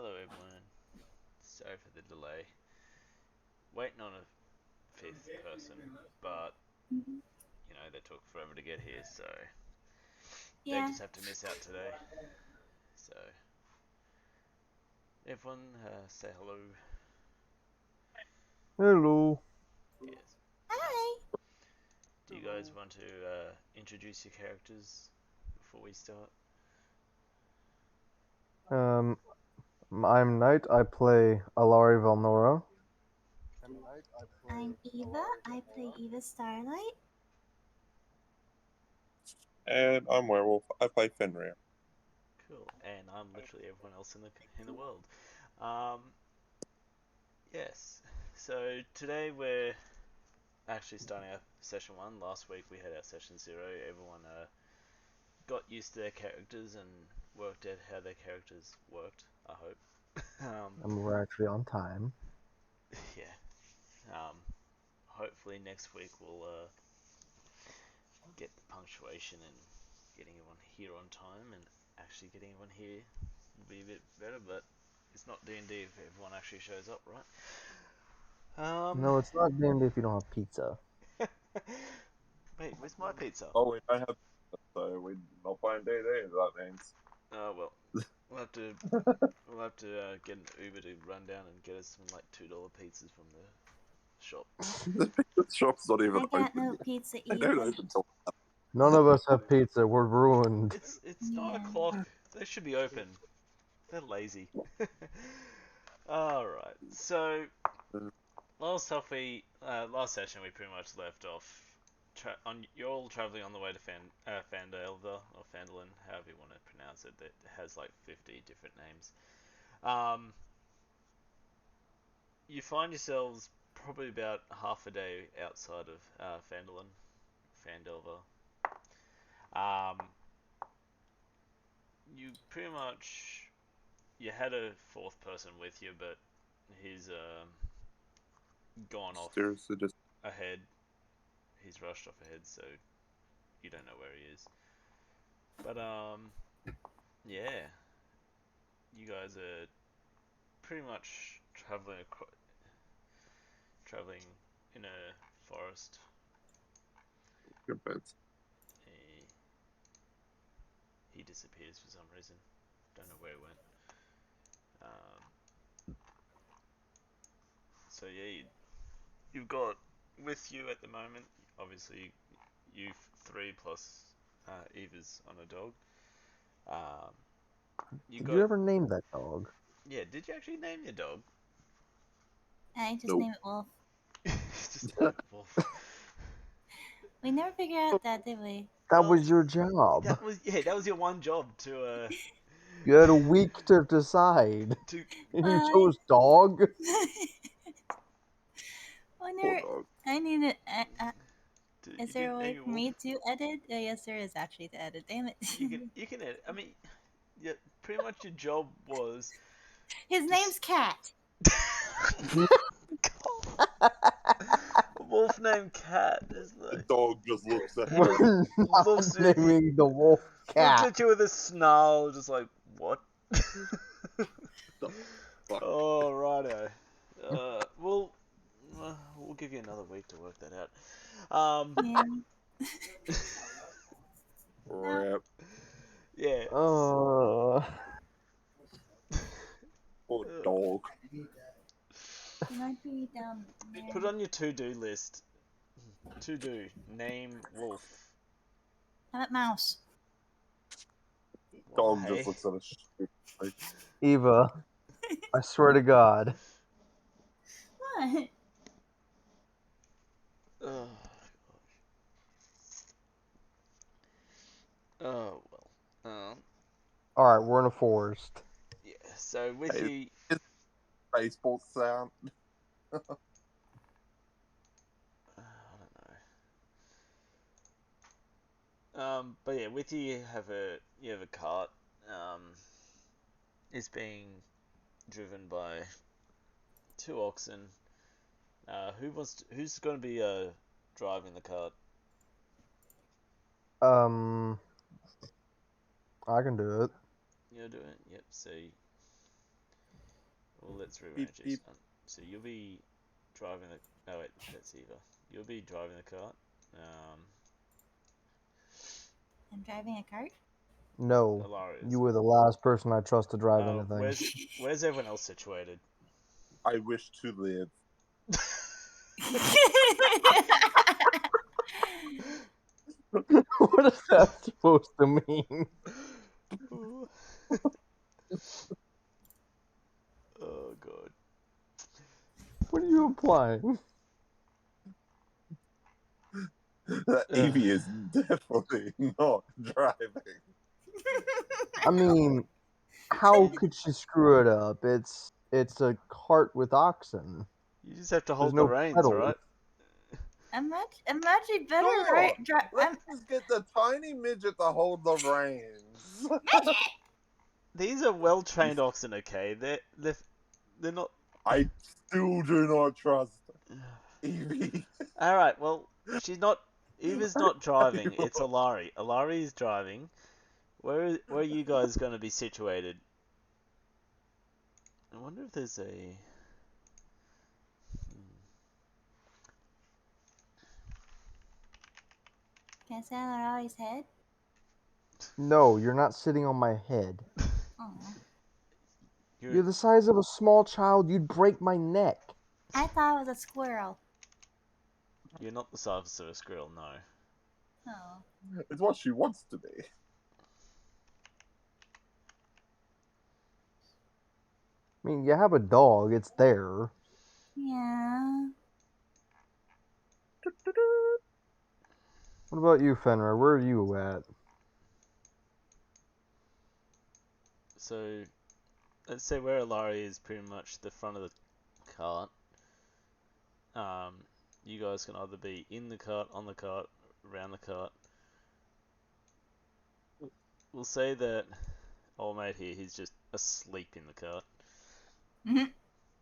Hello everyone. Sorry for the delay. Waiting on a fifth person, but Mhm. they took forever to get here, so they Yeah. just have to miss out today. So everyone, say hello. Hello. Yes. Hi. Do you guys want to introduce your characters before we start? Um, I'm Knight. I play Alari Valnora. I'm Eva. I play Eva Starlight. And I'm Werewolf. I play Fenrir. Cool. And I'm literally everyone else in the world. Um, yes. So today we're actually starting our session one. Last week we had our session zero. Everyone got used to their characters and worked out how their characters worked. I hope. And we're actually on time. Yeah. Um, Hopefully next week we'll get the punctuation and getting everyone here on time and actually getting everyone here will be a bit better. But it's not D&D if everyone actually shows up, right? No, it's not D&D if you don't have pizza. Wait, where's my pizza? Oh, we don't have, so we're not playing D&D. That means. Oh well, we'll have to get an Uber to run down and get us some like $2 pizzas from the shop. The shop's not even I got open no yet. pizza They don't either. open till. None of us have pizza. We're ruined. It's Yeah. 9 o'clock. They should be open. They're lazy. All right. So last session we pretty much left off. You're all traveling on the way to Fandelver or Fandolin, however you want to pronounce it. That has like 50 different names. Um, you find yourselves probably about half a day outside of Fandelver. Um, you pretty much you had a fourth person with you, but he's gone off Seriously, just ahead. He's rushed off ahead, so you don't know where he is. But yeah, you guys are pretty much traveling in a forest. good bets. He, he disappears for some reason. Don't know where he went. So yeah, you've got with you at the moment. Obviously, you three plus Eva's on a dog. Um, you Did you got ever name that dog? yeah. Did you actually name your dog? I just Nope. name it Wolf. Just name it Wolf. We never figure out that, did we? That Well, was your job. that was your one job You had a week to decide. to And you Well, chose dog? Poor wonder. dog. I need it. you Is there a didn't name way your for wolf. me to edit? Yes, there is actually to edit. Damn it. You can edit. I mean, yeah, pretty much your job was His just name's Cat. a wolf named Cat is The like dog just looks at you. We're looks not at you, naming the wolf looks cat. at you with a snarl, just like what? The fuck. Oh righto. We'll give you another week to work that out. Yeah. No, Rip. Yeah. Uh, Poor Uh, dog. he might be down Put there. on your to-do list. To do. Name wolf. How about Mouse? Dog just Why? looks at us. Like, Eva, I swear to God. What? Oh, oh well. Alright, we're in a forest. Yeah. So with hey, you, this baseball sound. I don't know. But yeah, with you, you have a cart. Um, it's being driven by two oxen. Who's going to be driving the cart? Um, I can do it. You're doing it. Yep. So Well, let's Beep, rearrange this. beep. So you'll be driving the. Oh wait, that's Eva. You'll be driving the cart. I'm driving a cart. No, Alaria's. you were the last person I trust to drive anything. Where's everyone else situated? I wish to live. What is that supposed to mean? Oh god. What are you implying? That Evie is definitely not driving. I mean, how could she screw it up? It's a cart with oxen. You just have to There's hold the no reins, pedals. right? I'm actually better, Sure. right? Let's just get the tiny midget to hold the reins. These are well-trained oxen, okay? They're not. I still do not trust Evie. All right. Well, she's not. Eva's not driving. It's Alari. Alari is driving. Where are you guys going to be situated? I wonder if there's a. Can I sit on Raleigh's head? No, you're not sitting on my head. Oh, You're the size of a small child. You'd break my neck. I thought it was a squirrel. You're not the size of a squirrel, no. Oh. It's what she wants to be. I mean, you have a dog. It's there. Yeah. What about you, Fenrir? Where are you at? So, let's say where Alari is pretty much the front of the cart. You guys can either be in the cart, on the cart, around the cart. We'll say that old mate here, he's just asleep in the cart. Mhm.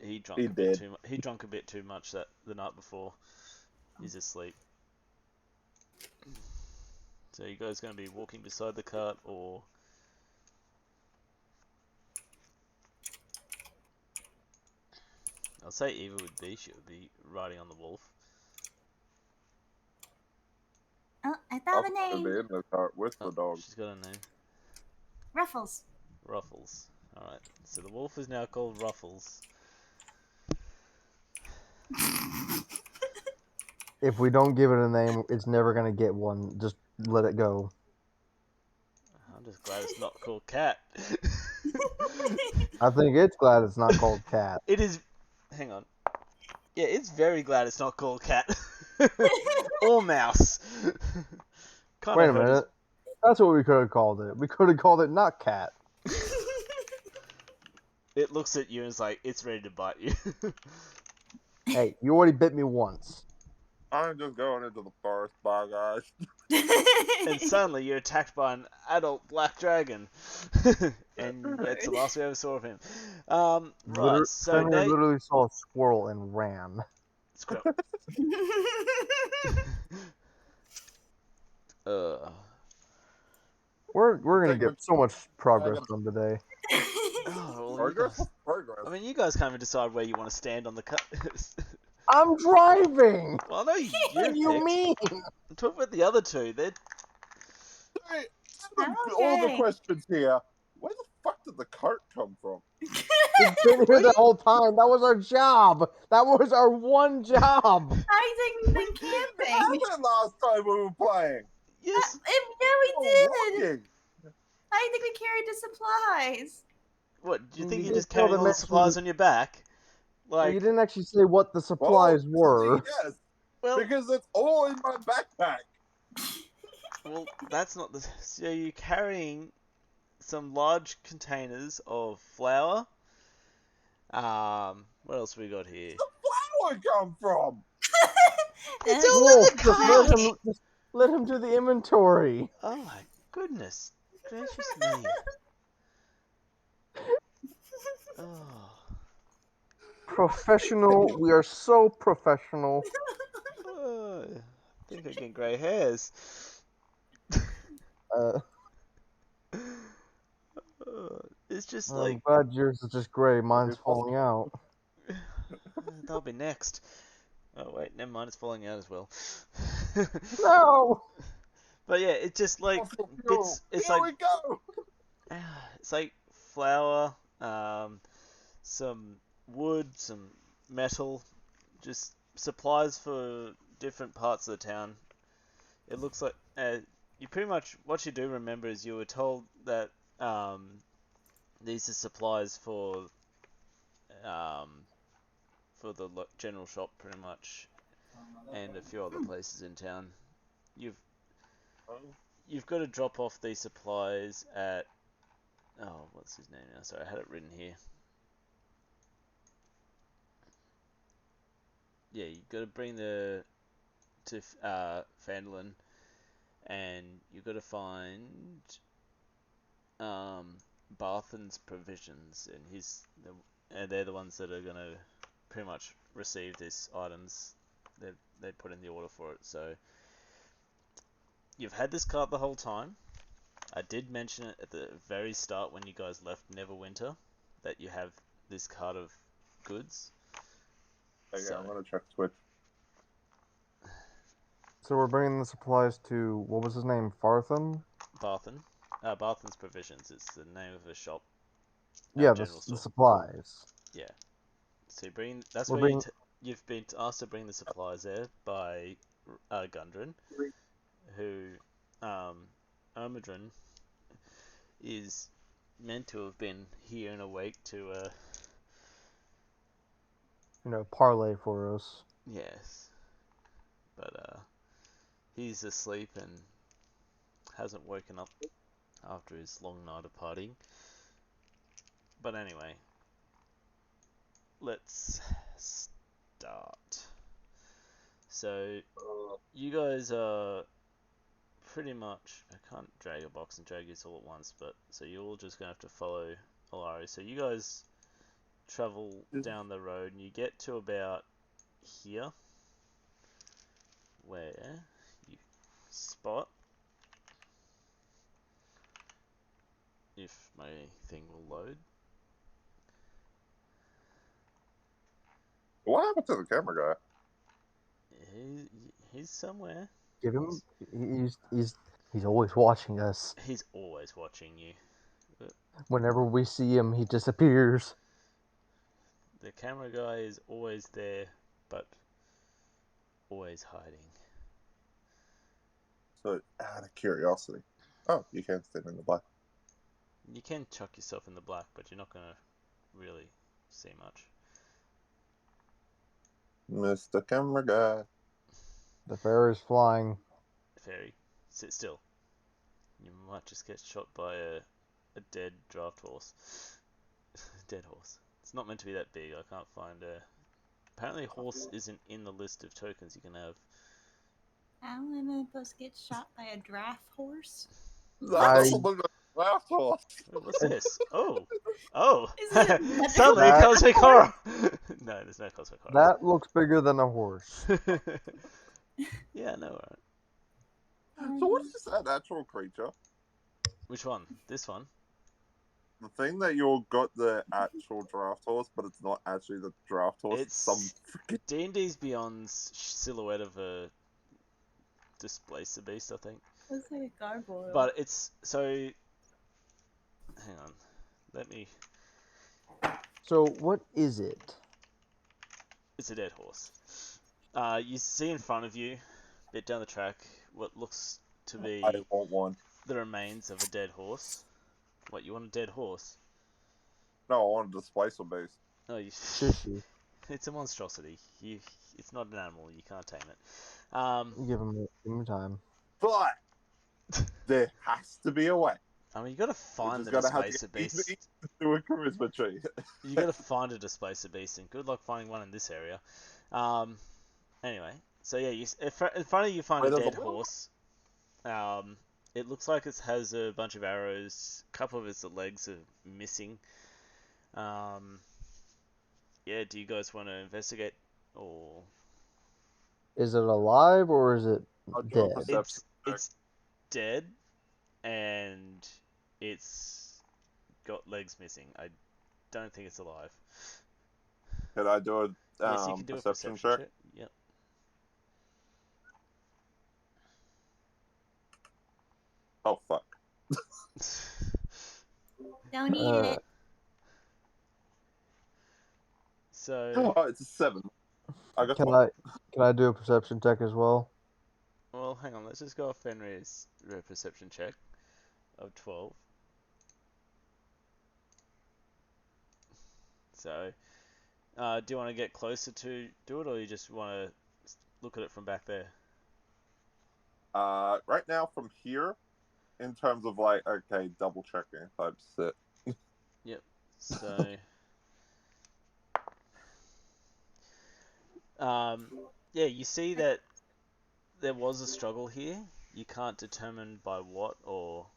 He drunk He a bit did. too much. He drunk a bit too much the night before. He's asleep. So you guys going to be walking beside the cart, or I'll say Eva would be. She would be riding on the wolf. Oh, I I'll thought of a still be name. in the cart with the Oh, dog. she's got a name. Ruffles. Ruffles. Alright, so the wolf is now called Ruffles. If we don't give it a name, it's never gonna get one. Just let it go. I'm just glad it's not called Cat. I think it's glad it's not called Cat. It is. Hang on. Yeah, it's very glad it's not called Cat. Or Mouse. Kind Wait of a hurt his. minute. That's what we could have called it. We could have called it not Cat. It looks at you and is like, it's ready to bite you. Hey, you already bit me once. I'm just going into the forest, bye guys. And suddenly you're attacked by an adult black dragon. And that's the last we ever saw of him. Right, so Fenrir they. literally saw a squirrel and ran. Squirrel. uh, We're gonna Take get my so much progress dragon. done today. oh, well, you Progress? guys. Progress. I mean, you guys can't even decide where you want to stand on the cut. I'm driving. Well, no, you What do you picked. mean? I'm talking about the other two. They're. Hey, I'm all the okay. questions here. Where the fuck did the cart come from? It's been here the whole time. That was our job. That was our one job. Isaac been It camping. happened last time we were playing. Yes. Yeah, we We were did. walking. I think we carried the supplies. What? Do you think You you're just didn't tell carrying them all the actually. supplies on your back? Well, Like, you didn't actually say what the Well, supplies were. yes, well, because it's all in my backpack. well, that's not the. So you're carrying some large containers of flour. What else we got here? Where it come from? It's That's- all in Wolf, the just cart. let him do the inventory. Oh my goodness gracious me! Oh, Professional. We are so professional. oh, I think I get grey hairs. Uh, It's just I'm like glad yours is just gray. Mine's falling out. that'll be next. Oh wait, never mind. It's falling out as well. No! But yeah, it's just like Fossil fuel. bits. It's Here like we go. it's like flour, some wood, some metal, just supplies for different parts of the town. It looks like you pretty much what you do remember is you were told that these are supplies um, for the general shop pretty much, and a few other places in town. You've you've got to drop off these supplies at what's his name now? Sorry, I had it written here. Yeah, you got to bring the to Fandolin, and you got to find Barthen's provisions, and they're the ones that are gonna pretty much receive these items. They put in the order for it. So you've had this cart the whole time. I did mention it at the very start when you guys left Neverwinter that you have this cart of goods. Okay, So I'm gonna check Twitch. So we're bringing the supplies to, what was his name, Fartham? Barthen's provisions is the name of a shop. Yeah, General the store. supplies. Yeah. So you bring. That's We're where bringing... you've been asked to bring the supplies there by Gundren, who Ermidron is meant to have been here and awake to. parlay for us. Yes, but he's asleep and hasn't woken up after his long night of partying. But anyway, let's start. So you guys are pretty much. I can't drag a box and drag this all at once, but so you're all just gonna have to follow Alari. So you guys travel down the road and you get to about here, where you spot, if my thing will load. What happened to the camera He's somewhere. Give him... He's always watching us. He's always watching you. Whenever we see him, he disappears. The camera guy is always there, but always hiding. guy? So, out of curiosity. Oh, you can't fit in the black. You can chuck yourself in the black, but you're not gonna really see much. Mr. Camera Guy. The bear is flying. Fairy, sit still. You might just get shot by a dead draft horse. Dead horse. It's not meant to be that big. I can't find a. Apparently, horse isn't in the list of tokens you can have. How am I supposed to get shot by a draft horse? That doesn't look like a draft horse. What's this? Oh! Is it better? Suddenly, That- cosmic horror. No, there's no cosmic horror. That looks bigger than a horse. Yeah, no. Right. So what is that actual creature? Which one? This one? The thing that you got the actual draft horse, but it's not actually the draft horse. It's some freaking... D&D's Beyond's silhouette of a Displacer Beast, I think. Looks like a gargoyle. But it's so. Hang on, let me. So, what is it? It's a dead horse. You see in front of you, a bit down the track, what looks to be I want one. the remains of a dead horse. What, you want a dead horse? No, I want a displacer beast. Oh, you. Sissy. It's a monstrosity. It's not an animal. You can't tame it. Give him time. But there has to be a way. I mean, you gotta find the We're just gonna have Displacer to Beast. do a charisma tree. You gotta find a Displacer Beast, and good luck finding one in this area. Anyway, so yeah, in front of you find a dead horse. It looks like it has a bunch of arrows. A couple of its legs are missing. Yeah, do you guys want to investigate or? Is it alive or is it I'll do a dead? perception check. It's dead, and it's got legs missing. I don't think it's alive. Could I do a Yes, you can do a perception perception check? check. Yep. Oh fuck! Don't eat Uh, it. So, Oh, it's a 7. I got can 12. I do a perception check as well? well, hang on. Let's just go off Fenrir's perception check of 12. So, do you want to get closer to do it, or you just want to look at it from back there? Right now from here, in terms of like, okay, double checking type sit. Yep. So, yeah, you see that there was a struggle here. You can't determine by what or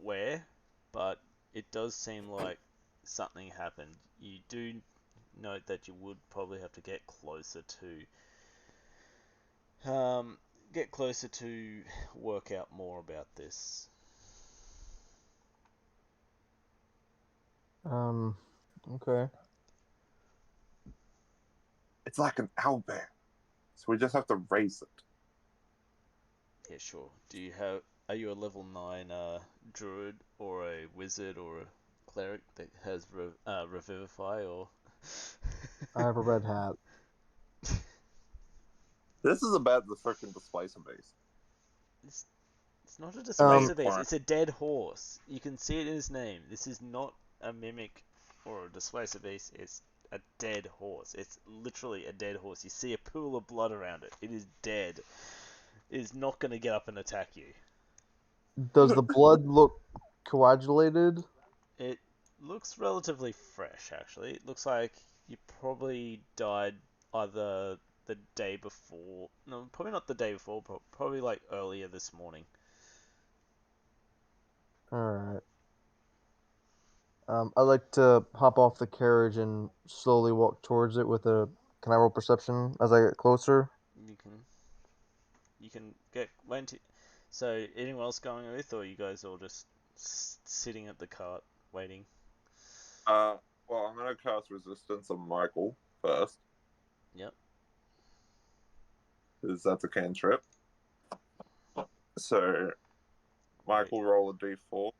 where, but it does seem like something happened. You do note that you would probably have to get closer to work out more about this. Okay. It's like an owlbear, so we just have to raise it. Yeah, sure. Are you a level 9 druid or a wizard or a cleric that has revivify or I have a red hat. This is about the freaking displacer base. It's not a displacer beast. Fine. It's a dead horse. You can see it in his name. This is not a mimic or a displacer beast. It's a dead horse. It's literally a dead horse. You see a pool of blood around it. It is dead. It is not going to get up and attack you. Does the blood look coagulated? It looks relatively fresh, actually. It looks like you probably died either the day before. No, probably not the day before, but probably like earlier this morning. Alright. I'd like to hop off the carriage and slowly walk towards it with a. Can I roll perception as I get closer? You can get went. So anyone else going with, or you guys all just sitting at the cart waiting? Well, I'm gonna cast resistance on Michael first, Yep. because that's a cantrip. So, Michael, roll a d4.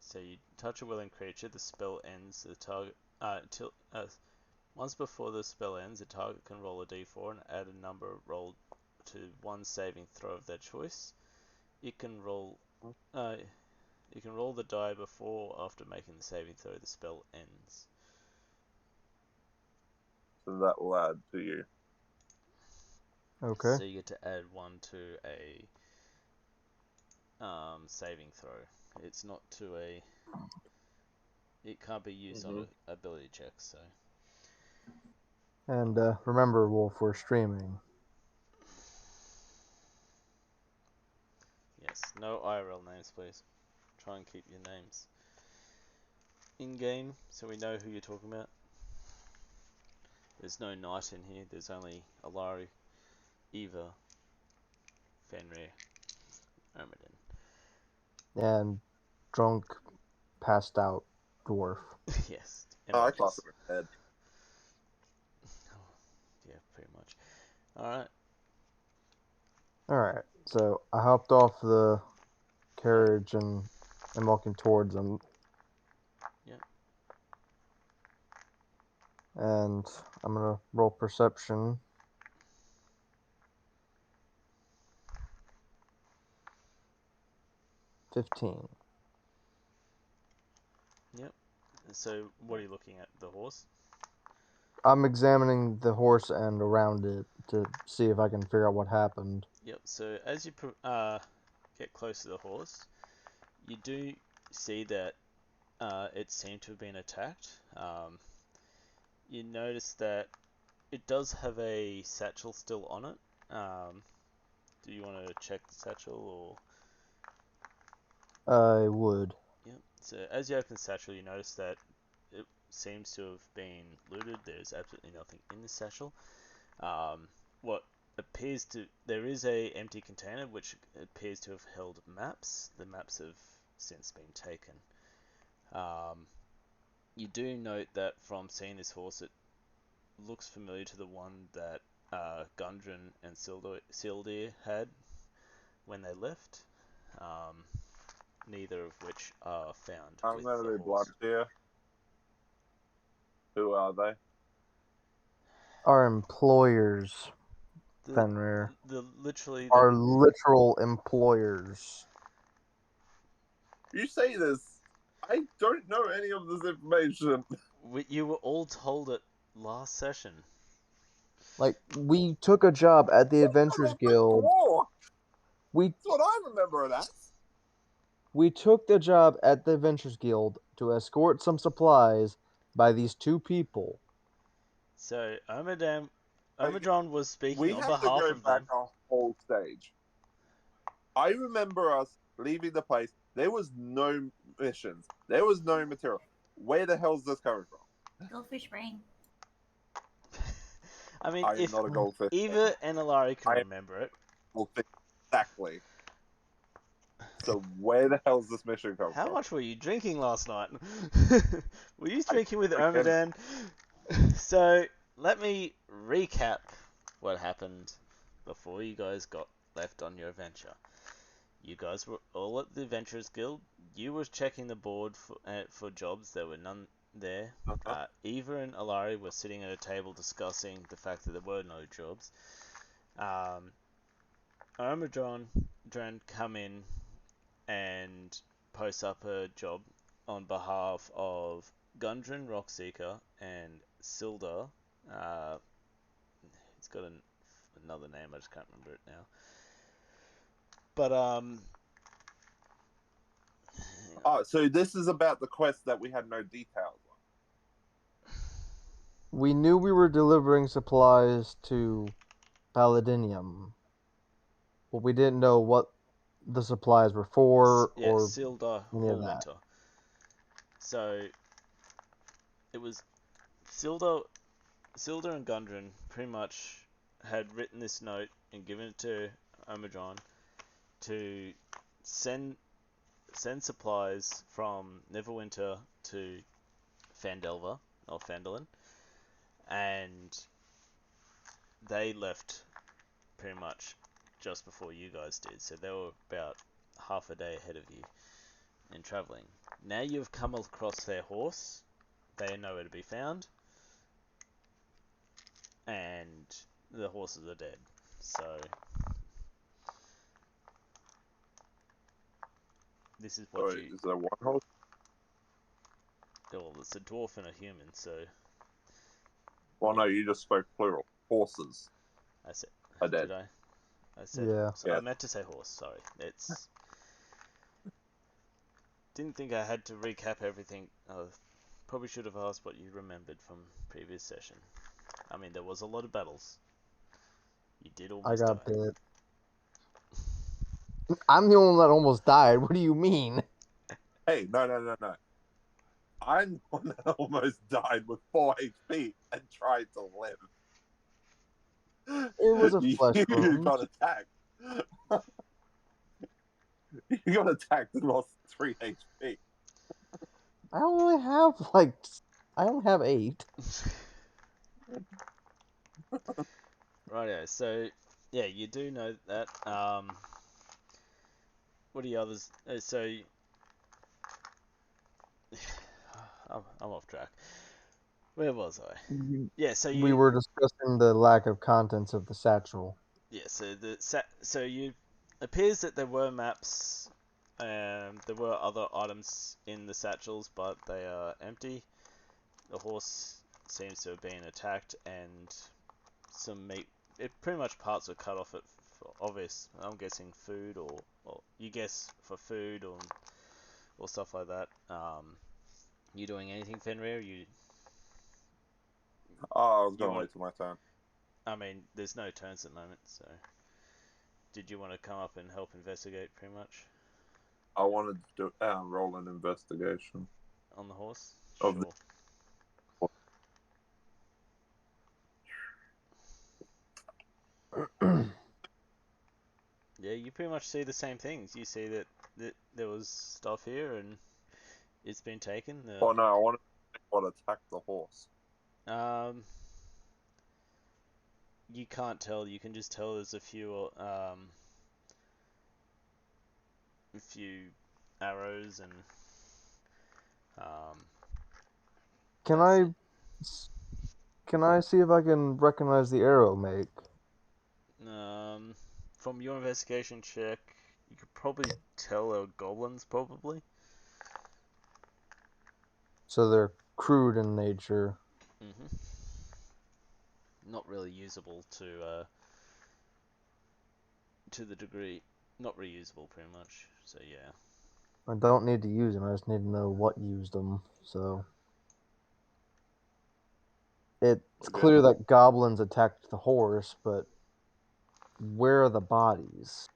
So you touch a willing creature, the spell ends. The target once before the spell ends, the target can roll a d4 and add a number rolled to one saving throw of their choice. It can roll. You can roll the die before or after making the saving throw. The spell ends. So that will add to you. Okay. So you get to add one to a saving throw. It's not to a. It can't be used on ability checks. So And remember, Wolf, we're streaming. yes, no IRL names, please. Try and keep your names in game so we know who you're talking about. There's no knight in here. There's only Alari, Eva, Fenrir, Ermidon. And drunk, passed out dwarf. Yes. I class him in head. Yeah, pretty much. Alright. Alright, so I hopped off the carriage and am walking towards them. Yep. And I'm gonna roll perception. $15. Yep. So, what are you looking at? The horse? I'm examining the horse and around it to see if I can figure out what happened. Yep. So, as you get close to the horse, you do see that it seemed to have been attacked. You notice that it does have a satchel still on it. Do you want to check the satchel or? I would. Yep. So as you open the satchel, you notice that it seems to have been looted. There's absolutely nothing in the satchel. What there is a empty container which appears to have held maps. The maps have since been taken. You do note that from seeing this horse, it looks familiar to the one that Gundren and Sildir had when they left. Neither of which are found I'm with going to the be blunt horse. here. Who are they? Our employers, The Fenrir. literally Our literal employers. You say this. I don't know any of this information. you were all told it last session. Like, we took a job at the Adventurers Guild. That's what I remember of that. We took the job at the Adventurers Guild to escort some supplies by these two people. So Omidron was speaking We on have to behalf go of back them. a whole stage. I remember us leaving the place. There was no missions. There was no material. Where the hell's this coming from? Goldfish brain. I mean, I am if not a goldfish. Eva and Alari can I- remember it, Exactly. So where the hell's this mission coming how from? much were you drinking last night? Were you speaking with forget. Omedan? So let me recap what happened before you guys got left on your adventure. You guys were all at the Adventurers Guild. You were checking the board for jobs. There were none there. Eva and Alari were sitting at a table discussing the fact that there were no jobs. Omidron come in and post up a job on behalf of Gundren Rockseeker and Silda. He's got another name, I just can't remember it now. But So this is about the quest that we had no details on. We knew we were delivering supplies to Paladinium, but we didn't know what the supplies were for or Silda any of that. Hallwinter. So it was Silda and Gundren pretty much had written this note and given it to Omidron to send supplies from Neverwinter to Phandelver or Phandalin, and they left pretty much just before you guys did, so they were about half a day ahead of you in travelling. Now you've come across their horse, they are nowhere to be found, and the horses are dead. So this is what Is there one horse? well, it's a dwarf and a human, so Well, no, you just spoke plural. Horses. I said, Are dead. did I? I said Yeah. horse. Yeah. I meant to say horse. Sorry, it's. Didn't think I had to recap everything. Probably should have asked what you remembered from previous session. I mean, there was a lot of battles. You did I almost got die. bit. I'm the only one that almost died. What do you mean? Hey, no. I'm the one that almost died with 4 HP and tried to live. It was a flesh You wound. got attacked. You got attacked and lost 3 HP. I only have 8. Rightio. So yeah, you do know that. What are the others? I'm off track. Where was I? Yeah. So We were discussing the lack of contents of the satchel. Yeah, so you appears that there were maps, there were other items in the satchels, but they are empty. The horse seems to have been attacked, and some meat. Pretty much parts were cut off it for obvious. I'm guessing food, or you guess for food, or stuff like that. You doing anything, Fenrir? Oh, I was You going to want- wait till my turn. I mean, there's no turns at the moment, so. Did you want to come up and help investigate, pretty much? I wanted to roll an investigation. On the horse? Of Sure. Yeah, you pretty much see the same things. You see that there was stuff here and it's been taken. Oh no, I want to know what attacked the horse. Um, you can't tell. You can just tell there's a few arrows and um, Can that's I it. can I see if I can recognize the arrow make? From your investigation check, you could probably tell they're goblins, probably. So they're crude in nature. hmm Not really usable to the degree, not reusable, pretty much. So yeah. I don't need to use them. I just need to know what used them. So it's Okay. clear that goblins attacked the horse, but where are the bodies?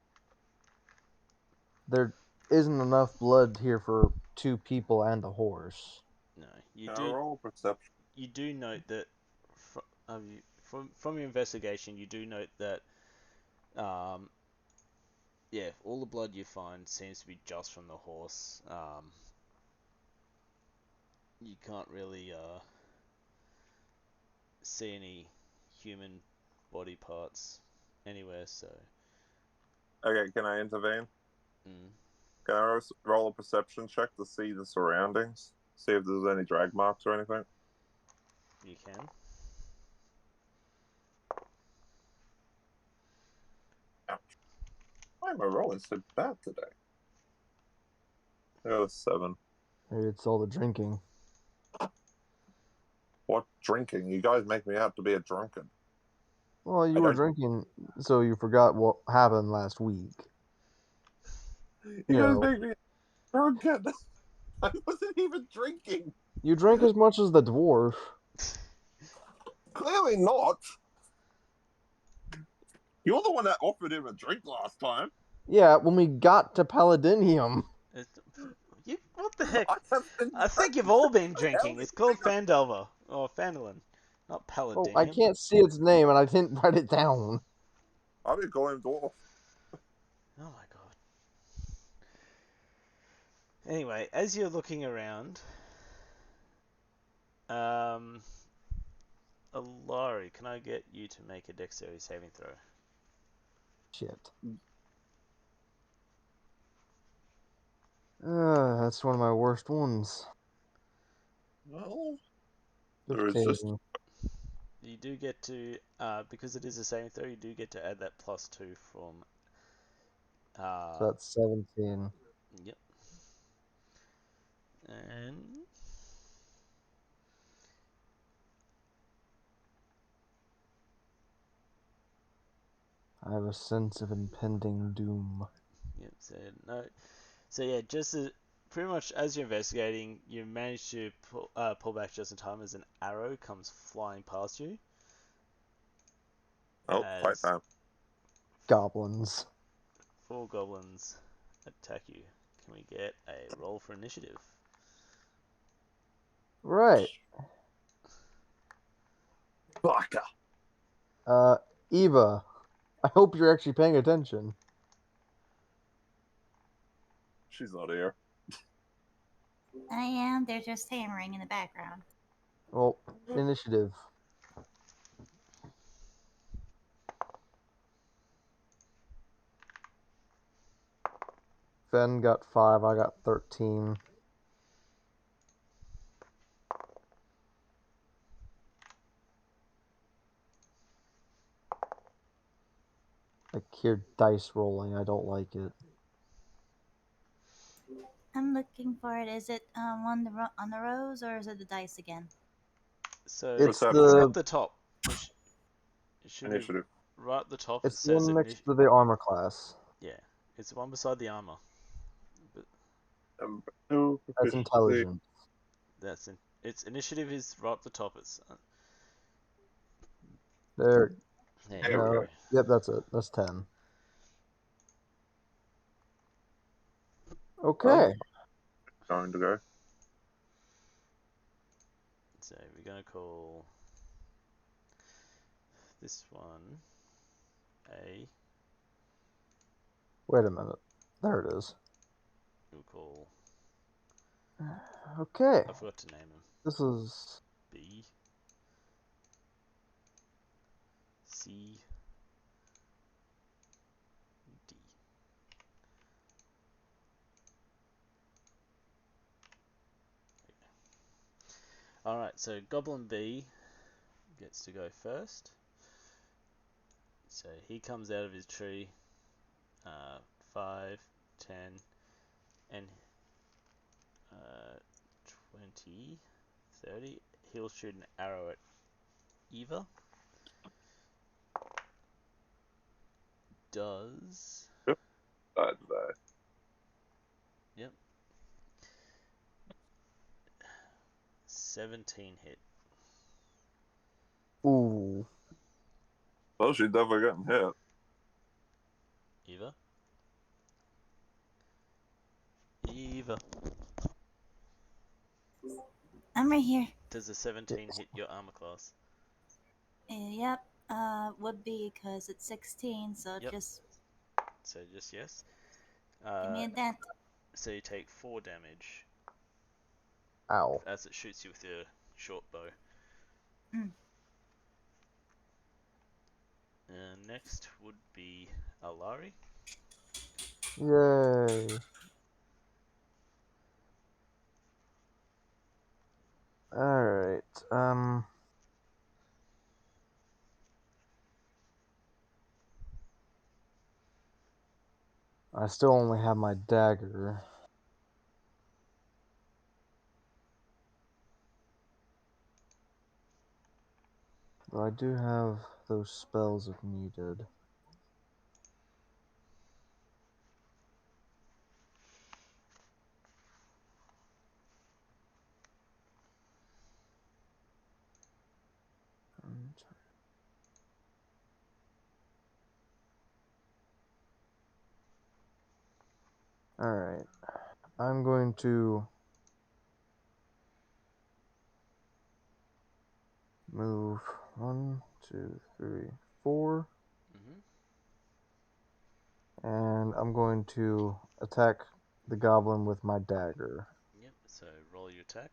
There isn't enough blood here for 2 people and a horse. No, you Can I do roll perception? you do note that from your investigation, you do note that um, yeah, all the blood you find seems to be just from the horse. You can't really see any human body parts anywhere. So Okay, can I intervene? mm, Can I roll a perception check to see the surroundings? See if there's any drag marks or anything? you can. Ouch. Why am I rolling so bad today? I got a 7. Maybe it's all the drinking. What drinking? You guys make me out to be a drunkard. Well, I you were don't. drinking, so you forgot what happened last week. You You guys know, make me a drunkard. I wasn't even drinking. you drank as much as the dwarf. Clearly not. You're the one that offered him a drink last time. Yeah, when we got to Paladinium. What the heck? I have been I think you've drinking. all been What the hell drinking. do It's you called think Fandelver or Fandolin, not Oh, I Paladinium. can't see its name, and I didn't write it down. I've been calling him dwarf. Oh my god. Anyway, as you're looking around, um, Alari, can I get you to make a dexterity saving throw? Shit. That's one of my worst ones. Well, there is 15. just You do get to, because it is a saving throw, you do get to add that +2 from, So that's 17. yep. And I have a sense of impending doom. yep, so no, so yeah, pretty much as you're investigating, you manage to pull back just in time as an arrow comes flying past you. fight As time. Goblins. 4 goblins attack you. Can we get a roll for initiative? Right. Baka. Eva, I hope you're actually paying attention. She's not here. I am. They're just hammering in the background. Well, initiative. Fen got 5, I got 13. I hear dice rolling, I don't like it. I'm looking for it. Is it on the rows or is it the dice again? So It's Perception. at the the top, it should be Initiative. right at the top. It it's the says one next to the armor class. yeah, it's the one beside the armor. But Number 2, That's proficiency. intelligent. its initiative is right at the top. It's There. there you There we No. go. go. Yep, that's it. That's 10. Okay. Going to go. So we're gonna call this one A. Wait a minute. There it is. We'll call. Okay. I forgot to name him. This is B. C. D. Alright, so Goblin B gets to go first. So he comes out of his tree. 5, 10, and 20, 30. He'll shoot an arrow at Eva. Does. Died today. Yep. 17 hit. ooh. Well, she's definitely getting hit. Eva. Eva. I'm right here. Does a 17 hit your armor class? Yep. Would be because it's 16, so Yep. just So just yes. give me a dent. So you take 4 damage Ow. as it shoots you with your short bow. Mm. Next would be Alari. Yay. Alright. I still only have my dagger. But I do have those spells if needed. Alright. I'm going to move 1, 2, 3, 4. Mm-hmm. And I'm going to attack the goblin with my dagger. Yep. So roll your attack.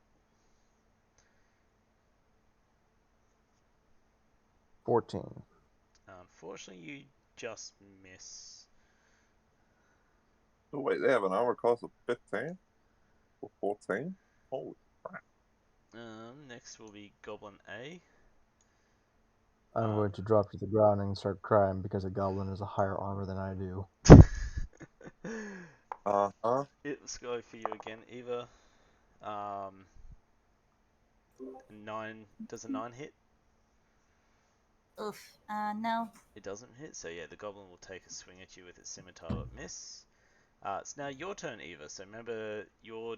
14. Unfortunately, you just miss. Oh, wait, they have an armor class of 15 or 14? Holy crap. Next will be Goblin A. I'm going to drop to the ground and start crying because a goblin has a higher armor than I do. Uh-huh. Let's go for you again, Eva. 9. Does a 9 hit? Oof. No. It doesn't hit, so yeah, the goblin will take a swing at you with its scimitar but miss. It's now your turn, Eva. So remember, your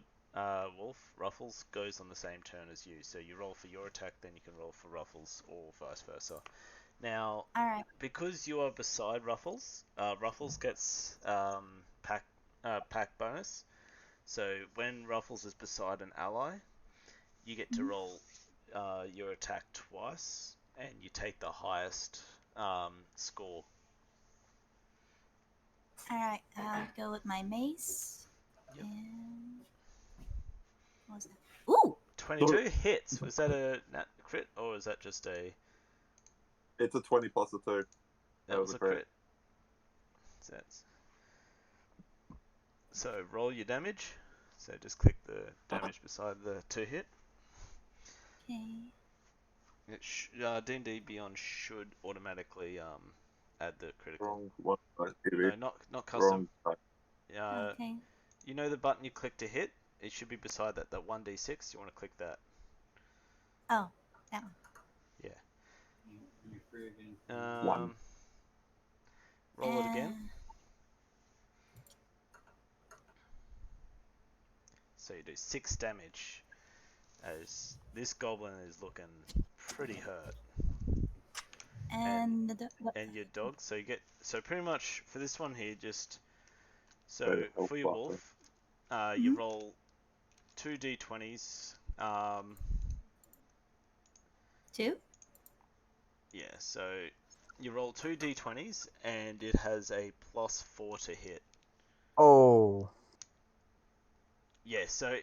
wolf, Ruffles, goes on the same turn as you. So you roll for your attack, then you can roll for Ruffles, or vice versa. Now, Alright. because you are beside Ruffles, Ruffles gets pack bonus. So when Ruffles is beside an ally, you get to roll your attack twice, and you take the highest score. Alright. I'll go with my mace. Yep. And what was that? Ooh! 22 hits. Was that a nat crit, or was that just a... It's a 20 plus a 2. That was a crit. So roll your damage. So just click the damage beside the 2 hit. Okay. D&D Beyond should automatically add the critical. Wrong one. No, not custom. Wrong. Okay. You know the button you click to hit? It should be beside that 1d6. You want to click that. Oh, that one. Yeah. One. Roll it again. So you do 6 damage, as this goblin is looking pretty hurt. And And your dog, so you get, so pretty much for this one here, just, so Okay, for your wolf, you roll 2 d20s, 2? yeah, so You roll 2d20s, and it has a +4 to hit. Oh, Yeah, so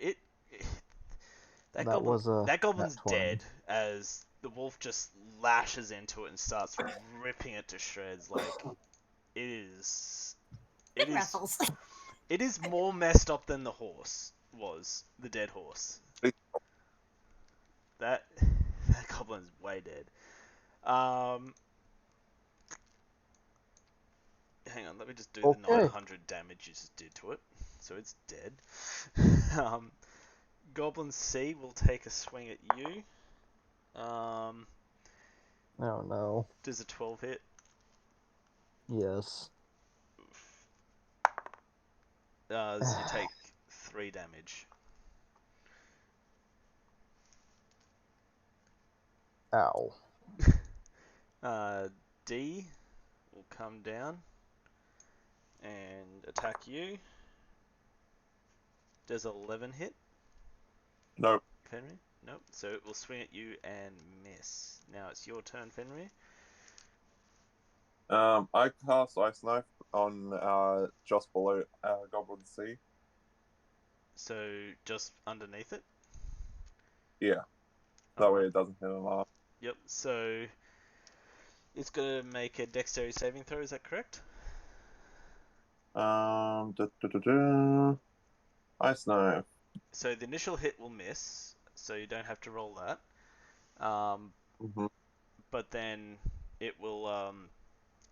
that that was a that goblin's nat 20. dead as the wolf just lashes into it and starts ripping it to shreds. Like it Big is ruffles. it is more messed up than the horse was, the dead horse. That that goblin's way dead. Hang on, let me just do the Okay. 900 damage you just did to it. So it's dead. um, Goblin C will take a swing at you. Oh no. Does a 12 hit? Yes. You take 3 damage. Ow. D will come down and attack you. Does 11 hit, Nope. Fenrir? Nope. So it will swing at you and miss. Now it's your turn, Fenrir. I cast Ice Knife on just below Goblin C. So just underneath it. Yeah. That way it doesn't hit him off. Yep. So it's gonna make a dexterity saving throw. Is that correct? Ice Knife. So the initial hit will miss, so you don't have to roll that. Mm-hmm. But then it will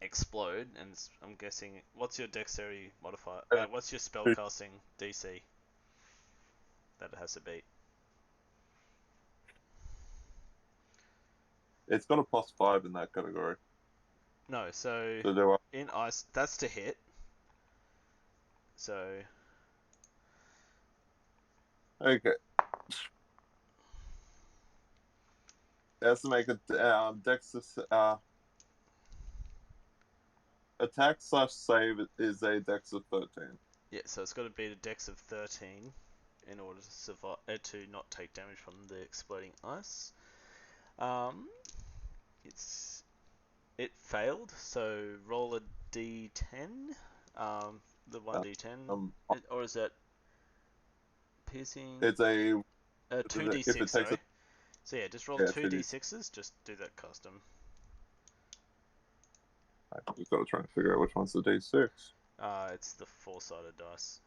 explode, and I'm guessing. What's your dexterity modifier? What's your spellcasting DC that it has to beat? It's got a +5 in that category. No, so So do I. in ice, that's to hit. So Okay. It has to make a dex attack/save is a dex of 13. yeah, so it's got to beat a dex of 13 in order to survive to not take damage from the exploding ice. It's It failed, so roll a d10. The 1d10, Um, or is that piercing? it's a if 2d6, it takes a sorry. So yeah, just roll yeah 2d. 2d6s. Just do that custom. I've got to try and figure out which one's the d6. It's the 4-sided dice.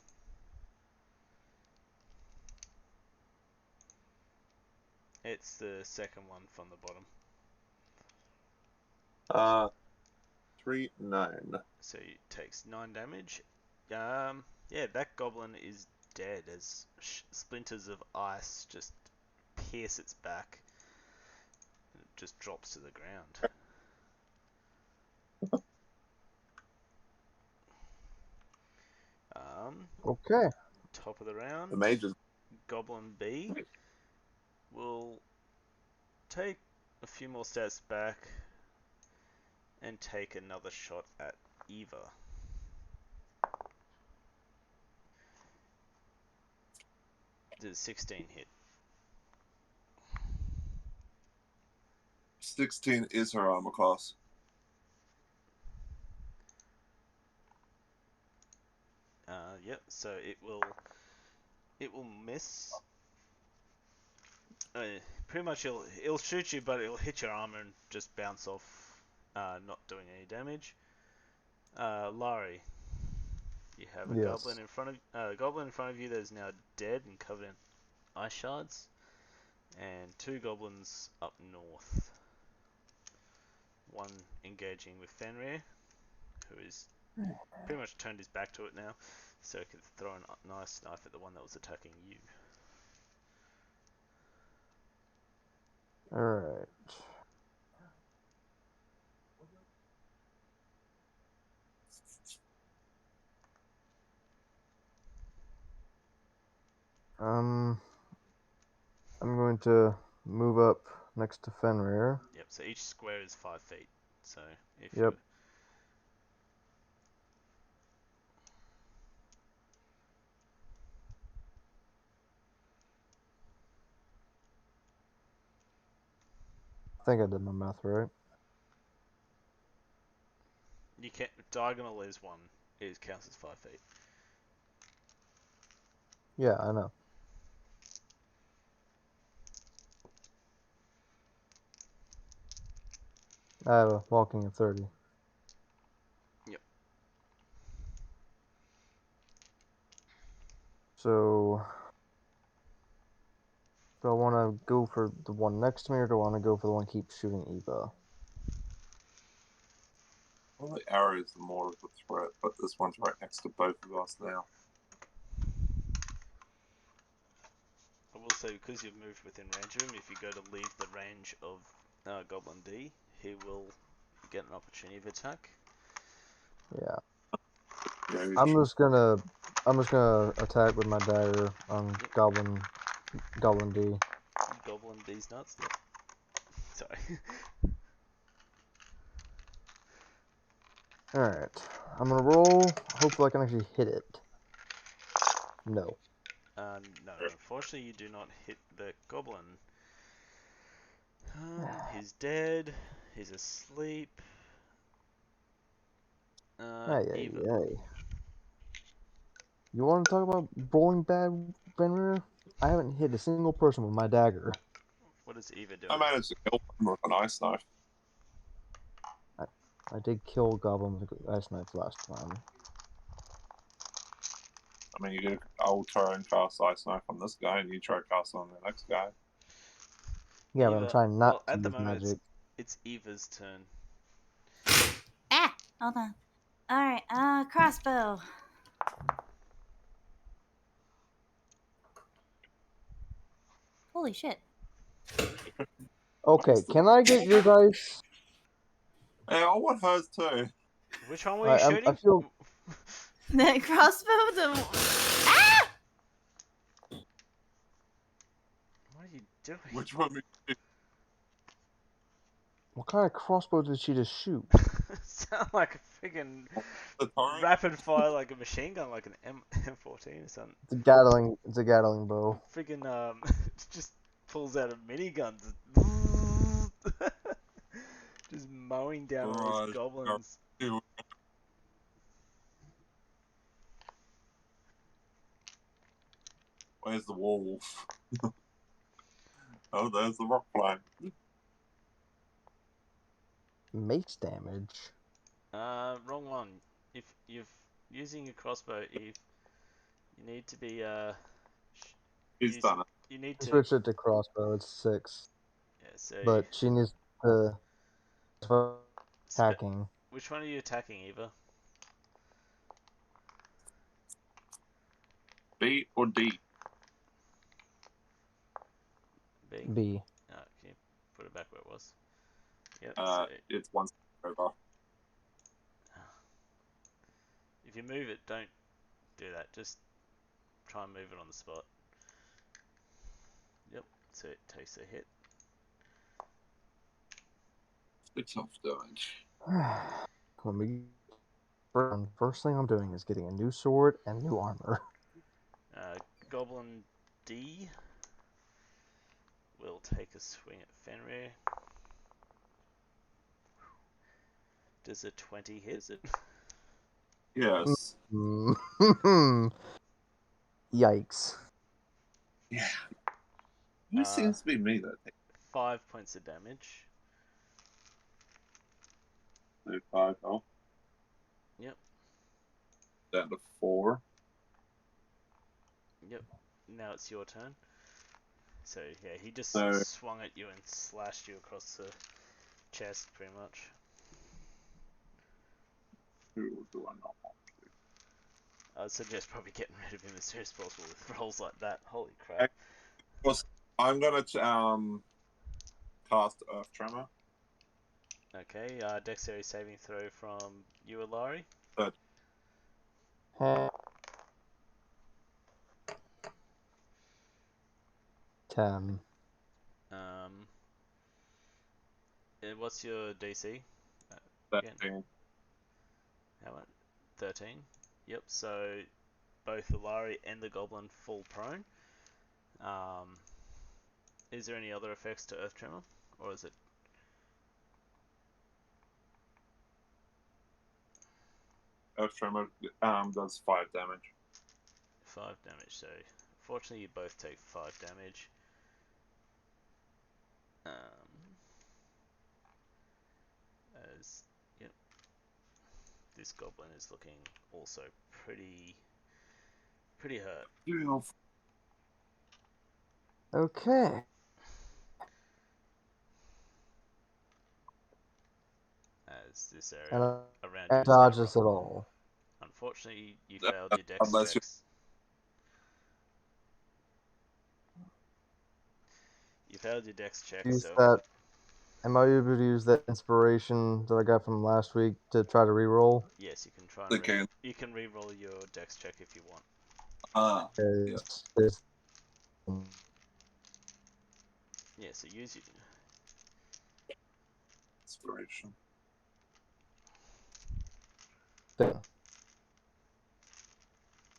It's the second one from the bottom. 3 9. So it takes 9 damage. Yeah, that goblin is dead as splinters of ice just pierce its back. And it just drops to the ground. Okay. Top of the The round, mages. Goblin B will take a few more steps back and take another shot at Eva. Does 16 hit? 16 is her armor class. Yep. So it will miss. Pretty much it'll shoot you, but it'll hit your armor and just bounce off, not doing any damage. Laurie, you have a Yes. goblin in front of you that is now dead and covered in ice shards, and 2 goblins up north. One engaging with Fenrir, who is pretty much turned his back to it now, so he can throw a nice knife at the one that was attacking you. Alright. I'm going to move up next to Fenrir. Yep. So each square is 5 feet. So if Yep. I think I did my math right. can't, diagonal is 1. It counts as 5 feet. Yeah, I know. I have a walking of 30. Yep. So, do I want to go for the one next to me, or do I want to go for the one keep shooting Eva? Well, the arrow is more of a threat, but this one's right next to both of us now. I will say, because you've moved within range of him, if you go to leave the range of Goblin D, he will get an opportunity of attack. Yeah. Yeah, I'm just gonna attack with my dagger on Goblin D. Goblin D's nuts. Yep. Sorry. Alright. I'm gonna roll. Hopefully I can actually hit it. No. No, unfortunately you do not hit the goblin. He's dead. He's asleep. Ay. Eva. You want to talk about rolling bad, Benrir? I haven't hit a single person with my dagger. What is Eva doing? I managed to kill him with an ice knife. I did kill Goblin with the ice knife last time. I mean, you did. I'll try and cast ice knife on this guy, and you try cast on the next guy. Yeah, but I'm trying not to at the use moment magic. it's Eva's turn. Ah! Hold on. Alright, crossbow. Holy shit. Okay, can I get your dice? Hey, I want hers too. Which one were you shooting? I feel The crossbow, Ah! What are you doing? Which one? what kind of crossbow did she just shoot? Sound like a friggin' The torrent? rapid fire, like a machine gun, like an M14 or something. It's a Gatling bow. Friggin' just pulls out a minigun. Just mowing down all those Right. goblins. Where's the wolf? Oh, there's the rock flying. Mace damage. Wrong one. If you're using a crossbow, Eve, you need to be He's done it. you need I to switched it to crossbow. It's 6, yeah. So but she needs to spe- attacking. which one are you attacking, Eva? B or D? B. B. Can you put it back where it was? Yep. So It's one step over. if you move it, don't do that. Just try and move it on the spot. Yep. So it takes a hit. It's off damage. Let me. First thing I'm doing is getting a new sword and new armor. Goblin D will take a swing at Fenrir. Does a 20 hit? Yes. Yikes. Yeah. It seems to be me that takes 5 points of damage. no 5 off. Yep. Down to 4. Yep. Now it's your turn. So yeah, he just So- swung at you and slashed you across the chest, pretty much. Who do I not want? I'd suggest probably getting rid of him as soon as possible with rolls like that. Holy crap. I'm gonna cast Earth Tremor. Okay, dexterity saving throw from you, Alari. 10. What's your DC? Again. 13. How much? 13. Yep. So both the Lari and the Goblin fall prone. Is there any other effects to Earth Tremor, or is it? Earth Tremor does 5 damage. 5 damage. So, fortunately, you both take 5 damage. As yep, this goblin is looking also pretty hurt. Yeah. Okay. As this area And around you I is now dodge this rough. at all. Unfortunately, you failed your dex Unless you- checks. You failed your dex checks, Use so that. Am I able to use that inspiration that I got from last week to try to reroll? yes, you can try and Okay. you can re-roll your dex check if you want. Yeah. Is Yeah, so use your Inspiration. thing.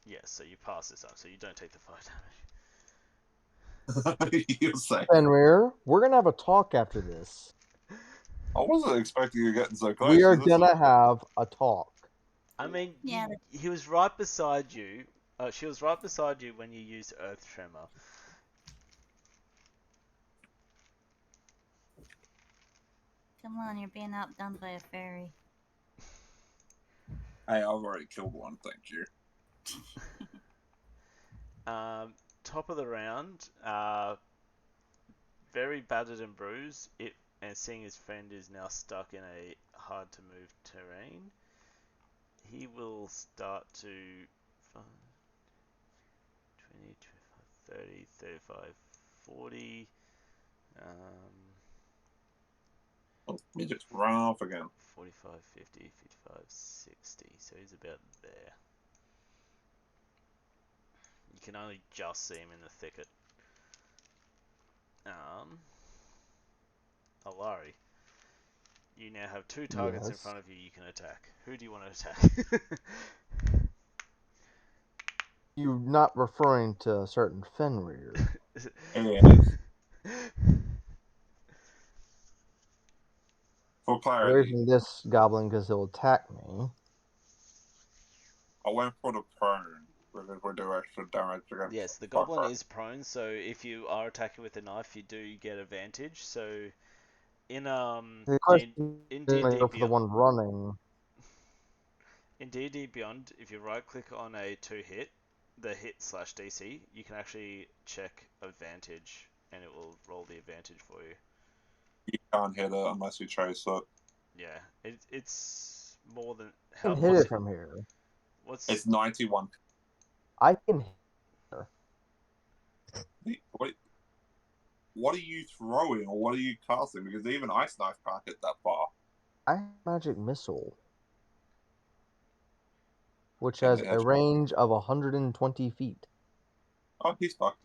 yes, so you pass this up, so you don't take the 5 damage. You say. Fenrir, we're gonna have a talk after this. I wasn't expecting you getting so close. We are This is- gonna have a talk. I mean, Yeah, he was right beside you. She was right beside you when you used Earth Tremor. come on, you're being outdone by a fairy. Hey, I've already killed one. Thank you. Top of the round, very battered and bruised. And seeing his friend is now stuck in a hard to move terrain, he will start to 5, 20, 25, 30, 35, 40. Let me just run off again. 45, 50, 55, 60. So he's about there. You can only just see him in the thicket. Alari, you now have 2 targets in Yes. front of you can attack. Who do you want to attack? You're not referring to a certain Fenrir. Yes. For Away clarity, from this goblin because he'll attack me. I went for the prone because we do extra damage against. Yes, the goblin is prone, so if you are attacking with a knife, you do get advantage. So in The question in is, I D&D go for the Beyond, one running. in D&D Beyond, if you right click on a 2 hit, the hit slash DC, you can actually check advantage, and it will roll the advantage for you. You can't hit it unless you chase it. Yeah, it's more than I can how. hit it from here. What's It's 91. I can hit her. What are you throwing or what are you casting? Because even Ice Knife can't hit that far. I have magic missile, which Can has it a hit? range of 120 feet. Oh, he's fucked.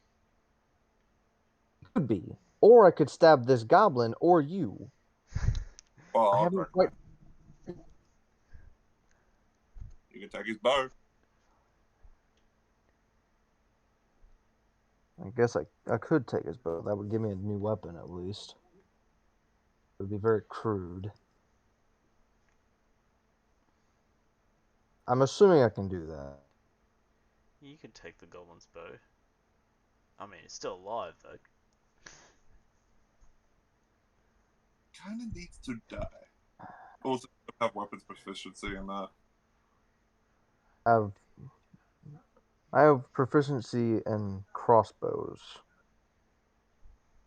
Could be. Or I could stab this goblin or you. Well, I I'll haven't drink quite. that. You can take his bow. I guess I could take his bow. That would give me a new weapon at least. It would be very crude. I'm assuming I can do that. You can take the goblin's bow. I mean, it's still alive though. Kind of needs to die. Also, have weapons proficiency in that. Have I have proficiency in crossbows.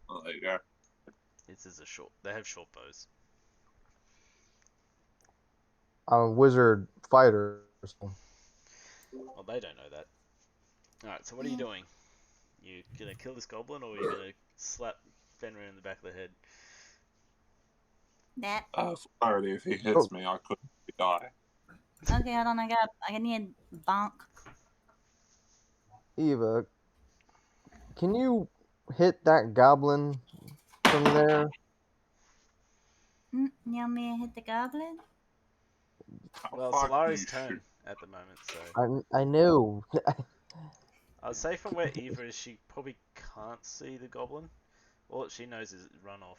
Oh, there you go. This is a short. They have short bows. I'm a wizard fighter. So Well, they don't know that. All right. So what are you doing? You gonna kill this goblin, or are you gonna slap Fenrir in the back of the head? That. For clarity, if he hits me, I could die. Okay, hold on. I need bonk. Eva, can you hit that goblin from there? You want me to hit the goblin? How Well, far can Solari's you turn shoot? at the moment, so I know. I'd say from where Eva is, she probably can't see the goblin. All she knows is run off.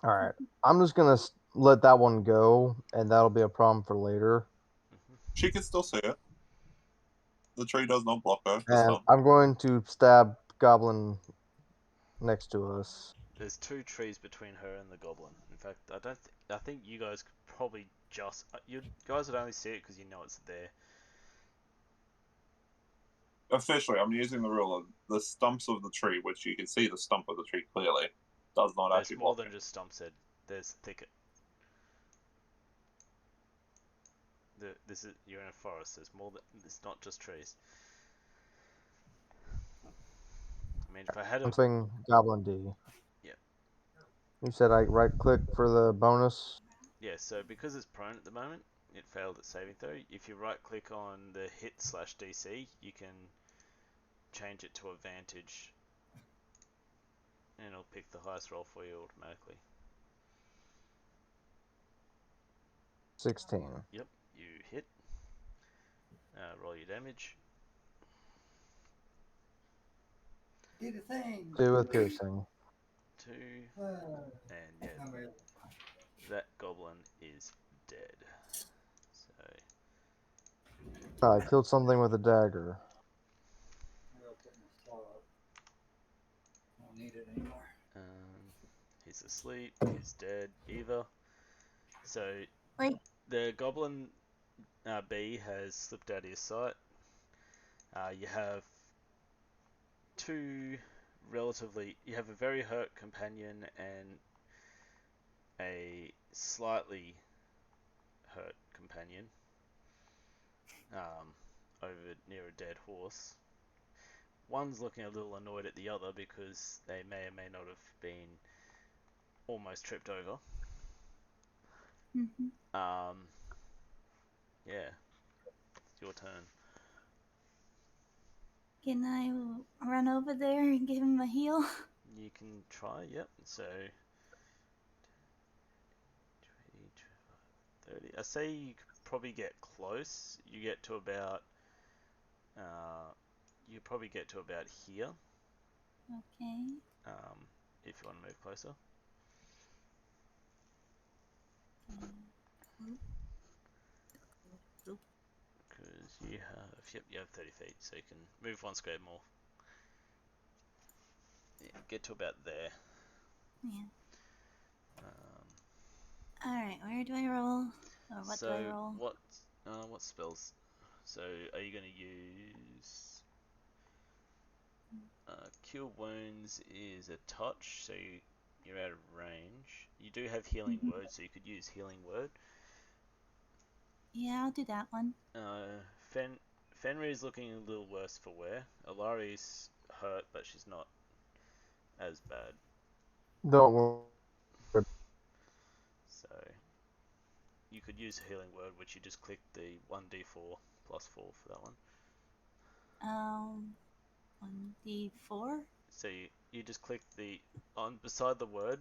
All right, I'm just gonna let that one go, and that'll be a problem for later. She can still see it. The tree does not block her. The And stump. I'm going to stab Goblin next to us. There's 2 trees between her and the goblin. In fact, I think you guys could probably just you guys would only see it because you know it's there. Officially, I'm using the rule of the stumps of the tree, which you can see the stump of the tree clearly, does not There's actually more block than it. just stumps. There's thicket. This is you're in a forest. There's more than it's not just trees. I mean, if I had a Something Goblin D. Yep. You said I right click for the bonus. Yeah, so because it's prone at the moment, it failed at saving throw. If you right click on the hit/DC, you can change it to advantage, and it'll pick the highest roll for you automatically. 16. Yep, you hit. Roll your damage. Do the thing. 2 with piercing. 2, and yeah, that goblin is dead. So I killed something with a dagger. Don't need it anymore. he's asleep. He's dead. Eva. So Wait. the goblin B has slipped out of your sight. You have you have a very hurt companion and a slightly hurt companion over near a dead horse. One's looking a little annoyed at the other because they may or may not have been almost tripped over. Mm-hmm. Yeah, it's your turn. Can I run over there and give him a heal? You can try, yep. So 30. I say you could probably get close. You get to about you probably get to about here. Okay. If you want to move closer. Because you have 30 feet, so you can move 1 square more. Yeah, get to about there. Yeah. Alright, where do I roll? Or what do I roll? What spells? So are you going to use Cure Wounds is a touch, so you're out of range. You do have Healing Word, so you could use Healing Word. Yeah, I'll do that one. Fenrir's looking a little worse for wear. Alari's hurt, but she's not as bad. Don't worry. So you could use a Healing Word, which you just click the 1d4 plus 4 for that one. 1d4? So you just click beside the word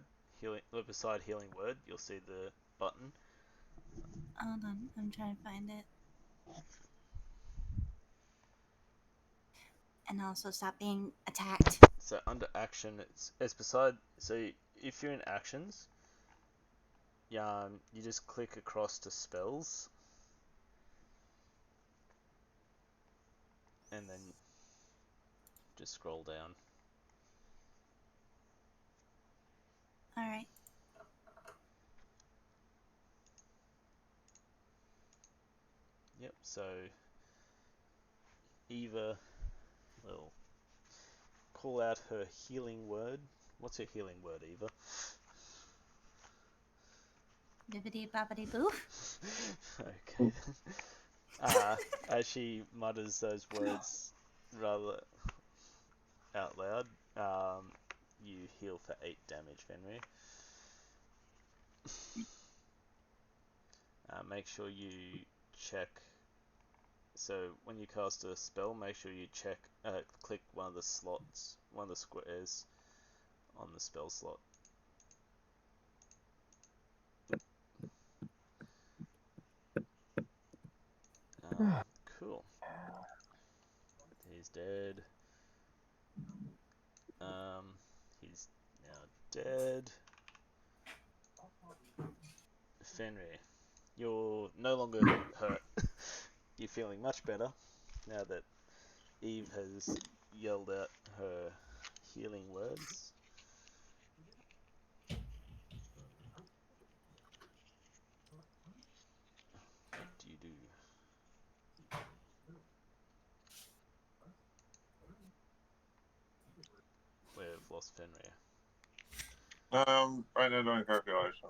beside Healing Word, you'll see the button. Hold on, I'm trying to find it. And also stop being attacked. So under action, it's beside. So if you're in actions, you just click across to spells, and then just scroll down. Alright. Yep. So Eva will call out her healing word. What's her healing word, Eva? Bibbidi bobbidi boo. Okay. As she mutters those words rather out loud, you heal for 8 damage, Fenrir. Make sure you check. So when you cast a spell, make sure you click one of the slots, one of the squares on the spell slot. Cool. He's dead. He's now dead. Fenrir, you're no longer hurt. you're feeling much better now that Eve has yelled out her healing words. What do you do? We've lost Fenrir. Right now doing calculation.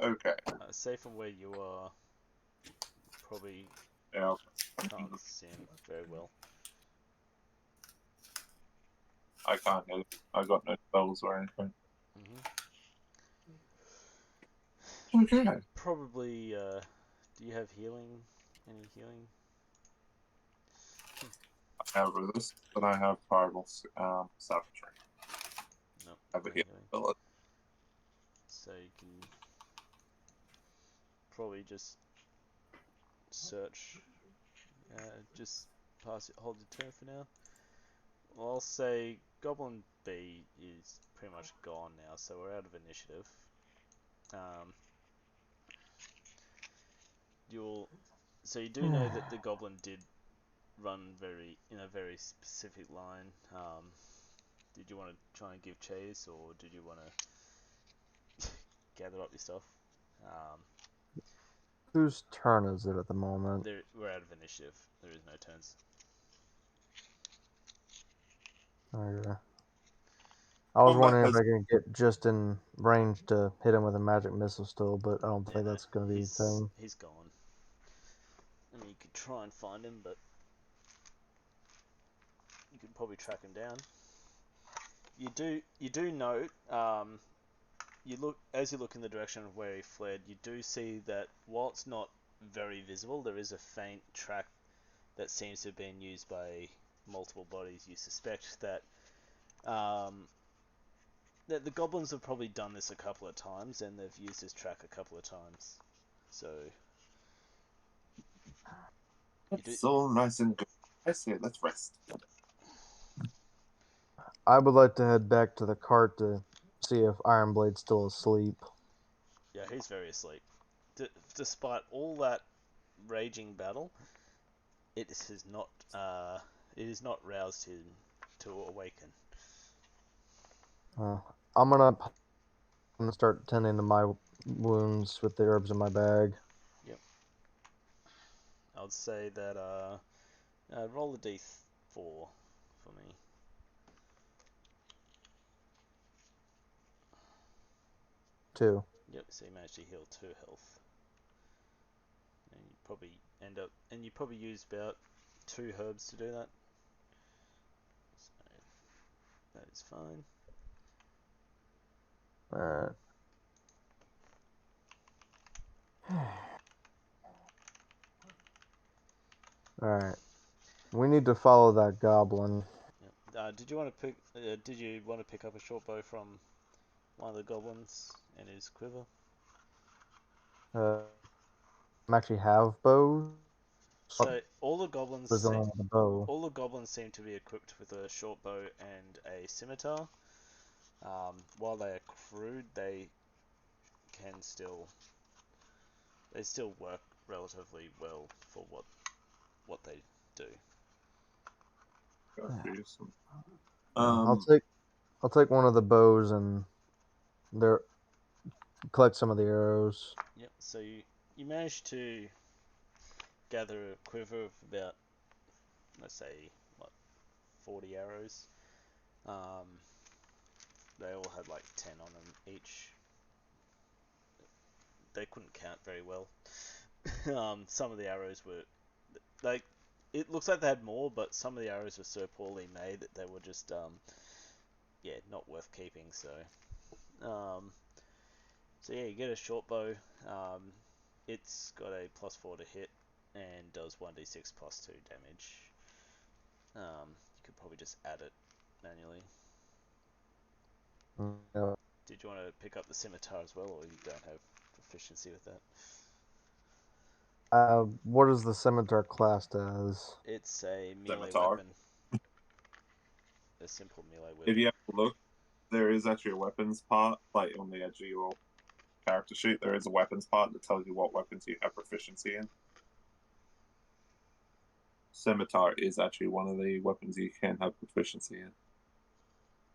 Okay. Say from where you are, probably Yeah. can't see him very well. I can't hit it. I got no spells or anything. Okay. Probably, do you have healing? Any healing? I have resist, but I have fireball savagery. No, I have no a healing healing. ability. So you can probably just search, just hold your turn for now. Well, I'll say Goblin B is pretty much gone now, so we're out of initiative. So you do know that the Goblin did run in a very specific line. Did you want to try and give chase, or did you want to gather up your stuff? Whose turn is it at the moment? We're out of initiative. There is no turns. Okay. I was Combat wondering if has I could get just in range to hit him with a magic missile still, but I don't think No, that's going to be a thing. he's gone. I mean, you could try and find him, but you could probably track him down. You do note, as you look in the direction of where he fled, you do see that while it's not very visible, there is a faint track that seems to have been used by multiple bodies. You suspect that that the goblins have probably done this a couple of times, and they've used this track a couple of times. So it's all nice and good. I say let's rest. I would like to head back to the cart to see if Ironblade's still asleep. yeah, he's very asleep. Despite all that raging battle, it has not roused him to awaken. I'm gonna start tending to my wounds with the herbs in my bag. Yep. I would say that roll a d4 for me. 2. Yep. So you managed to heal 2 health, and you probably use about 2 herbs to do that. So that is fine. Alright. Alright. We need to follow that goblin. Yep. Did you want to pick up a short bow from one of the goblins and his quiver? I actually have bows. So all the goblins There's only the bow. all the goblins seem to be equipped with a short bow and a scimitar. While they are crude, they still work relatively well for what they do. I'll take one of the bows and collect some of the arrows. Yep. So you manage to gather a quiver of about, let's say, 40 arrows. They all had like 10 on them each. They couldn't count very well. Some of the arrows were like, it looks like they had more, but some of the arrows were so poorly made that they were just not worth keeping. So yeah, you get a short bow. It's got a +4 to hit and does 1d6 +2 damage. You could probably just add it manually. Yeah. Did you want to pick up the scimitar as well, or you don't have proficiency with that? What is the scimitar classed as? It's a melee Scimitar. weapon. A simple melee weapon. If you have to look, there is actually a weapons part, like on the edge of your character sheet, there is a weapons part that tells you what weapons you have proficiency in. Scimitar is actually one of the weapons you can have proficiency in.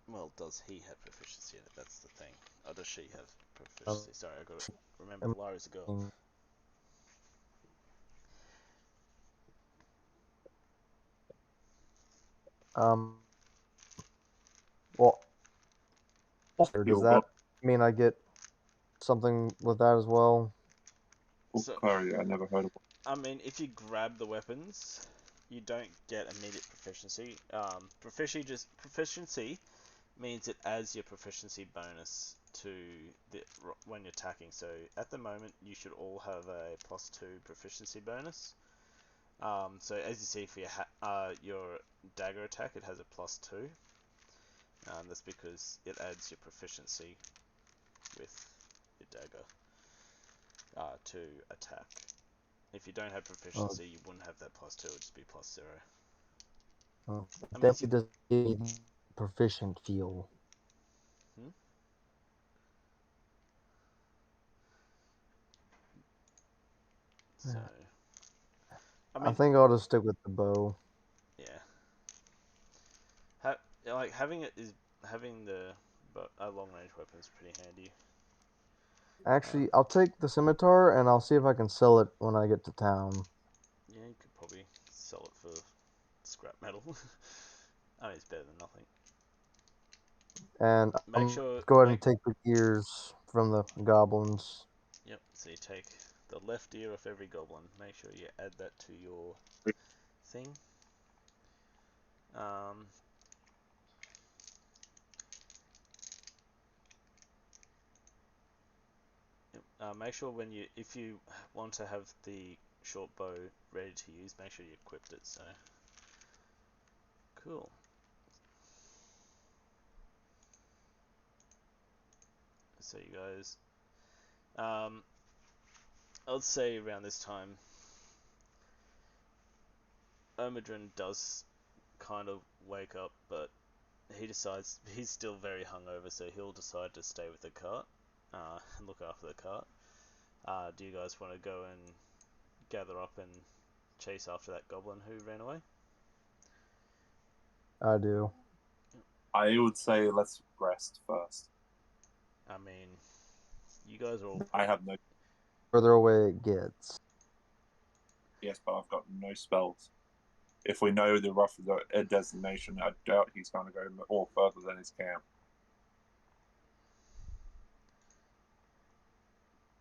Well, does he have proficiency in it? That's the thing. Or does she have proficiency? Sorry, I got to remember, Lara's a girl. Well, does You'll that mean I get something with that as well? So, Clary, I never heard of it. I mean, if you grab the weapons, you don't get immediate proficiency. Proficiency means it adds your proficiency bonus to when you're attacking. So at the moment, you should all have a +2 proficiency bonus. So as you see for your dagger attack, it has a +2. That's because it adds your proficiency with your dagger to attack. If you don't have proficiency, you wouldn't have that +2. It would just be +0. Definitely does give me proficient feel. So, I think I'll just stick with the bow. Yeah. Having the long range weapon is pretty handy. Actually, I'll take the scimitar and I'll see if I can sell it when I get to town. Yeah, you could probably sell it for scrap metal. I mean, it's better than nothing. And Make sure. go ahead and take the ears from the goblins. Yep. So you take the left ear off every goblin. Make sure you add that to your thing. Make sure if you want to have the short bow ready to use, make sure you equipped it. So cool. So you guys, I'd say around this time, Omidrin does kind of wake up, but he decides he's still very hungover, so he'll decide to stay with the cart and look after the cart. Do you guys want to go and gather up and chase after that goblin who ran away? I do. I would say let's rest first. I mean, you guys are all... I have no... Further away it gets. Yes, but I've got no spells. If we know the rough designation, I doubt he's going to go all further than his camp.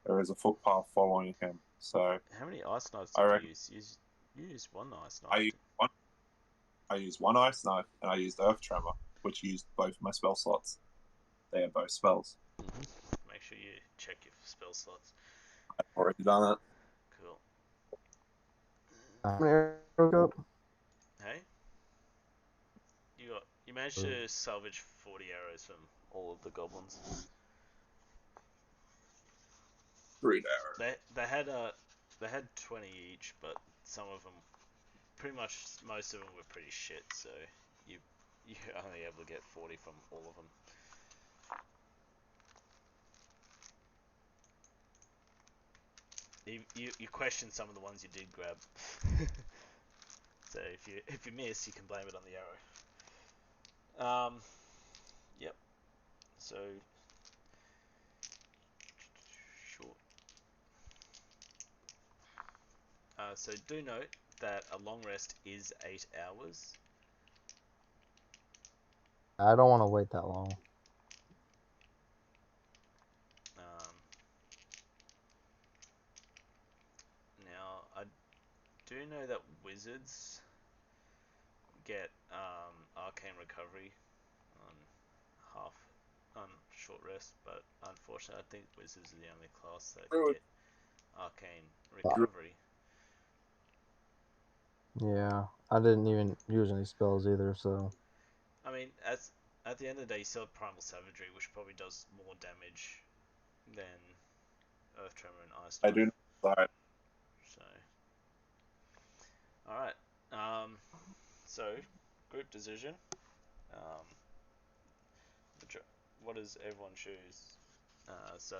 There is a footpath following him, so... How many ice knives did you use? You used one ice knife. I used one ice knife, and I used Earth Tremor, which used both my spell slots. They are both spells. Make sure you check your spell slots. I've already done it. Cool. How many arrows up? Hey? You managed to salvage 40 arrows from all of the goblins. 3 arrows. They had 20 each, but some of them, pretty much most of them were pretty shit. So you're only able to get 40 from all of them. You question some of the ones you did grab. So if you miss, you can blame it on the arrow. Yep. So short. So do note that a long rest is 8 hours. I don't want to wait that long. Now I do know that wizards get arcane recovery on short rest, but unfortunately, I think wizards are the only class that get arcane recovery. Yeah, I didn't even use any spells either, so... I mean, at the end of the day, you still have primal savagery, which probably does more damage than Earth Tremor and Ice Knife. I do not. So, alright. So, group decision. What does everyone choose? So,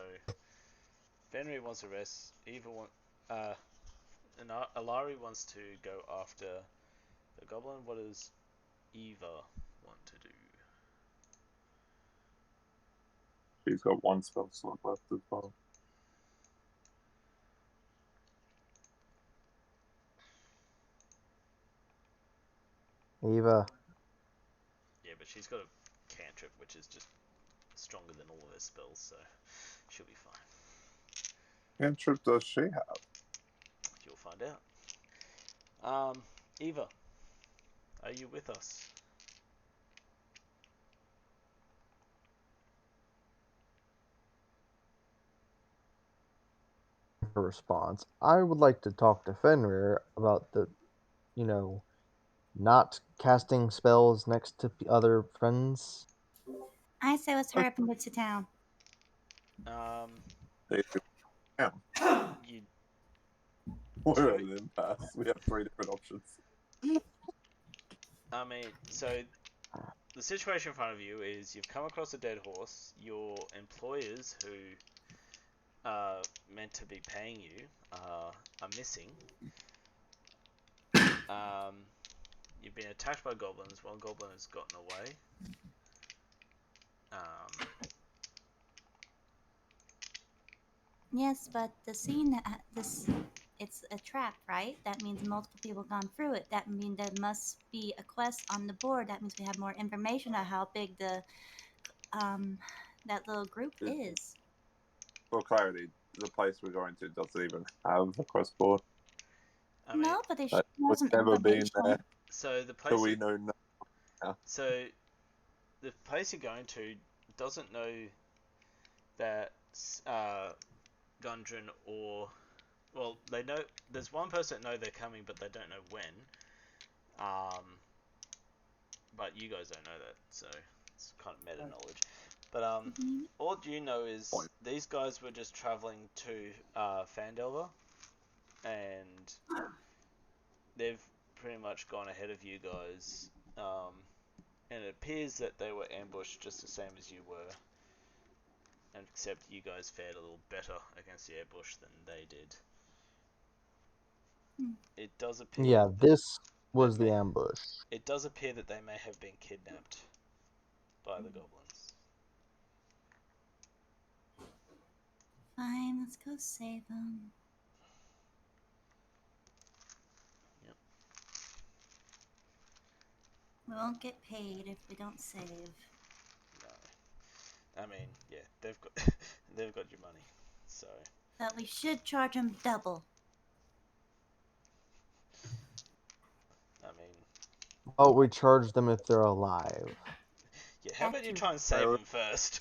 Fenrir wants to rest. And Alari wants to go after the goblin. What does Eva want to do? She's got one spell slot left as well. Eva. Yeah, but she's got a cantrip, which is just stronger than all of her spells, so she'll be fine. Cantrip does she have? You'll find out. Eva, are you with us? Her response. I would like to talk to Fenrir about the, not casting spells next to other friends. I say let's hurry up and get to town. Yeah. You We're at an impasse. We have 3 different options. I mean, so the situation in front of you is you've come across a dead horse. Your employers, who are meant to be paying you, are missing. You've been attacked by goblins. One goblin has gotten away. Yes, but the scene, it's a trap, right? That means multiple people gone through it. That means there must be a quest on the board. That means we have more information on how big that little group is. For clarity, the place we're going to doesn't even have a quest board. I mean, No, but they should know We've some never been information. there, so the so place we know nothing. so the place you're going to doesn't know that Gundren or they know there's one person that know they're coming, but they don't know when. But you guys don't know that, so it's kind of meta knowledge. But all you know is these guys were just traveling to Fandelver, and they've pretty much gone ahead of you guys. And it appears that they were ambushed just the same as you were, except you guys fared a little better against the ambush than they did. It does appear. Yeah, this was the ambush. It does appear that they may have been kidnapped by the goblins. Fine, let's go save them. Yep. We won't get paid if we don't save. No. I mean, yeah, they've got they've got your money, so. But we should charge them double. I mean. Oh, we charge them if they're alive. Yeah, how about you try and save Really? them first?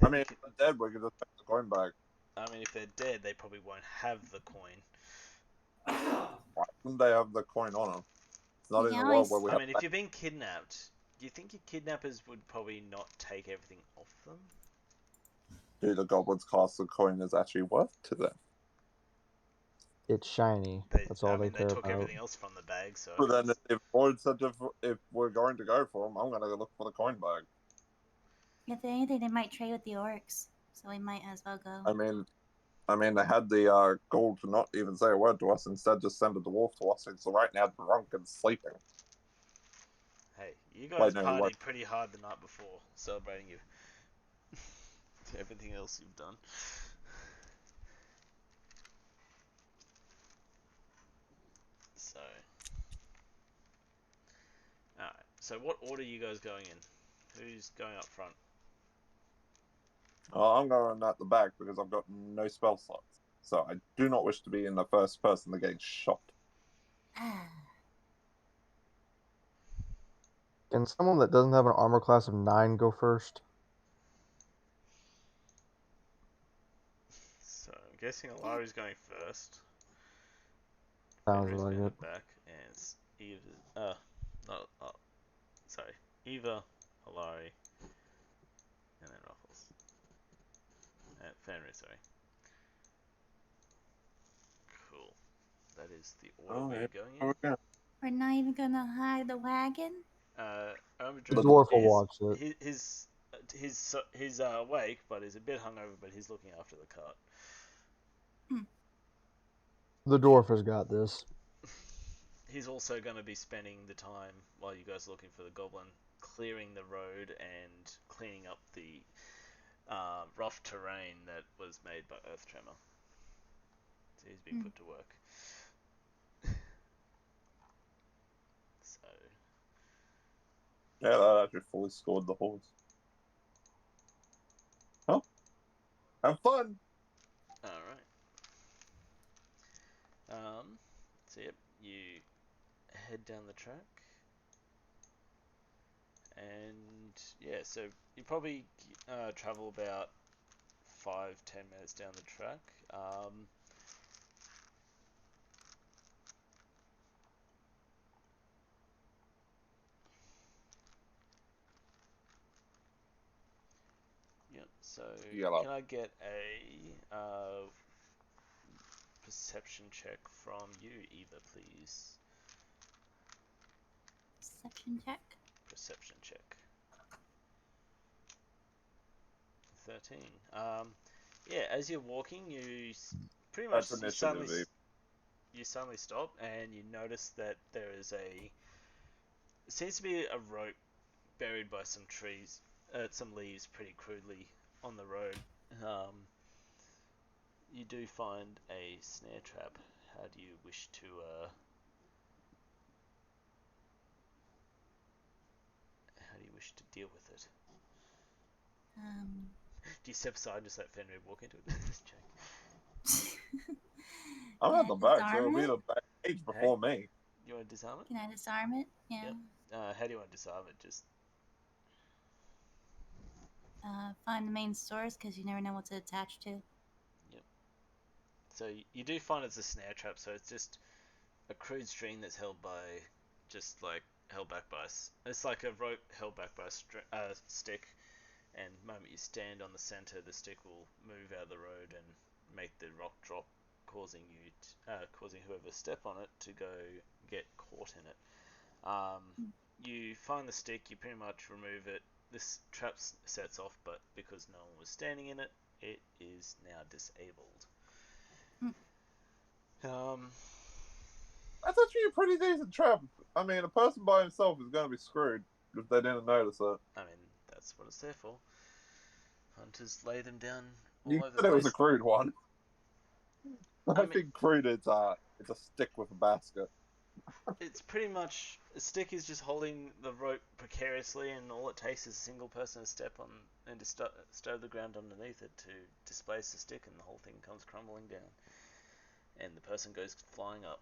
I mean, if they're dead, we can just take the coin back. I mean, if they're dead, they probably won't have the coin. Why wouldn't they have the coin on them? It's not in a world where we I have. mean, if you're being kidnapped, do you think your kidnappers would probably not take everything off them? Do the goblins cost the coin is actually worth to them? It's shiny. That's all they care took about. everything else from the bag, so. But then, if we're going to go for them, I'm gonna look for the coin bag. If anything, they might trade with the orcs, so we might as well go. I mean, they had the gold to not even say a word to us, instead just send a dwarf to us. It's right now drunk and sleeping. Hey, you guys no, partied pretty hard the night before, celebrating you. Everything else you've done. So. Alright, so what order are you guys going in? Who's going up front? I'm going at the back because I've got no spell slots. So I do not wish to be in the first person that getting shot. Can someone that doesn't have an armor class of 9 go first? So I'm guessing Alari's going first. Sounds Fenrir's like going it. back, and it's Eva. Sorry, Eva, Alari, and then Ruffles. Fenrir, sorry. Cool. That is the order we're going in. Okay. We're not even gonna hide the wagon? The dwarf will watch it. His he's awake, but he's a bit hungover. But he's looking after the cart. The dwarf has got this. He's also going to be spending the time while you guys are looking for the goblin, clearing the road and cleaning up the rough terrain that was made by Earth Tremor. So he's been put to work. So Yeah, that actually fully scored the horse. Huh? Have fun! alright. So yep, you head down the track. And yeah, so you probably travel about 5-10 minutes down the track. Yep. So Yellow. can I get a perception check from you, Eva, please? Perception check. Perception check. 13. Yeah, as you're walking, you pretty much That's initiative. you suddenly stop and you notice that there is seems to be a rope buried by some trees, some leaves, pretty crudely on the road. You do find a snare trap. How do you wish to deal with it? Do you step aside and just let Fenrir walk into it? Just check. I'm Can at I the back, so disarm it'll be it? the back page before me. You want to disarm it? Can I disarm it? Yeah. Yep. How do you want to disarm it? Just Find the main source because you never know what's attached to. yep. So you do find it's a snare trap. So it's just a crude string that's held back by. It's like a rope held back by a stick. And the moment you stand on the center, the stick will move out of the road and make the rock drop, causing whoever step on it to go get caught in it. You find the stick, you pretty much remove it. This trap sets off, but because no one was standing in it, it is now disabled. That's actually a pretty decent trap. I mean, a person by himself is going to be screwed if they didn't notice it. I mean, that's what it's there for. Hunters lay them down You all over the said it was place. a crude one. I mean, think crude it's a stick with a basket. It's pretty much a stick is just holding the rope precariously, and all it takes is a single person to step on and disturb the ground underneath it to displace the stick, and the whole thing comes crumbling down, and the person goes flying up.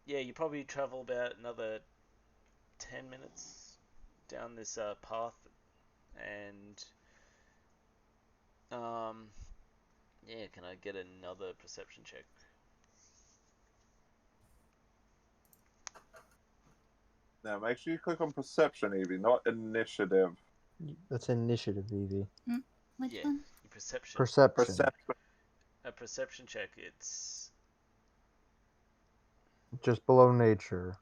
Yeah, you probably travel about another 10 minutes down this path, and yeah, can I get another perception check? Now, make sure you click on perception, Evie, not initiative. That's initiative, Evie. Which Yeah, one? your perception. Perception. A perception check. It's Just below nature.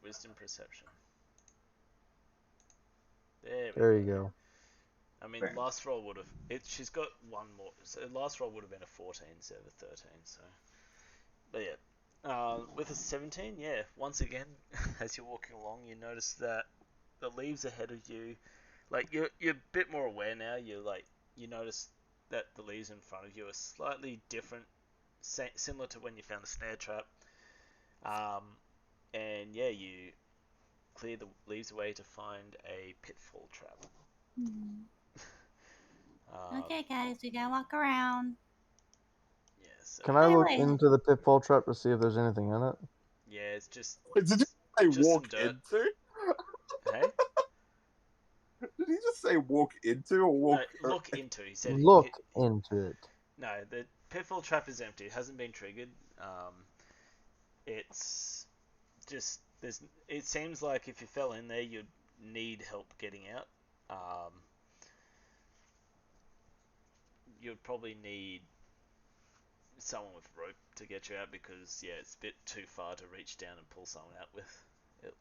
wisdom perception. There There we you go. go. I mean, last roll would have. She's got one more. So last roll would have been a 14 instead of a 13. So, but yeah, with a 17, yeah. Once again, as you're walking along, you notice that the leaves ahead of you, like you're a bit more aware now. You notice that the leaves in front of you are slightly different, similar to when you found the snare trap. And yeah, you clear the leaves away to find a pitfall trap. Okay, guys, we gotta walk around. Yeah, so Can I look Wait. into the pitfall trap to see if there's anything in it? yeah, it's just Wait, did you say just walk some dirt. into? Hey, Did he just say walk into or walk? no, look into. He said Look into it. no. The pitfall trap is empty. It hasn't been triggered. It's just there's. It seems like if you fell in there, you'd need help getting out. You'd probably need someone with rope to get you out because yeah, it's a bit too far to reach down and pull someone out with. It,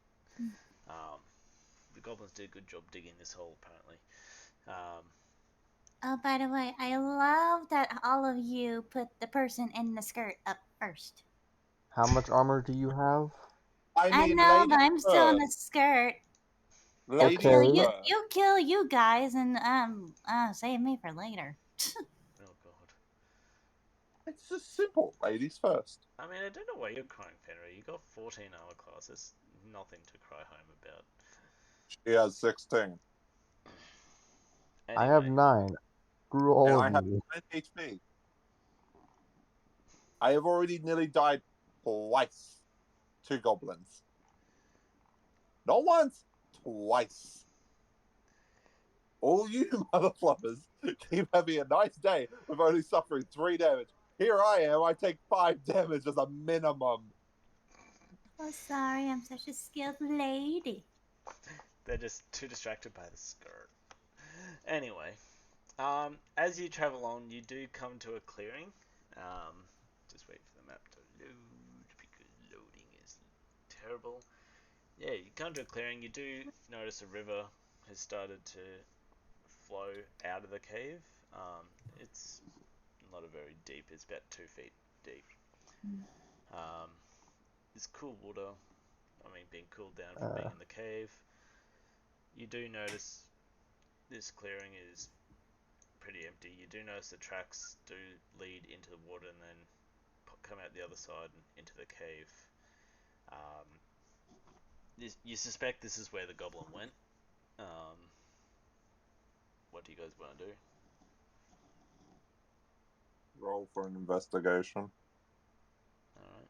um, the goblins did a good job digging this hole, apparently. Oh, by the way, I love that all of you put the person in the skirt up first. How much armor do you have? I I mean, know, but ladies I'm still in the first. skirt. They'll Ladies kill Okay. you. first. You'll kill you guys, and save me for later. Oh god. It's just simple. Ladies first. I mean, I don't know why you're crying, Fenrir. You got 14 armor class. That's nothing to cry home about. She has 16. I have Anyway, 9. Screw And all I of have you. 9 HP. I have already nearly died twice to goblins. Not once, twice. All you motherflubbers keep having a nice day with only suffering 3 damage. Here I am, I take 5 damage as a minimum. Oh, sorry, I'm such a skilled lady. they're just too distracted by the skirt. Anyway, as you travel on, you do come to a clearing. Just wait for the map to load because loading is terrible. Yeah, you come to a clearing. You do notice a river has started to flow out of the cave. It's not a very deep. It's about 2 feet deep. Um, it's cool water. I mean, being cooled down from being in the cave. You do notice this clearing is pretty empty. You do notice the tracks do lead into the water and then come out the other side and into the cave. Um, you suspect this is where the goblin went. What do you guys want to do? Roll for an investigation. Alright.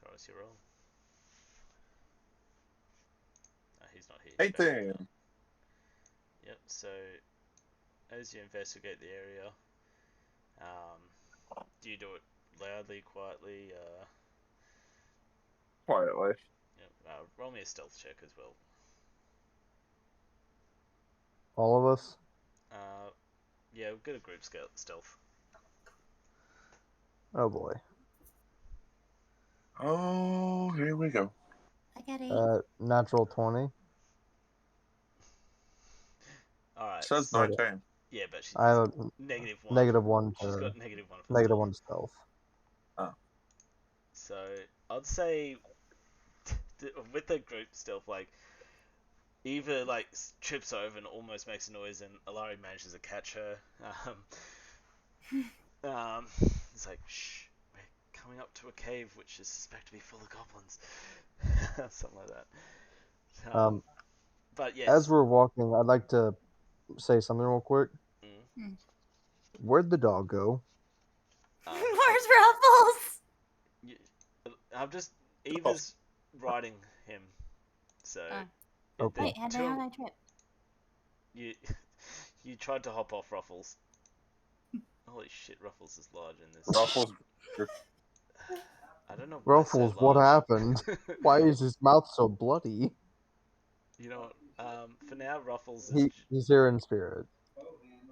Throw us your roll. He's not here. He's back here 18. now. Yep, so as you investigate the area, do you do it loudly, quietly? Quietly. Yep, roll me a stealth check as well. All of us? Yeah, we'll get a group stealth. Oh boy. Oh, here we go. I got 8. Natural 20. Alright. Says Yeah, 19. Yeah, but she's I have a -1. -1 She's to got -1 for negative stealth. 1 to stealth. Oh. So I'd say with the group stealth, like Eva like trips over and almost makes a noise, and Alari manages to catch her. It's like, shh, we're coming up to a cave which is suspected to be full of goblins, something like that. But yes, As we're walking, I'd like to say something real quick. mm, Where'd the dog go? Where's Ruffles? you, I'm just Eva's riding him, so Okay. Wait, how did I trip? you you tried to hop off Ruffles. Holy shit, Ruffles is large in this. Ruffles. I don't know why it's so Ruffles, what large. happened? Why is his mouth so bloody? You know what? For now, Ruffles is. He's here in spirit.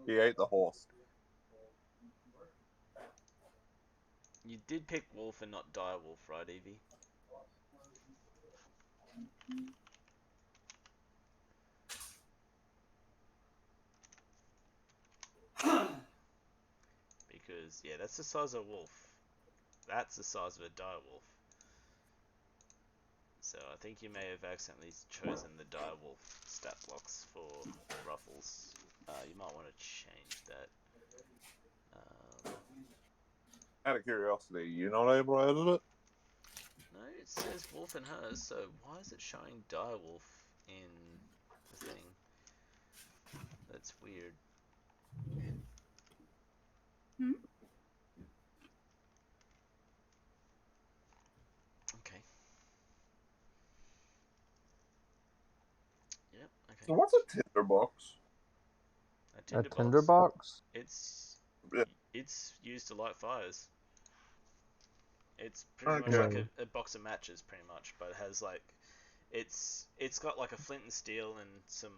He ate the horse. You did pick Wolf and not Direwolf, right, Evie? Because, yeah, that's the size of a wolf. That's the size of a Direwolf. So I think you may have accidentally chosen the Direwolf stat blocks for Ruffles. You might want to change that. Out of curiosity, you're not able to edit it? No, it says Wolf in hers, so why is it showing Direwolf in the thing? That's weird. Hmm? Okay. Yep, okay. So what's a tinderbox? A A tinderbox. tinderbox? Yeah. It's used to light fires. It's pretty much Okay. like a box of matches, pretty much, but it has like it's got like a flint and steel and some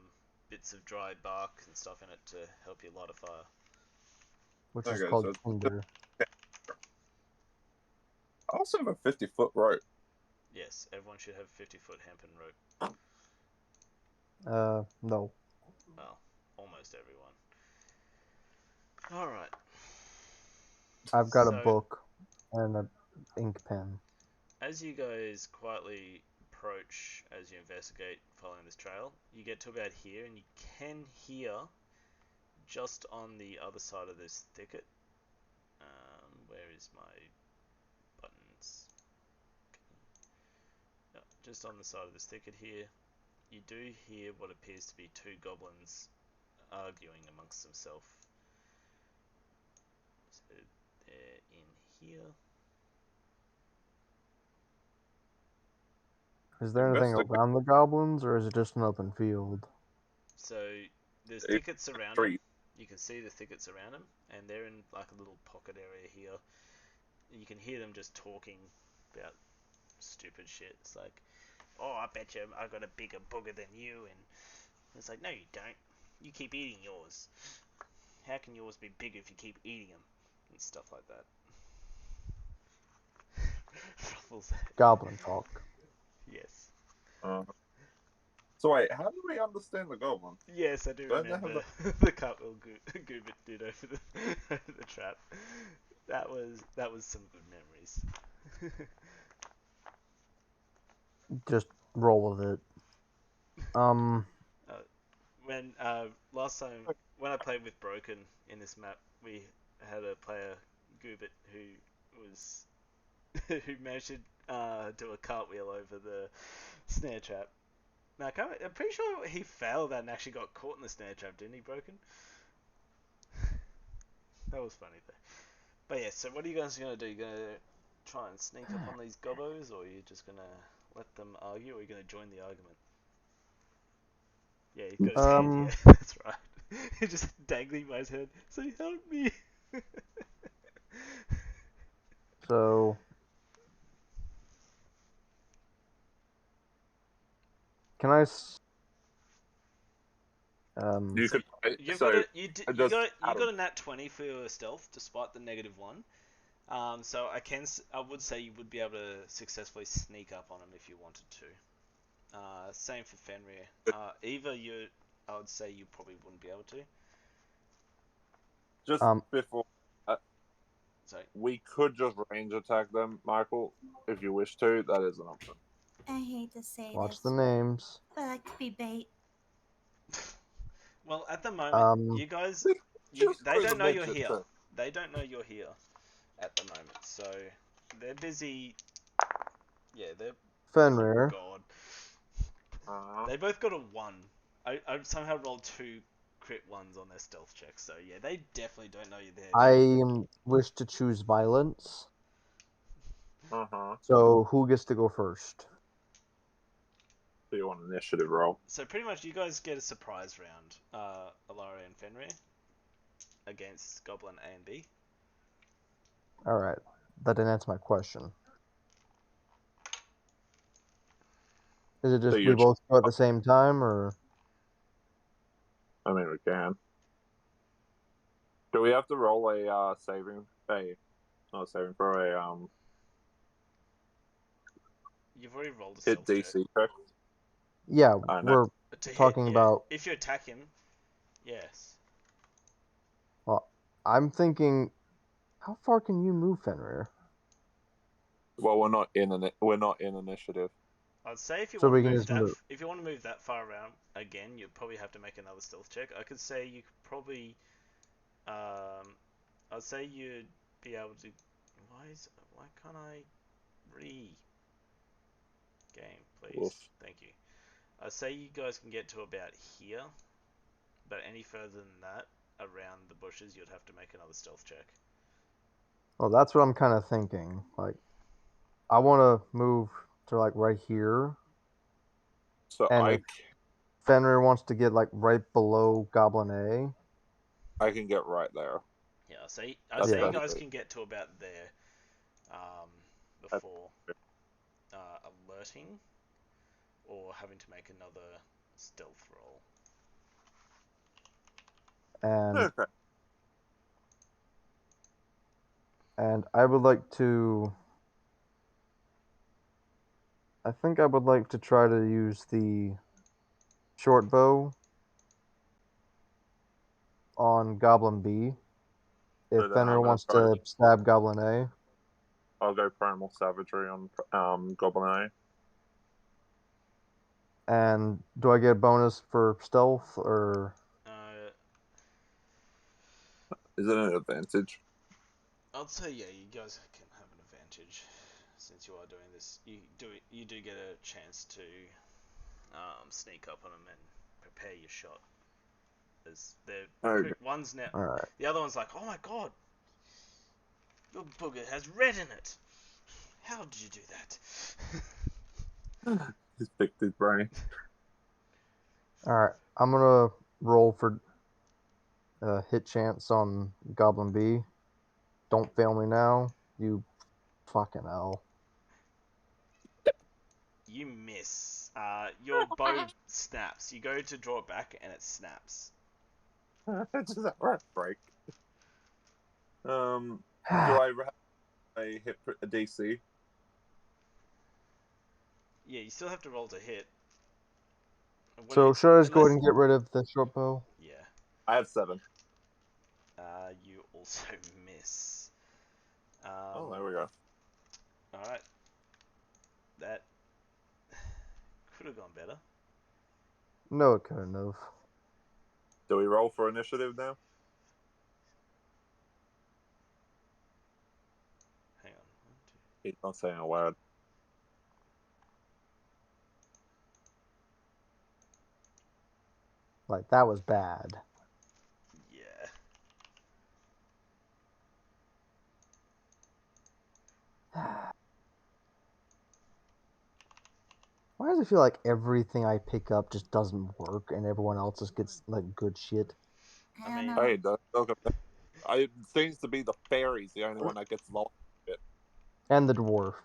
bits of dried bark and stuff in it to help you light a fire. Which is Okay, called so it's tinder. I also have a 50-foot rope. Yes, everyone should have 50-foot hempen rope. No. Well, almost everyone. Alright. I've got a So, book and an ink pen. as you guys quietly approach, as you investigate following this trail, you get to about here and you can hear just on the other side of this thicket. Where is my buttons? Yeah, just on the side of this thicket here, you do hear what appears to be two goblins arguing amongst themselves. So they're in here. Is there anything Investigate around the goblins, or is it just an open field? So there's It- thickets around them. tree. You can see the thickets around them, and they're in like a little pocket area here. You can hear them just talking about stupid shit. It's like, oh, I bet you I got a bigger booger than you, and it's like, no, you don't. You keep eating yours. How can yours be bigger if you keep eating them? And stuff like that. Ruffles. Goblin talk. Yes. So wait, how do we understand the goblin? Yes, I do Don't they have remember the cartwheel Goobit did over the trap. That was some good memories. Just roll with it. Uh, when last time when I played with Broken in this map, we had a player Goobit who was who managed to do a cartwheel over the snare trap. Now I'm pretty sure he failed that and actually got caught in the snare trap, didn't he, Broken? That was funny though. But yeah, so what are you guys gonna do? You gonna try and sneak up on these gobbos, or are you just gonna let them argue, or are you gonna join the argument? Yeah, he's got his hand. Yeah, that's right. He's just dangling by his head. Say, help me. So, can I? You So could. you've So got you Adam, got a nat 20 for your stealth, despite the -1. So I would say you would be able to successfully sneak up on him if you wanted to. Same for Fenrir. Eva, I would say you probably wouldn't be able to. just before Sorry. we could just range attack them, Michael, if you wish to. That is an option. I hate to say Watch this, the names. but that could be bait. Well, at the moment, Um, you guys, Just they wanted don't to know you're mention here. too. They don't know you're here at the moment, so they're busy. Yeah, they're. Fenrir. God. Uh-huh. They both got a 1. I somehow rolled 2 crit 1s on their stealth checks, so yeah, they definitely don't know you're there. I wish to choose violence. Uh-huh. So who gets to go first? So you want an initiative roll? So pretty much you guys get a surprise round, Alaria and Fenrir, against Goblin A and B. All right, that didn't answer my question. Is it just So we you. both go at the same time, or? I mean, we can. Do we have to roll a saving? Not saving for a You've already rolled a hit stealth check. DC check. Yeah, I know. we're To hit, talking yeah. about. If you attack him, yes. Well, I'm thinking, how far can you move, Fenrir? Well, we're not in initiative. I'd say if you So want we to can move just that, move. if you want to move that far around again, you'd probably have to make another stealth check. I could say you could probably, I'd say you'd be able to. Why can't I game, please? Oof. Thank you. I'd say you guys can get to about here, but any further than that, around the bushes, you'd have to make another stealth check. Well, that's what I'm kind of thinking. Like, I want to move to like right here, So and if Fenrir wants to get like right below Goblin I can get right there. Yeah, I'd That's say you Yeah. guys perfect. can get to about there, That's before alerting or having to make another stealth roll. A, okay. and I would like to I think I would like to try to use the short bow on Goblin B. If So then Fenrir I'm gonna wants try to stab Goblin A, I'll go primal savagery on Goblin and do I get a bonus for stealth or? Uh, A. Is it an advantage? I'd say yeah, you guys can have an advantage since you are doing this. You do get a chance to sneak up on them and prepare your shot. As Okay. one's now, All right. the other one's like, oh my god, your booger has red in it. How did you do that? He's picked his brain. All right. I'm gonna roll for hit chance on Goblin B. Don't fail me now, you fucking hell. You miss. Your bow snaps. You go to draw it back and it snaps. Just a right break. Do I have a hit a DC? Yeah, you still have to roll to hit. So should I just go ahead unless and get rid of the short bow? yeah. I have 7. You also miss. Oh, there we go. Alright. That could have gone better. No, it couldn't have. Do we roll for initiative now? Hang on. 1, 2. He's not saying a word. Like, that was bad. Yeah. Why does it feel like everything I pick up just doesn't work and everyone else just gets, like, good shit? I I don't mean- know. Hey, it seems to be the fairy's the only one that gets lost. And the dwarf.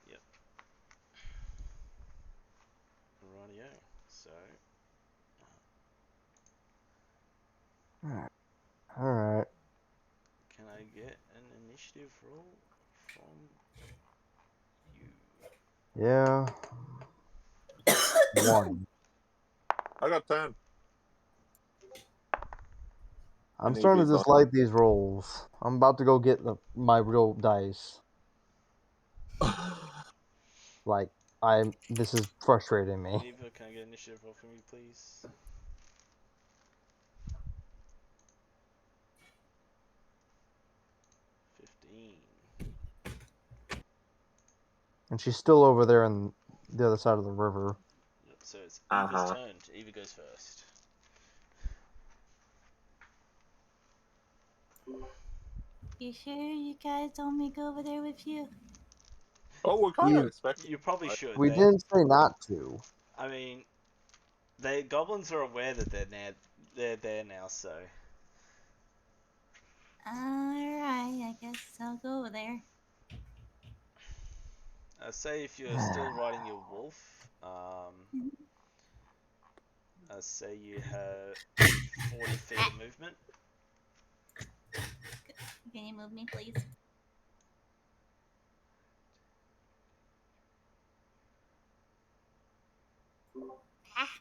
Yep. Rightio. So Alright. can I get an initiative roll from you? Yeah. 1. I got 10. I'm And starting to Evie's on. dislike these rolls. I'm about to go get my real dice. Like, this is frustrating me. Eva, can I get an initiative roll from you, please? And she's still over there on the other side of the river. Yep, so it's Eva's Uh-huh. turn. Eva goes first. You sure you guys want me to go over there with you? Oh, we're kind of You, expecting. You probably should. we didn't say not to. I mean, goblins are aware that they're there now, so Alright, I guess I'll go over there. say if you're still riding your wolf, say you have 40 feet of movement. Can you move me, please?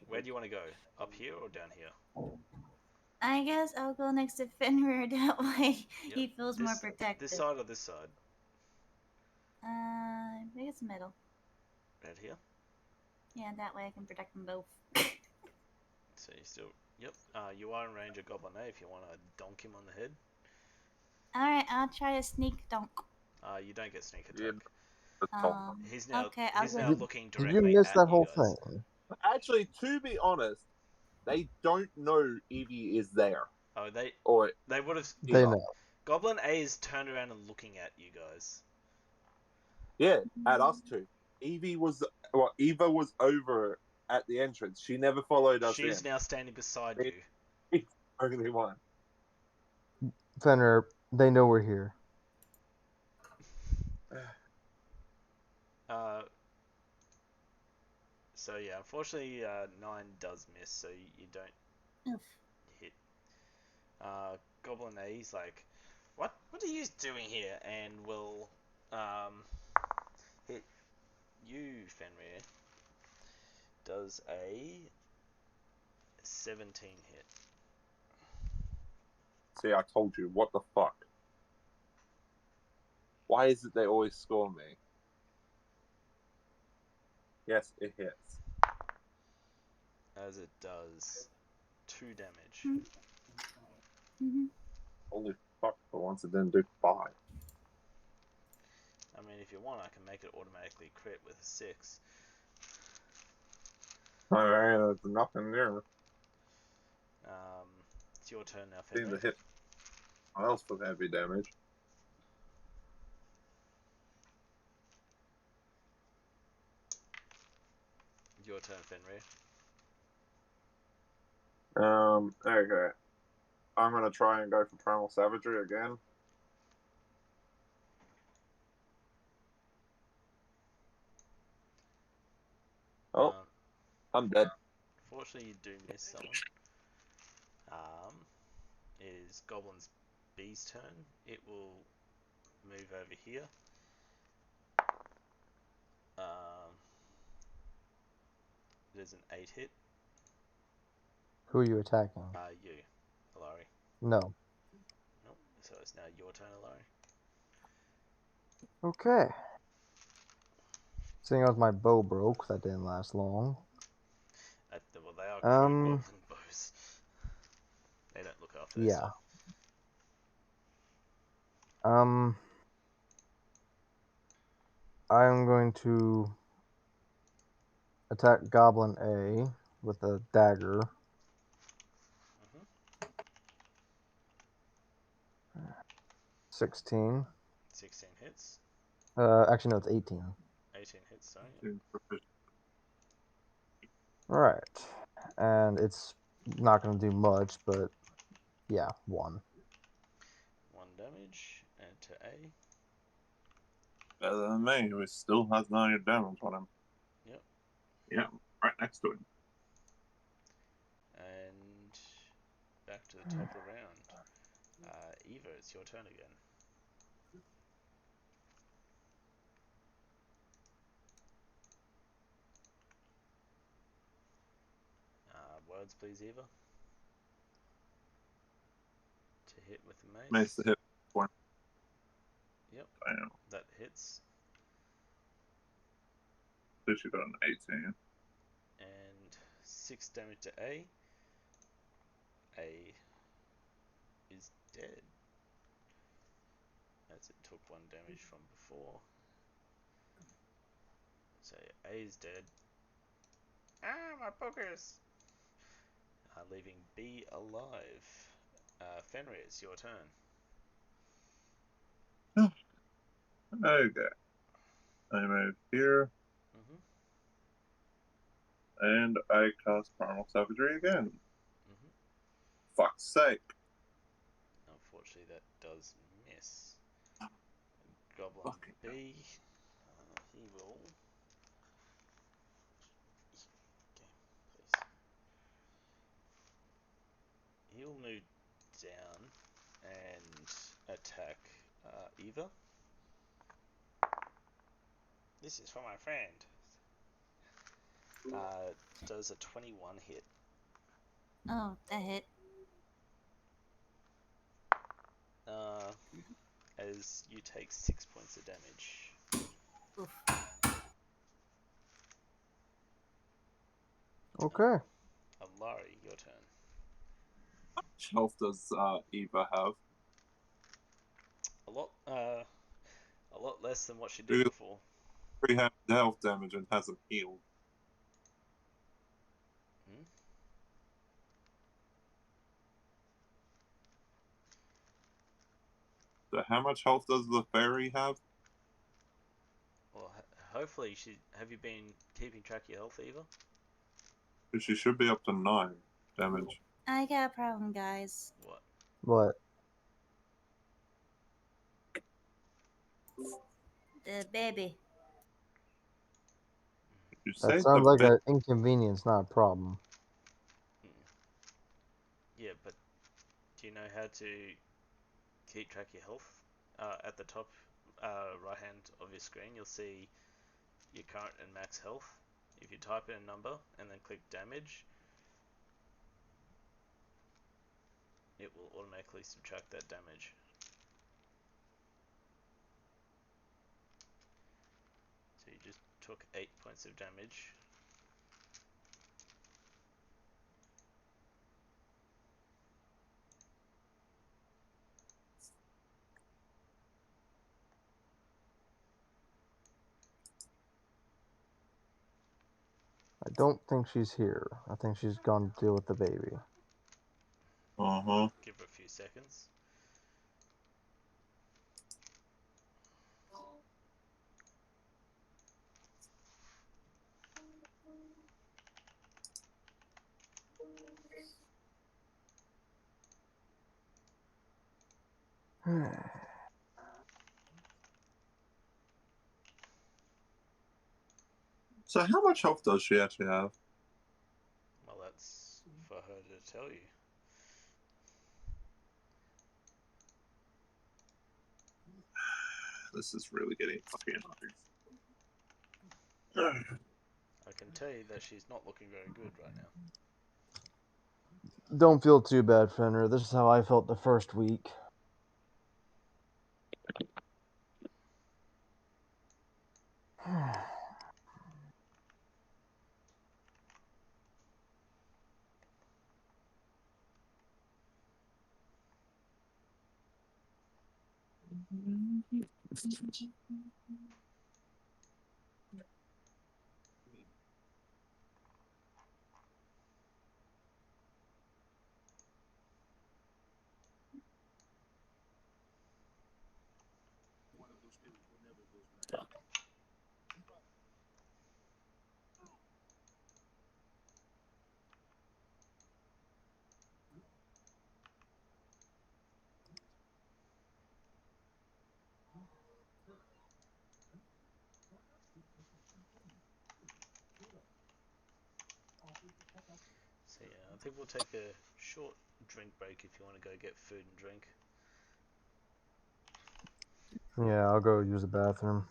Where do you want to go? Up here or down here? I guess I'll go next to Fenrir. That way Yep. he feels more protected. This side or this side? I guess middle. Right here. Yeah, that way I can protect them both. So you still. Yep. You are in range of Goblin A if you want to donk him on the head. Alright, I'll try to sneak donk. You don't get sneak attack. Yeah. He's now Okay, I'll he's go. now looking Did directly you miss at that you whole guys. thing? Actually, to be honest, they don't know Evie is there. Oh, Or they would have. They know. Goblin A is turned around and looking at you guys. yeah, at us too. Eva was over at the entrance. She never followed us She's in. now standing beside It- you. It's only one. Fenrir, they know we're here. So yeah, unfortunately, 9 does miss, so you don't Oof. hit. Goblin A is like, What are you doing here? And will hit you, Fenrir. Does a 17 hit. See, I told you. What the fuck? Why is it they always score me? Yes, it hits. As it does 2 damage. Mm-hmm. Holy fuck, for once it didn't do 5. I mean, if you want, I can make it automatically crit with a 6. Alright, there's nothing there. It's your turn now, Seem to Fenrir. hit someone else for heavy damage. Your turn, Fenrir. Okay. I'm gonna try and go for Primal Savagery again. Oh, I'm dead. Fortunately, you do miss someone. It is Goblin's B's turn. It will move over here. It is an 8 hit. Who are you attacking? You, Alari. No. Nope. So it's now your turn, Alari. Okay. Seeing as my bow broke, that didn't last long. Well, they are good Goblin bows. They don't look after their Yeah. stuff. I'm going to attack Goblin A with a dagger. 16. 16 hits. Actually, no, it's 18. 18 hits, sorry. Alright. And it's not going to do much, but yeah, 1. 1 damage. And to A. Better than me, who still has 9 damage on him. Yep. Yeah, right next to him. And back to the top of the round. Eva, it's your turn again. Words, please, Eva. To hit with the mace. Mace to hit 1. Yep. Damn. That hits. So she got an 18. And 6 damage to A. A is dead. As it took 1 damage from before. So A is dead. My boogers! Leaving B alive. Fenrir, it's your turn. Okay. I move here. And I cast Primal Savagery again. Fuck's sake. Unfortunately, that does miss. Goblin Fucking B. He will. Please. He'll move down and attack Eva. This is for my friend. Does a 21 hit? Oh, that hit. As you take 6 points of damage. Oof. Okay. Alari, your turn. How much health does Eva have? A lot less than what she did before. She has health damage and hasn't healed. So how much health does the fairy have? Well, hopefully she. Have you been keeping track of your health, Eva? She should be up to 9 damage. I got a problem, guys. What? What? The baby. You That say sounds the like bit. an inconvenience, not a problem. Yeah, but do you know how to keep track of your health, at the top right hand of your screen, you'll see your current and max health. If you type in a number and then click damage, it will automatically subtract that damage. So you just took 8 points of damage. I don't think she's here. I think she's gone to deal with the baby. Give her a few seconds. So how much health does she actually have? Well, that's for her to tell you. This is really getting fucking annoying. I can tell you that she's not looking very good right now. Don't feel too bad, Fenrir. This is how I felt the first week. So yeah, I think we'll take a short drink break if you want to go get food and drink. Yeah, I'll go use the bathroom.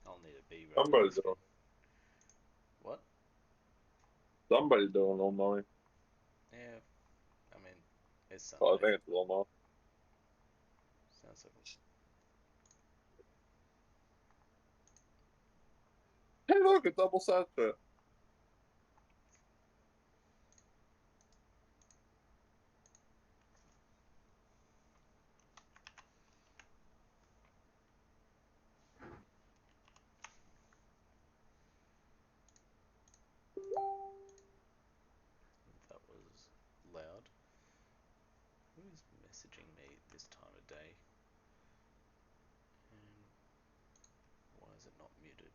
I'll need a B right on Somebody's the screen. doing, I'll need a B right on the somebody's screen. doing, What? somebody's doing little money. Yeah, I mean, it's Oh, I Sunday. think it's little money. Sounds like Hey, look, a double side trip. that was loud. Who is messaging me this time of day? And why is it not muted?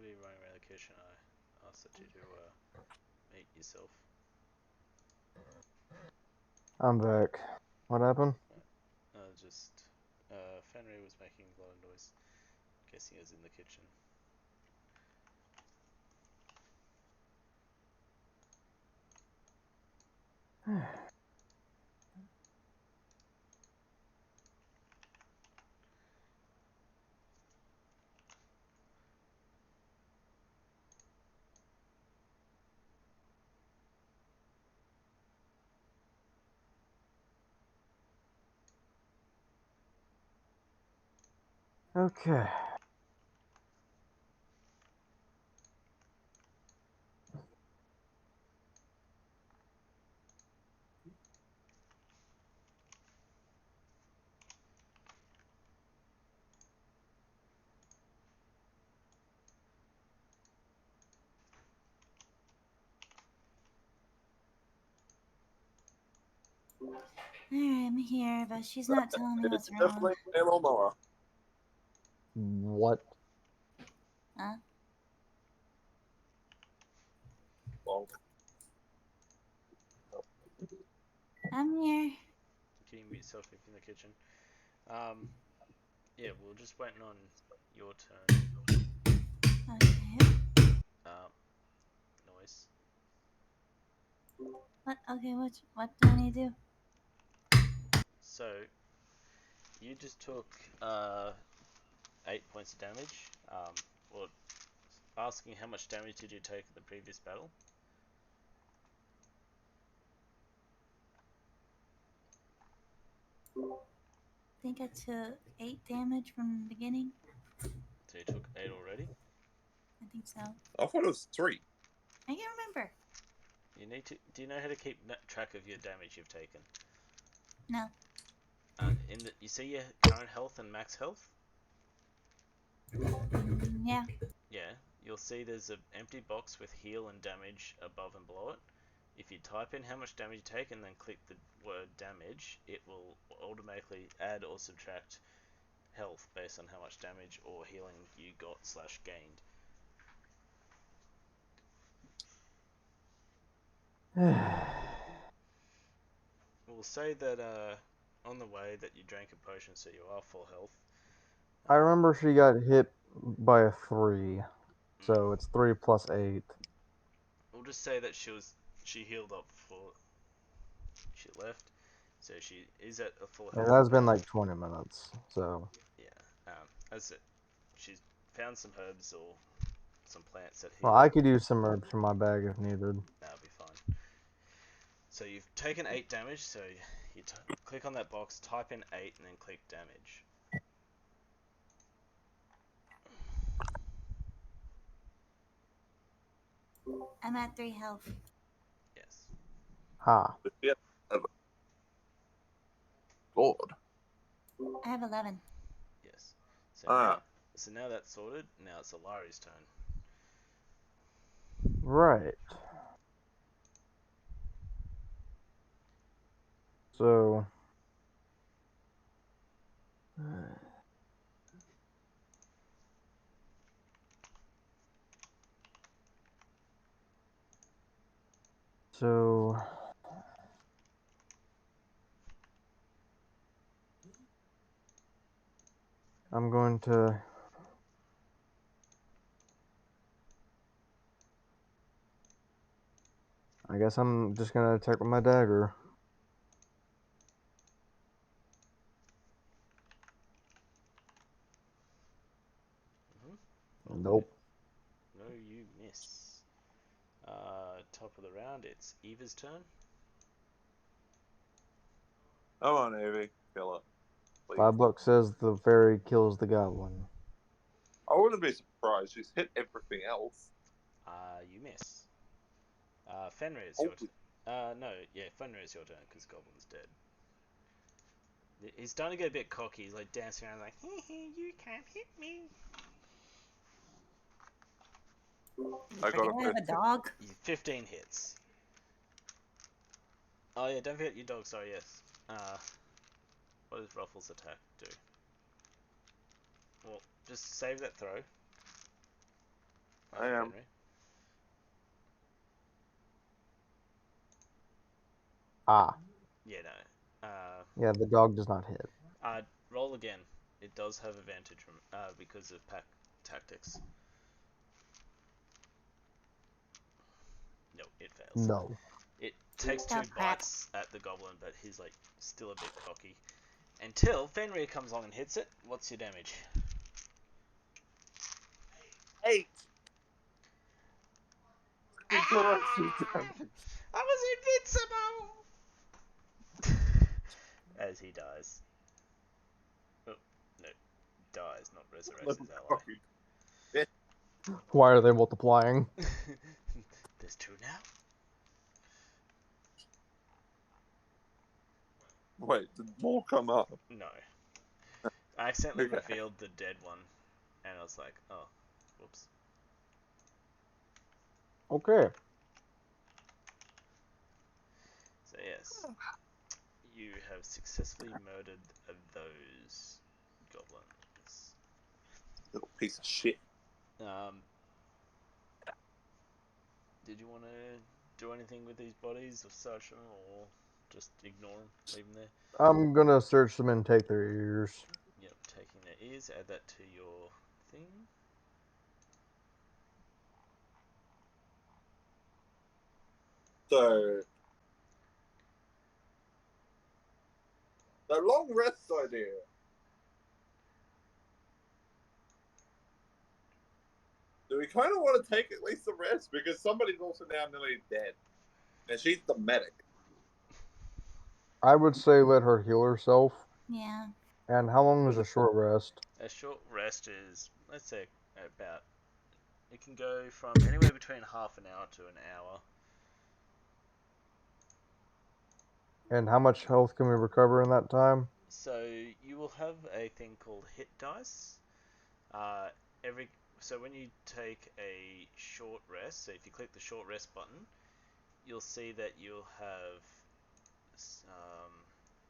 going to be running around the kitchen. I asked that you do meet yourself. I'm back. What happened? Fenrir was making a lot of noise. Guessing he was in the kitchen. Okay. Alright, I'm here, but she's not telling me It's what's wrong. definitely Eleanor. What? Huh? Well, I'm here. Can you mute yourself if you're in the kitchen? Yeah, we're just waiting on your turn. Okay. Noise. What? Okay, what do I need to do? So, you just took 8 points of damage. Well, asking how much damage did you take at the previous battle? I think I took 8 damage from the beginning. So you took 8 already. I think so. I thought it was 3. I can't remember. You need to. Do you know how to keep track of your damage you've taken? No. You see your current health and max health. Yeah. Yeah, you'll see there's an empty box with heal and damage above and below it. If you type in how much damage you take and then click the word damage, it will automatically add or subtract health based on how much damage or healing you got / gained. We'll say that on the way that you drank a potion, so you are full health. I remember she got hit by a 3, so it's 3 plus 8. We'll just say that she healed up before she left, so she is at a full It health has been now. like 20 minutes, so. Yeah, as it, she's found some herbs or some plants that Well, heal. I could use some herbs from my bag if needed. That'll be fine. So you've taken 8 damage, so you click on that box, type in 8, and then click damage. I'm at 3 health. Yes. Ha. Yeah. Lord. I have 11. Yes. So Ah. now that's sorted. Now it's Alari's turn. Right. So. So. I'm going to. I guess I'm just gonna attack with my dagger. Nope. No, you miss. Top of the round, it's Eva's turn. Come on, Evie. Kill it. Please. $5 says the fairy kills the goblin. I wouldn't be surprised. She's hit everything else. You miss. Fenrir, it's Oh, your turn. No, yeah, Fenrir, it's your turn because Goblin's dead. He's starting to get a bit cocky. He's like dancing around, like, you can't hit me. I got Forget a I have a 15. dog. 15 hits. Oh yeah, don't forget your dog. Sorry, yes. What does Ruffles attack do? Well, just save that throw. I am. Henry. Ah, Yeah, no. yeah, the dog does not hit. Roll again. It does have advantage because of pack tactics. No, it fails. No. It takes Oh, two crap. bites at the goblin, but he's like still a bit cocky. Until Fenrir comes along and hits it. What's your damage? 8. Ah! I was invincible! As he dies. Oh, no. Dies, not resurrects his ally. Why are they multiplying? There's two now? Wait, did more come up? No. I accidentally Okay. revealed the dead one, and I was like, oh, whoops. Okay. So yes, you have successfully murdered those goblins. Little piece of shit. Did you want to do anything with these bodies or search them, or just ignore them, leave them there? I'm gonna search them and take their ears. Yep, taking their ears, add that to your thing. So, the long rest idea. Do we kind of want to take at least a rest? Because somebody's also now nearly dead. And she's the medic. I would say let her heal herself. Yeah. And how long is a short rest? A short rest is, let's say, about. It can go from anywhere between half an hour to an hour. And how much health can we recover in that time? So you will have a thing called hit dice. Uh, every so when you take a short rest, so if you click the short rest button, you'll see that you'll have.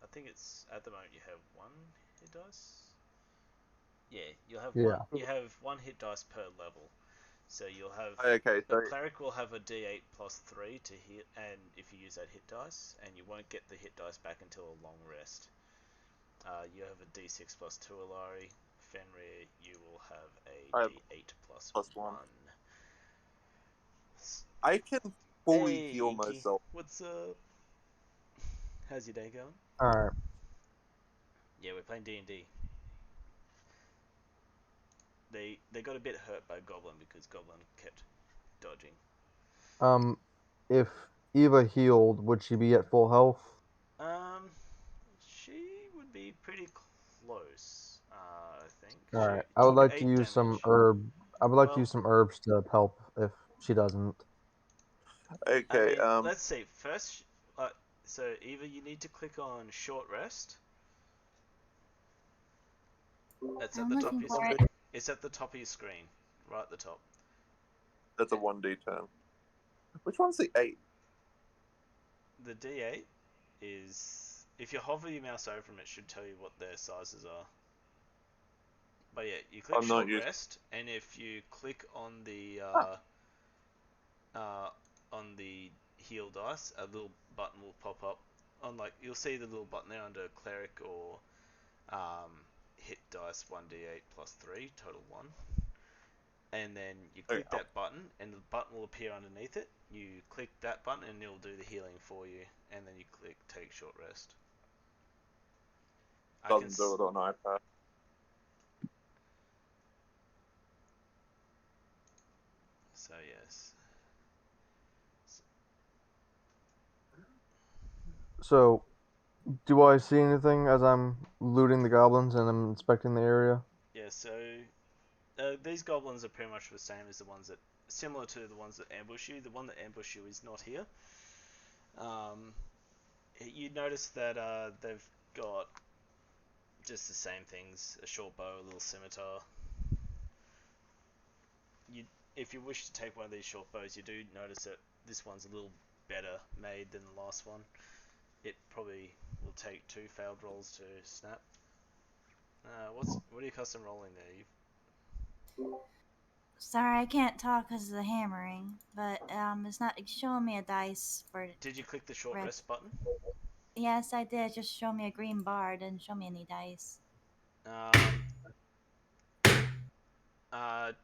I think it's at the moment you have one hit dice. Yeah, you'll have one. Yeah. You have one hit dice per level. So you'll have Okay, the so cleric will have a D8 plus 3 to hit, and if you use that hit dice, and you won't get the hit dice back until a long rest. You have a D6 plus 2, Alari. Fenrir, you will have a I have D8 plus plus 1. 1. I can fully Hey, heal Inky. myself. What's up? How's your day going? Alright. Yeah, we're playing D&D. They got a bit hurt by Goblin because Goblin kept dodging. If Eva healed, would she be at full health? She would be pretty close, I think. Alright. She I would took like to 8 use some damage. herb. I would like to Well, use some herbs to help if she doesn't. I Okay, mean, let's see. First, so either you need to click on short rest. It's at I'm the top of looking your for screen. it. It's at the top of your screen, right at the top. that's a 1d turn. Which one's the 8? The D8 is if you hover your mouse over them, it should tell you what their sizes are. But yeah, you click I'm not short used. rest, and if you click on the heal dice, a little button will pop up. On like you'll see the little button there under cleric or hit dice 1d8 plus 3 total 1, and then you Okay, click that button, and the button will appear underneath it. You click that button, and it'll do the healing for you, and then you click take short rest. doesn't do it on iPad. So yes. So, do I see anything as I'm looting the goblins and I'm inspecting the area? Yeah, so these goblins are pretty much the same as the ones that, similar to the ones that ambush you. The one that ambush you is not here. You notice that they've got just the same things: a short bow, a little scimitar. If you wish to take one of these short bows, you do notice that this one's a little better made than the last one. It probably will take 2 failed rolls to snap. What are you custom rolling there? Sorry, I can't talk because of the hammering, but it's not showing me a dice for Did you click the short rest. rest button? Yes, I did. Just show me a green bar. It didn't show me any dice.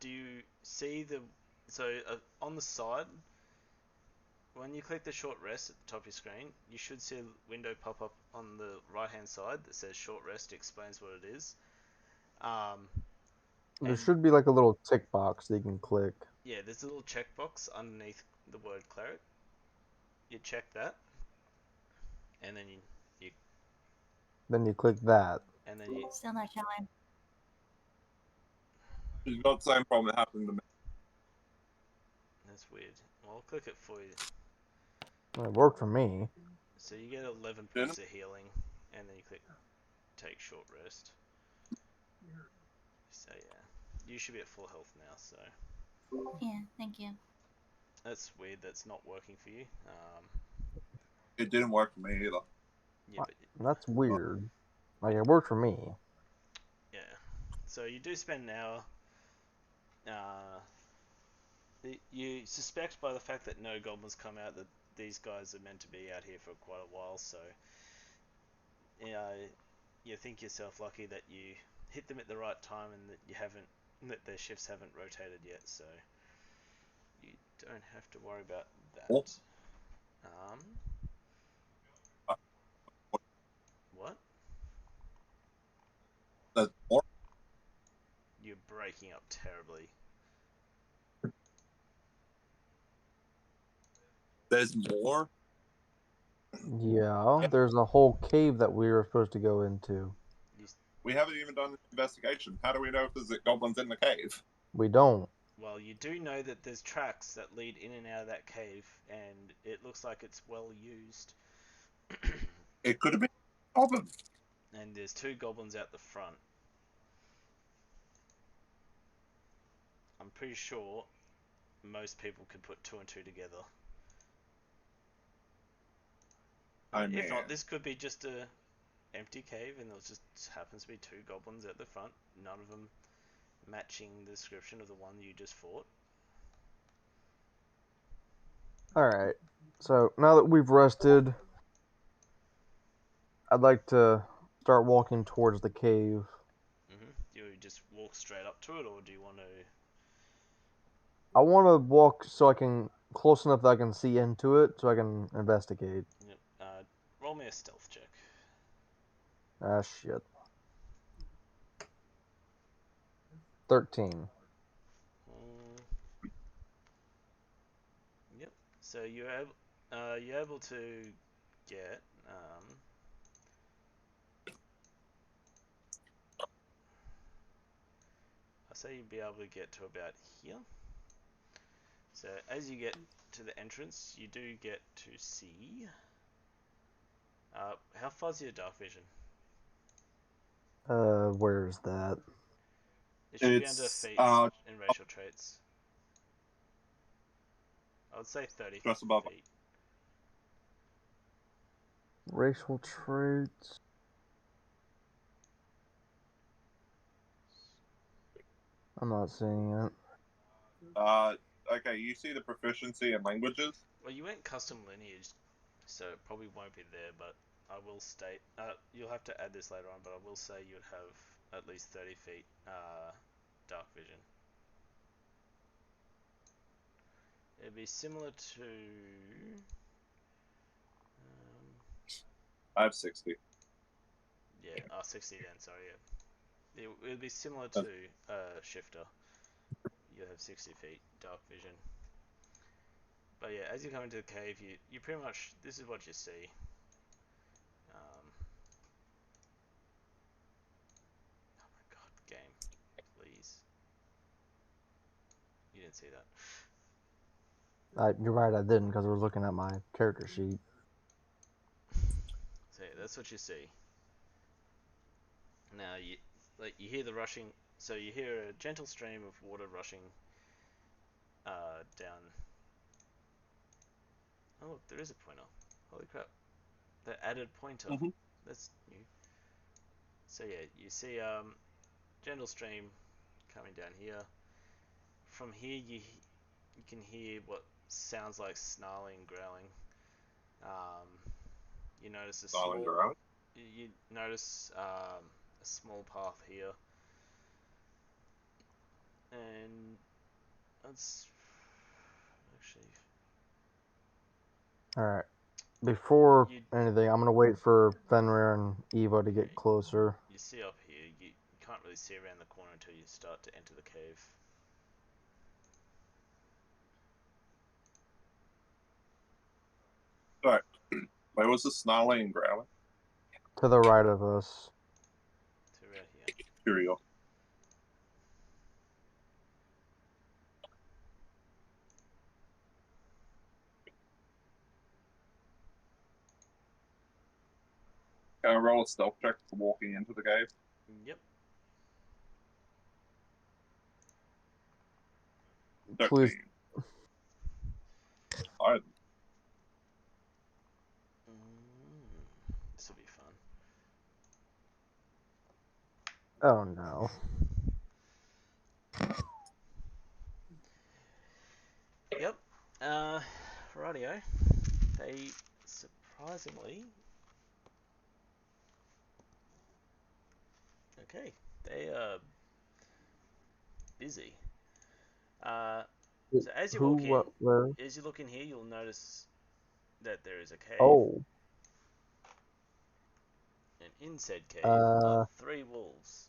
Do you see the on the side when you click the short rest at the top of your screen, you should see a window pop up on the right hand side that says short rest explains what it is. There And should be like a little tick box that you can click. yeah, there's a little checkbox underneath the word cleric. You check that, and then you Then you click that. and then you. Still not showing. You've got the same problem that happened to me. That's weird. Well, I'll click it for you. Well, it worked for me. So you get 11 Didn't points of healing, and then you click take short rest. So yeah, you should be at full health now. So Yeah, thank you. that's weird. That's not working for you. It didn't work for me either. Yeah, but That's weird. Like, it worked for me. yeah. So you do spend an hour. You suspect by the fact that no goblins come out that these guys are meant to be out here for quite a while. So you think yourself lucky that you hit them at the right time and that their shifts haven't rotated yet. So you don't have to worry about that. Oh. What? There's more. You're breaking up terribly. There's more. Yeah, there's a whole cave that we were supposed to go into. We haven't even done an investigation. How do we know if there's goblins in the cave? We don't. Well, you do know that there's tracks that lead in and out of that cave, and it looks like it's well used. It could have been a goblin. And there's 2 goblins out the front. I'm pretty sure most people could put 2 and 2 together. If not, this could be just a empty cave, and there just happens to be 2 goblins at the front. None of them matching the description of the one you just fought. Alright. So, now that we've rested, I'd like to start walking towards the cave. Do you just walk straight up to it, or do you want to... I want to walk so I can... close enough that I can see into it, so I can investigate. Yep. Roll me a stealth check. Ah, shit. 13. Yep. So you're able to get I say you'd be able to get to about here. So as you get to the entrance, you do get to see. How far's your dark vision? Where's that? It should be under feats and racial traits. I would say 30 just above. feet. Racial traits. I'm not seeing it. Okay, you see the proficiency in languages? Well, you went custom lineage, so it probably won't be there, but I will state... you'll have to add this later on, but I will say you'd have at least 30 feet dark vision. It'd be similar to... I have 60. yeah, 60 then, sorry, yeah. It would be similar to Shifter. You'll have 60 feet dark vision. But yeah, as you come into the cave, you pretty much... this is what you see. Oh my god, game. Please. You didn't see that. You're right, I didn't, because I was looking at my character sheet. So yeah, that's what you see. Now you hear the rushing. So you hear a gentle stream of water rushing down. Oh look, there is a pointer. Holy crap! The added pointer. Mhm. That's new. So yeah, you see gentle stream coming down here from here you can hear what sounds like snarling and growling. You notice a Snarling small. growling. You notice a small path here, and that's actually All right. Before you. anything, I'm gonna wait for Fenrir and Eva to get closer. You see up here. You can't really see around the corner until you start to enter the cave. Right. Where was the snarling and growling? To the right of us. So right here. Curious. Can I roll a stealth check for walking into the cave? Yep. 13. Please. Alright. This will be fun. Oh no. Yep. Rightio. They surprisingly. Okay. They are busy. So as you Who? walk in, What? Where? as you look in here, you'll notice that there is a cave. Oh. And in said cave are Uh. 3 wolves.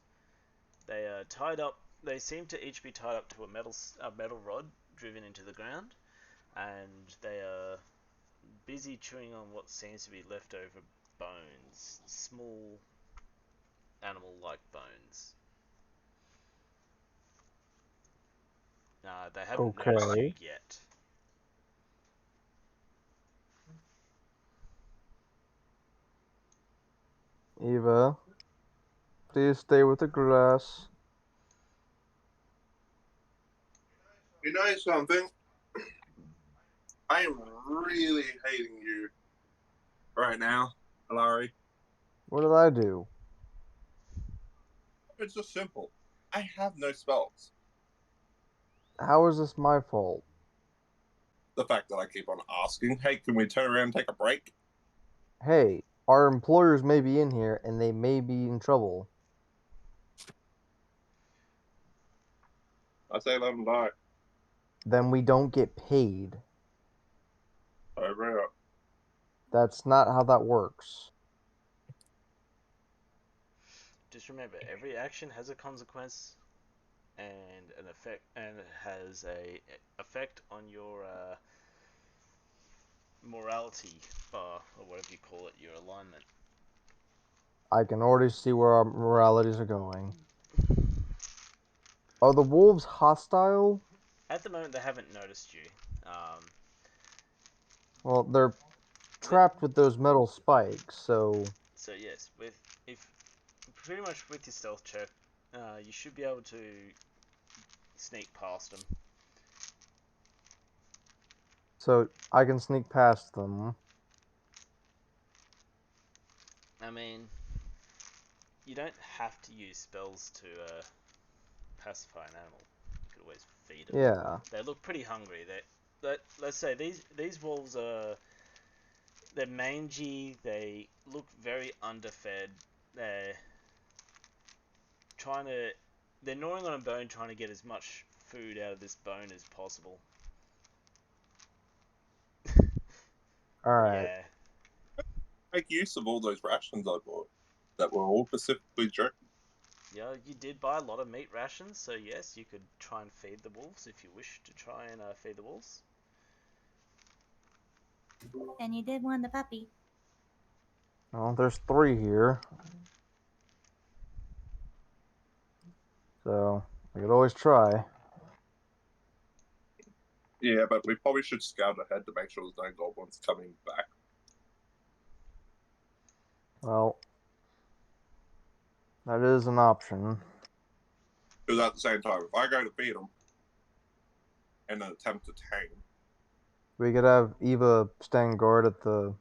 They are tied up. They seem to each be tied up to a metal rod driven into the ground, and they are busy chewing on what seems to be leftover bones, small animal-like bones. They haven't noticed you Okay. yet. Eva, please stay with the grass. You know something? I am really hating you right now, Larry. What did I do? It's just simple. I have no spells. How is this my fault? The fact that I keep on asking, hey, can we turn around and take a break? Hey, our employers may be in here and they may be in trouble. I say let them die. Then we don't get paid. Over it. That's not how that works. Just remember, every action has a consequence and an effect, and it has a effect on your morality bar, or whatever you call it, your alignment. I can already see where our moralities are going. Are the wolves hostile? At the moment, they haven't noticed you. Well, they're But, trapped with those metal spikes, so so yes, with if pretty much with your stealth check, you should be able to sneak past them. I can sneak past them. I mean, you don't have to use spells to pacify an animal. You could always feed them. Yeah. They look pretty hungry. Let's say these wolves they're mangy. They look very underfed. They're trying to they're gnawing on a bone, trying to get as much food out of this bone as possible. Alright. Yeah. Make use of all those rations I bought that were all specifically jerky. Yeah, you did buy a lot of meat rations, so yes, you could try and feed the wolves if you wish to try and feed the wolves. And you did want the puppy. Well, there's 3 here. So, I could always try. Yeah, but we probably should scout ahead to make sure there's no goblins coming back. Well, that is an option. Because at the same time, if I go to feed them and then attempt to tame, We could have Eva stand guard at the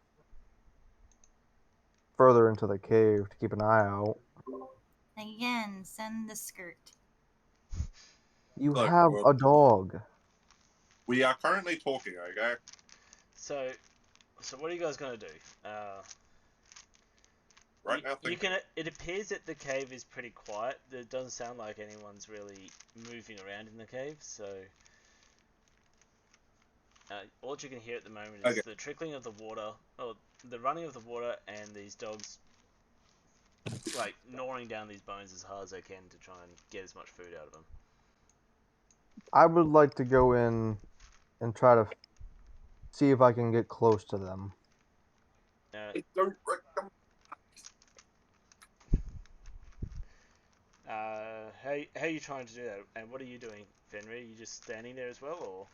further into the cave to keep an eye out. Again, send the skirt. You Look, have we're- a dog. we are currently talking, okay? So what are you guys gonna do? Right now, You thinking. can. It appears that the cave is pretty quiet. It doesn't sound like anyone's really moving around in the cave. So all you can hear at the moment is Okay. the trickling of the water, or the running of the water, and these dogs like gnawing down these bones as hard as they can to try and get as much food out of them. I would like to go in and try to see if I can get close to them. I don't recommend. How are you trying to do that? And what are you doing, Fenrir? Are you just standing there as well, or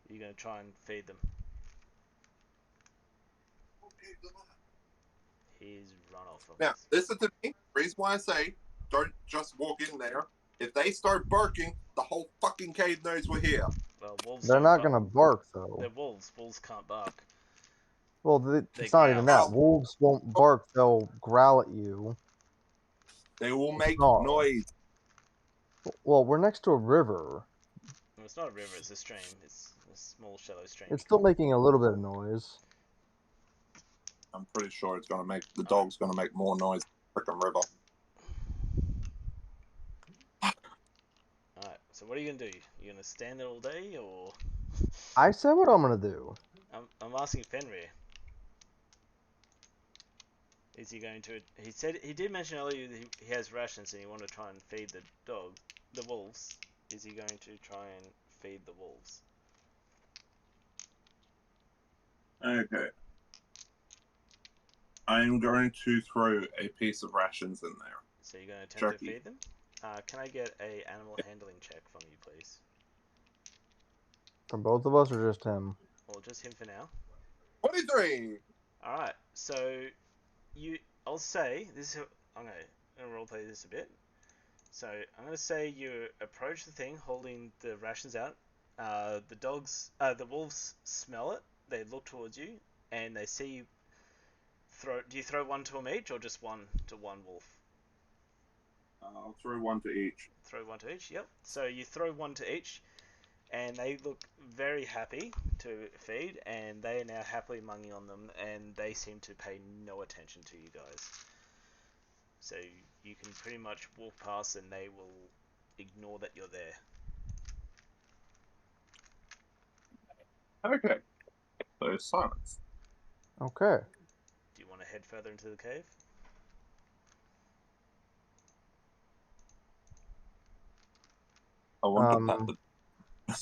are you going to try and feed them? He's run off of Now, us. listen to me. Reason why I say don't just walk in there. If they start barking, the whole fucking cave knows we're here. Well, wolves They're don't not bark. gonna bark though. They're wolves. Wolves can't bark. Well, They it's not even growl. that. Wolves won't bark; they'll growl at you. They will make snarl. noise. Well, we're next to a river. Well, it's not a river. It's a stream. It's a small, shallow stream. It's still making a little bit of noise. I'm pretty sure it's gonna make the dog's gonna make more noise than the frickin' river. Alright, so what are you gonna do? You gonna stand there all day, or I said what I'm gonna do. I'm asking Fenrir. Is he going to? He said he did mention earlier that he has rations and he wanted to try and feed the wolves. Is he going to try and feed the wolves? Okay. I'm going to throw a piece of rations in there. So you're going to attempt Jerky. to feed them? Can I get a animal handling check from you, please? From both of us or just him? Or just him for now. 23! Alright, so I'll say, I'm going to roleplay this a bit. So I'm going to say you approach the thing holding the rations out. The wolves smell it, they look towards you, and they see you do you throw one to them each, or just one to one wolf? I'll throw one to each. Throw one to each, yep. So you throw one to each, and they look very happy to feed, and they are now happily munching on them, and they seem to pay no attention to you guys. So you can pretty much walk past, and they will ignore that you're there. Okay. So silence. Okay. Do you want to head further into the cave? I want to pet the.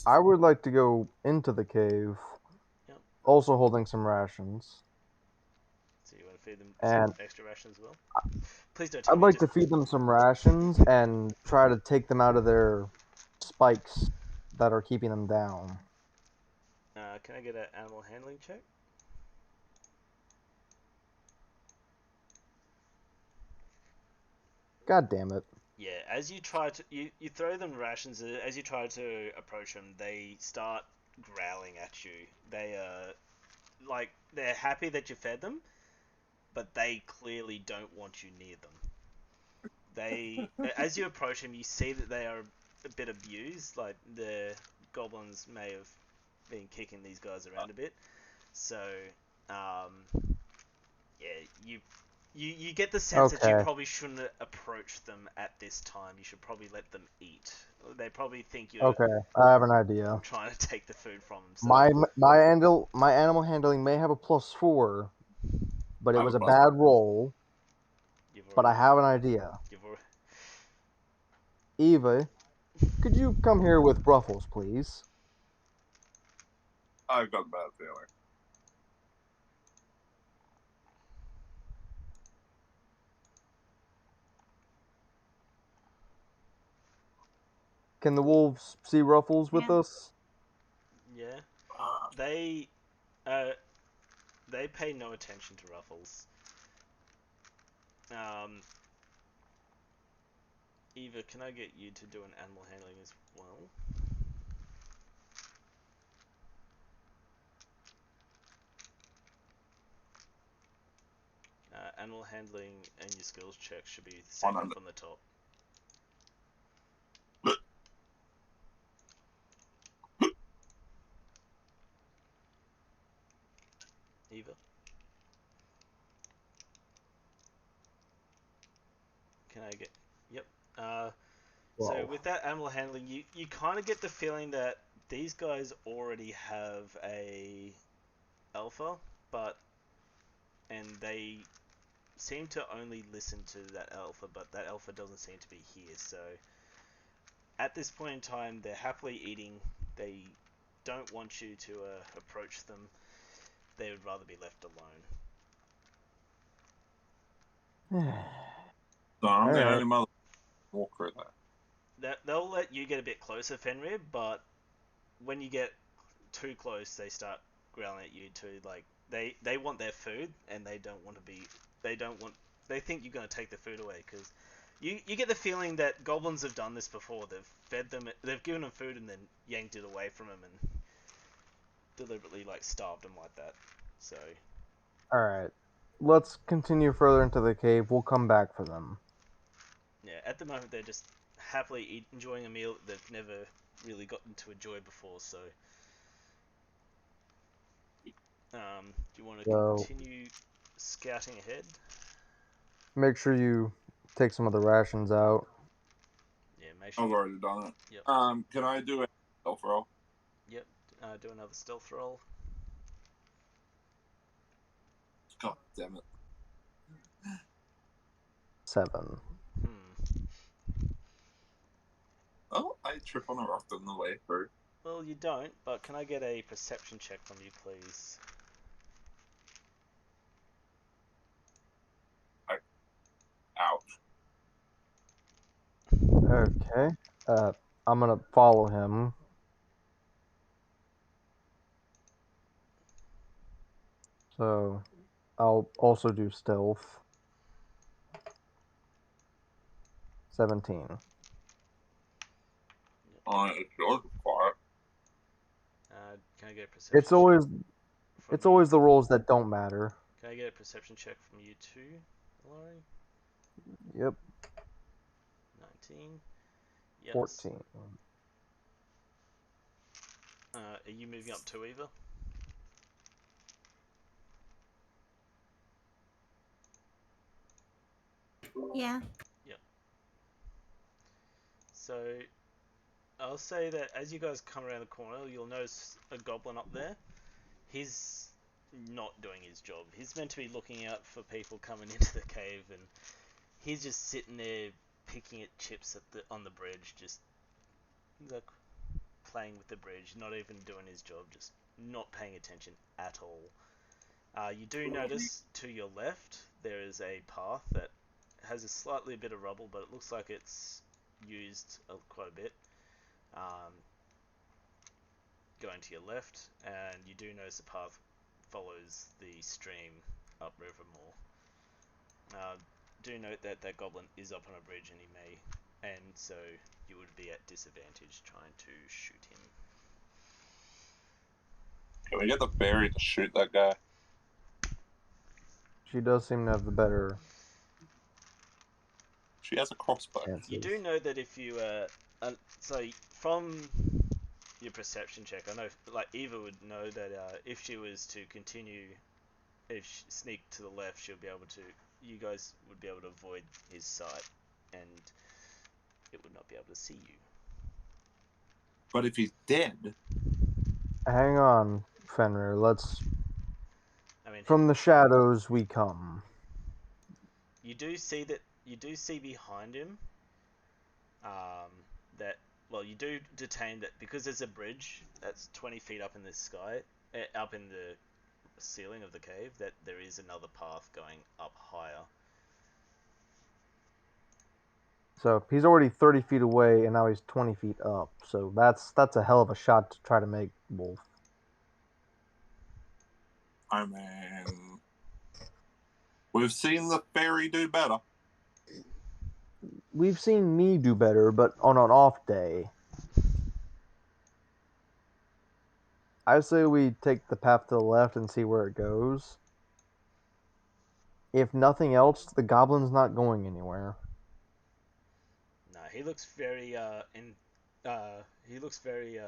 I would like to go into the cave. Yep. Also holding some rations. So you want to feed them And some extra rations as well? Please don't tell I'd me you like just... to feed them some rations and try to take them out of their spikes that are keeping them down. Can I get an animal handling check? God damn it. Yeah, as you try to... You throw them rations, as you try to approach them, they start growling at you. They are... Like, they're happy that you fed them, but they clearly don't want you near them. They... As you approach them, you see that they are a bit abused. Like, the goblins may have been kicking these guys around a bit. So, yeah, you get the sense that you Okay. probably shouldn't approach them at this time. You should probably let them eat. They probably think you're Okay, I have an idea. trying to take the food from them. So My animal handling may have a +4, but it I have was a a plus- bad roll. you've But I already, have an idea. you've already, Eva, could you come here with Ruffles, please? I've got a bad feeling. Can the wolves see Ruffles with Yeah. us? yeah. Ah, They they pay no attention to Ruffles. Eva, can I get you to do an animal handling as well? Animal handling and your skills check should be the same up 100. on the top. Eva. Can I get? Yep. So 12. with that animal handling, you kind of get the feeling that these guys already have a alpha, and they seem to only listen to that alpha, but that alpha doesn't seem to be here. So at this point in time, they're happily eating. They don't want you to approach them. They would rather be left alone. So I'm the Alright. only mother walker there. They'll let you get a bit closer, Fenrir, but when you get too close, they start growling at you too. Like they want their food, and they don't want to be. They don't want. They think you're going to take the food away because you get the feeling that goblins have done this before. They've fed them. They've given them food and then yanked it away from them and deliberately like starved them like that. So Alright. Let's continue further into the cave. We'll come back for them. yeah, at the moment they're just happily enjoying a meal that they've never really gotten to enjoy before. So. Do you want to So continue scouting ahead? make sure you take some of the rations out. Yeah, make sure I've you. already done it. Yep. Can I do a stealth roll? Yep. Do another stealth roll. God damn it. 7. Hmm. Oh, I trip on a rock on the way through. Well, you don't, but can I get a perception check from you, please? Ouch. Okay. I'm gonna follow him. So I'll also do stealth. 17. It's yours, quiet. Can I get a perception It's always check from it's you? always the rolls that don't matter. Can I get a perception check from you too, Laurie? Yep. 19. Yes. 14. Are you moving up too, Eva? Yeah. Yep. So I'll say that as you guys come around the corner, you'll notice a goblin up there. He's not doing his job. He's meant to be looking out for people coming into the cave, and he's just sitting there picking at chips on the bridge, just like playing with the bridge, not even doing his job, just not paying attention at all. You do notice to your left there is a path that has a slightly bit of rubble, but it looks like it's used quite a bit. Going to your left, and you do notice the path follows the stream upriver more. Do note that that goblin is up on a bridge, and so you would be at disadvantage trying to shoot him. Can we get the fairy to shoot that guy? She does seem to have the better She has a crossbow. chances. You do know that if you so from your perception check, I know like Eva would know that if she was to continue, if she sneak to the left, she'll be able to. You guys would be able to avoid his sight, and it would not be able to see you. But if he's dead, Hang on, Fenrir. I mean, From the shadows we come. you do see that you do see behind him. That well, you do detain that because there's a bridge that's 20 feet up in the sky, up in the ceiling of the cave. That there is another path going up higher. So he's already 30 feet away, and now he's 20 feet up. So that's a hell of a shot to try to make, Wolf. I mean, we've seen the fairy do better. We've seen me do better, but on an off day. I say we take the path to the left and see where it goes. If nothing else, the goblin's not going anywhere. No, he looks very he looks very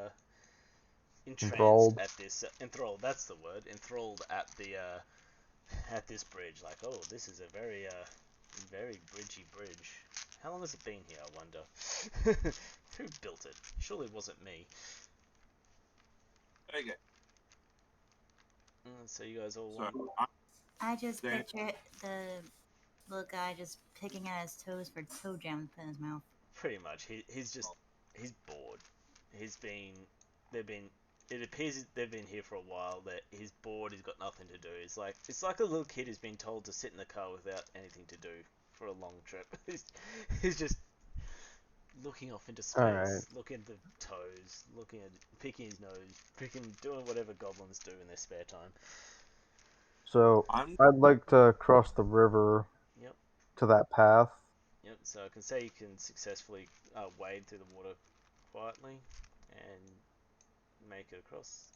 entranced Enthralled. at this enthralled. That's the word. Enthralled at this bridge. Like, oh, this is a very bridgy bridge. How long has it been here? I wonder. Who built it? Surely it wasn't me. Okay. So you guys all So want. I just Then- picture the little guy just picking at his toes for toe jam to put in his mouth. Pretty much. He's bored. He's been. They've been. It appears they've been here for a while. That he's bored. He's got nothing to do. It's like a little kid who's been told to sit in the car without anything to do for a long trip. He's just looking off into space, Alright. looking at the toes, picking his nose, doing whatever goblins do in their spare time. So I'm I'd like to cross the river Yep. to that path. Yep. So I can say you can successfully wade through the water quietly and make it across.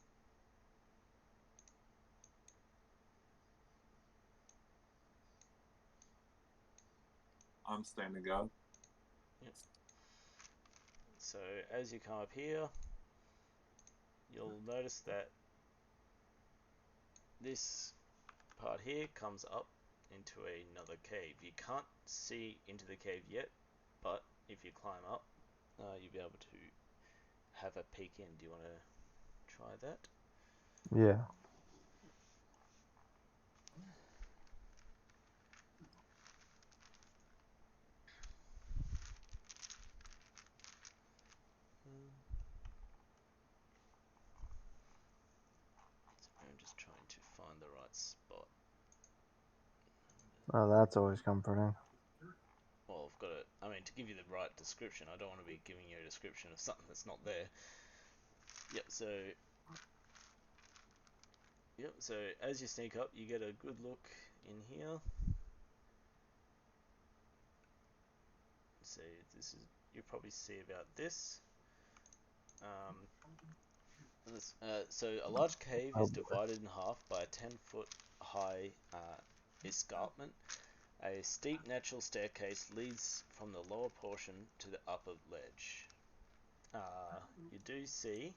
I'm standing guard. So as you come up here, you'll notice that this part here comes up into another cave. You can't see into the cave yet, but if you climb up, you'll be able to have a peek in. Do you want to try that? Yeah. I'm just trying to find the right spot. Oh, that's always comforting. Well, I've got to. I mean, to give you the right description, I don't want to be giving you a description of something that's not there. Yep. So as you sneak up, you get a good look in here. So this is. You probably see about this. So a large cave Oh is boy. divided in half by a 10-foot high escarpment. A steep natural staircase leads from the lower portion to the upper ledge. You do see.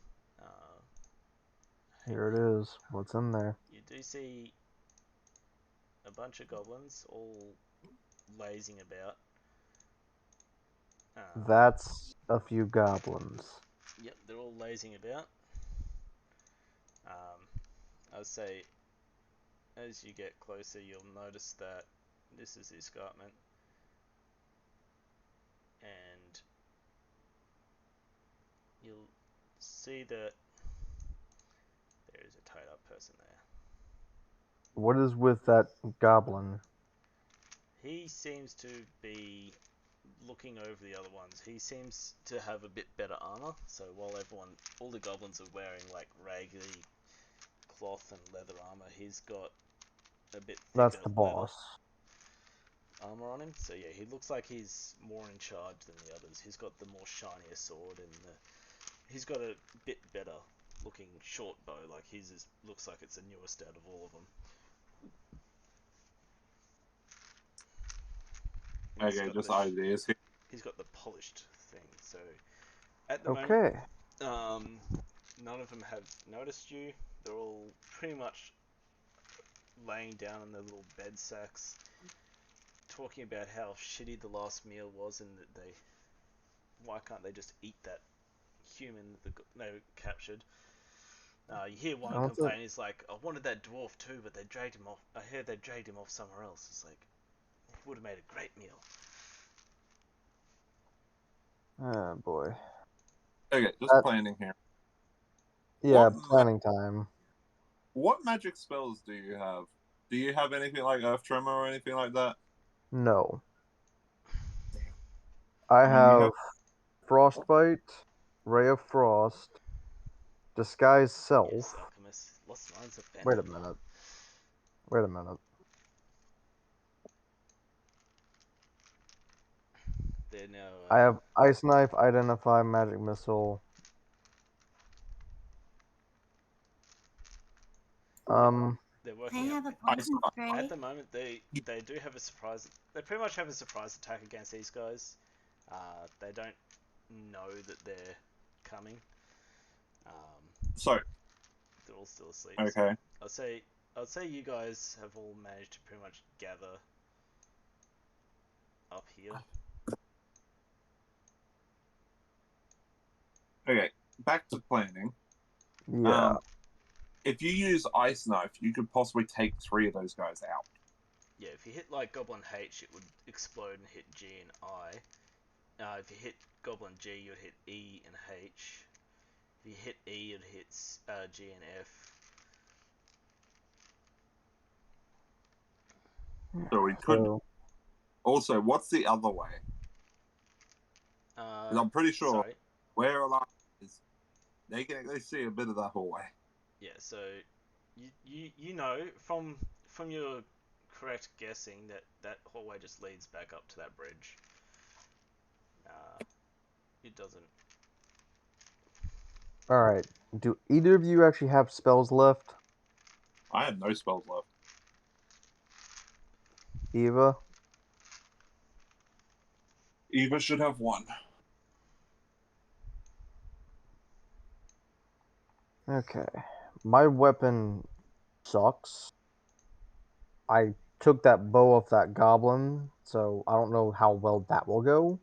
Here it is. What's in there? You do see a bunch of goblins all lazing about. That's a few goblins. Yep, they're all lazing about. I would say as you get closer, you'll notice that this is the escarpment, and you'll see that there is a tied up person there. What is with that goblin? He seems to be looking over the other ones. He seems to have a bit better armor, so while all the goblins are wearing like raggedy cloth and leather armor, he's got a bit That's thicker the leather boss. armor on him. So yeah, he looks like he's more in charge than the others. He's got the more shinier sword, and he's got a bit better looking short bow. Like looks like it's the newest out of all of them. Okay, just ideas here. He's got the polished thing. So at the Okay. moment, none of them have noticed you. They're all pretty much laying down in their little bed sacks, talking about how shitty the last meal was, and that why can't they just eat that human that they captured? You hear one What's complain, he's like, I wanted that dwarf too, but they dragged him off. I heard they dragged him off somewhere else. It's like, he would have made a great meal. Oh boy. Okay, just planning here. Yeah, What planning time. What magic spells do you have? Do you have anything like Earth Tremor or anything like that? No. I I mean, you have have- Frostbite, Ray of Frost, Disguise Self. Yes, alchemist. Lost lines of Wait a Bendel. minute. Wait a minute. They're now. I have Ice Knife, Identify, Magic Missile. They're They working up. have a poison At spray. At the moment, they do have a surprise. They pretty much have a surprise attack against these guys. They don't know that they're coming. So, They're all still asleep. So okay. I'd say you guys have all managed to pretty much gather up here. Okay, back to planning. Yeah. If you use Ice Knife, you could possibly take 3 of those guys out. Yeah, if you hit like Goblin H, it would explode and hit G and I. If you hit Goblin G, you'd hit E and H. If you hit E, it hits G and F. So we could. So, Also, what's the other way? 'Cause I'm pretty sure Sorry. where Alive is, they can actually see a bit of that hallway. Yeah, so you know from your correct guessing that hallway just leads back up to that bridge. It doesn't. all right. Do either of you actually have spells left? I have no spells left. Eva? Eva should have 1. Okay. My weapon sucks. I took that bow off that goblin, so I don't know how well that will go.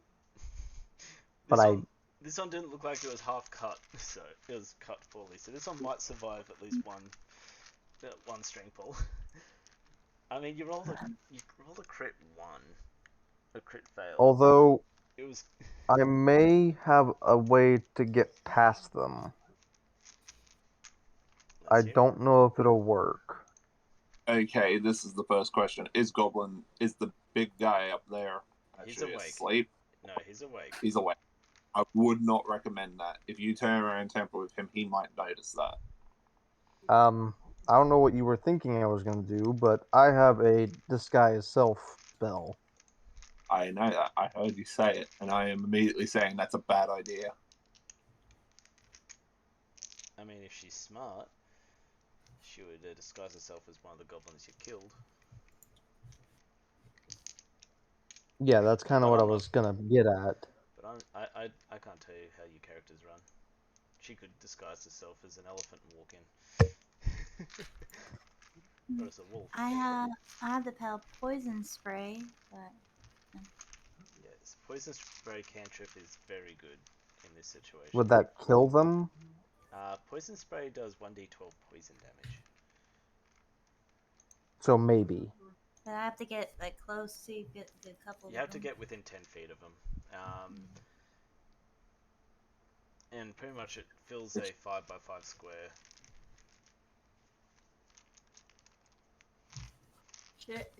But This one didn't look like it was half cut, so it was cut poorly. So this one might survive at least one string pull. I mean, you rolled a crit 1, a crit fail. although It was. I may have a way to get past them. I Let's hear it. don't know if it'll work. Okay, this is the first question. Is the big guy up there He's actually awake. asleep? No, he's awake. He's awake. I would not recommend that. If you turn around and tamper with him, he might notice that. I don't know what you were thinking I was gonna do, but I have a disguise self spell. I know that. I heard you say it, and I am immediately saying that's a bad idea. I mean, if she's smart, she would disguise herself as one of the goblins you killed. Yeah, that's kind of But what I I'm not. was gonna get at. But I can't tell you how your characters run. She could disguise herself as an elephant and walk in. Or as a wolf. I have the poison spray, but Yes, poison spray cantrip is very good in this situation. Would that kill them? Poison spray does 1d12 poison damage. So maybe. I have to get like close to get a couple. You of have to them. get within 10 feet of them. And pretty much it fills a 5x5 square.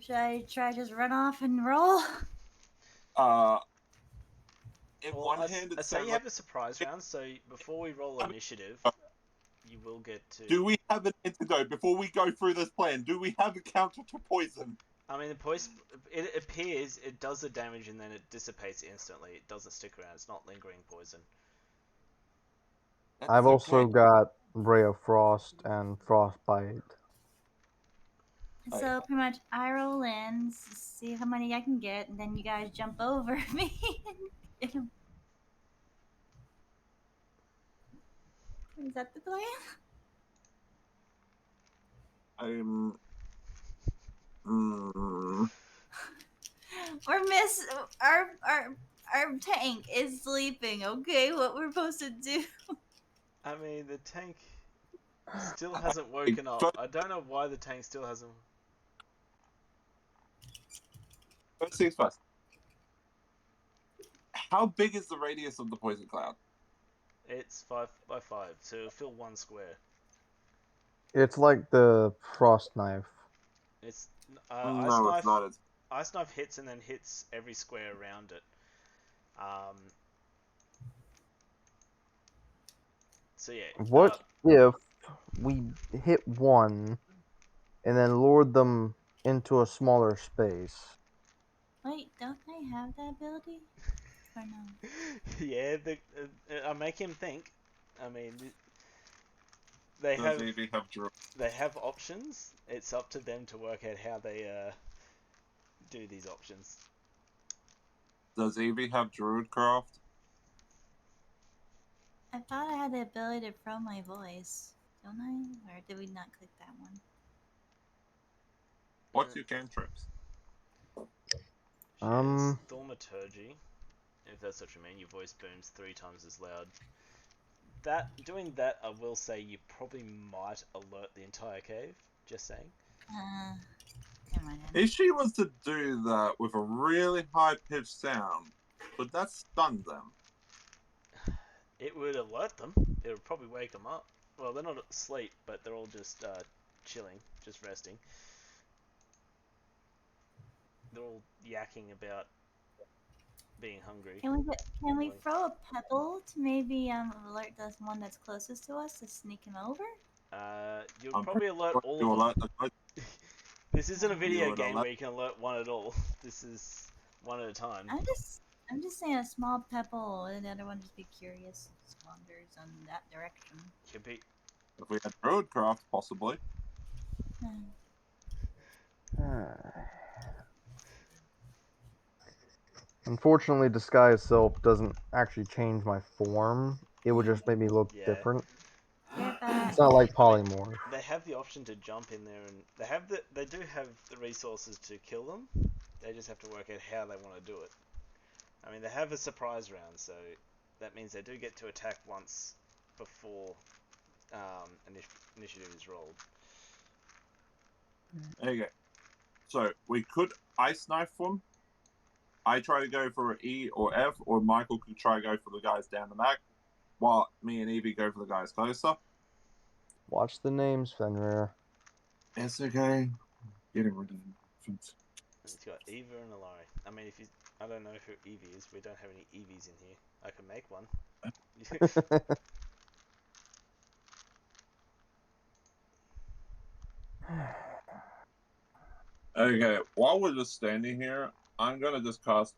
Should I try just run off and roll? In Well, one hand, I it say sounds you like. have a surprise round, so before we roll initiative, you will get to. Do we have an antidote before we go through this plan? Do we have a counter to poison? I mean, the poison. It appears, it does the damage, and then it dissipates instantly. It doesn't stick around. It's not lingering poison. That's I've also okay. got Ray of Frost and Frostbite. So pretty much, I roll in, see how many I can get, and then you guys jump over me. Is that the plan? Mm, Or miss our tank is sleeping. Okay, what we're supposed to do? I mean, the tank still hasn't woken up. I don't know why the tank still hasn't. First things first. How big is the radius of the poison cloud? It's 5x5, so it'll fill 1 square. It's like the Frost Knife. It's No, it's not. It's Ice knife hits and then hits every square around it. So yeah. What if we hit one and then lured them into a smaller space? Wait, don't I have that ability? Or no? Yeah, I make him think. I mean, they does have Evie have Drew? they have options. It's up to them to work out how they do these options. Does Evie have Druidcraft? I thought I had the ability to throw my voice, don't I? Or did we not click that one? What's your cantrips? She has Um, thaumaturgy, if that's what you mean. Your voice booms 3 times as loud. That doing that, I will say you probably might alert the entire cave. Just saying. Never mind. If she was to do that with a really high pitched sound, would that stun them? It would alert them. It would probably wake them up. Well, they're not asleep, but they're all just chilling, just resting. They're all yakking about being hungry. Can we throw a pebble to maybe alert the one that's closest to us to sneak him over? You'll I'm probably pretty alert sure all you of them. alert the This isn't a You video would game alert- where you can alert one at all. This is one at a time. I'm just saying a small pebble, and the other one just be curious, just wanders in that direction. Could be. If we had Druidcraft, possibly. unfortunately, disguise self doesn't actually change my form. It would just make me look Yeah. different. Get back. It's not like I mean, polymorph. they have the option to jump in there, and they do have the resources to kill them. They just have to work out how they want to do it. I mean, they have a surprise round, so that means they do get to attack once before initiative is rolled. Okay. So we could ice knife them. I try to go for an E or F, or Michael could try to go for the guys down the back, while me and Evie go for the guys closer. Watch the names, Fenrir. It's okay. Getting rid of them. It's got Eva and Alari. I mean, I don't know who Evie is. We don't have any Evies in here. I can make one. Okay, while we're just standing here, I'm gonna just cast.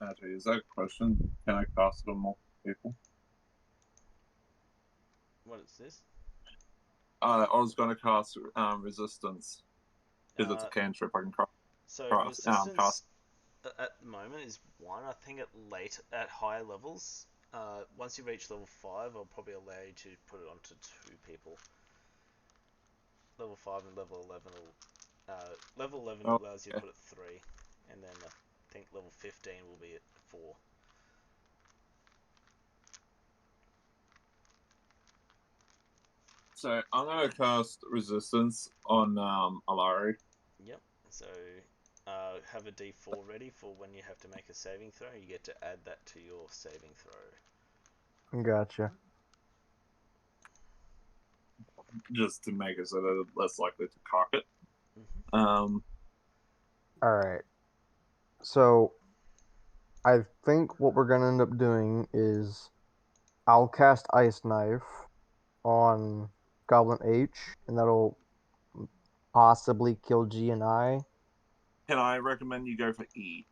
Actually, is that a question? Can I cast it on multiple people? What is this? I was gonna cast resistance because it's a cantrip. I can So cast. resistance at the moment is 1. I think at higher levels, once you reach level 5, I'll probably allow you to put it onto 2 people. Level 5 and level 11 level 11 allows you to put it 3, and then I think level 15 will be at 4. So I'm gonna cast resistance on Alari. Yep. So have a D4 ready for when you have to make a saving throw. You get to add that to your saving throw. Gotcha. Just to make it so that it's less likely to cock it. Mm-hmm. Alright. So, I think what we're gonna end up doing is I'll cast Ice Knife on Goblin H, and that'll possibly kill G and I. Can I recommend you go for E?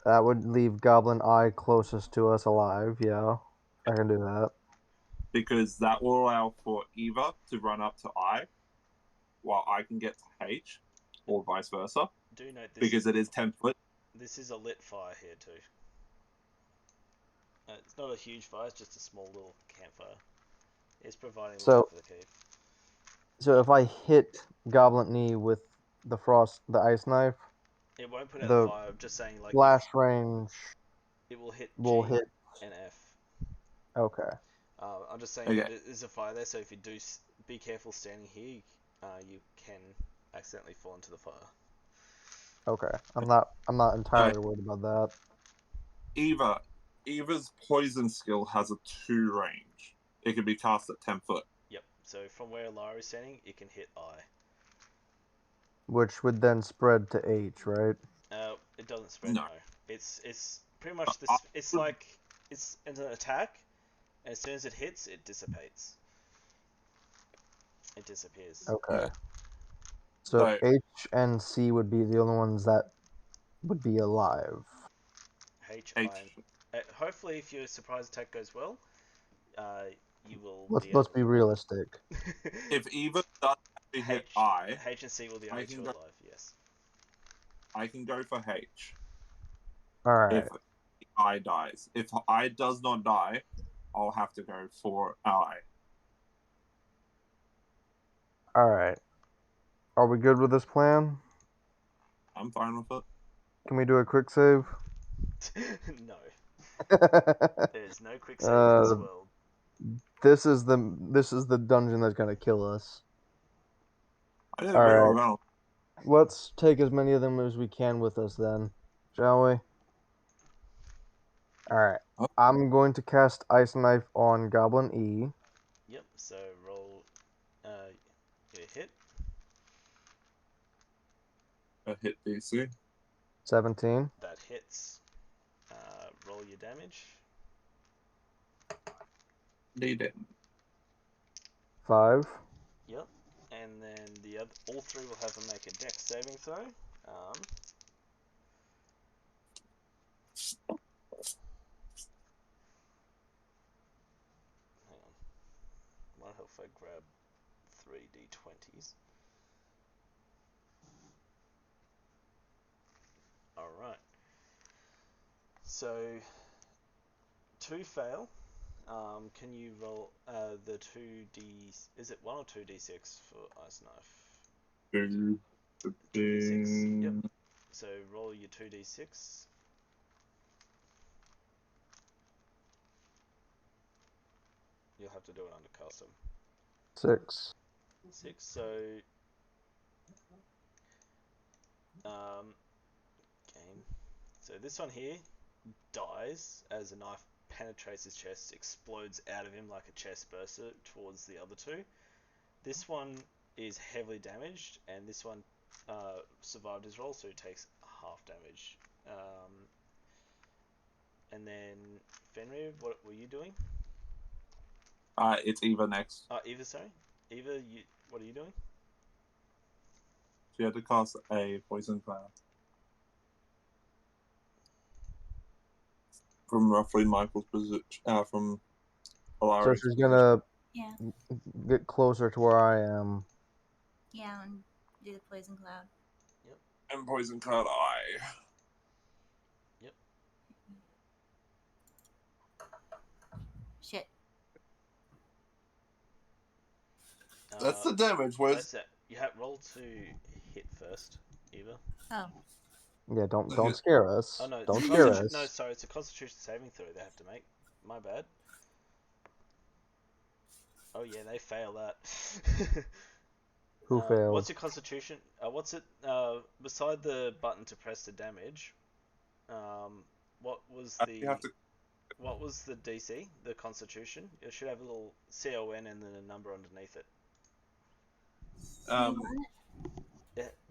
That would leave Goblin I closest to us alive, yeah. I can do that. Because that will allow for Eva to run up to I, while I can get to H, or vice versa. Do note this because it is 10 foot. This is a lit fire here too. It's not a huge fire, it's just a small little campfire. It's providing light for the cave. So if I hit Goblin Knee with the Ice Knife, It won't put out the the fire. I'm just saying, like, blast range it will hit will G hit. and F. Okay. I'm just saying Okay. that there's a fire there, so if you do be careful standing here, you can accidentally fall into the fire. Okay. I'm not entirely worried about that. Eva's poison skill has a 2 range. It can be cast at 10 foot. Yep. So from where Lara is standing, it can hit I. Which would then spread to H, right? It doesn't spread. No. No. It's pretty much this. I It's would- like it's an attack, and as soon as it hits, it dissipates. It disappears. Okay. Yeah. So So- H and C would be the only ones that would be alive. H. H. Hopefully, if your surprise attack goes well, you will. Let's be realistic. If Eva does actually hit I, H and C will be I only can 2 go- alive. Yes. I can go for H. All right. If I dies. If I does not die, I'll have to go for ally. Alright. Are we good with this plan? I'm fine with it. Can we do a quick save? No, there's no quick save in this world. This is the dungeon that's gonna kill us. I did very Alright. well. Let's take as many of them as we can with us then, shall we? Alright. Oh. I'm going to cast Ice Knife on Goblin E. Yep. So roll your hit. A hit DC. 17. That hits. Roll your damage. Need it. 5. Yep. And then the other, all three will have to make a dex saving throw. Hang on. Might help if I grab 3d20s. Alright. So, 2 fail. Can you roll the 2d... Is it 1 or 2d6 for Ice Knife? 2d6. Yep. So roll your 2d6. You'll have to do it under custom. 6. 6. So game. So this one here dies as a knife penetrates his chest, explodes out of him like a chest burster towards the other two. This one is heavily damaged, and this one survived his roll, so he takes half damage. And then Fenrir, what were you doing? It's Eva next. Eva, sorry. Eva, what are you doing? She had to cast a poison cloud. From roughly Michael's position. From So Hilarious she's position. gonna Yeah. get closer to where I am. Yeah, and do the poison cloud. And poison cloud eye. Shit. That's the damage. Where's That's it. You have roll to hit first, Eva. Oh. Yeah, don't scare us. Oh no, it's Don't a scare us. No, sorry, it's a Constitution saving throw they have to make. My bad. Oh yeah, they fail that. Who failed? What's your Constitution? What's it? Beside the button to press the damage, what was the? you have to? What was the DC? The Constitution. It should have a little CON and then a number underneath it.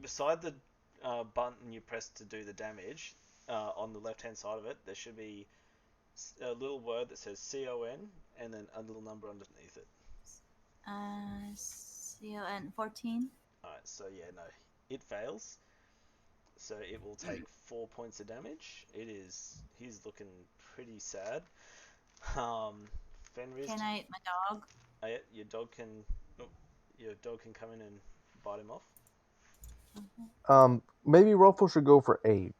Beside the button you press to do the damage, on the left-hand side of it, there should be a little word that says CON and then a little number underneath it. CON 14. Alright, so yeah, no, it fails. So it will take 4 points of damage. He's looking pretty sad. Fenris. Can I eat my dog? Oh, yeah, your dog can come in and bite him off. Maybe Ruffle should go for H.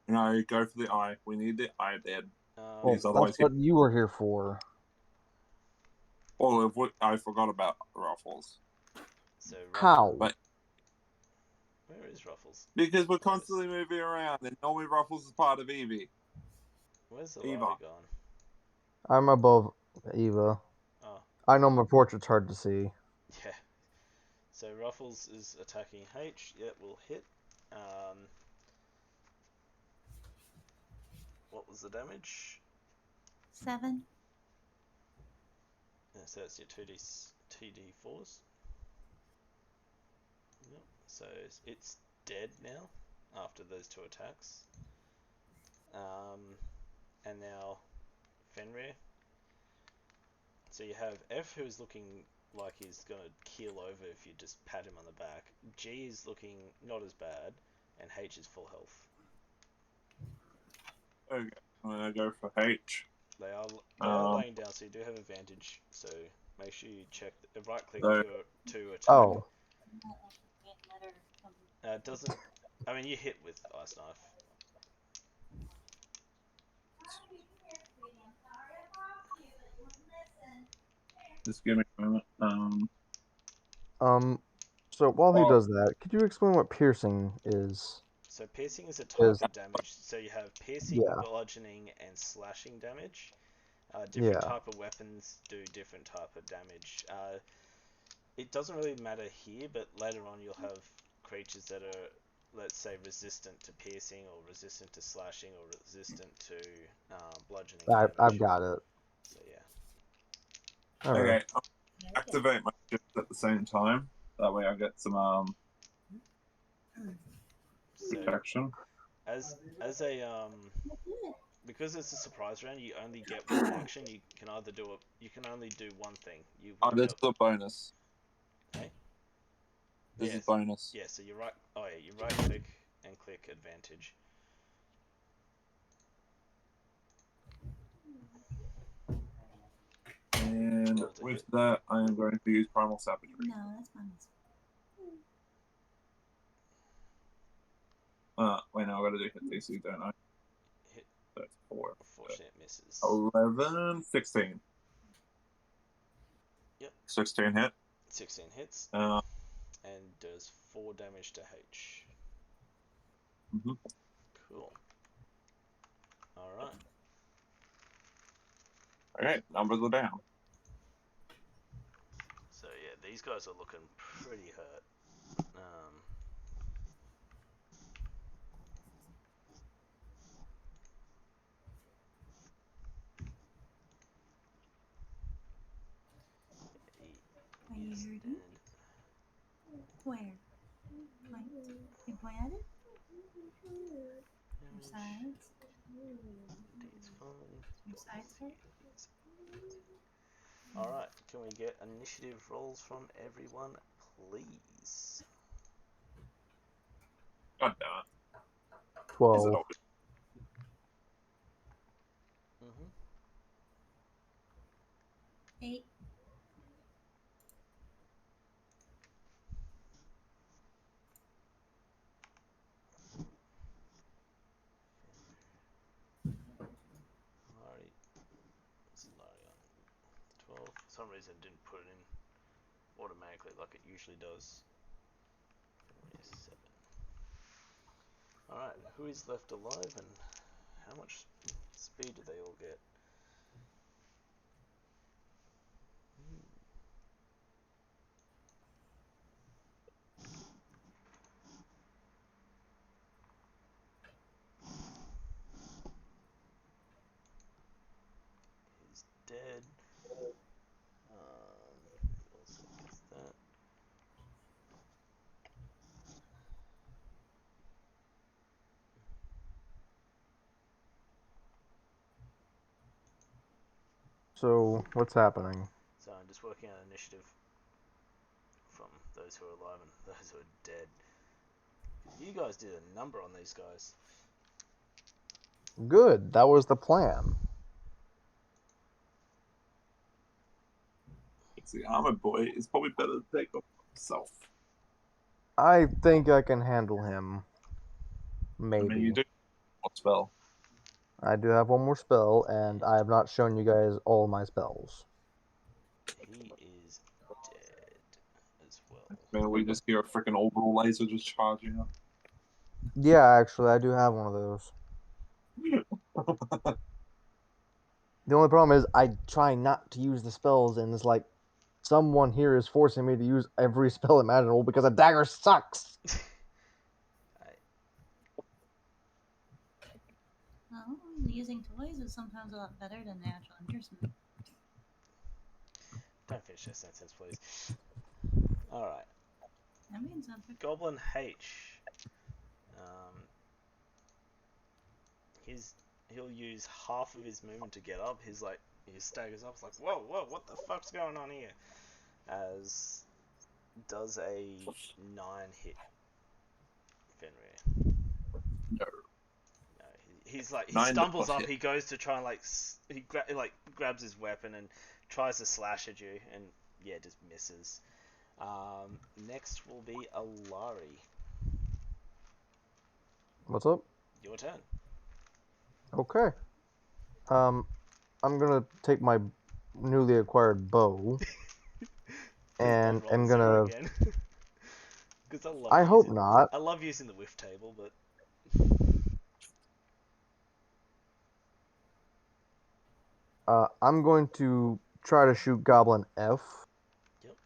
No, go for the eye. We need the eye dead. Well, that's what you were here for. Well, I forgot about Ruffles. So How? But where is Ruffles? because we're constantly moving around, and normally Ruffles is part of Eevee. Where's the Eva. lava gone? I'm above Eva. Oh. I know my portrait's hard to see. Yeah. So Ruffles is attacking H. Yeah, will hit. What was the damage? 7. Yeah, so that's your 2d4s. Yep. So it's dead now after those 2 attacks. And now Fenrir. So you have F, who is looking like he's gonna keel over if you just pat him on the back. G is looking not as bad, and H is full health. Okay, I'm gonna go for H. They are laying down, so you do have advantage. So make sure you check right click to attack. Oh. It doesn't. I mean, you hit with Ice Knife. Just give me a moment. So while he Oh, does that, could you explain what piercing is? So piercing is a type Is of damage. So you have piercing, yeah, bludgeoning, and slashing damage. Different yeah. type of weapons do different type of damage. It doesn't really matter here, but later on you'll have creatures that are, let's say, resistant to piercing, or resistant to slashing, or resistant to bludgeoning I've damage. got it. So yeah. Alright. okay. I'll activate my shift at the same time. That way I get some So protection. as a because it's a surprise round, you only get one action. You can either do you can only do one thing. You Oh, won't be this able. is a bonus. Hey. This is Yes. bonus. Yeah. So you right. Oh yeah. You right click and click advantage. And Roll to with hit. that, I am going to use Primal Savagery. No, that's fine. Wait, no, I gotta do hit DC, don't I? Hit. That's 4. Unfortunately, it misses. 11, 16. Yep. 16 hit. 16 hits Uh, and does 4 damage to H. mhm. Cool. All right. Alright, numbers are down. So yeah, these guys are looking pretty hurt. Are He you is hurting? dead. Where? Point. You point at it? Your Damage. sides? It's fine. Your sides hurt? Alright, can we get initiative rolls from everyone, please? God damn it. Is it 12. always? Mm-hmm. 8. Larry, it's Larry on 12. For some reason, it didn't put it in automatically like it usually does. 7. Alright, who is left alive and how much speed do they all get? He's dead. Who also gets that? So what's happening? So I'm just working on initiative from those who are alive and those who are dead. You guys did a number on these guys. Good. That was the plan. It's the armored boy. It's probably better to take off himself. I think I can handle him. I mean, Maybe. you do a spell. I do have one more spell, and I have not shown you guys all my spells. He is dead as well. Man, we just hear a freaking orbital laser just charging up. Yeah, actually, I do have one of those. The only problem is I try not to use the spells, and it's like someone here is forcing me to use every spell imaginable because a dagger sucks. Well, using toys is sometimes a lot better than natural inducement. Don't finish that sentence, please. Alright. That means something. Goblin H. Um, he'll use half of his movement to get up. He staggers up. It's like, whoa, what the fuck's going on here? As does a 9 hit Fenrir. No. No, he's like he 9 stumbles does up. hit. He goes to try and grabs his weapon and tries to slash at you, and yeah, just misses. Next will be Alari. What's up? Your turn. Okay. I'm gonna take my newly acquired bow, and roll am zero gonna. again. Because I hope not. I love using the whiff table, but I'm going to try to shoot Goblin F. yep,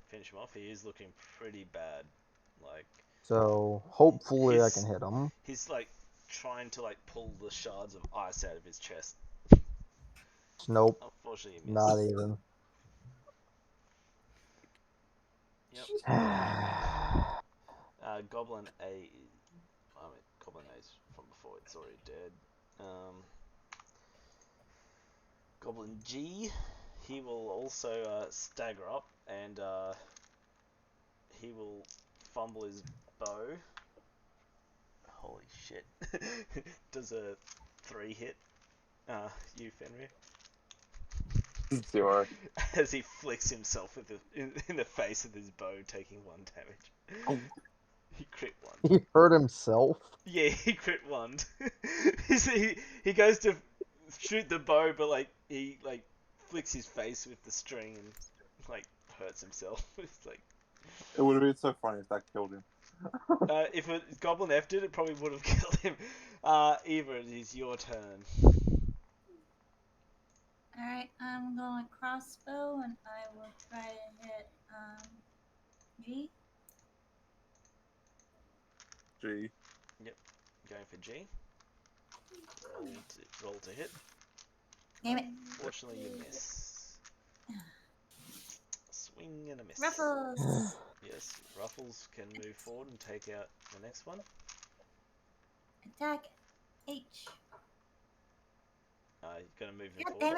finish him off. He is looking pretty bad. Like So hopefully I can his hit him. he's like trying to like pull the shards of ice out of his chest. Nope, Unfortunately, he not missed. even. Yep. Goblin A. I mean, Goblin A's from before. It's already dead. Goblin G. He will also stagger up and he will fumble his bow. Holy shit! Does a 3 hit? You Fenrir? 0. As he flicks himself with in the face with his bow, taking 1 damage. Oh. He crit 1. He hurt himself. Yeah, he crit 1. He goes to shoot the bow, but like he like flicks his face with the string and like hurts himself. It's like It would have been so funny if that killed him. if Goblin F did, it probably would have killed him. Eva, it is your turn. Alright, I'm going crossbow and I will try to hit G. Gee. Going for G. Roll to hit. Damn it. Fortunately, you miss. Swing and a miss. Ruffles! Yes, Ruffles can move forward and take out the next one. Attack H. You're gonna move him God forward. damn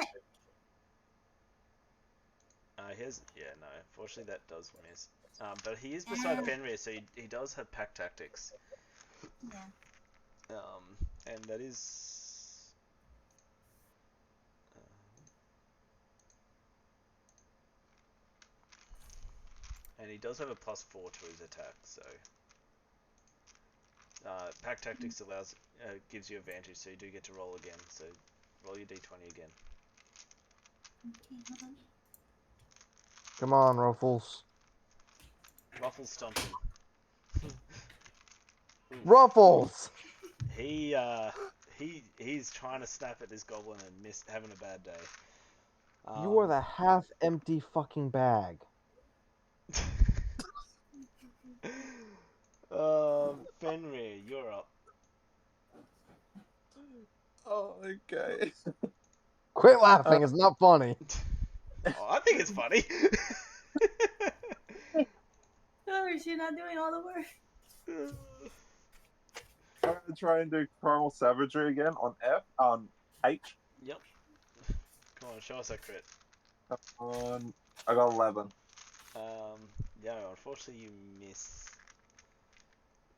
it. Yeah, no. Unfortunately, that does miss. But he is beside Fenrir, so he does have pack tactics. Yeah. And that is. And he does have a +4 to his attack, so. Pack tactics gives you advantage, so you do get to roll again. So roll your d20 again. Okay, hold on. Come on, Ruffles. Ruffles stomps him. Ruffles! He's trying to snap at this goblin and having a bad day. You are the half-empty fucking bag. Fenrir, you're up. Oh, okay. Quit laughing, it's not funny. Oh, I think it's funny. Oh, you're not doing all the work. I'm gonna try and do Primal Savagery again on F, on H. Yep. Come on, show us a crit. I got 11. Yeah, unfortunately you miss.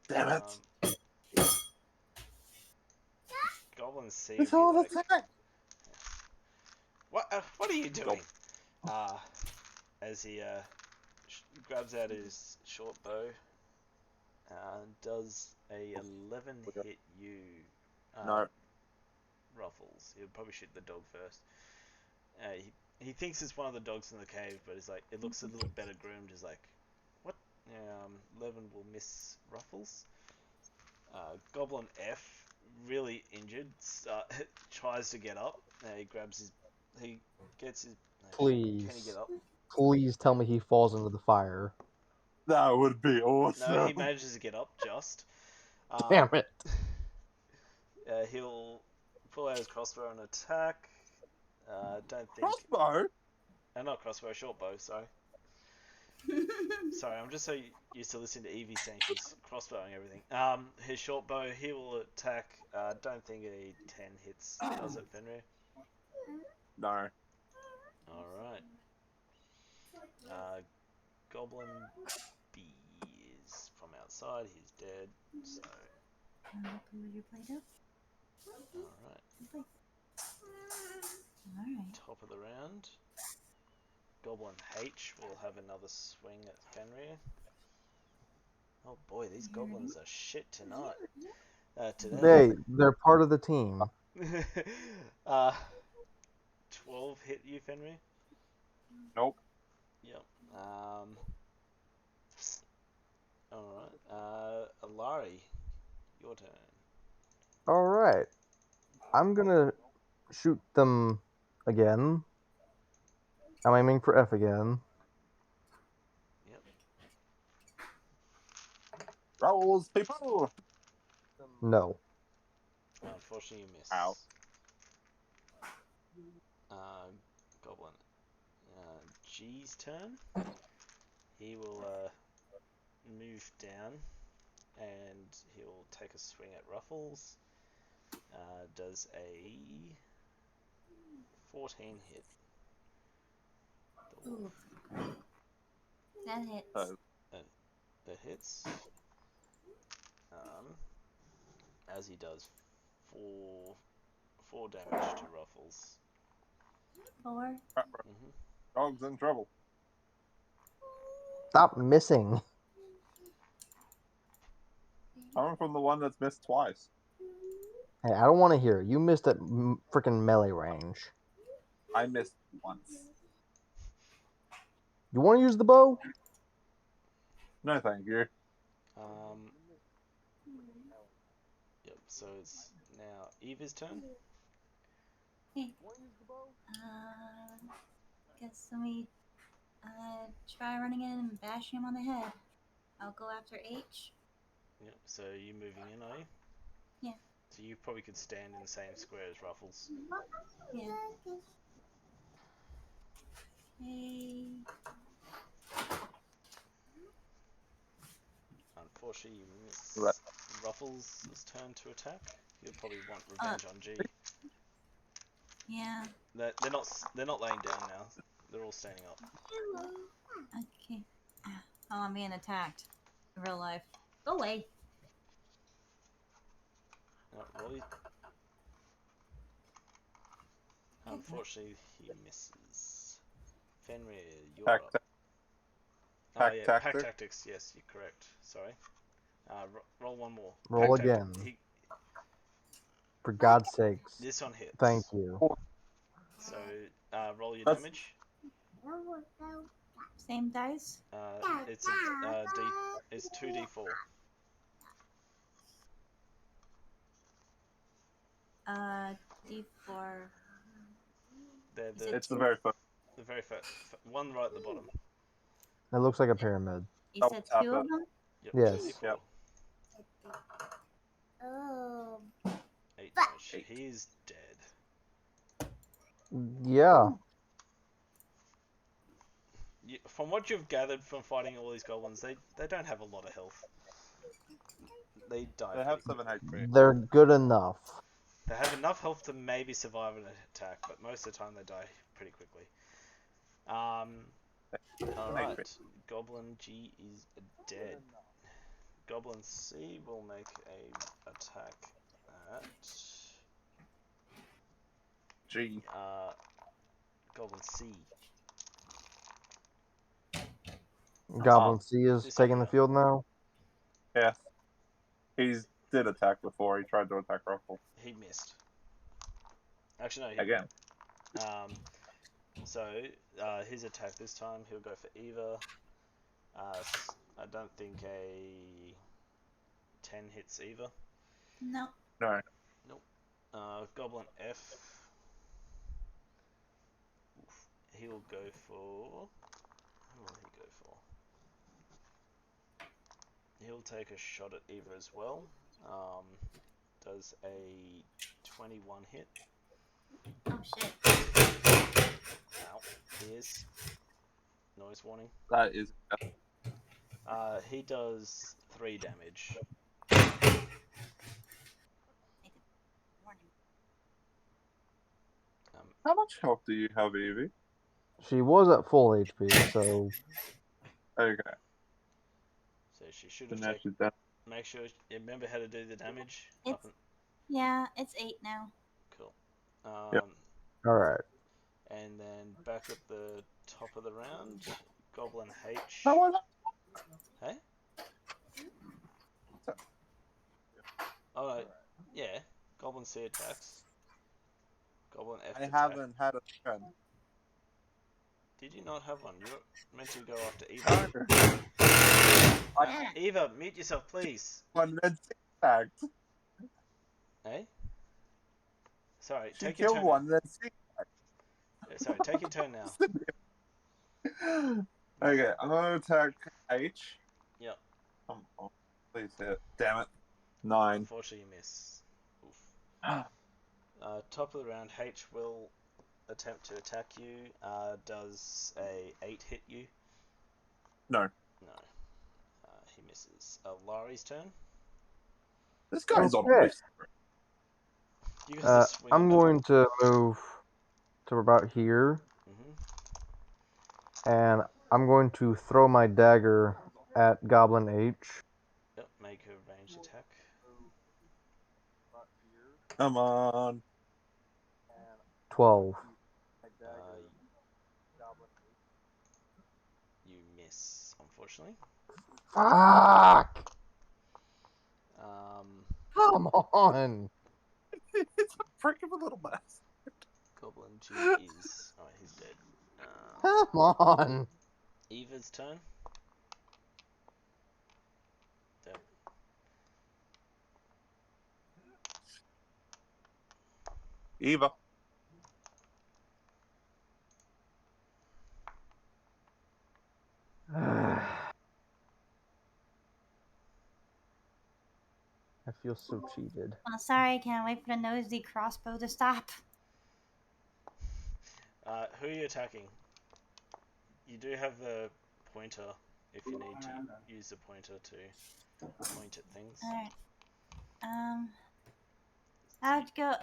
Damn it. Goblins see It's you all like, attack. what are you doing? As he grabs out his short bow, does a 11 hit you? No. Ruffles. He'll probably shoot the dog first. He thinks it's one of the dogs in the cave, but it's like it looks a little better groomed. He's like, what? 11 will miss Ruffles. Goblin F, really injured, tries to get up. He gets his. Please. Can he get up? Please tell me he falls into the fire. That would be awesome. No, he manages to get up just. Damn it. He'll pull out his crossbow and attack. Don't think. Crossbow? Not crossbow, short bow. Sorry. Sorry, I'm just so used to listening to Evie saying she's crossbowing everything. His short bow, he will attack. Don't think a 10 hits. Does it, Fenrir? No. Alright. Goblin B is from outside. He's dead. So. Alright. Alright. Top of the round. Goblin H will have another swing at Fenrir. Oh boy, these goblins are shit tonight. Today. Hey, they're part of the team. 12 12 hit you, Fenrir? Nope. Yep. Alright. Alari, your turn. All right. I'm gonna shoot them again. I'm aiming for F again. Yep. Rolls, people. No. Unfortunately, you miss. Ow. Goblin. G's turn. He will move down and he'll take a swing at Ruffles. Does a 14 hit. The wolf. Ooh. That hits. That hits. As he does four damage to Ruffles. 4. Mm-hmm. Dog's in trouble. Stop missing. Coming from the one that's missed twice. Hey, I don't want to hear it. You missed at freaking melee range. I missed once. You want to use the bow? No, thank you. Yep. So it's now Eva's turn. Hey. Guess let me try running in and bashing him on the head. I'll go after H. Yep. So you moving in, are you? Yeah. So you probably could stand in the same square as Ruffles. Yeah. Okay. Unfortunately, you miss. Right. Ruffles' turn to attack. He'll probably want revenge on G. Yeah. They're not laying down now. They're all standing up. Okay. Oh, I'm being attacked. In real life. Go away. Rolly. Unfortunately, he misses. Fenrir, you're Pack, up. pack Yeah, pack tactic. tactics. Yes, you're correct. Sorry. Roll one more. Roll Pack again. For God's sakes. This one hits. Thank you. So roll your That's- damage. Same dice. It's it's 2d4. D4. They're Is it It's the two? very first. the very first one right at the bottom. It looks like a pyramid. You Double said tap 2 of it. them? Yep, Yes. 2d4. Yep. 8 damage. He's dead. Yeah. From what you've gathered from fighting all these goblins, they don't have a lot of health. They die They have pretty 7 quickly. HP. They're good enough. They have enough health to maybe survive an attack, but most of the time they die pretty quickly. Alright. Goblin G is dead. Goblin C will make a attack at G. Goblin C. Goblin C is This taking one the here. field now. Yeah. He's did attack before. He tried to attack Ruffle. He missed. Actually, no, he Again. So, his attack this time, he'll go for Eva. I don't think a 10 hits Eva. No. No. Nope. Goblin F. He'll go for. Who will he go for? He'll take a shot at Eva as well. Does a 21 hit. Oh shit. Ow. Ears. Noise warning. That is. He does 3 damage. How much health do you have, Evie? She was at full HP, so Okay. So she should So have now taken. she's down. Make sure you remember how to do the damage. It's yeah, it's 8 now. Cool. Yep. alright. And then back at the top of the round, Goblin H. How was Hey? Oh no, yeah. Goblin C attacks. Goblin F I attack. haven't had a turn. Did you not have one? You were meant to go after Eva. No. Eva, mute yourself, please. One red six tagged. Eh? Sorry, She take your killed turn one now. red six. Yeah, sorry, take your turn now. Okay, I'm gonna attack H. Yep. Oh, please hit. Damn it. 9. Unfortunately, you miss. Oof. Top of the round, H will attempt to attack you. Does a 8 hit you? No. No. He misses. Lari's turn. This guy's on a Okay. loose. You guys are swinging. I'm going to move to about here, and I'm going to throw my dagger at Goblin H. Yep, make a ranged attack. Come on. 12. You miss, unfortunately. Fuck! Um, Come on! It's a prick of a little mess. Goblin G is. Oh, he's dead. Come on! Eva's turn. Yep. Eva. I feel so cheated. Oh, sorry, can't wait for the nosy crossbow to stop. Who are you attacking? You do have the pointer if you need to use the pointer to point at things. Alright.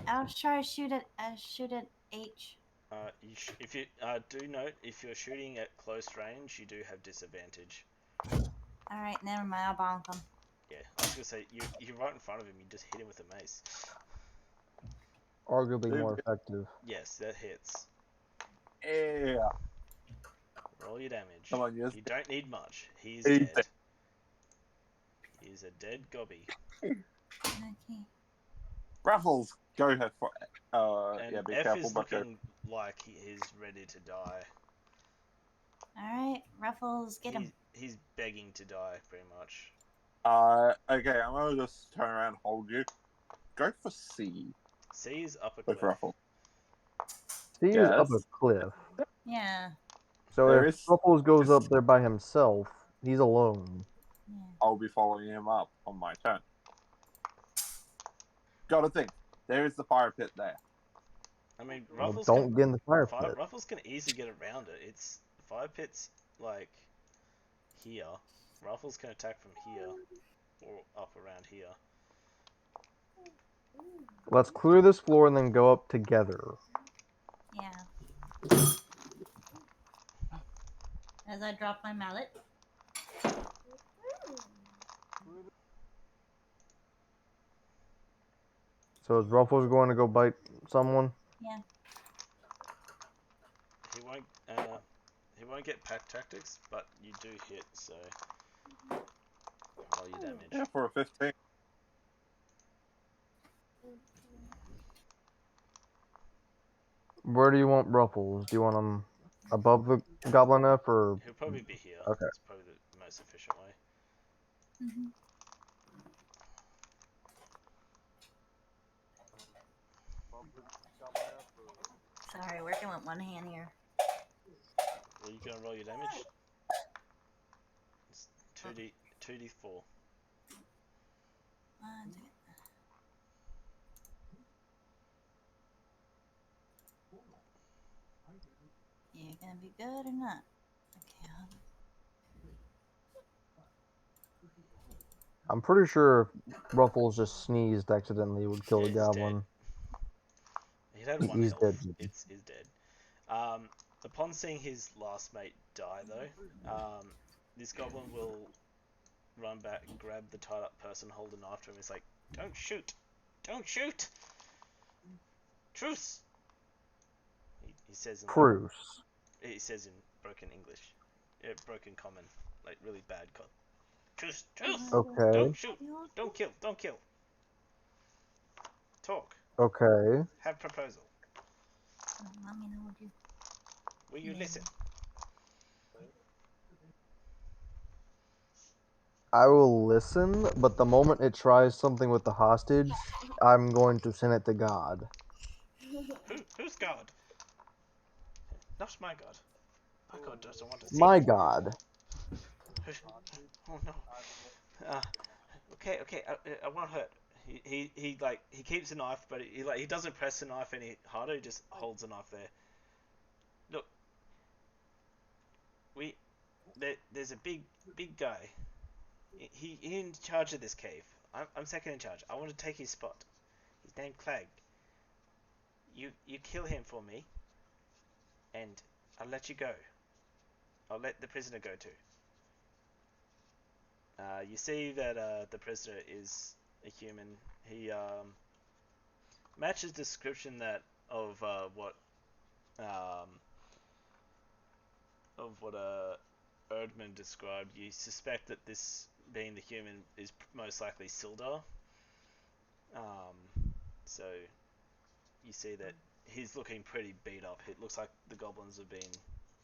I'll try to shoot at H. If you do note, if you're shooting at close range, you do have disadvantage. Alright, never mind, I'll bonk him. Yeah, I was gonna say you're right in front of him. You just hit him with a mace. Arguably more effective. Yes, that hits. Yeah. Roll your damage. Come on, yes. You don't need much. He's He's dead. dead. He's a dead gobby. Okay. Raffles, go ahead for. And Yeah, be F careful, is but go. looking like he is ready to die. Alright, Ruffles, get him. He's begging to die, pretty much. Okay, I'm gonna just turn around and hold you. Go for C C is up a with cliff. Raffles. C is up a cliff. Yeah. So There if is- Ruffles goes up there by himself, he's alone. Yeah. I'll be following him up on my turn. Gotta think. There is the fire pit there. I mean, Well, Ruffles don't get in the fire pit. Ruffles can easily get around it. It's the fire pit's like here. Ruffles can attack from here or up around here. Let's clear this floor and then go up together. Yeah. As I drop my mallet. So is Ruffles going to go bite someone? Yeah. He won't get pack tactics, but you do hit, so roll your damage. Yeah, for a 15. Where do you want Ruffles? Do you want him above the Goblin F or? He'll probably be here. Okay. It's probably the most efficient way. Mm-hmm. Sorry, working with one hand here. Are you gonna roll your damage? It's 2d4. One second. You gonna be good or not? Okay, hold on. I'm pretty sure if Ruffles just sneezed accidentally, it would kill the Yeah, he's goblin. He'd had one He's health. dead. It's dead. Upon seeing his last mate die, though, this goblin will run back, grab the tied up person, hold a knife to him. It's like, don't shoot! Don't shoot! Truce! He says in Truce. he says in broken English, broken common, like really bad. Truce! Truce! Okay. Don't shoot! Don't kill! Don't kill! Talk. Okay. Have proposal. Mommy, no, would you? Will you Yeah. listen? I will listen, but the moment it tries something with the hostage, I'm going to send it to God. Who's God? Not my God. My God doesn't want to see My me. God. Oh no. Uh, okay. I won't hurt. He keeps the knife, but he doesn't press the knife any harder. He just holds the knife there. Look, there's a big guy. He's in charge of this cave. I'm second in charge. I want to take his spot. He's named Clegg. You kill him for me, and I'll let you go. I'll let the prisoner go too. You see that the prisoner is a human. He matches description that of um, Erdman described. You suspect that this being the human is most likely Sildar. So you see that he's looking pretty beat up. It looks like the goblins have been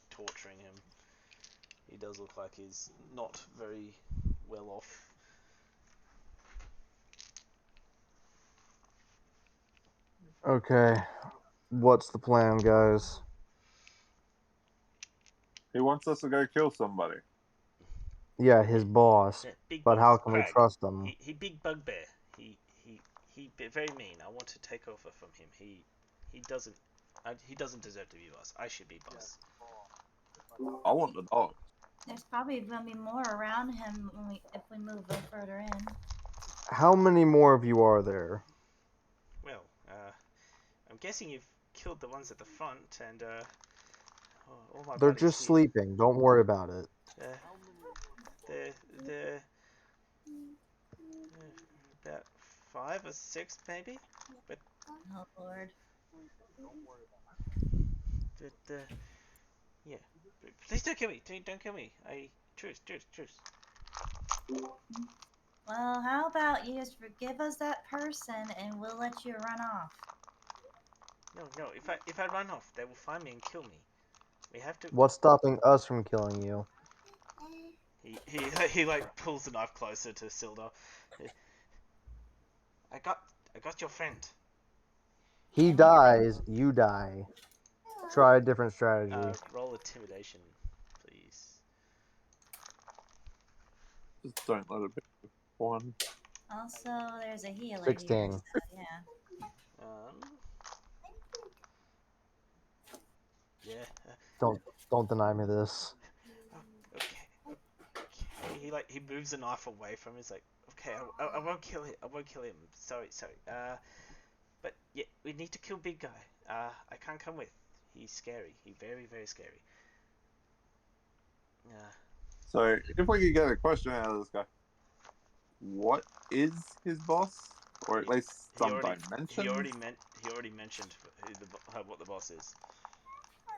torturing him. He does look like he's not very well off. Okay. What's the plan, guys? He wants us to go kill somebody. Yeah, his boss. Big But boss, how can we Crag. trust him? He big bugbear. He very mean. I want to take over from him. He doesn't he doesn't deserve to be boss. I should be boss. I want the dog. There's probably gonna be more around him if we move a little further in. How many more of you are there? Well, I'm guessing you've killed the ones at the front, and all my They're buddies just here. sleeping. Don't worry about it. Uh, they're about 5 or 6 maybe. But Oh Lord. yeah. Please don't kill me. Don't kill me. Truce. Well, how about you just forgive us that person and we'll let you run off. No. If I run off, they will find me and kill me. We have to. What's stopping us from killing you? He like pulls the knife closer to Sildar. I got your friend. He dies, you die. Try a different strategy. Roll intimidation, please. Just don't let it be one. Also, there's a healer here, 16. so yeah. Um. Yeah. Don't deny me this. Okay. He moves the knife away from him. He's like, okay, I won't kill him. I won't kill him. Sorry. But yeah, we need to kill big guy. I can't come with. He's scary. He's very scary. So, if we could get a question out of this guy, what is his boss, or at least He some already dimensions? he already mentioned what the boss is.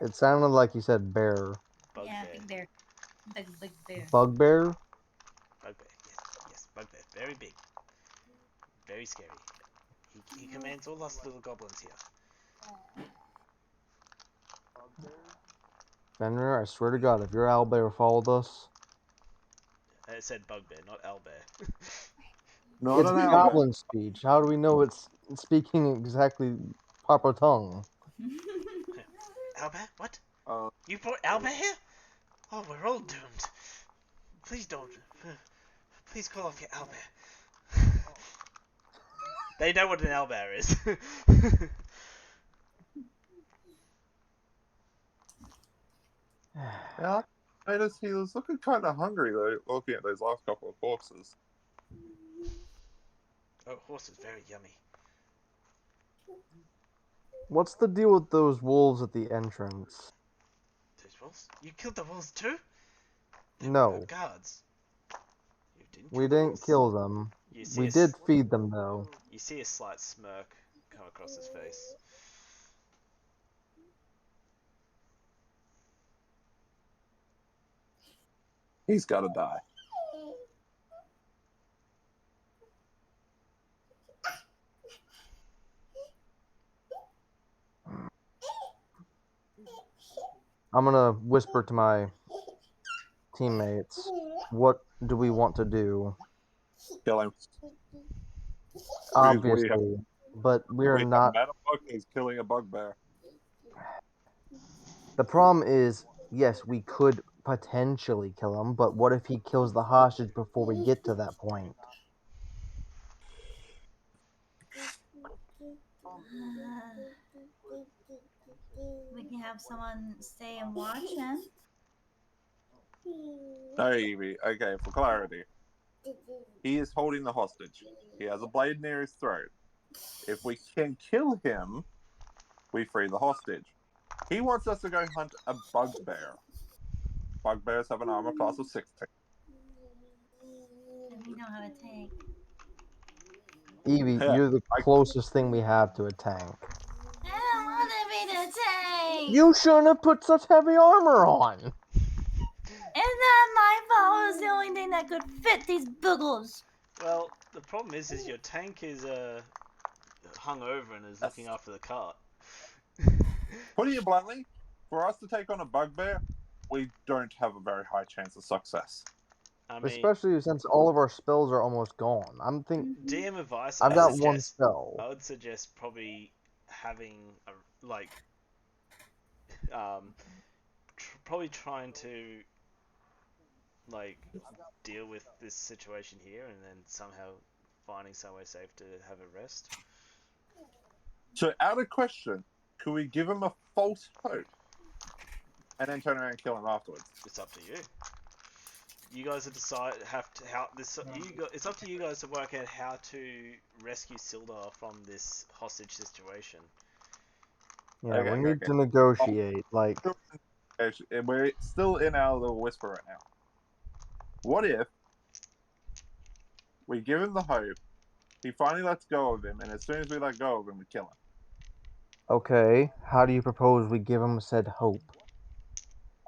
It sounded like he said bear. Bugbear. Yeah, big bear. Big bear. Bugbear? Bugbear. Yes, bugbear. Very big. Very scary. He commands all us little goblins here. Fenrir, I swear to God, if your owlbear followed us, It said bugbear, not owlbear. Not it's an owlbear. goblin speech. How do we know it's speaking exactly proper tongue? Owlbear? What? Uh, You brought owlbear here? Oh, we're all doomed. Please don't. Please call off your owlbear. They know what an owlbear is. yeah, I noticed he was looking kind of hungry though, looking at those last couple of corpses. Oh, horse is very yummy. What's the deal with those wolves at the entrance? Those wolves? You killed the wolves too? They were our No, guards. You didn't we kill the didn't wolves. kill them. You see We did feed them, though. you see a slight smirk come across his face. He's got to die. I'm gonna whisper to my teammates. What do we want to do? Kill him. Obviously, but we're We have not. Metabuck killing a bugbear. The problem is, yes, we could potentially kill him, but what if he kills the hostage before we get to that point? We can have someone stay and watch him. No, Evie. Okay, for clarity. He is holding the hostage. He has a blade near his throat. If we can kill him, we free the hostage. He wants us to go hunt a bugbear. Bugbears have an armor class of 16. And we don't have a tank. Evie, Yeah, you're the closest thing we have to a tank. I don't want to be the tank. You shouldn't have put such heavy armor on. It's not my fault. It was the only thing that could fit these boogles. Well, the problem is your tank is hung over and is looking after the cart. Putting it bluntly, for us to take on a bugbear, we don't have a very high chance of success. I mean, Especially since all of our spells are almost gone. I'm thinking DM advice. I've got one spell. I would suggest probably having a probably trying to like deal with this situation here and then somehow finding somewhere safe to have a rest. So, out of question, could we give him a false hope and then turn around and kill him afterwards? It's up to you. You guys it's up to you guys to work out how to rescue Sildar from this hostage situation. Yeah, Okay, we need okay. to negotiate. Like, And we're still in our little whisper right now. What if we give him the hope, he finally lets go of him, and as soon as we let go of him, we kill him? okay, how do you propose we give him said hope?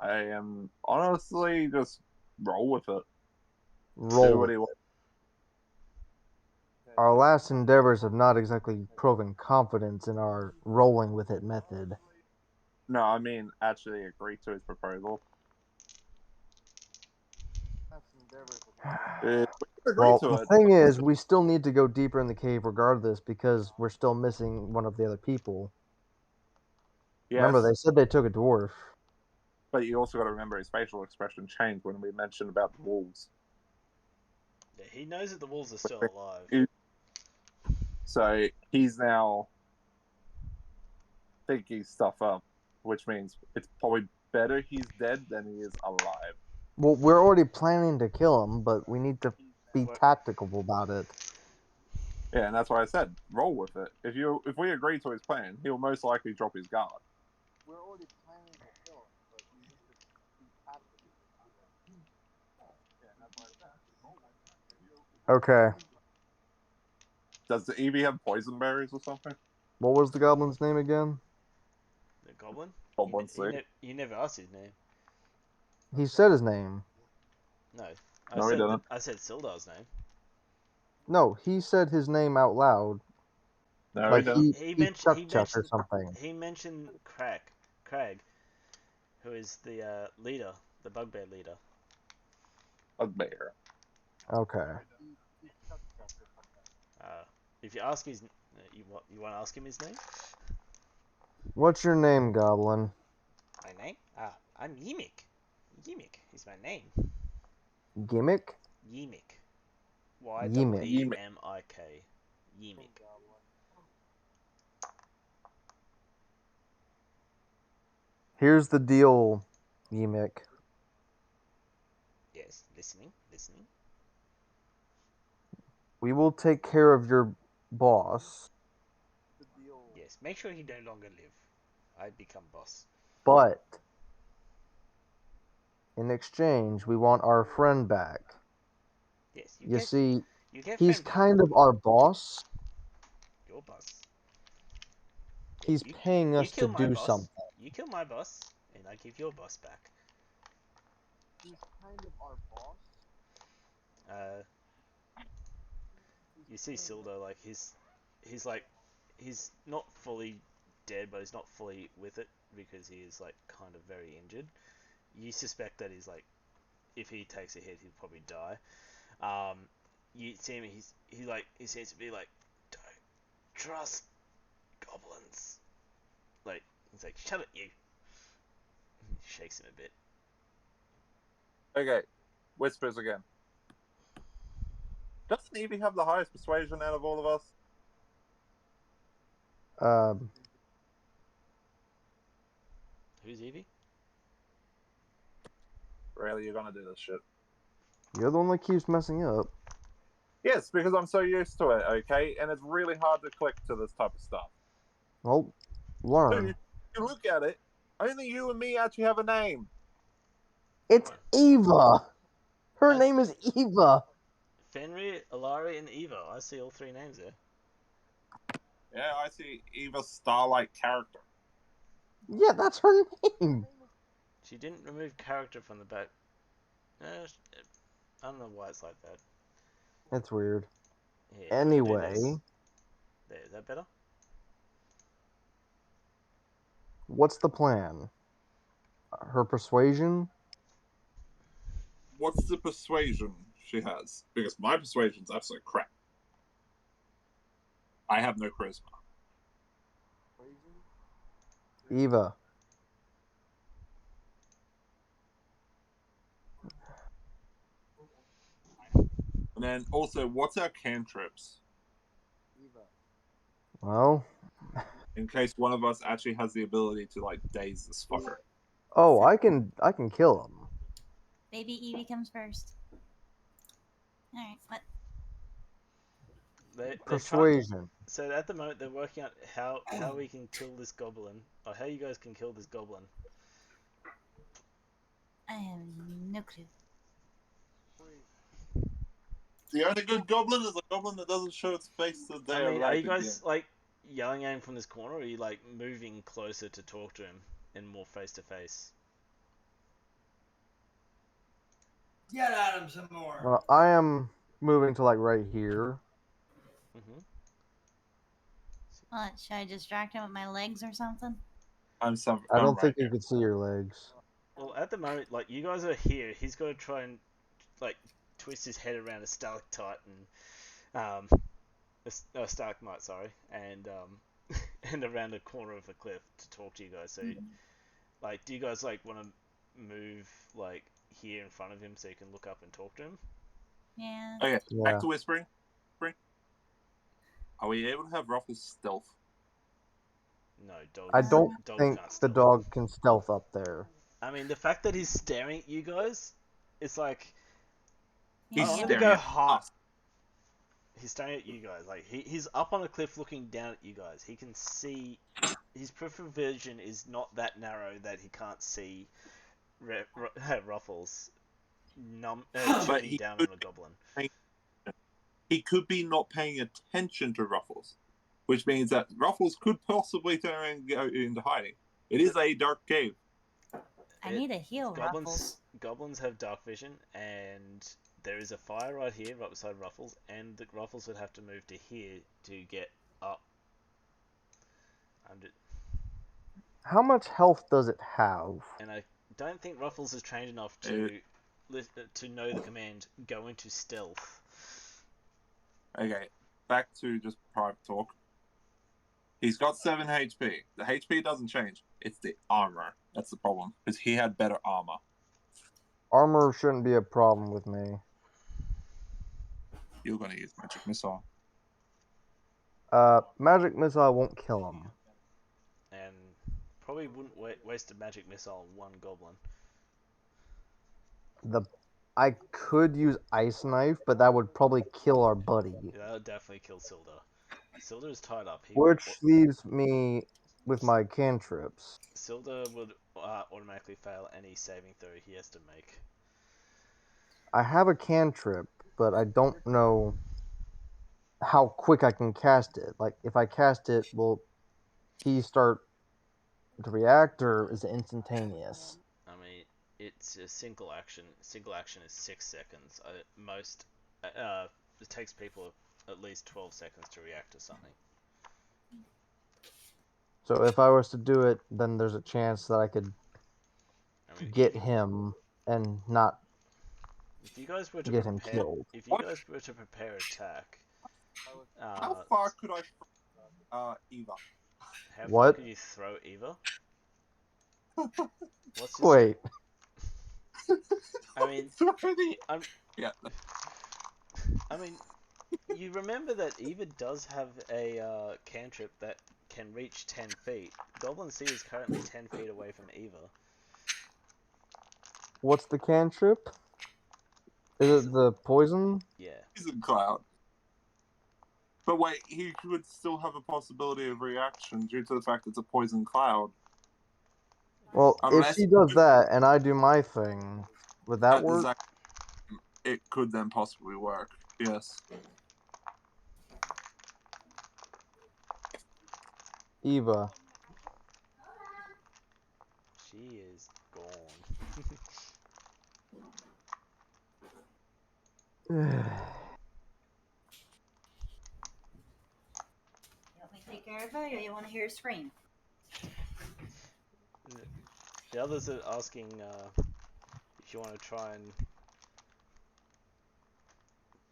I am honestly just roll with it. Do Roll. what he wants. Our last endeavors have not exactly proven confidence in our rolling with it method. No, I mean actually agree to his proposal. We can agree Well, to the it. thing is, we still need to go deeper in the cave regardless because we're still missing one of the other people. Yes, Remember, they said they took a dwarf. but you also got to remember his facial expression changed when we mentioned about the wolves. Yeah, he knows that the wolves are still alive. So he's now thinking stuff up, which means it's probably better he's dead than he is alive. Well, we're already planning to kill him, but we need to be What- tactical about it. Yeah, and that's why I said roll with it. If we agree to his plan, he'll most likely drop his guard. We're already planning to kill him, but we need to be tactical about it. Okay. Does the Eevee have poison berries or something? What was the goblin's name again? The goblin? Goblin seed. You never asked his name. He said his name. No, No, he didn't. I said Sildar's name. No, he said his name out loud. No, Like he didn't. He Chuck or something. He mentioned Crag, who is the leader, the bugbear leader. Bugbear. Okay. If you ask his, you want to ask him his name? What's your name, goblin? My name? I'm Yimik. Yimik is my name. Gimmick? Yimik. Yimik. Yemik. Yimik. Here's the deal, Yimik. Yes, listening. We will take care of your boss, Yes, make sure he no longer live. I become boss. but in exchange, we want our friend back. Yes, You see, you get he's friend back. kind of our boss. Your boss. He's paying us to do something. You kill my boss, and I give your boss back. He's kind of our boss. You see Sildar, like he's not fully dead, but he's not fully with it. because he is like kind of very injured. You suspect that he's like, if he takes a hit, he'll probably die. You see him, he seems to be like, don't trust goblins. Like, he's like, shut it, you. He shakes him a bit. Okay, whispers again. Doesn't Evie have the highest persuasion out of all of us? Um, Who's Evie? Really, you're gonna do this shit? you're the one that keeps messing up. Yes, because I'm so used to it, okay? And it's really hard to click to this type of stuff. Well, Dude, learn. you look at it, only you and me actually have a name. It's Eva. Her I- name is Eva. Fenrir, Alari, and Eva. I see all three names there. Yeah, I see Eva's Starlight character. Yeah, that's her name. She didn't remove character from the back. I don't know why it's like that. It's weird. Here, Anyway, do this. There, is that better? what's the plan? Her persuasion? What's the persuasion she has? Because my persuasion's absolute crap. I have no charisma. Eva. And then also, what's our cantrips? Well, In case one of us actually has the ability to like daze this fucker. oh, I can kill him. Baby Evie comes first. Alright, what? They're trying. Persuasion. So at the moment, they're working out how we can kill this goblin, or how you guys can kill this goblin. I have no clue. The only good goblin is a goblin that doesn't show its face the day I of mean, are you raping guys you. like yelling at him from this corner, or are you like moving closer to talk to him and more face to face? Get at him some more. Well, I am moving to like right here. Mm-hmm. What? Should I distract him with my legs or something? I I'm don't right think you here. can see your legs. Well, at the moment, like you guys are here, he's got to try and like twist his head around a stalactite and a stalagmite, sorry, and and around the corner of a cliff to talk to you guys. So, like, do you guys like want to move like here in front of him so you can look up and talk to him? Yeah. Okay, Yeah. back to whispering. Are we able to have Ruffles stealth? No, dog. I don't dog think can't the stealth. dog can stealth up there. I mean, the fact that he's staring at you guys, it's like He's I'm Yeah. gonna staring go at hard. us. He's staring at you guys. Like he's up on a cliff looking down at you guys. He can see. His peripheral vision is not that narrow that he can't see Ruffles But shooting he down could on a goblin. he could be not paying attention to Ruffles, which means that Ruffles could possibly turn around and go into hiding. It is a dark cave. I need a heal, Ruffles. Goblins have dark vision, and there is a fire right here, right beside Ruffles, and the Ruffles would have to move to here to get up. How much health does it have? And I don't think Ruffles is trained enough to know the command go into stealth. Okay, back to just private talk. He's got 7 HP. The HP doesn't change. It's the armor. That's the problem. Because he had better armor. Armor shouldn't be a problem with me. You're going to use Magic Missile. Magic missile won't kill him. And probably wouldn't waste a magic missile on one goblin. I could use ice knife, but that would probably kill our buddy. Yeah, that would definitely kill Silda. Silda is tied up. Which leaves me with my cantrips. Silda would automatically fail any saving throw he has to make. I have a cantrip, but I don't know how quick I can cast it. Like, if I cast it, will he start to react, or is it instantaneous? I mean, it's a single action. Single action is 6 seconds. It takes people at least 12 seconds to react to something. So if I was to do it, then there's a chance that I could I mean, get him and not if you guys were to get him prepare, killed. if you What? guys were to prepare attack, How far could I Eva? how far What? could you throw Eva? What's this? Wait, I mean, Throw the- I'm. Yeah. I mean, you remember that Eva does have a cantrip that can reach 10 feet. Goblin Sea is currently 10 feet away from Eva. what's the cantrip? Is it the poison? Yeah. Poison cloud. But wait, he would still have a possibility of reaction due to the fact it's a poison cloud. Well, if Unless she does that and I do my thing, would that at the work? exact time, it could then possibly work. Yes. Eva. She is gone. You want me to take care of it, or you want to hear her scream? The others are asking if you want to try and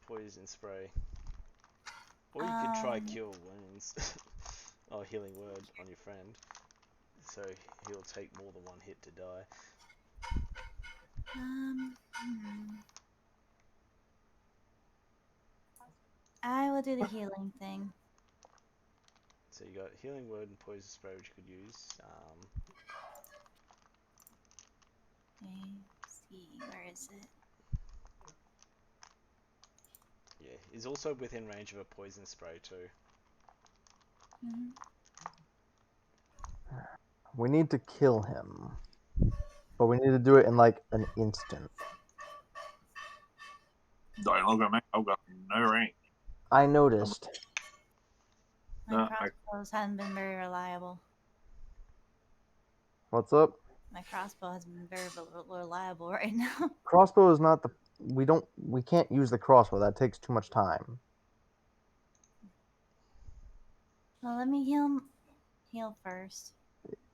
poison spray. Or you could try cure wounds. Or healing word on your friend. So he'll take more than one hit to die. I will do the healing thing. So you got healing word and poison spray which you could use. Okay, see, where is it? Yeah, he's also within range of a poison spray too. Mm-hmm. We need to kill him. But we need to do it in like an instant. Don't look at me. I've got no range. I noticed. My No, crossbows haven't been very reliable. What's up? My crossbow has been very reliable right now. Crossbow is not the we can't use the crossbow. That takes too much time. Well, let me heal first.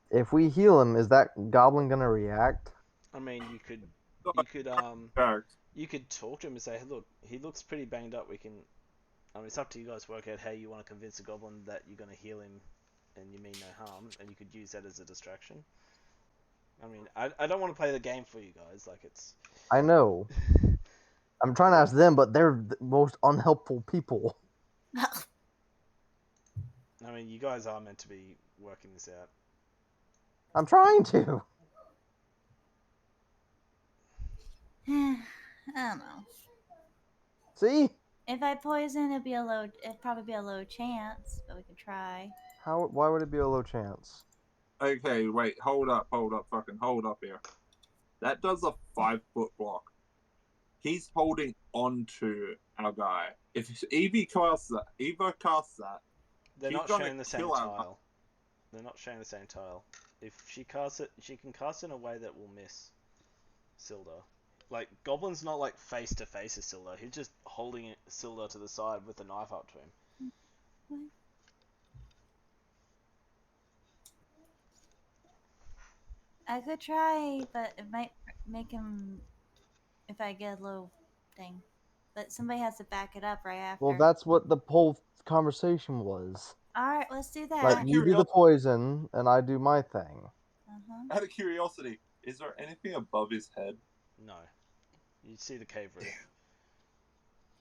If we heal him, is that goblin gonna react? I mean, you could Correct. you could talk to him and say, hey, look, he looks pretty banged up. We can. I mean, it's up to you guys to work out how you want to convince the goblin that you're going to heal him and you mean no harm, and you could use that as a distraction. I mean, I don't want to play the game for you guys. Like, it's. I know. I'm trying to ask them, but they're the most unhelpful people. I mean, you guys are meant to be working this out. I'm trying to. I don't know. See? If I poison, it'd probably be a low chance, but we could try. Why would it be a low chance? Okay, wait, hold up, fucking hold up here. That does a 5-foot block. He's holding on to our guy. If Evie casts that, They're she's not gonna sharing the same kill our tile. They're not sharing the same tile. If she casts it, she can cast it in a way that will miss Sildar. Like, Goblin's not like face to face with Sildar. He's just holding Sildar to the side with the knife up to him. What? I could try, but it might make him if I get a low thing. But somebody has to back it up right after. Well, that's what the whole conversation was. Alright, let's do that. Like, you do the poison, and I do my thing. Out of curiosity, is there anything above his head? No. You see the cave roof.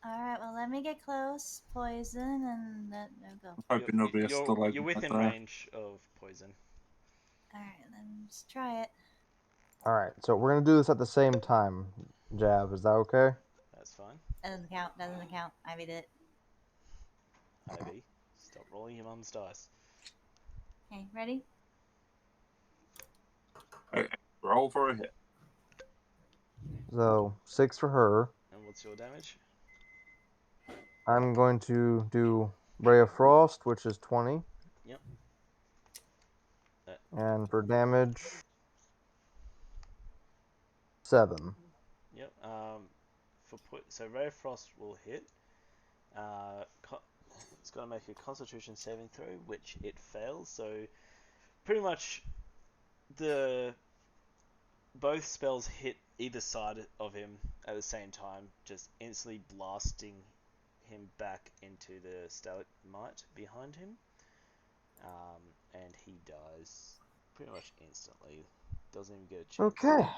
Alright, well, let me get close. Poison, and no go. Hoping there'll be a stalagmite You're within there. range of poison. Alright, let's try it. Alright, so we're gonna do this at the same time, Jab. Is that okay? That's fine. That doesn't count. Doesn't count. I beat it. Ivy, stop rolling your mum's dice. Okay, ready? Okay, roll for a hit. So, 6 for her. And what's your damage? I'm going to do Ray of Frost, which is 20. Yep. And for damage, 7. Yep. So Ray of Frost will hit. It's got to make a Constitution saving throw, which it fails. So pretty much the both spells hit either side of him at the same time, just instantly blasting him back into the stalagmite behind him, and he dies pretty much instantly. Doesn't even get a chance. Okay.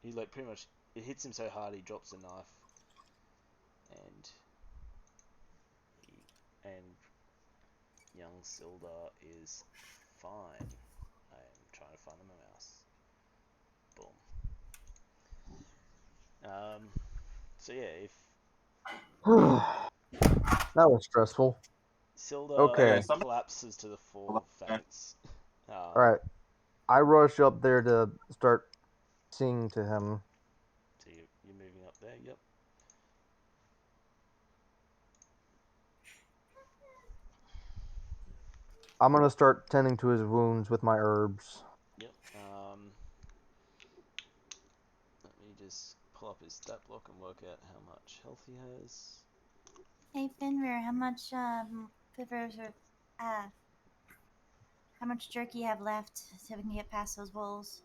He like pretty much it hits him so hard he drops the knife, and and young Sildar is fine. I am trying to find my mouse. Boom. So yeah, if That was stressful. Sildar Okay. collapses to the floor, faints. Alright. I rush up there to start singing to him. So you're moving up there. Yep. I'm gonna start tending to his wounds with my herbs. Yep. Let me just pull up his stat block and work out how much health he has. Hey Finrear, how much quivers or how much jerky you have left so we can get past those wolves?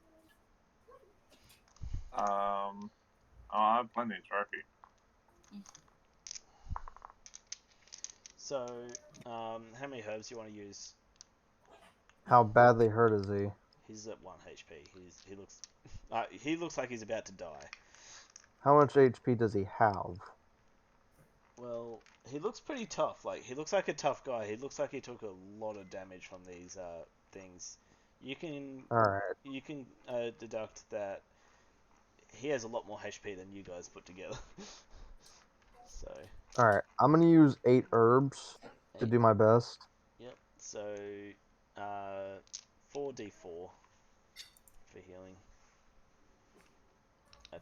I have plenty of turkey. So, how many herbs do you want to use? How badly hurt is he? He's at 1 HP. He looks like he's about to die. How much HP does he have? Well, he looks pretty tough. Like he looks like a tough guy. He looks like he took a lot of damage from these things. You can deduct that he has a lot more HP than you guys put together. So. Alright, I'm gonna use 8 herbs to do my best. Yep. So, 4d4 for healing.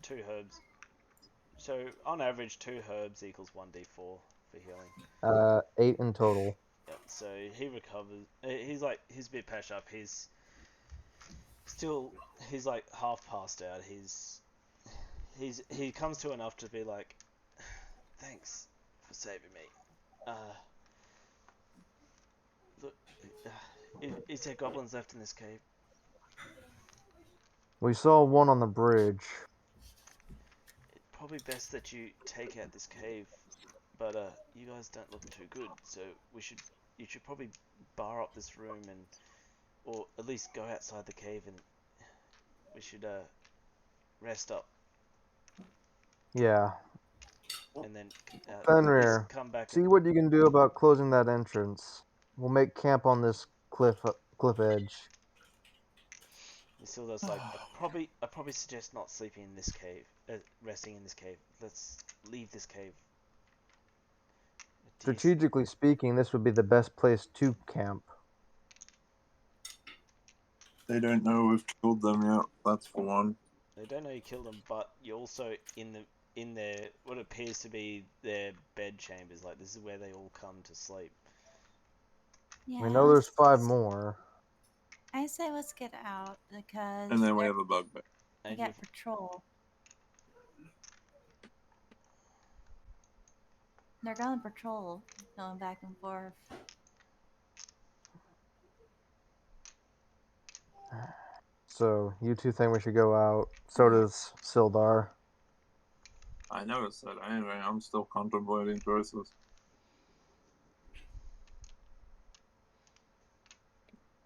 2 herbs. So on average, 2 herbs equals 1d4 for healing. 8 in total. Yep. So he recovers. He's a bit patched up. He's like half passed out. He comes to enough to be like, thanks for saving me. Look, is there goblins left in this cave? We saw one on the bridge. It's probably best that you take out this cave, but you guys don't look too good, so you should probably bar up this room or at least go outside the cave, and we should rest up. Yeah. And then Fenrir, come back. see what you can do about closing that entrance. We'll make camp on this cliff edge. Sildar's like, I probably suggest not sleeping in this cave, resting in this cave. Let's leave this cave. Strategically speaking, this would be the best place to camp. They don't know we've killed them yet. That's for one. They don't know you killed them, but you're also in their what appears to be their bed chambers. Like this is where they all come to sleep. Yeah. We know there's 5 more. I say let's get out because. And then we have a bugbear. We got patrol. They're going patrol, going back and forth. So, you two think we should go out. So does Sildar. I noticed that. Anyway, I'm still contemplating choices.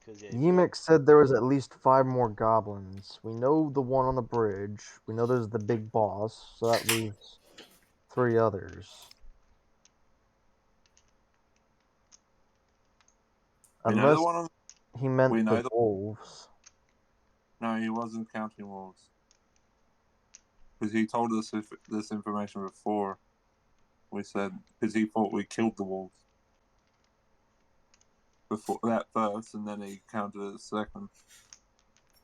Yemek said there was at least 5 more goblins. We know the one on the bridge. We know there's the big boss, so that leaves 3 others. Unless he meant the wolves. No, he wasn't counting wolves. Because he told us this information before. We said, because he thought we killed the wolves. Before that first, and then he counted it second.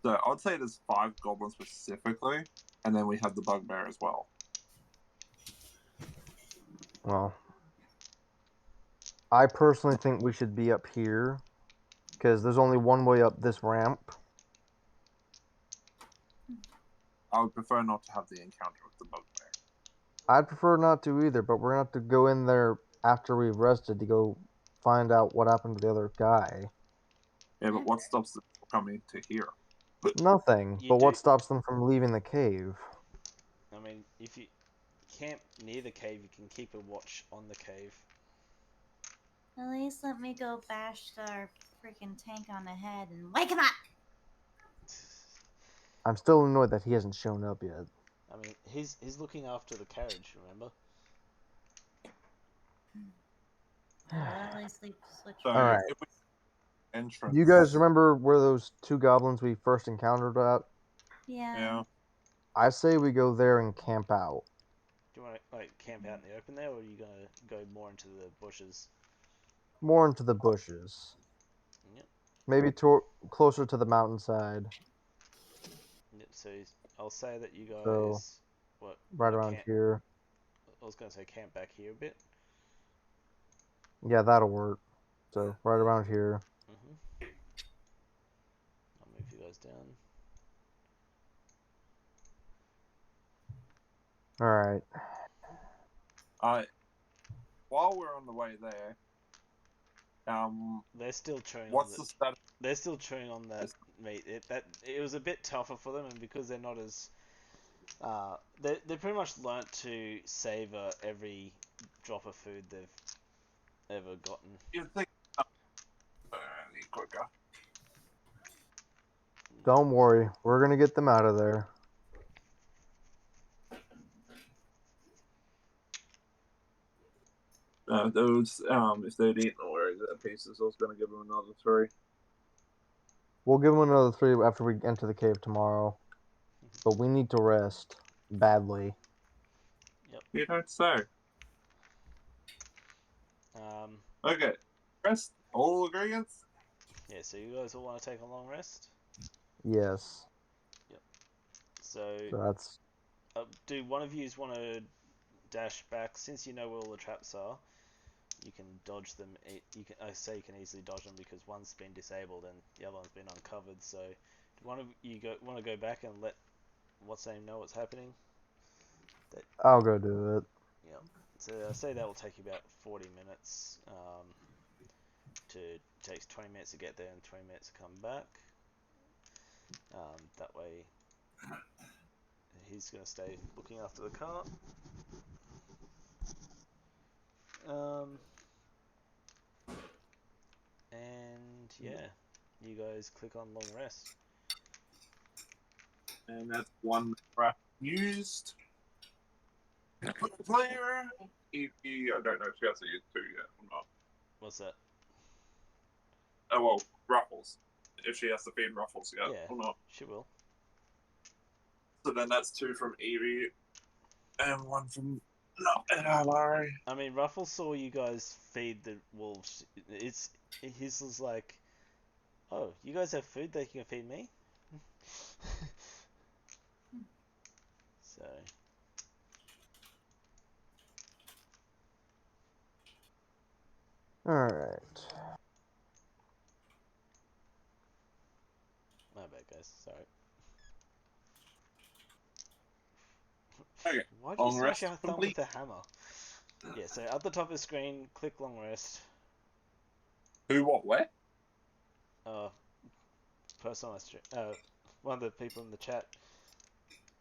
So I'd say there's 5 goblins specifically, and then we have the bugbear as well. Well, I personally think we should be up here, because there's only one way up this ramp. I would prefer not to have the encounter with the bugbear. I'd prefer not to either, but we're going to have to go in there after we've rested to go find out what happened to the other guy. Yeah, but what stops them from coming to here? Nothing. You But do. what stops them from leaving the cave? I mean, if you camp near the cave, you can keep a watch on the cave. At least let me go bash our freaking tank on the head and wake him up. I'm still annoyed that he hasn't shown up yet. I mean, he's looking after the carriage. Remember? Well, at least sleep switch. So Alright. if we entrance. Do you guys remember where those two goblins we first encountered at? Yeah. Yeah. I say we go there and camp out. Do you want to like camp out in the open there, or are you gonna go more into the bushes? More into the bushes. Yep. Maybe closer to the mountainside. Yep. So I'll say that you So, guys right wanna around camp. here. I was gonna say camp back here a bit. Yeah, that'll work. So, right around here. I'll move you guys down. Alright. While we're on the way there, They're still chewing what's on the status? They're still chewing on that meat. It was a bit tougher for them, and because they're not as they pretty much learnt to savor every drop of food they've ever gotten. You'd think quicker. Don't worry. We're gonna get them out of there. Those if they'd eaten all their pieces, I was going to give them another 3. We'll give them another 3 after we enter the cave tomorrow. But we need to rest. Badly. Yep. You don't say. Okay. Rest. All agreements? Yeah, so you guys all want to take a long rest? Yes. So, that's... do one of yous want to dash back? Since you know where all the traps are, you can dodge them. I say you can easily dodge them because one's been disabled and the other one's been uncovered. So, do one of you want to go back and let what's name know what's happening? I'll go do it. Yeah. So I say that will take you about 40 minutes. Takes 20 minutes to get there and 20 minutes to come back. That way, he's gonna stay looking after the cart. And yeah, you guys click on long rest. And that's one craft used. Player. Evie, I don't know if she has to use 2 yet or not. What's that? Oh, well, Ruffles. If she has to feed Ruffles yet Yeah, or not. she will. So then that's 2 from Evie. And 1 from Larry. I mean, Ruffles saw you guys feed the wolves. His was like, oh, you guys have food that you can feed me? So. Alright. My bad, guys. Sorry. Okay. Why'd you Long smash rest our thumb complete. with a hammer? Yeah, so at the top of the screen, click long rest. Who, what, where? Person on my stream, one of the people in the chat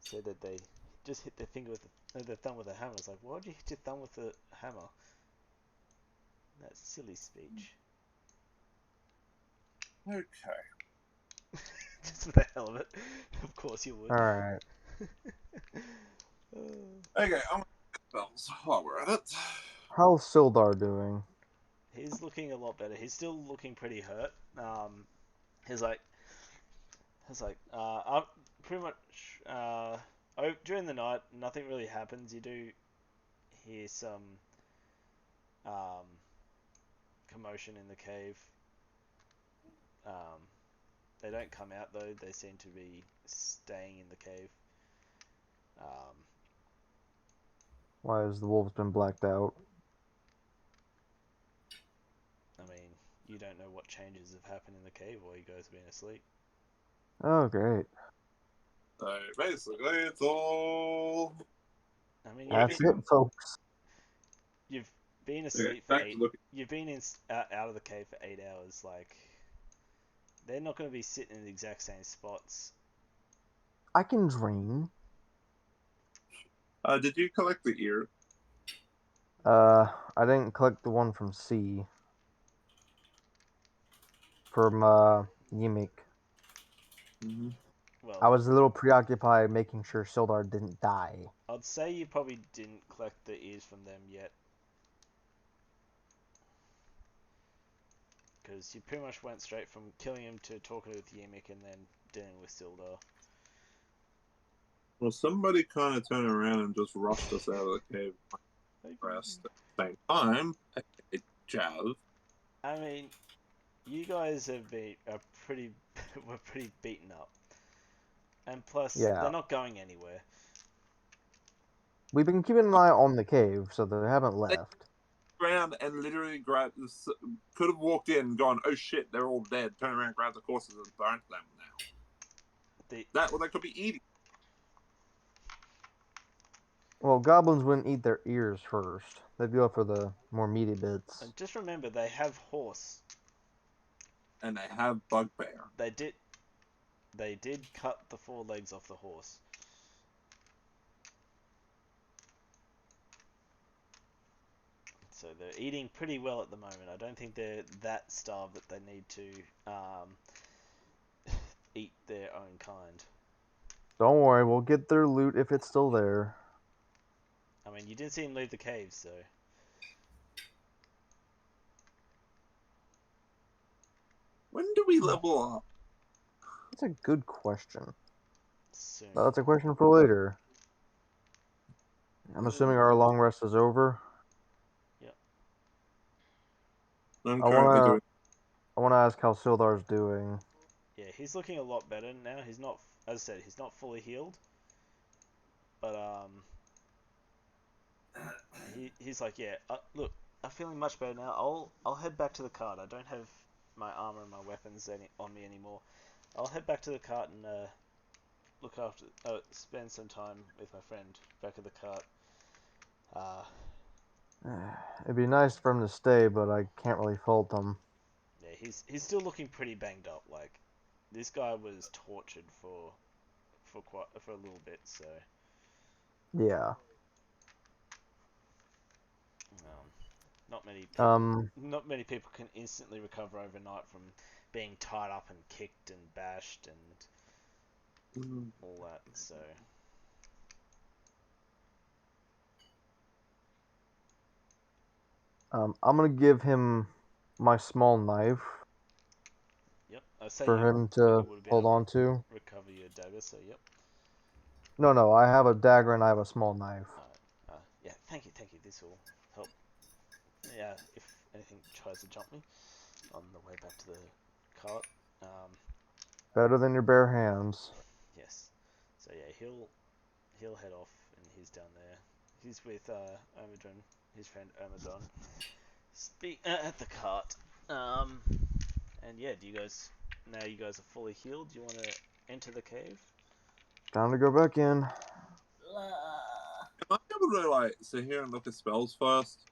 said that they just hit their finger with their thumb with a hammer. It's like, why'd you hit your thumb with a hammer? That's silly speech. Okay. Just for the hell of it. Of course you would. Alright. Okay, I'm gonna get spells while we're at it. How's Sildar doing? He's looking a lot better. He's still looking pretty hurt. He's like, pretty much, during the night, nothing really happens. You do hear some, commotion in the cave. They don't come out though. They seem to be staying in the cave. Why has the wolves been blacked out? I mean, you don't know what changes have happened in the cave while you guys have been asleep. Oh, great. So basically, it's all. I mean, That's it, folks. you've been Okay, asleep for back to 8. looking. You've been out of the cave for 8 hours. Like, they're not going to be sitting in the exact same spots. I can dream. Did you collect the ear? I didn't collect the one from C. From Yimik. Mm-hmm. Well, I was a little preoccupied making sure Sildar didn't die. I'd say you probably didn't collect the ears from them yet. Because you pretty much went straight from killing him to talking with Yimik and then dealing with Sildar. Well, somebody kind of turned around and just rushed us out of the cave. Rest at the same time. Okay, Jav. I mean, you guys have been pretty were pretty beaten up, and plus Yeah. they're not going anywhere. We've been keeping an eye on the cave, so they haven't left. Around and literally grabbed. Could have walked in and gone, "Oh shit, they're all dead." Turn around, grab the corpses, and burnt them now. They could be eating. Well, goblins wouldn't eat their ears first. They'd go for the more meaty bits. And just remember, they have horse. And they have bugbear. They did cut the four legs off the horse. So they're eating pretty well at the moment. I don't think they're that starved that they need to eat their own kind. Don't worry, we'll get their loot if it's still there. I mean, you didn't see them leave the cave, so... When do we level up? That's a good question. Soon. That's a question for later. I'm assuming our long rest is over. Yep. I'm I currently doing. wanna ask how Sildar's doing. Yeah, he's looking a lot better now. He's not, as I said, he's not fully healed. But, he's like, yeah, look, I'm feeling much better now. I'll head back to the cart. I don't have my armor and my weapons on me anymore. I'll head back to the cart and look after, spend some time with my friend back at the cart. It'd be nice for him to stay, but I can't really fault him. Yeah, he's still looking pretty banged up. Like, this guy was tortured for a little bit, so Yeah. not many people not many people can instantly recover overnight from being tied up and kicked and bashed and all that. So I'm gonna give him my small knife yep, I say for him to would be hold able on to. recover your dagger. So yep. No, I have a dagger and I have a small knife. Yeah, thank you. This will help. Yeah, if anything tries to jump me on the way back to the cart. Better than your bare hands. Yes. So yeah, he'll head off, and he's down there. He's with Ermidon, his friend Ermidon, at the cart. And yeah, you guys are fully healed? Do you want to enter the cave? Time to go back in. Am I able to like sit here and look at spells first?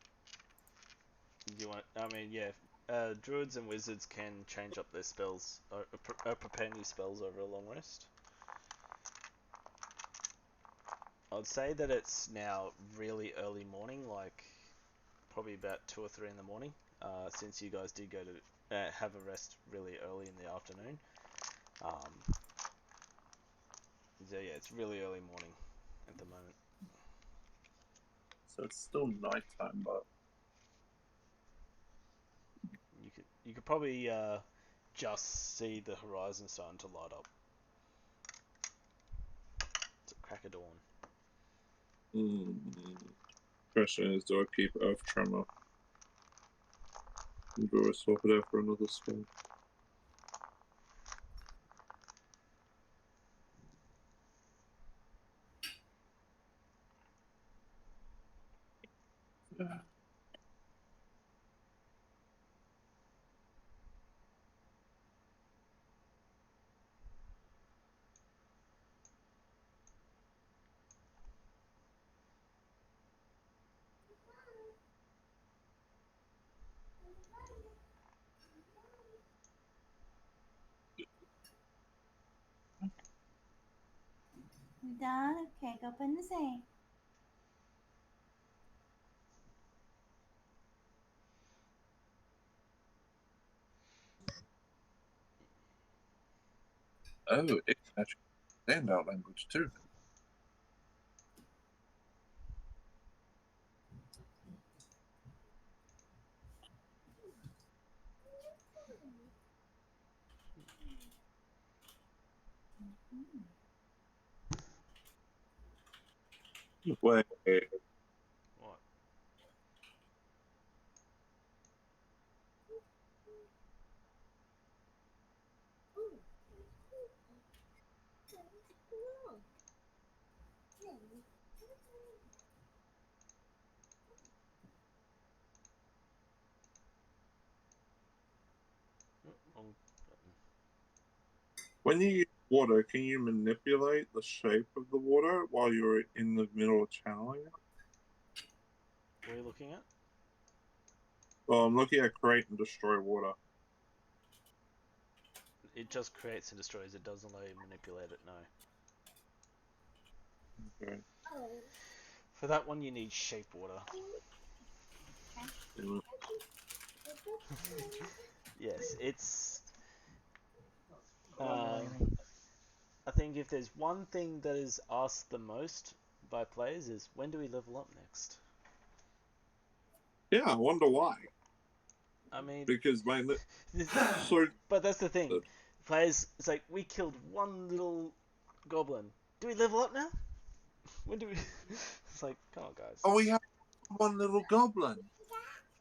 You want? I mean, yeah. Druids and wizards can change up their spells, or prepare new spells over a long rest. I'd say that it's now really early morning, like probably about 2 or 3 in the morning, since you guys did go to have a rest really early in the afternoon. So yeah, it's really early morning at the moment. So it's still nighttime, but You could probably just see the horizon starting to light up. It's a crack of dawn. question is, do I keep Earth Tremor? And do I swap it out for another spell? Yeah. Done? Okay, go put in the sink. Oh, it can actually stand out language too. Wait, What? Wrong button. when you use water, can you manipulate the shape of the water while you're in the middle of channeling it? What are you looking at? Well, I'm looking at create and destroy water. It just creates and destroys. It doesn't let you manipulate it. No. Okay. For that one, you need shape water. Yeah. Yes, it's. I think if there's one thing that is asked the most by players is when do we level up next? Yeah, I wonder why. I mean, Because my this, so but that's the thing. Players, it's like we killed one little goblin. Do we level up now? When do we? It's like, come on, guys. oh, we have one little goblin.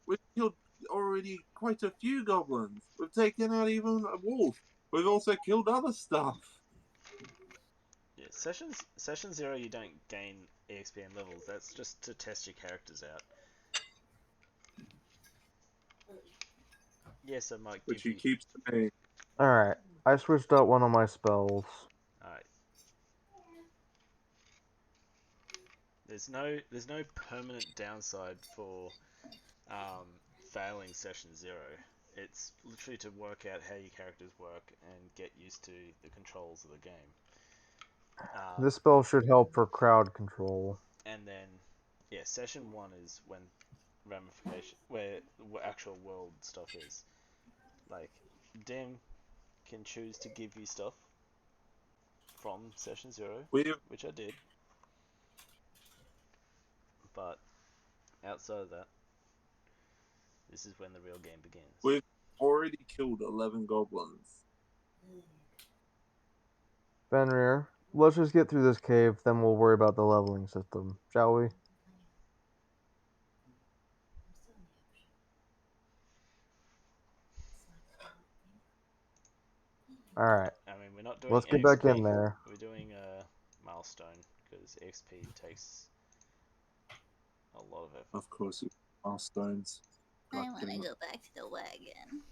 We've killed already quite a few goblins. We've taken out even a wolf. We've also killed other stuff. Yeah, session 0, you don't gain EXP and levels. That's just to test your characters out. Yes, I might Which give he you. keeps saying. Alright, I switched out one of my spells. Alright. There's no permanent downside for failing session 0. It's literally to work out how your characters work and get used to the controls of the game. This spell should help for crowd control. And then, yeah, session 1 is when ramification, where actual world stuff is. Like, DM can choose to give you stuff from session 0, We've which I did. But outside of that, this is when the real game begins. we've already killed 11 goblins. Fenrir, let's just get through this cave, then we'll worry about the leveling system, shall we? Alright, I mean, we're not doing let's get XP. back in there. We're doing a milestone because XP takes a lot of effort. Of course, milestones. I want to go back to the wagon.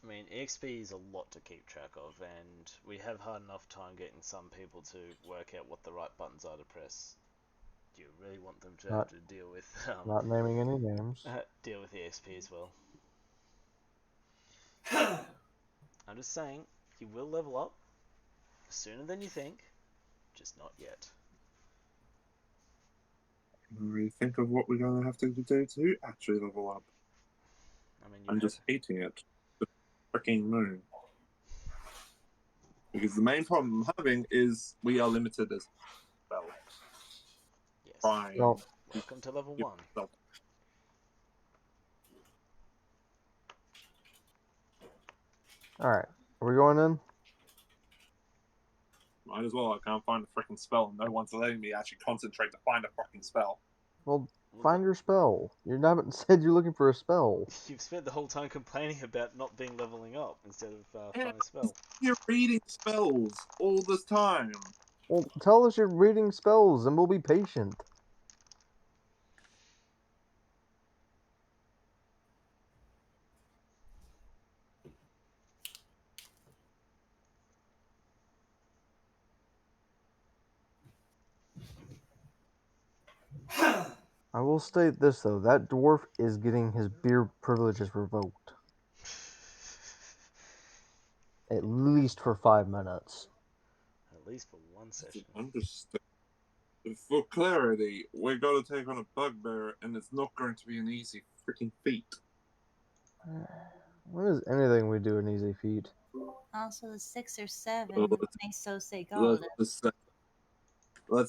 I mean, EXP is a lot to keep track of, and we have hard enough time getting some people to work out what the right buttons are to press. Do you really want them to have to deal with Not naming any names. deal with EXP as well? I'm just saying, you will level up sooner than you think, just not yet. Really think of what we're going to have to do to actually level up. I mean, I'm just hating it. The freaking moon. Because the main problem I'm having is we are limited as well. yes. Fine. Well, Welcome to level 1. alright, are we going in? Might as well. I can't find a freaking spell, and no one's letting me actually concentrate to find a fucking spell. Well, find your spell. You haven't said you're looking for a spell. You've spent the whole time complaining about not being leveling up instead of finding a spell. You're reading spells all this time. Well, tell us you're reading spells and we'll be patient. I will state this though, that dwarf is getting his beer privileges revoked. At least for 5 minutes. least for one session. I'm just for clarity, we're going to take on a bugbear, and it's not going to be an easy freaking feat. When is anything we do an easy feat? Also, the 6 or 7 Well, may so say let's golden.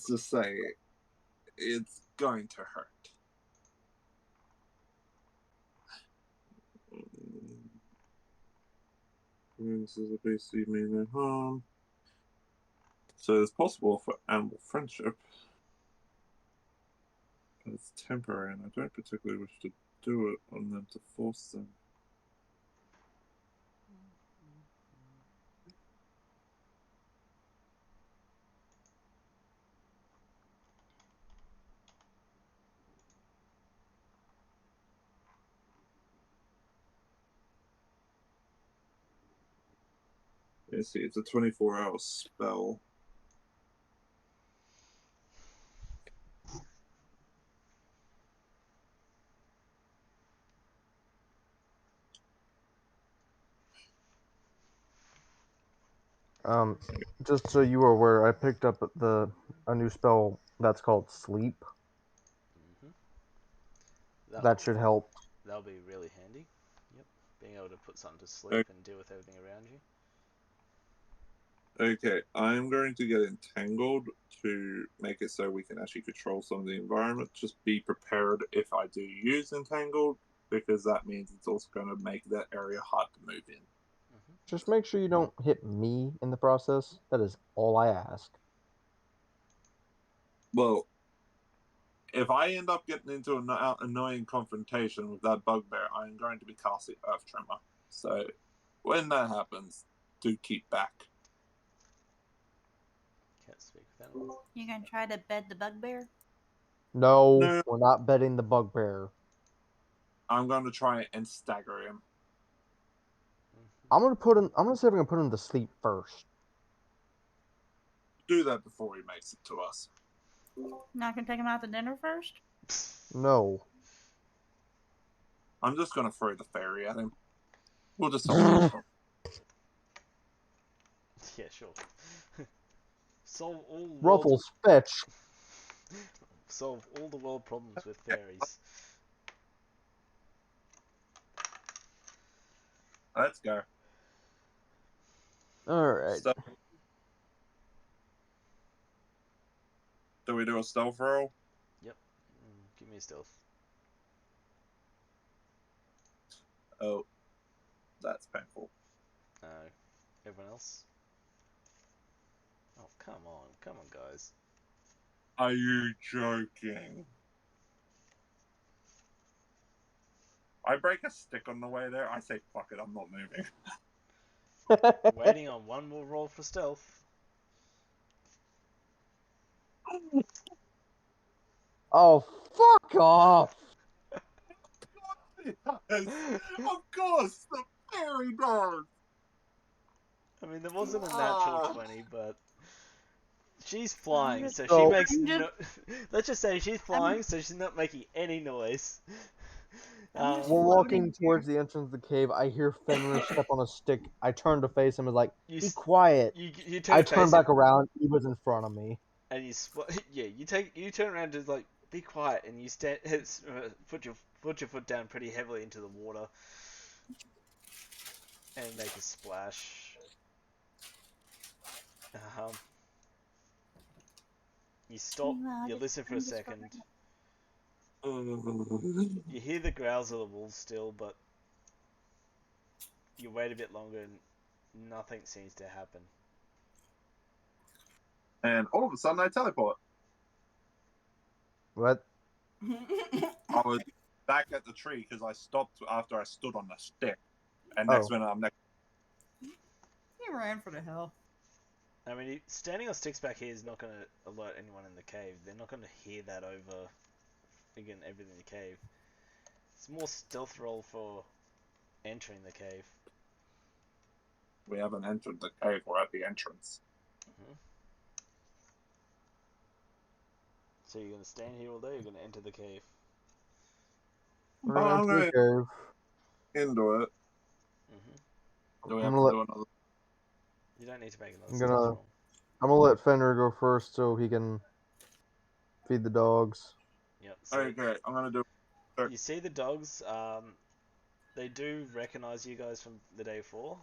just say it's going to hurt. This is a basically mean no harm. So it's possible for animal friendship, but it's temporary, and I don't particularly wish to do it on them to force them. You see, it's a 24-hour spell. Just so you are aware, I picked up a new spell that's called Sleep. That should help. That'll be really handy. Yep, being able to put something to sleep Okay. and deal with everything around you. Okay, I'm going to get entangled to make it so we can actually control some of the environment. Just be prepared if I do use entangled, because that means it's also going to make that area hard to move in. Just make sure you don't hit me in the process. That is all I ask. Well, if I end up getting into an annoying confrontation with that bugbear, I'm going to be casting Earth Tremor. So when that happens, do keep back. Can't speak with animals. You're gonna try to bed the bugbear? No, No. we're not betting the bugbear. I'm going to try and stagger him. I'm gonna see if I can put him to sleep first. Do that before he makes it to us. Not gonna take him out to dinner first? No. I'm just going to throw the fairy at him. We'll just solve it. Yeah, sure. Solve all world Ruffles, fetch. solve all the world problems with fairies. Let's go. Alright. So, do we do a stealth roll? Yep. Give me a stealth. Oh, that's painful. Everyone else? Oh, come on, guys. Are you joking? I break a stick on the way there. I say, fuck it, I'm not moving. Waiting on one more roll for stealth. Oh, fuck off! Yes, of course, the fairy does. I mean, there wasn't a natural 20, but she's flying, so she So- makes no. Let's just say she's flying, so she's not making any noise. I'm just We're walking floating towards the entrance of the cave. I hear Fenrir step on a stick. I turn to face him and like, You be s- quiet. You turn I to turn face back him, around. He was in front of me. and yeah, you turn around to like be quiet, and you put your foot down pretty heavily into the water, and make a splash. Um, you stop. Meanwhile, You just- listen for I'm a just second. floating. You hear the growls of the wolves still, but you wait a bit longer, and nothing seems to happen. And all of a sudden, I teleport. What? I was back at the tree because I stopped after I stood on the stick. And next minute, I'm next. He ran for the hill. I mean, standing on sticks back here is not going to alert anyone in the cave. They're not going to hear that over again everything in the cave. It's more stealth roll for entering the cave. We haven't entered the cave. We're at the entrance. So you're going to stand here all day. You're going to enter the cave. We're gonna enter the cave. Into it. Do we I'm have gonna to do another? You don't need to make another I'm stealth gonna- roll. I'm gonna let Fenrir go first so he can feed the dogs. Yep. So Okay, I'm gonna do. you see the dogs. They do recognize you guys from the day before.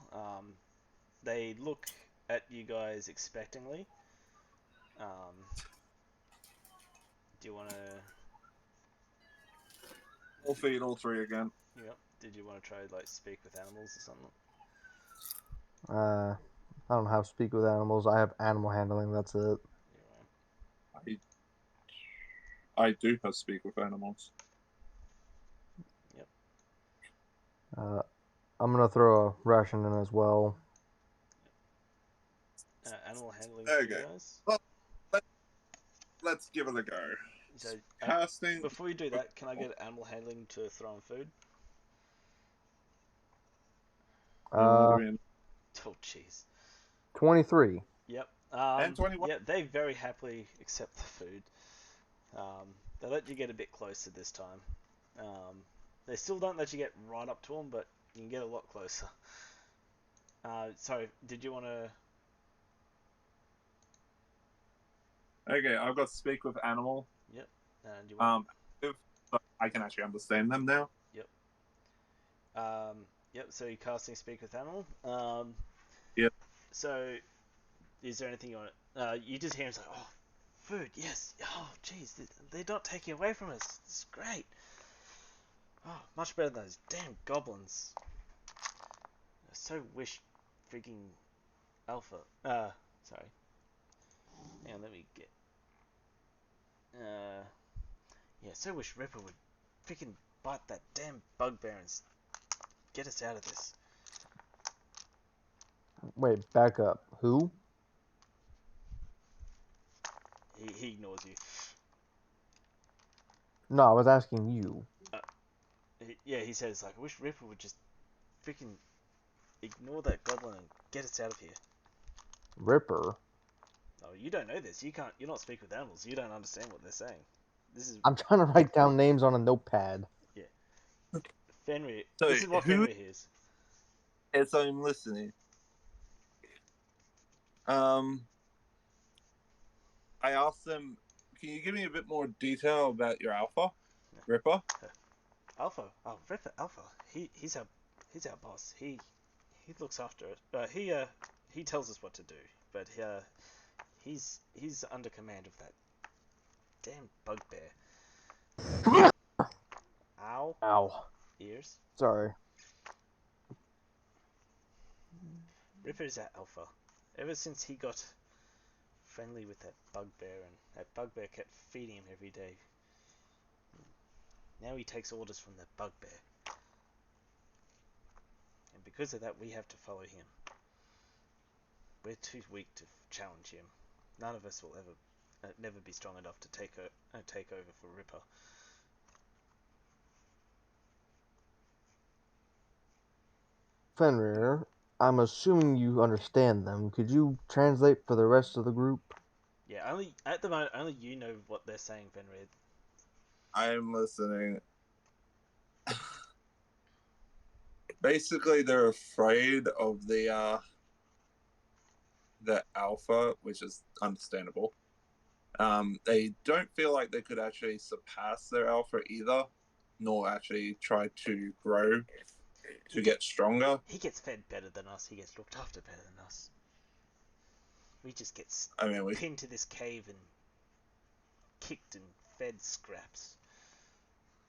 They look at you guys expectingly. Um, do you want to? I'll feed all three again. Yep. Did you want to try like speak with animals or something? I don't have speak with animals. I have animal handling. That's it. Yeah, I do have speak with animals. Yep. I'm gonna throw a ration in as well. Animal handling for you Okay. guys. Well, let's give it a go. So Casting. before you do that, can I get animal handling to throw in food? Uh, Oh, jeez. 23. Yep. And 21. Yeah, they very happily accept the food. They let you get a bit closer this time. They still don't let you get right up to them, but you can get a lot closer. Sorry, did you want to? Okay, I've got speak with animal. Yep. And you want? So I can actually understand them now. Yep. Yep. So you're casting speak with animal. Yep. So, is there anything you want? You just hear him say, "Oh, food, yes. Oh, jeez, they're not taking away from us. It's great. Oh, much better than those damn goblins. I so wish freaking Alpha. Sorry. Hang on, let me get. Yeah, so wish Ripper would freaking bite that damn bugbear and get us out of this." Wait, back up. Who? He ignores you. No, I was asking you. Yeah, he says, like, "I wish Ripper would just freaking ignore that goblin and get us out of here." Ripper. Oh, you don't know this. You're not speak with animals. You don't understand what they're saying. This is I'm trying to write down names on a notepad. Fenrir. So This is what who? Fenrir hears. As I'm listening. I asked them, can you give me a bit more detail about your alpha, Ripper? Alpha. Oh, Ripper. Alpha. He's our boss. He looks after it. He tells us what to do. But he's under command of that damn bugbear. Ow. Ow. Ears. Sorry. Ripper's our alpha. Ever since he got friendly with that bugbear, and that bugbear kept feeding him every day. Now he takes orders from that bugbear. And because of that, we have to follow him. We're too weak to challenge him. None of us will never be strong enough to take over for Ripper. Fenrir, I'm assuming you understand them. Could you translate for the rest of the group? Yeah, only at the moment, only you know what they're saying, Fenrir. I am listening. Basically, they're afraid of the alpha, which is understandable. They don't feel like they could actually surpass their alpha either, nor actually try to grow to get stronger. He gets fed better than us. He gets looked after better than us. We just get pinned to this cave and kicked and fed scraps.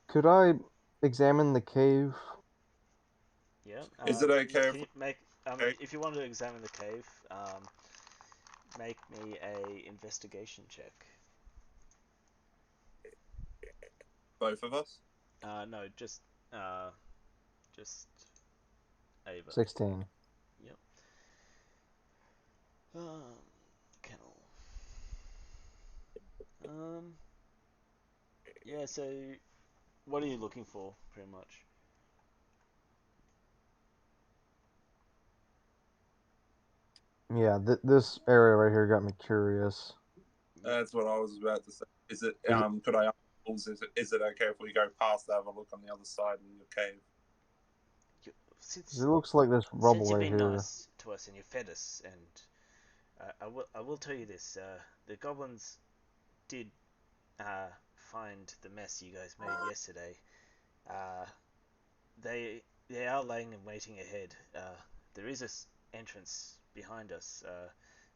Could I examine the cave? Yeah. Is it okay Can you make if you want to examine the cave, make me a investigation check. both of us? No, just Ava. 16. Yep. Kennel. Yeah. So, what are you looking for, pretty much? Yeah, this area right here got me curious. That's what I was about to say. Is it? Is it- Could I ask? Is it okay if we go past, have a look on the other side of your cave? It looks like this Since rubble you've right been here. nice to us and you fed us and I will tell you this. The goblins did find the mess you guys made yesterday. Uh, they are laying and waiting ahead. There is a entrance behind us,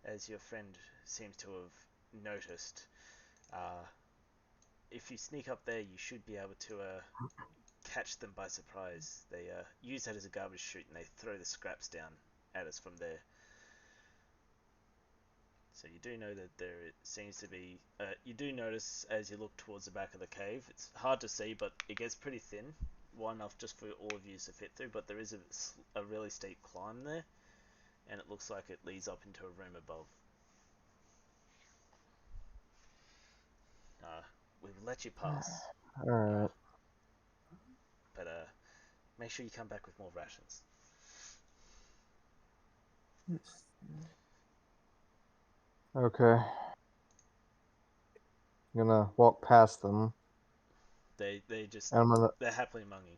as your friend seems to have noticed. Uh, if you sneak up there, you should be able to catch them by surprise. They use that as a garbage chute and they throw the scraps down at us from there. So you do know that there seems to be. You do notice as you look towards the back of the cave. It's hard to see, but it gets pretty thin. Wide enough just for all of you to fit through. But there is a really steep climb there, and it looks like it leads up into a room above. We will let you pass, Alright. but make sure you come back with more rations. Okay. I'm gonna walk past them. They just And they're happily munging.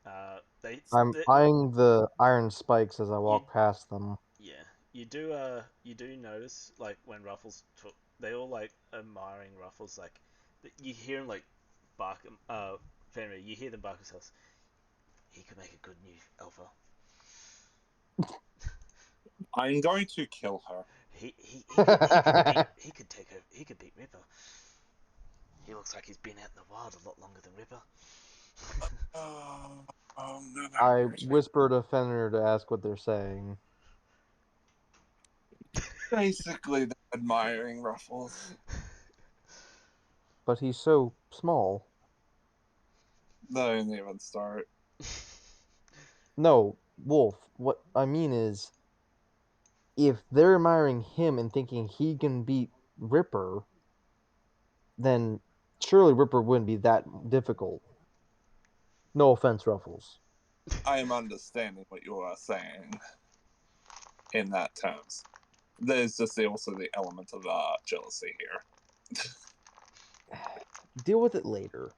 I'm They eyeing the iron spikes as I you walk past them. yeah, you do notice like when Ruffles took they all like admiring Ruffles like you hear him like bark Fenrir, you hear them bark themselves. He could make a good new alpha. I'm going to kill her. He could take her. He could beat Ripper. He looks like he's been out in the wild a lot longer than Ripper. Oh no, that I hurts me. whisper to Fenrir to ask what they're saying. Basically, they're admiring Ruffles. But he's so small. Don't even start. No, Wolf, what I mean is, if they're admiring him and thinking he can beat Ripper, then surely Ripper wouldn't be that difficult. No offense, Ruffles. I am understanding what you are saying in that terms. There's just also the element of jealousy here. Deal with it later.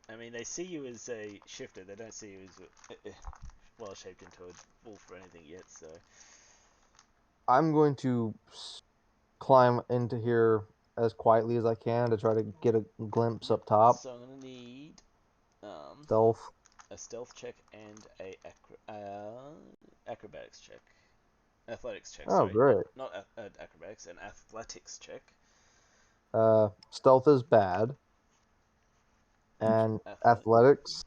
I mean, they see you as a shifter. They don't see you as well shaped into a wolf or anything yet. So I'm going to climb into here as quietly as I can to try to get a glimpse up top. So I'm gonna need Stealth. a stealth check and a acrobatics check. Athletics check, Oh, sorry. great. Not acrobatics, an athletics check. Stealth is bad. And athletics,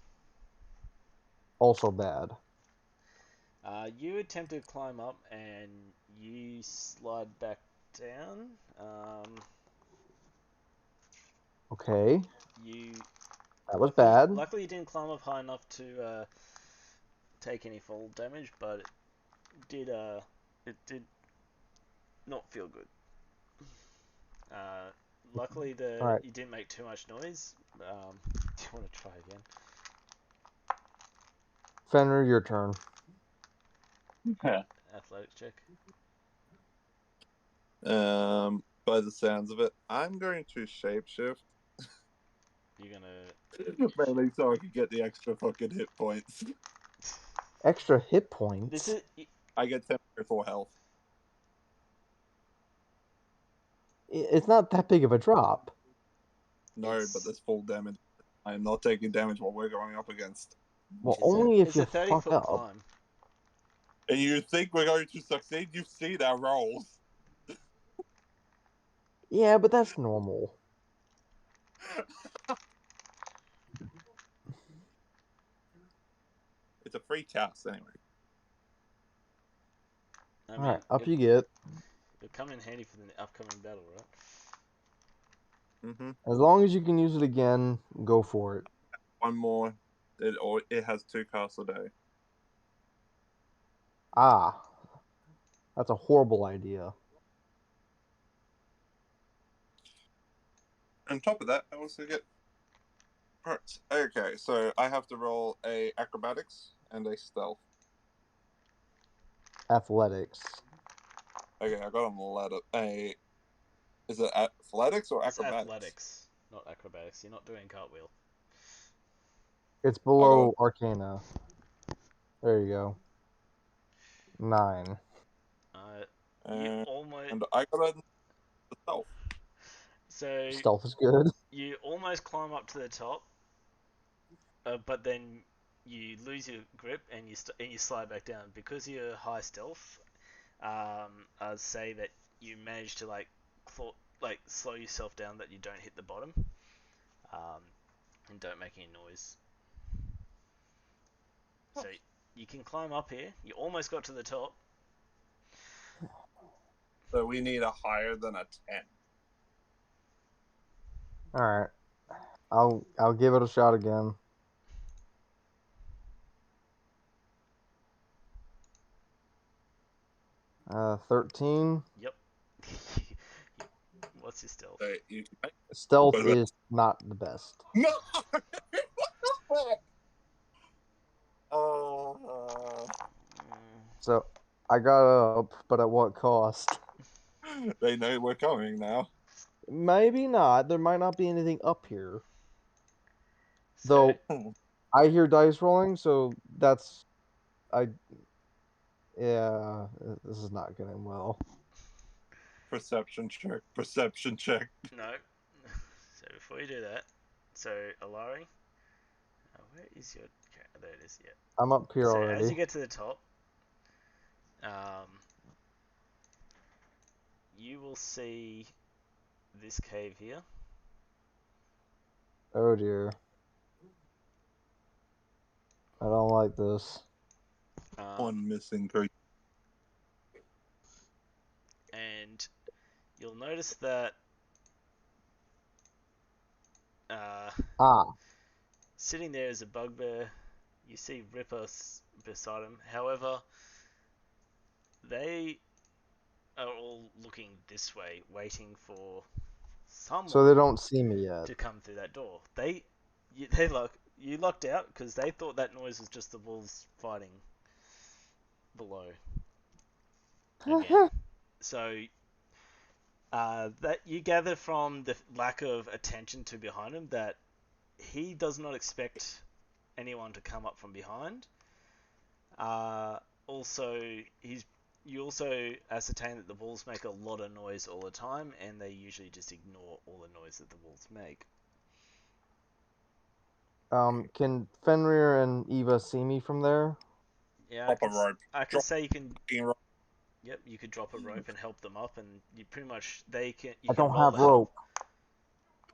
also bad. You attempt to climb up and you slide back down. Okay, You that was bad. Luckily, you didn't climb up high enough to take any fall damage, but it did not feel good. Luckily, Alright, you didn't make too much noise. Do you want to try again? Fenrir, your turn. Athletics check. By the sounds of it, I'm going to shapeshift. You're gonna. Mainly so I can get the extra fucking hit points. Extra hit points. This is. I get 10 for health. It's not that big of a drop. No, but there's full damage. I am not taking damage while we're going up against. Well, only if It's you a 30 fuck foot up. climb. And you think we're going to succeed? You've seen our rolls. Yeah, but that's normal. It's a free cast anyway. I mean, Alright, up you get. it'll come in handy for the upcoming battle, right? Mm-hmm. As long as you can use it again, go for it. One more. It has 2 casts a day. Ah, that's a horrible idea. On top of that, I also get perks. Okay, so I have to roll a acrobatics and a stealth. Athletics. Okay, I got a. Is it athletics or It's acrobatics? athletics, not acrobatics. You're not doing cartwheel. It's below Arcana. There you go. 9. You almost And I got it myself. so Stealth is good. you almost climb up to the top, but then you lose your grip and you slide back down because you're high stealth. I'd say that you manage to slow yourself down that you don't hit the bottom, and don't make any noise. So you can climb up here. You almost got to the top. So we need a higher than a 10. All right, I'll give it a shot again. Uh, 13. Yep. What's your stealth? So you can make Stealth What about- is not the best. No! Oh, So I got up, but at what cost? they know we're coming now. Maybe not. There might not be anything up here. So, Though I hear dice rolling, so that's yeah, this is not going well. Perception check. Perception check. no. So before you do that, so Alari, where is your? There it is. Yeah. I'm up here So already. as you get to the top, you will see this cave here. Oh dear. I don't like this. One missing person. And you'll notice that Ah, sitting there is a bugbear. You see Ripper beside him. However, they are all looking this way, waiting for someone so they don't see me yet. to come through that door. You locked out because they thought that noise was just the wolves fighting below. Again. So that you gather from the lack of attention to behind him that he does not expect anyone to come up from behind. Also, you also ascertain that the wolves make a lot of noise all the time, and they usually just ignore all the noise that the wolves make. Can Fenrir and Eva see me from there? Yeah, Drop a rope. I can Drop say you can. fucking rope. Yep, you could drop a rope and help them up, and you pretty much they can. You I can don't roll have the help.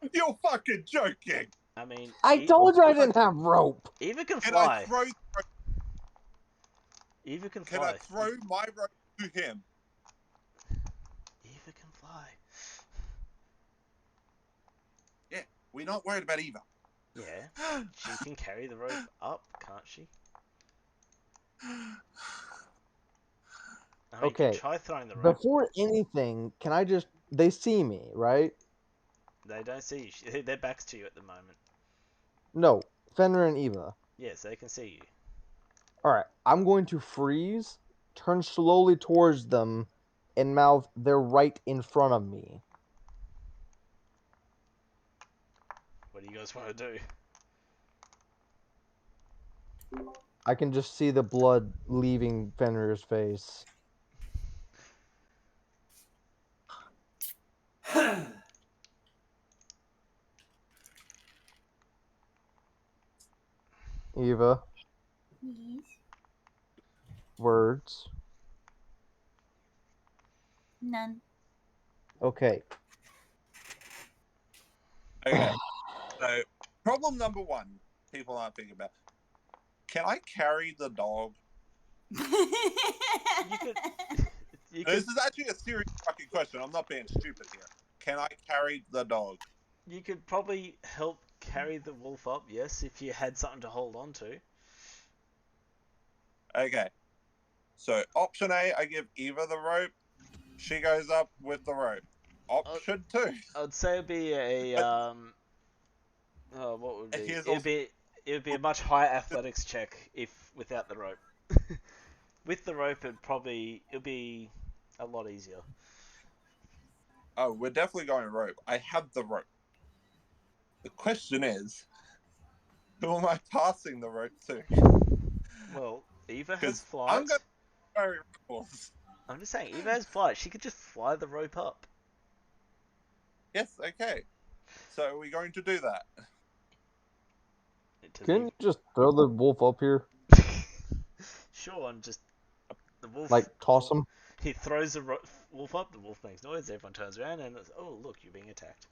rope. You're fucking joking. I mean, I told you I didn't have rope. Eva can Can I fly. throw? Eva can Can fly. I throw my rope to him? Eva can fly. Yeah, we're not worried about Eva. Yeah, she can carry the rope up, can't she? I mean, you Okay, can try throwing the rope. Before anything, can I just... They see me, right? They don't see you. Their backs to you at the moment. No, Fenrir and Eva. Yes, they can see you. Alright, I'm going to freeze, turn slowly towards them, and mouth, they're right in front of me. What do you guys want to do? I can just see the blood leaving Fenrir's face. Eva, Yes. words. None. Okay. Okay. So, problem number one, people aren't thinking about. Can I carry the dog? You could. You This could. is actually a serious fucking question. I'm not being stupid here. Can I carry the dog? You could probably help carry the wolf up. Yes, if you had something to hold on to. Okay. So option A, I give Eva the rope. She goes up with the rope. Option two. I'd say it'd be a Oh, what would be? Here's It would be. It would be a much higher athletics check if without the rope. With the rope, it'd be a lot easier. Oh, we're definitely going rope. I have the rope. The question is, who am I passing the rope to? Well, Eva has 'Cause flight. I'm going to carry rules. I'm just saying, Eva has flight. She could just fly the rope up. Yes, okay. So are we going to do that? Couldn't you just throw the wolf up here? Sure, and just the wolf. Like, toss him? He throws the wolf up. The wolf makes noise. Everyone turns around and oh look, you're being attacked.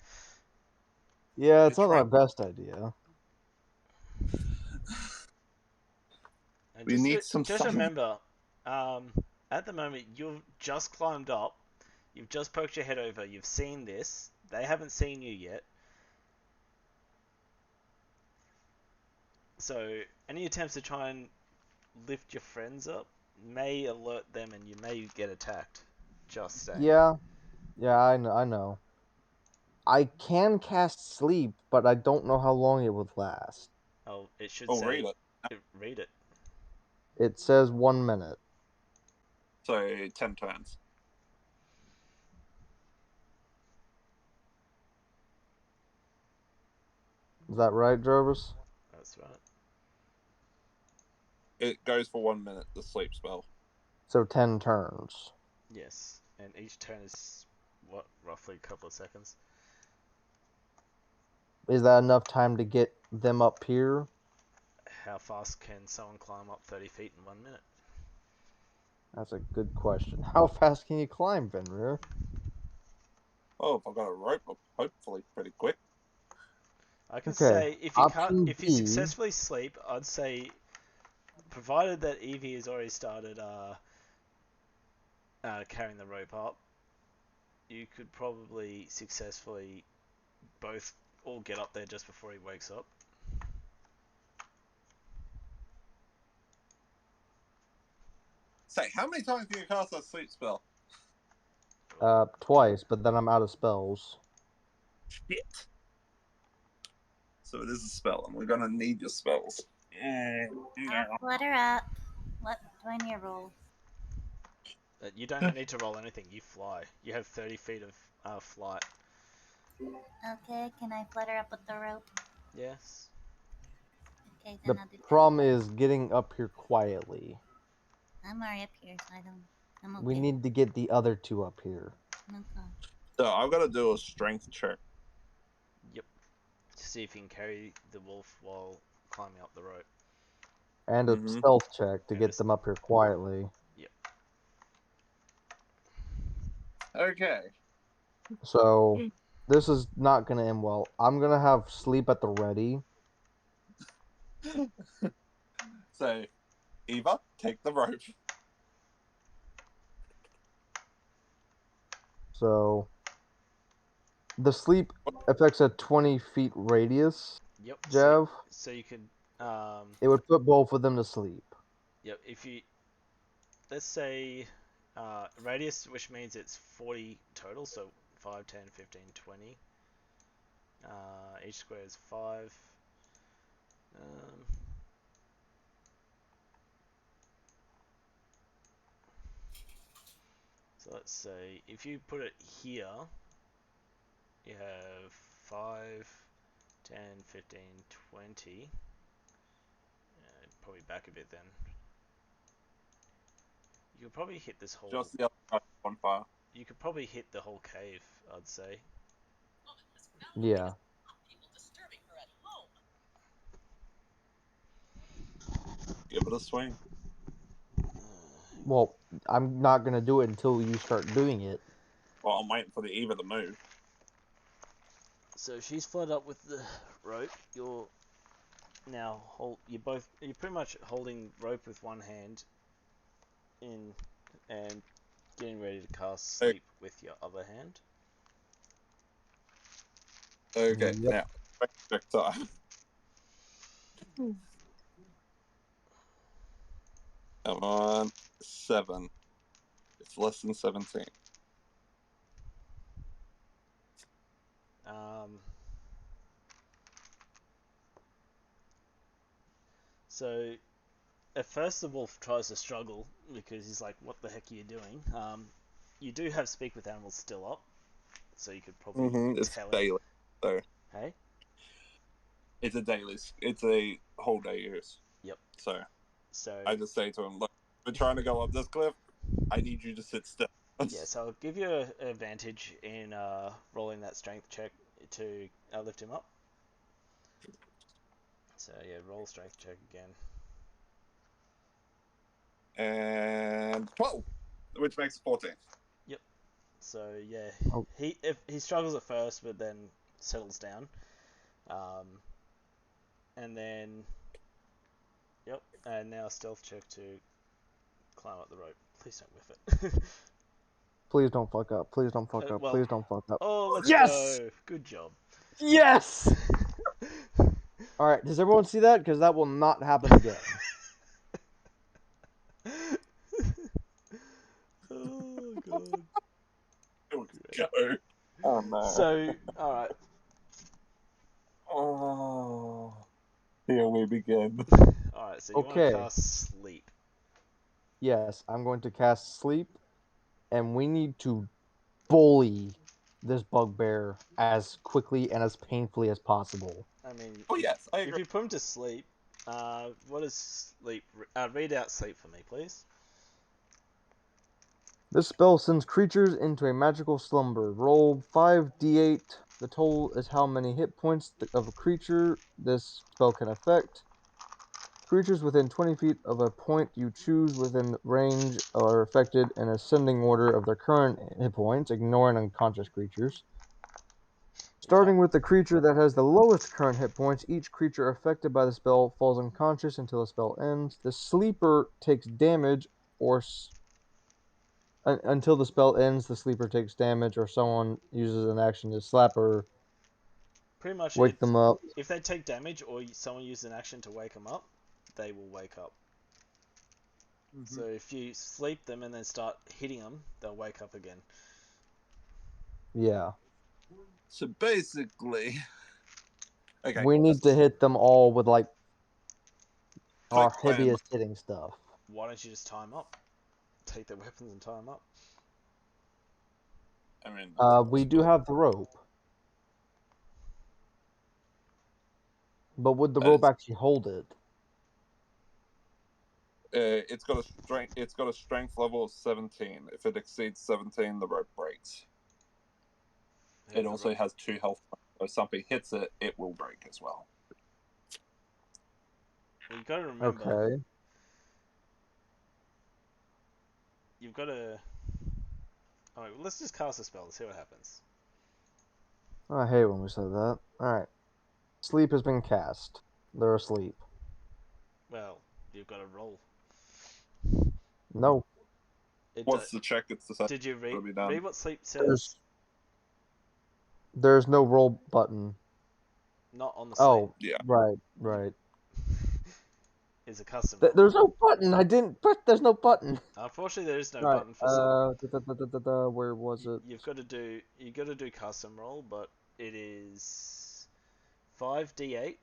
Yeah, it's It's not my right. best idea. And We need some just science. remember, at the moment you've just climbed up. You've just poked your head over. You've seen this. They haven't seen you yet. So any attempts to try and lift your friends up may alert them, and you may get attacked. Just saying. Yeah, I know. I can cast sleep, but I don't know how long it would last. Oh, it should Oh, say. read it. Read it. It says 1 minute. So 10 turns. Is that right, Jarvis? That's right. It goes for 1 minute, the sleep spell. So 10 turns. Yes, and each turn is what, roughly a couple of seconds. Is that enough time to get them up here? How fast can someone climb up 30 feet in 1 minute? That's a good question. How fast can you climb, Fenrir? Oh, if I got a rope, hopefully pretty quick. I can Okay, say option if you B. successfully sleep, I'd say, provided that Evie has already started carrying the rope up, you could probably successfully both all get up there just before he wakes up. Say, how many times can you cast that sleep spell? Twice, but then I'm out of spells. Shit. So it is a spell, and we're gonna need your spells. I'll flutter up. What do I need to roll? You don't need to roll anything. You fly. You have 30 feet of flight. Okay, can I flutter up with the rope? Yes. Okay, The then I'll do that. problem is getting up here quietly. I'm already up here, so I'm okay. We need to get the other two up here. Okay. So I've got to do a strength check. Yep. To see if you can carry the wolf while climbing up the rope. And a Mhm. stealth check to And get them up here quietly. Yep. Okay. So, this is not going to end well. I'm going to have sleep at the ready. So, Eva, take the rope. So, the sleep affects a 20 feet radius, Yep. Jev. So you could It would put both of them to sleep. yep, if you let's say radius, which means it's 40 total, so 5, 10, 15, 20. Each square is 5. So let's say if you put it here, you have 5, 10, 15, 20. Probably back a bit then. You could probably hit this whole. Just the other side on fire. You could probably hit the whole cave, I'd say. Yeah. Give it a swing. Well, I'm not going to do it until you start doing it. Well, I'm waiting for the Eva to move. So she's floated up with the rope. You're now you're pretty much holding rope with one hand in and getting ready to cast sleep with your other hand. Okay, Yep. now, check time. Come on, 7. It's less than 17. So at first the wolf tries to struggle because he's like, "What the heck are you doing?" You do have speak with animals still up, so you could probably It's tell him. daily, so Hey. it's a daily. It's a whole day use. Yep. So So I just say to him, "Look, we're trying to go up this cliff. I need you to sit still. Yeah, so I'll give you an advantage in rolling that strength check to lift him up. So yeah, roll strength check again. And 12, which makes 14. So yeah, Oh. he struggles at first, but then settles down. And then, yep, and now stealth check to climb up the rope. Please don't whiff it. Please don't fuck up. Please don't fuck up. Well, Please don't fuck up. oh, let's Yes! go. Good job. Yes! All right. Does everyone see that? Because that will not happen again. Oh god. Go. Oh no. So, all right. Oh. Here we begin. All right. So you want to Okay. cast sleep? Yes, I'm going to cast sleep, and we need to bully this bugbear as quickly and as painfully as possible. I mean, Oh yes, I if agree. you put him to sleep, what is sleep? Read out sleep for me, please. This spell sends creatures into a magical slumber. Roll 5d8. The total is how many hit points of a creature this spell can affect. Creatures within 20 feet of a point you choose within range are affected in ascending order of their current hit points, ignoring unconscious creatures. Starting with the creature that has the lowest current hit points, each creature affected by the spell falls unconscious until the spell ends. The sleeper takes damage or until the spell ends, the sleeper takes damage, or someone uses an action to slap or Pretty much, wake them up. if they take damage or someone uses an action to wake them up, they will wake up. So if you sleep them and then start hitting them, they'll wake up again. Yeah. So basically, okay. We need to hit them all with like our Quick plan. heaviest hitting stuff. Why don't you just tie them up? Take their weapons and tie them up. I mean, We do have the rope, but would the That rope is- actually hold it? it's got a strength. It's got a strength level of 17. If it exceeds 17, the rope breaks. It also has 2 health. If something hits it, it will break as well. Well, you got to remember. Okay. You've got to. Alright, well, let's just cast a spell and see what happens. I hate when we say that. Alright. Sleep has been cast. They're asleep. Well, you've got to roll. No. What's the check? It's the Did you read, to be done. read what sleep says? There's no roll button. Not on the sleep. Oh, Yeah. right. Is a custom roll. There's no button. I didn't. But there's no button. Unfortunately, there is no Right. button for sleep. Where was it? You've got to do custom roll, but it is 5d8.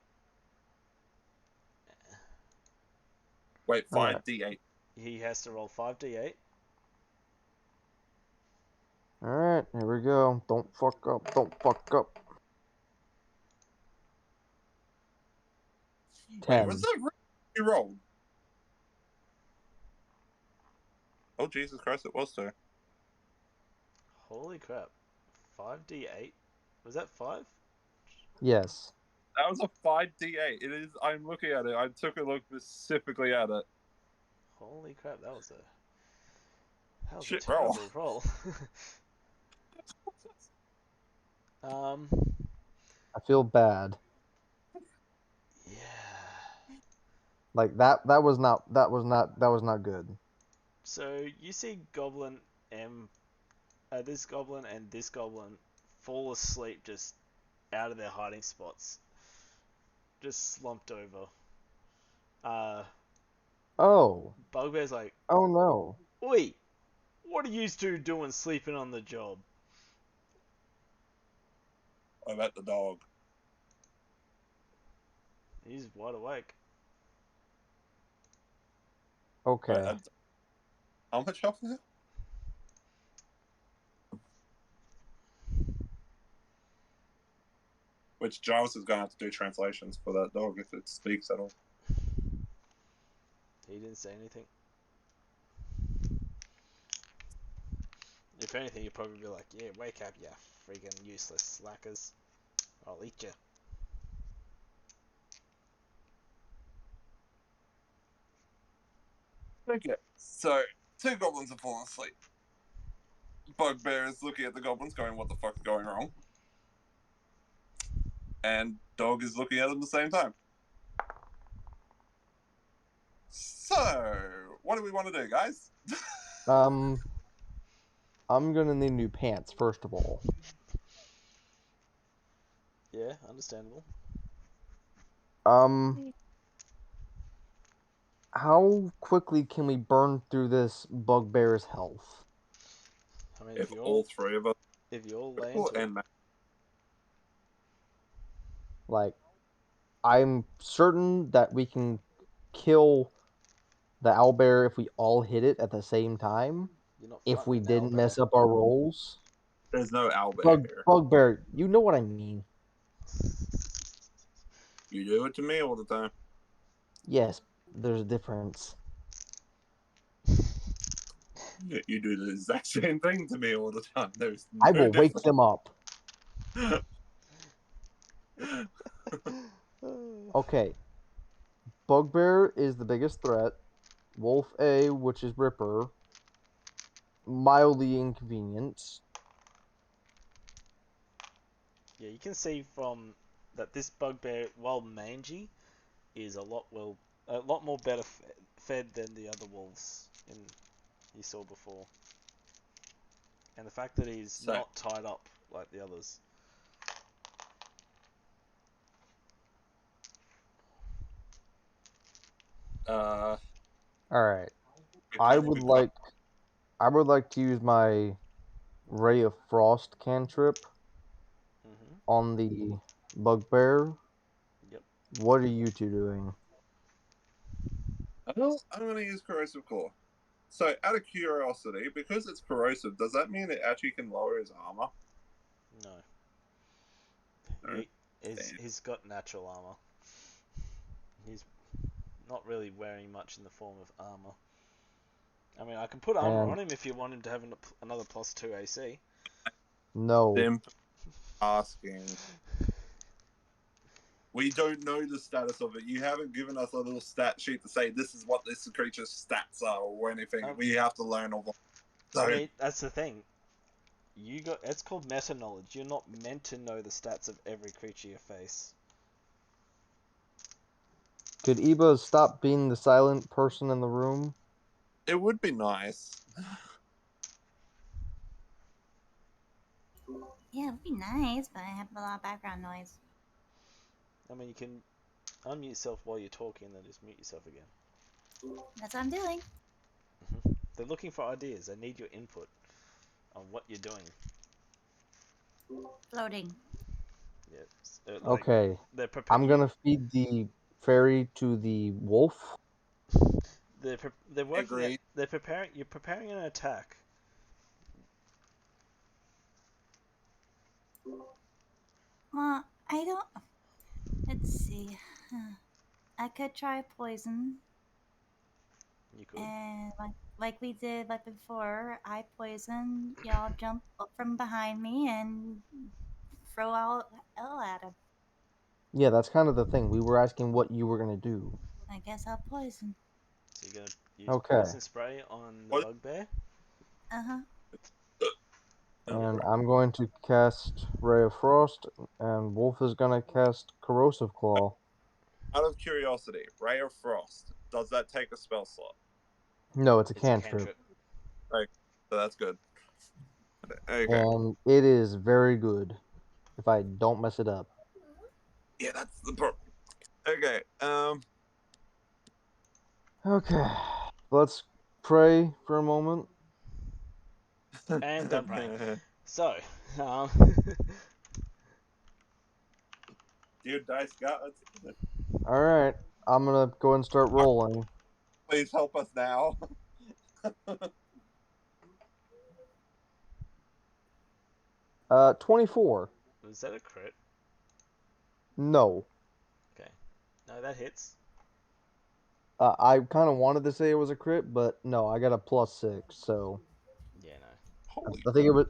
Wait, Alright. 5d8. He has to roll 5d8. Alright, here we go. Don't fuck up. Don't fuck up. Wait, 10. was that really you rolled? Oh Jesus Christ! It was too. Holy crap. 5d8? Was that 5? Yes. That was a 5d8. It is. I'm looking at it. I took a look specifically at it. Holy crap, that was a Shit terrible roll. roll. I feel bad. Yeah. Like that was not good. So you see Goblin this Goblin and this Goblin fall asleep just out of their hiding spots. Just slumped over. Oh. Bugbear's like, Oh no. "Oi, what are you two doing sleeping on the job?" I'm at the dog. He's wide awake. Okay. How much health is it? Which Jarvis is going to have to do translations for that dog if it speaks at all. He didn't say anything. If anything, you'd probably be like, yeah, wake up, you freaking useless slackers. I'll eat you. Okay, so two goblins have fallen asleep. Bugbear is looking at the goblins, going, "What the fuck's going wrong?" And Dog is looking at them at the same time. So, what do we want to do, guys? I'm gonna need new pants first of all. Yeah, understandable. How quickly can we burn through this bugbear's health? I mean, If all three of us if you all lay into it, and Like, I'm certain that we can kill the owlbear if we all hit it at the same time. you're not If we fighting an didn't mess owlbear. up our rolls. there's no owlbear here. Bugbear, you know what I mean. You do it to me all the time. Yes, there's a difference. You do the exact same thing to me all the time. There's no I will wake difference. them up. Okay. Bugbear is the biggest threat. Wolf A, which is Ripper, mildly inconvenient. Yeah, you can see from that this bugbear, while mangy, is a lot more better fed than the other wolves you saw before. And the fact that he's So- not tied up like the others. Alright. I because would we've got like to use my Ray of Frost cantrip Hmm. on the bugbear. Yep. What are you two doing? Well, I'm going to use corrosive claw. So, out of curiosity, because it's corrosive, does that mean it actually can lower his armor? No. No. He's got natural armor. He's not really wearing much in the form of armor. I mean, I can put armor And on him if you want him to have another +2 AC. no. Them asking. We don't know the status of it. You haven't given us a little stat sheet to say this is what this creature's stats are or anything. We have to learn all the. I mean, that's the thing. It's called meta knowledge. You're not meant to know the stats of every creature you face. Could Eba stop being the silent person in the room? It would be nice. Yeah, it would be nice, but I have a lot of background noise. I mean, you can unmute yourself while you're talking, and then just mute yourself again. That's what I'm doing. They're looking for ideas. They need your input on what you're doing. Floating. Yeah. Okay. They're I'm gonna feed the fairy to the wolf. They're working. Agreed. They're preparing. You're preparing an attack. Well, I don't. Let's see. I could try poison, You could. and like we did like before, I poison. Y'all jump up from behind me and throw out L at him. Yeah, that's kind of the thing. We were asking what you were gonna do. I guess I'll poison. So you're gonna use Okay. poison spray on the What? bugbear. Uh huh. And I'm going to cast Ray of Frost, and Wolf is gonna cast Corrosive Claw. Out of curiosity, Ray of Frost, does that take a spell slot? No, it's a It's cantrip. a cantrip. So that's good. Okay. And it is very good if I don't mess it up. Yeah, that's the problem. Okay. Okay. Let's pray for a moment. And done praying. So, Dear dice gods, Alright. I'm gonna go and start rolling. please help us now. 24. was that a crit? No. Okay. No, that hits. I kind of wanted to say it was a crit, but no, I got a +6, so. Yeah, no. Holy I think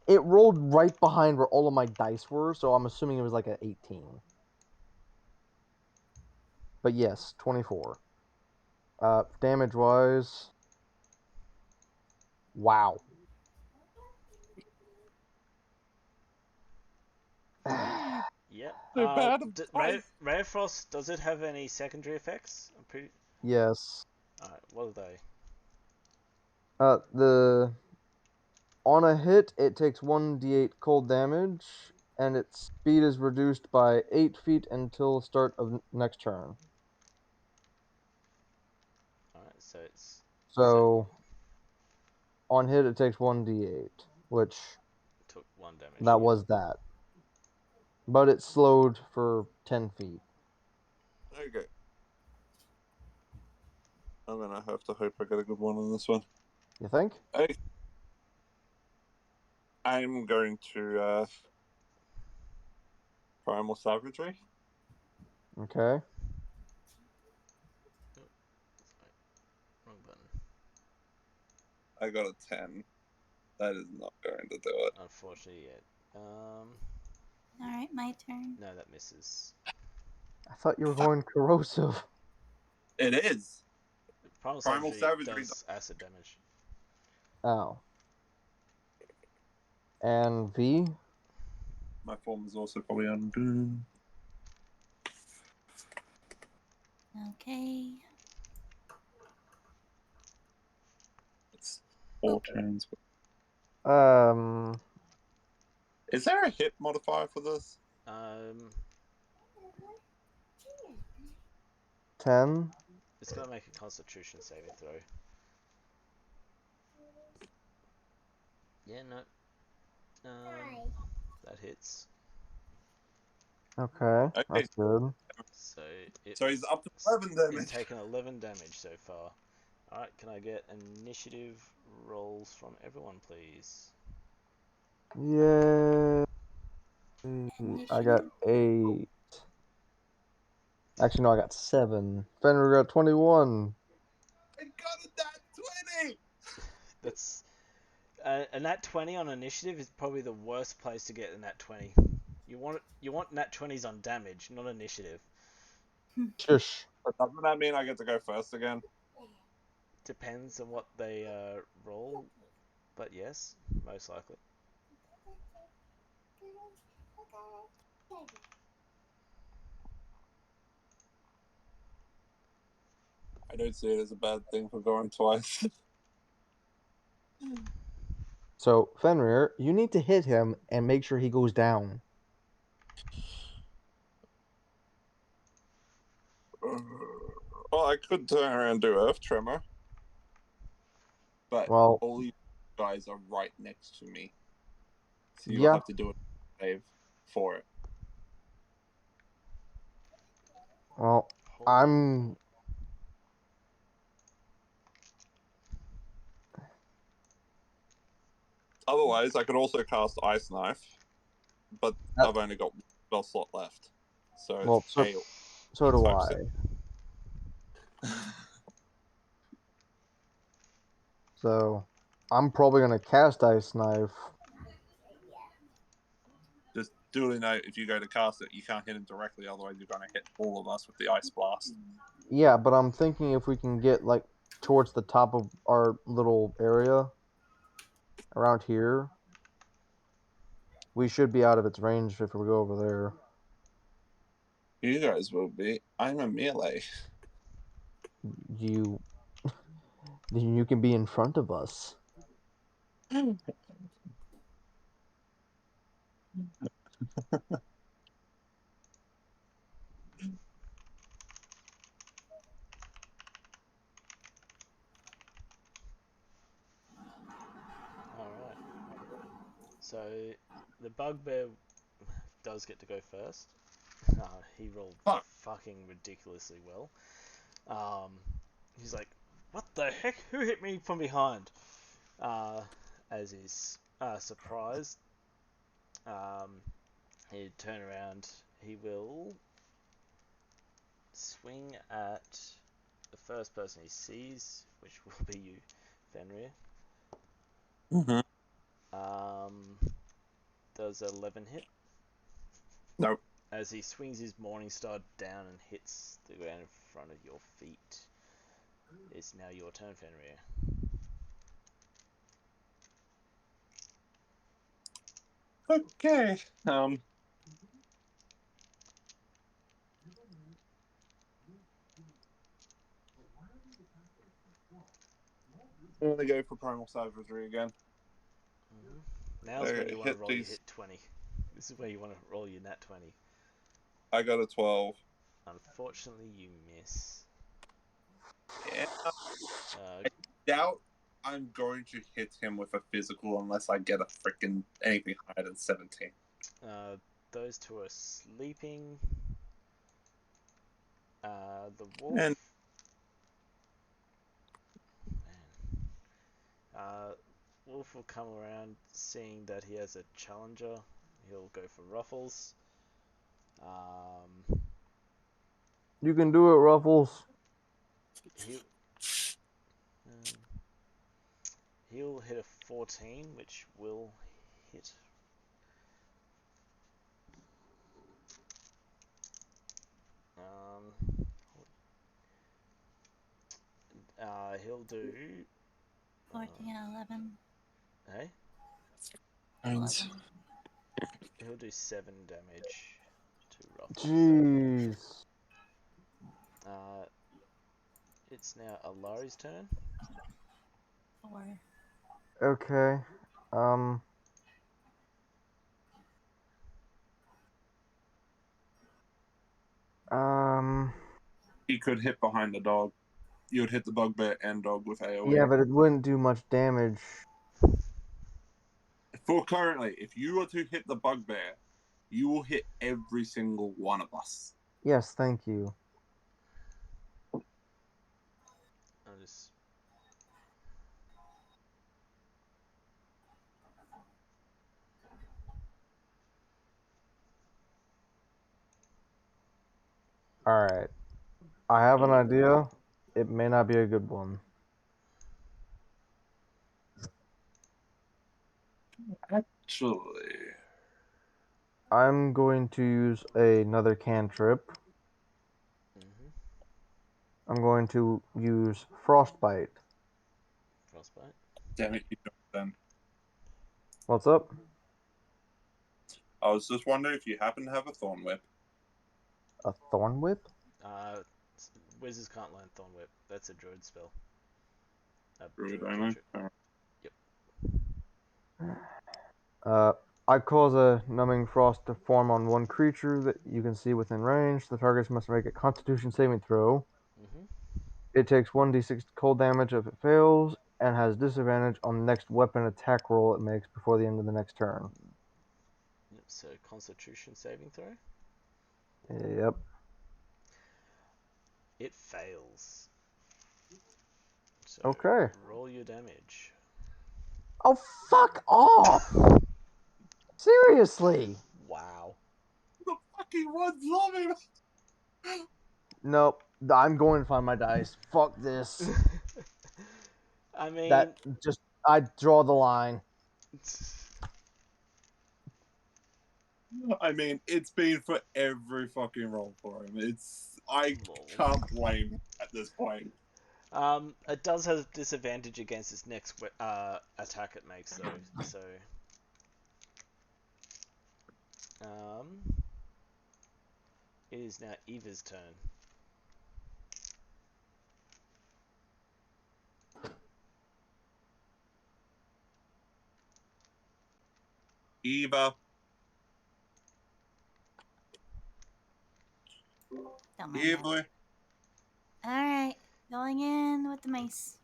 it rolled right behind where all of my dice were, so I'm assuming it was like an 18. But yes, 24. Damage wise, wow. Yep. so bad. Ray of Frost, does it have any secondary effects? I'm pretty. Yes. Alright, what are they? The on a hit, it takes 1d8 cold damage, and its speed is reduced by 8 feet until start of next turn. Alright, so it's. So, on hit, it takes 1d8, which Took 1 damage. that was that. But it's slowed for 10 feet. Okay. I'm gonna have to hope I get a good one on this one. You think? Okay. I'm going to Primal Savagery. Okay. Wrong button. I got a 10. That is not going to do it. Unfortunately, yet. Alright, my turn. No, that misses. I thought you were going corrosive. It is. Primal Primal Savagery Savagery. does acid damage. Oh. And V? My form is also probably undone. Okay. It's 4 turns. Um, Is there a hit modifier for this? 10. It's gotta make a Constitution saving throw. Yeah, no. That hits. Okay, Okay, that's good. So it's, so he's up to 11 damage. He's taken 11 damage so far. Alright, can I get initiative rolls from everyone, please? Yay. I got Initiative. 8. Actually, no, I got 7. Fenrir got 21. I got a nat 20! That's. A nat 20 on initiative is probably the worst place to get a nat 20. You want nat 20s on damage, not initiative. Shush. But doesn't that mean I get to go first again? Depends on what they roll, but yes, most likely. I don't see it as a bad thing for going twice. So, Fenrir, you need to hit him and make sure he goes down. Well, I could turn around and do Earth Tremor, but Well, all you guys are right next to me. So you'll yeah. have to do a save for it. Well, Holy I'm. Otherwise, I could also cast Ice Knife, but That, I've only got one spell slot left. So well, it's so, hail. so do Type I. six. So, I'm probably going to cast Ice Knife. Just duly note, if you go to cast it, you can't hit him directly, otherwise you're going to hit all of us with the Ice Blast. Yeah, but I'm thinking if we can get, like, towards the top of our little area around here, we should be out of its range if we go over there. You guys will be. I'm a melee. You. Then you can be in front of us. Alright. So, the bugbear does get to go first. He rolled Fuck. fucking ridiculously well. He's like, what the heck? Who hit me from behind? As he's surprised, he'd turn around. He will swing at the first person he sees, which will be you, Fenrir. Mm-hmm. Does 11 hit? Nope. As he swings his Morningstar down and hits the ground in front of your feet. It's now your turn, Fenrir. Okay. I'm gonna go for primal savagery again. Now's when you want to Hit roll your these. hit 20. This is where you want to roll your nat 20. I got a 12. Unfortunately, you miss. Yeah. Uh, I doubt I'm going to hit him with a physical unless I get a freaking anything higher than 17. those two are sleeping. The wolf. And Man. Wolf will come around, seeing that he has a challenger. He'll go for Ruffles. You can do it, Ruffles. He'll, he'll hit a 14, which will hit. He'll do. 14 and 11. Hey, 11. he'll do 7 damage to Ruffles. Jeez. It's now Alari's turn. 4. Okay. Um. Um. he could hit behind the dog. You would hit the bugbear and dog with AoE. Yeah, but it wouldn't do much damage. For currently, if you were to hit the bugbear, you will hit every single one of us. Yes, thank you. I'll just. Alright. I have an idea. It may not be a good one. Actually, I'm going to use another cantrip. Mm-hmm. I'm going to use Frostbite. Frostbite. damn it, you don't then. What's up? I was just wondering if you happen to have a thorn whip. A Thorn Whip? Wizards can't learn Thorn Whip. That's a druid spell. A Druid druid only? cantrip. I cause a numbing frost to form on one creature that you can see within range. The targets must make a Constitution saving throw. Mm-hmm. It takes 1d6 cold damage if it fails, and has disadvantage on the next weapon attack roll it makes before the end of the next turn. Yep, so Constitution saving throw. Yep. It fails. So Okay. roll your damage. Oh, fuck off! Seriously! Wow. The fucking ones love him! Nope. I'm going to find my dice. Fuck this. I mean, That just I draw the line. I mean, it's been for every fucking roll for him. I Lol. can't blame him at this point. It does have disadvantage against its next attack it makes though. So, it is now Eva's turn. Eva, Don't mind that. Eva, Alright. Going in with the mace.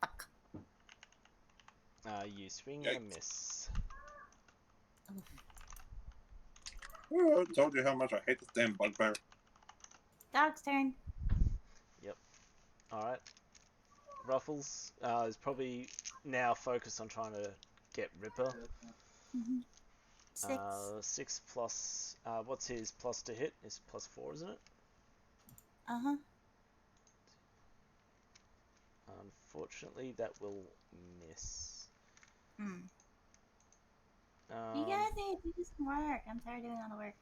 Fuck. You swing and a miss. Oof. I told you how much I hate this damn bugbear. Dog's turn. All right. Ruffles is probably now focused on trying to get Ripper. 6. 6 plus. What's his plus to hit? Is +4, isn't it? Uh-huh. Unfortunately, that will miss. Hmm. You Um, guys need to do some work. I'm tired of doing all the work.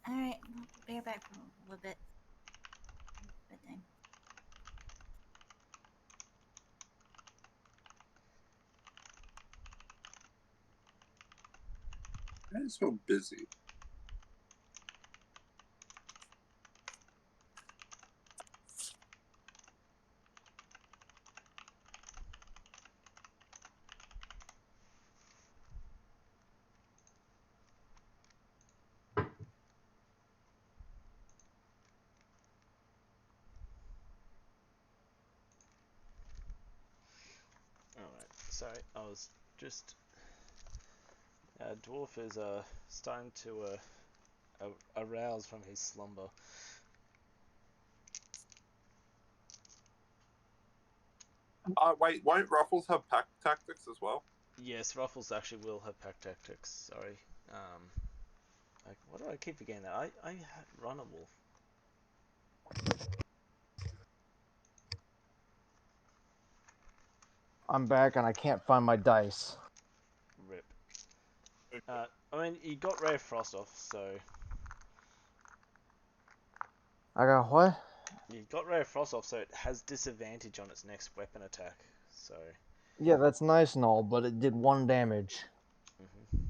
Alright, we'll bear back for a little bit. Bedtime. I'm so busy. Alright, sorry, I was just. Dwarf is starting to arouse from his slumber. Wait, won't Ruffles have pack tactics as well? Yes, Ruffles actually will have pack tactics. Sorry. Why do I keep forgetting that? I run a wolf. I'm back and I can't find my dice. Rip. I mean, you got Ray of Frost off, so I got what? you got Ray of Frost off, so it has disadvantage on its next weapon attack. So. Yeah, that's nice and all, but it did 1 damage. Mm-hmm.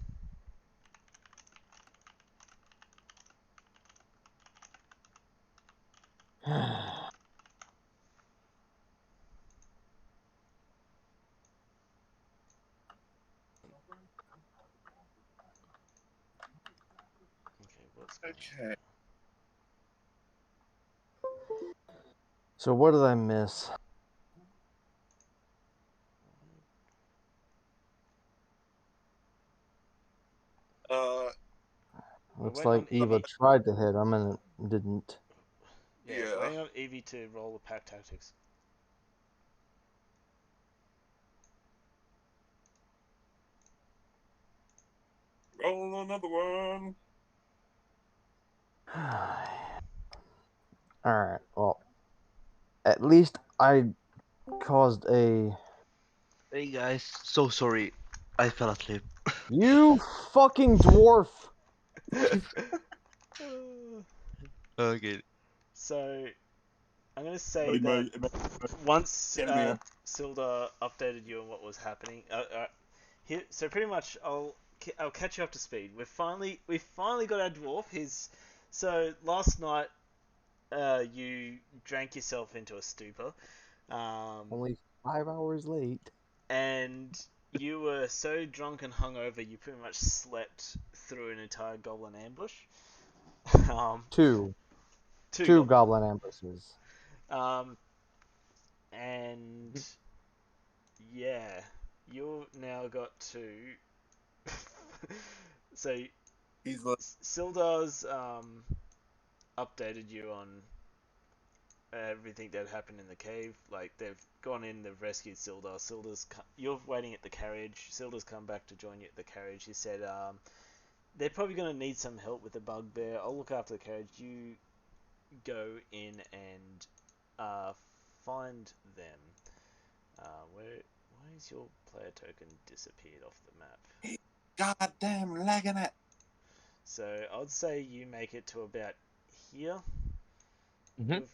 Okay, what's going on Okay. So what did I miss? Uh, We're Looks waiting like on Eva Evie. tried to hit him and it didn't. Yeah, yeah. waiting on Evie to roll the pack tactics. Roll another one. Alright, well, at least I caused a... Hey guys, so sorry. I fell asleep. You fucking dwarf! Okay. So, I'm gonna say It that may- once Enemy. Silda updated you on what was happening, here, so pretty much I'll catch you up to speed. We finally got our dwarf. So last night you drank yourself into a stupor, Only 5 hours late. and you were so drunk and hungover you pretty much slept through an entire goblin ambush. um, Two. two Two goblin. goblin ambushes. Um, and yeah, you've now got to. So He's the Sildar's updated you on everything that happened in the cave. Like they've gone in, they've rescued Sildar. You're waiting at the carriage. Sildar's come back to join you at the carriage. He said they're probably going to need some help with the bugbear. I'll look after the carriage. You go in and find them. Why is your player token disappeared off the map? goddamn lagging it. So I'd say you make it to about here. Mhm.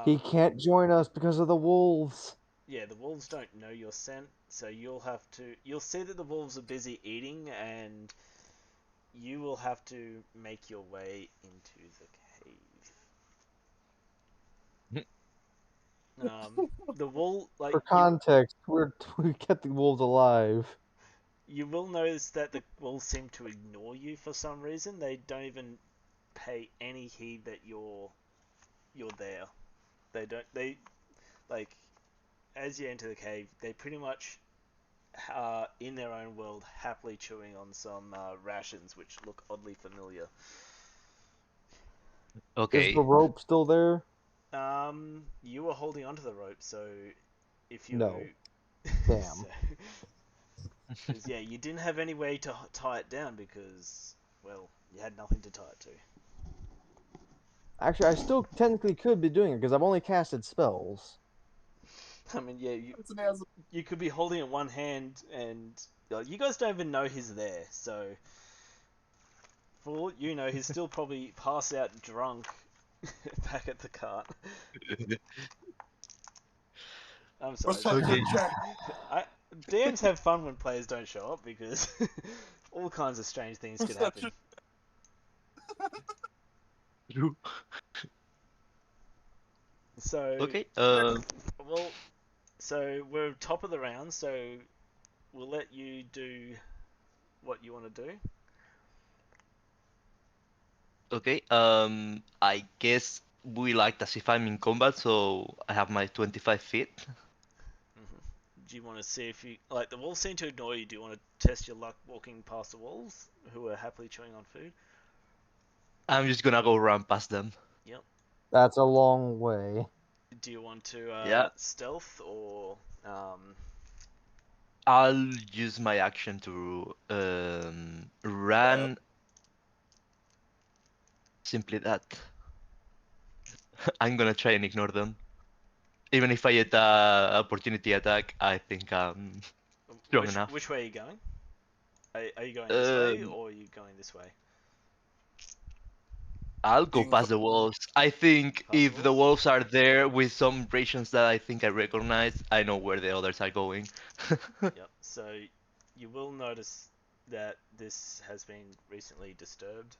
He can't join us because of the wolves. Yeah, the wolves don't know your scent, so you'll see that the wolves are busy eating, and you will have to make your way into the cave. The wool, like For context, we kept the wolves alive. you will notice that the wolves seem to ignore you for some reason. They don't even pay any heed that you're there. They don't. They like as you enter the cave, they pretty much are in their own world, happily chewing on some rations which look oddly familiar. Is the Okay. rope still there? You were holding onto the rope, so if you No. so, Damn. Because yeah, you didn't have any way to tie it down because, well, you had nothing to tie it to. Actually, I still technically could be doing it because I've only casted spells. I mean, yeah, you It's an answer. you could be holding it in one hand, and you guys don't even know he's there. So, for all you know, he's still probably passed out drunk back at the cart. I'm sorry. What's that Okay. check? I, DMs have fun when players don't show up because all kinds of strange things could What's that happen. True. So, Okay. well, so we're top of the round, so we'll let you do what you want to do. Okay. I guess we like as if I'm in combat, so I have my 25 feet. Do you want to see if you like the walls seem to ignore you? Do you want to test your luck walking past the walls who are happily chewing on food? I'm just gonna go run past them. Yep. That's a long way. Do you want to Yeah. stealth or I'll use my action to run. Simply that. I'm gonna try and ignore them. Even if I get a opportunity attack, I think I'm strong enough. which way are you going? Are you going this way Um, or are you going this way? I'll go Being past the wolves. I think Past the if the walls? wolves are there with some rations that I think I recognize, I know where the others are going. Yep. So you will notice that this has been recently disturbed.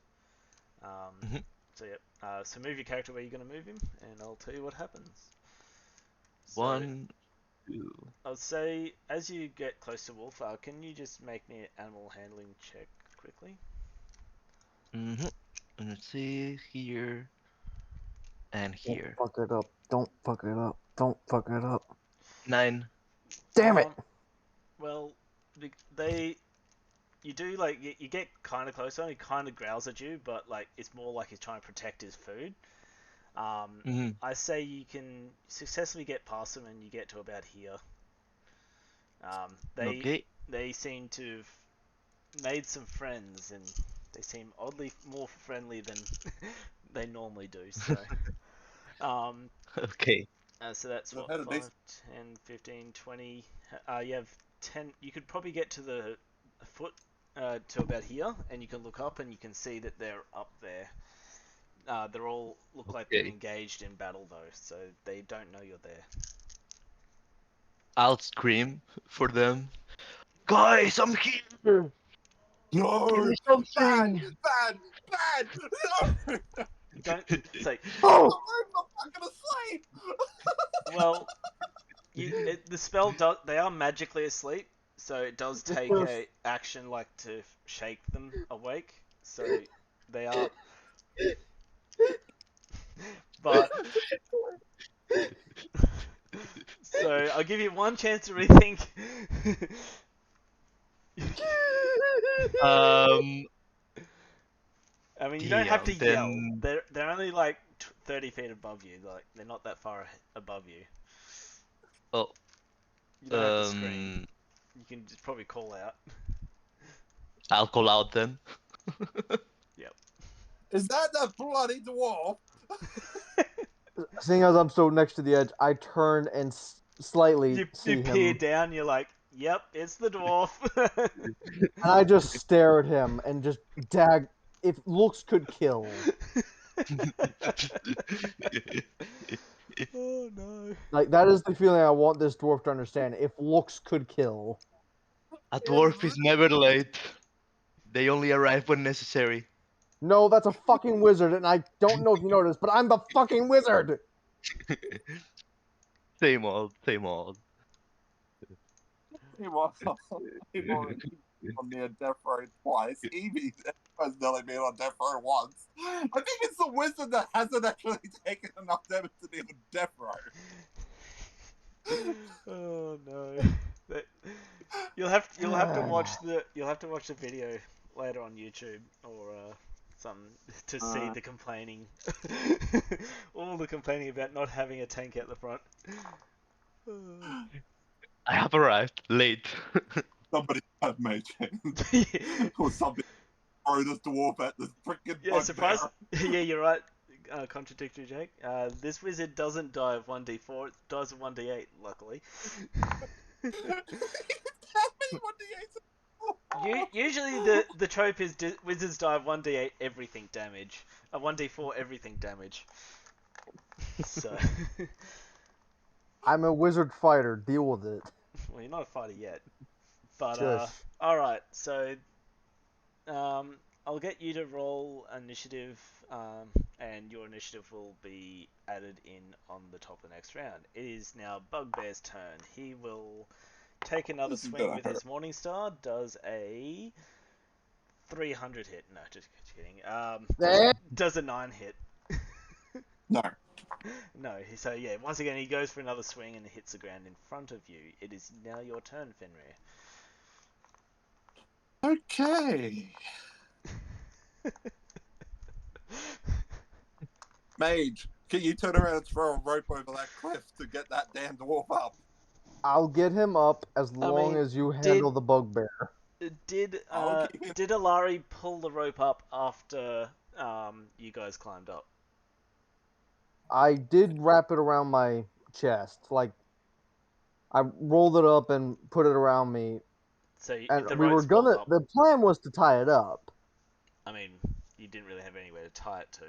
Mhm. So yep. So move your character where you're going to move him, and I'll tell you what happens. So One, two. I'll say as you get close to Wolf, can you just make me an animal handling check quickly? Mm-hmm. Let's see here and Don't here. fuck it up. Don't fuck it up. Don't fuck it up. 9. Damn it! Well, they you do like you get kind of close. He kind of growls at you, but like it's more like he's trying to protect his food. Mm-hmm. I say you can successfully get past them, and you get to about here. They Okay. they seem to have made some friends, and they seem oddly more friendly than they normally do. So, um, Okay. so that's I've what had a 5, decent 10, 15, 20. You have 10. You could probably get to the foot to about here, and you can look up and you can see that they're up there. They're all look like they're Okay. engaged in battle though, so they don't know you're there. I'll scream for them. Guys, I'm here! Give No! me Bad! something! Bad! Bad! No! Don't say. Oh! I'm gonna sleep! Well, the spell does. They are magically asleep, so it does take a action like to shake them awake. So they are. But so I'll give you one chance to rethink. Um, I mean, you don't have to damn, yell. then They're only like 30 feet above you. Like they're not that far above you. oh, You don't have to scream. um, You can just probably call out. I'll call out then. Yep. Is that bloody dwarf? Seeing as I'm so next to the edge, I turn and slightly You see peer him, down. You're like, yep, it's the dwarf. and I just stare at him and just dag. If looks could kill, Oh no. like that is the feeling I want this dwarf to understand. If looks could kill, A dwarf is never late. They only arrive when necessary. no, that's a fucking wizard, and I don't know if you noticed, but I'm the fucking wizard. Same old, same old. He was on near death row twice. Evie has nearly been on death row once. I think it's the wizard that hasn't actually taken enough damage to be on death row. Oh no. That- you'll have to watch the video later on YouTube or something to see the complaining, all the complaining about not having a tank at the front. I have arrived late. Somebody I've made change. Or something. Throw this dwarf at this freaking Yeah, surprise. Yeah, you're right. Contradictory, Jake. This wizard doesn't die of 1d4, it dies of 1d8, luckily. Usually the trope is wizards die of 1d8 everything damage. 1d4 everything damage. So. I'm a wizard fighter. Deal with it. Well, you're not a fighter yet. But, Shush. alright, so. I'll get you to roll initiative, and your initiative will be added in on the top of the next round. It is now Bugbear's turn. He will take another This is swing gonna with hurt. his Morningstar, does a 300 hit. No, just kidding. Does a 9 hit. No. No, so yeah, once again, he goes for another swing and hits the ground in front of you. It is now your turn, Fenrir. Okay. Mage, can you turn around and throw a rope over that cliff to get that damn dwarf up? I'll get him up as long mean, as you handle the bugbear. Did I'll give him- did Alari pull the rope up after you guys climbed up? I did wrap it around my chest. Like, I rolled it up and put it around me. So And the we were rope's pulled gonna. up. The plan was to tie it up. I mean, you didn't really have anywhere to tie it to,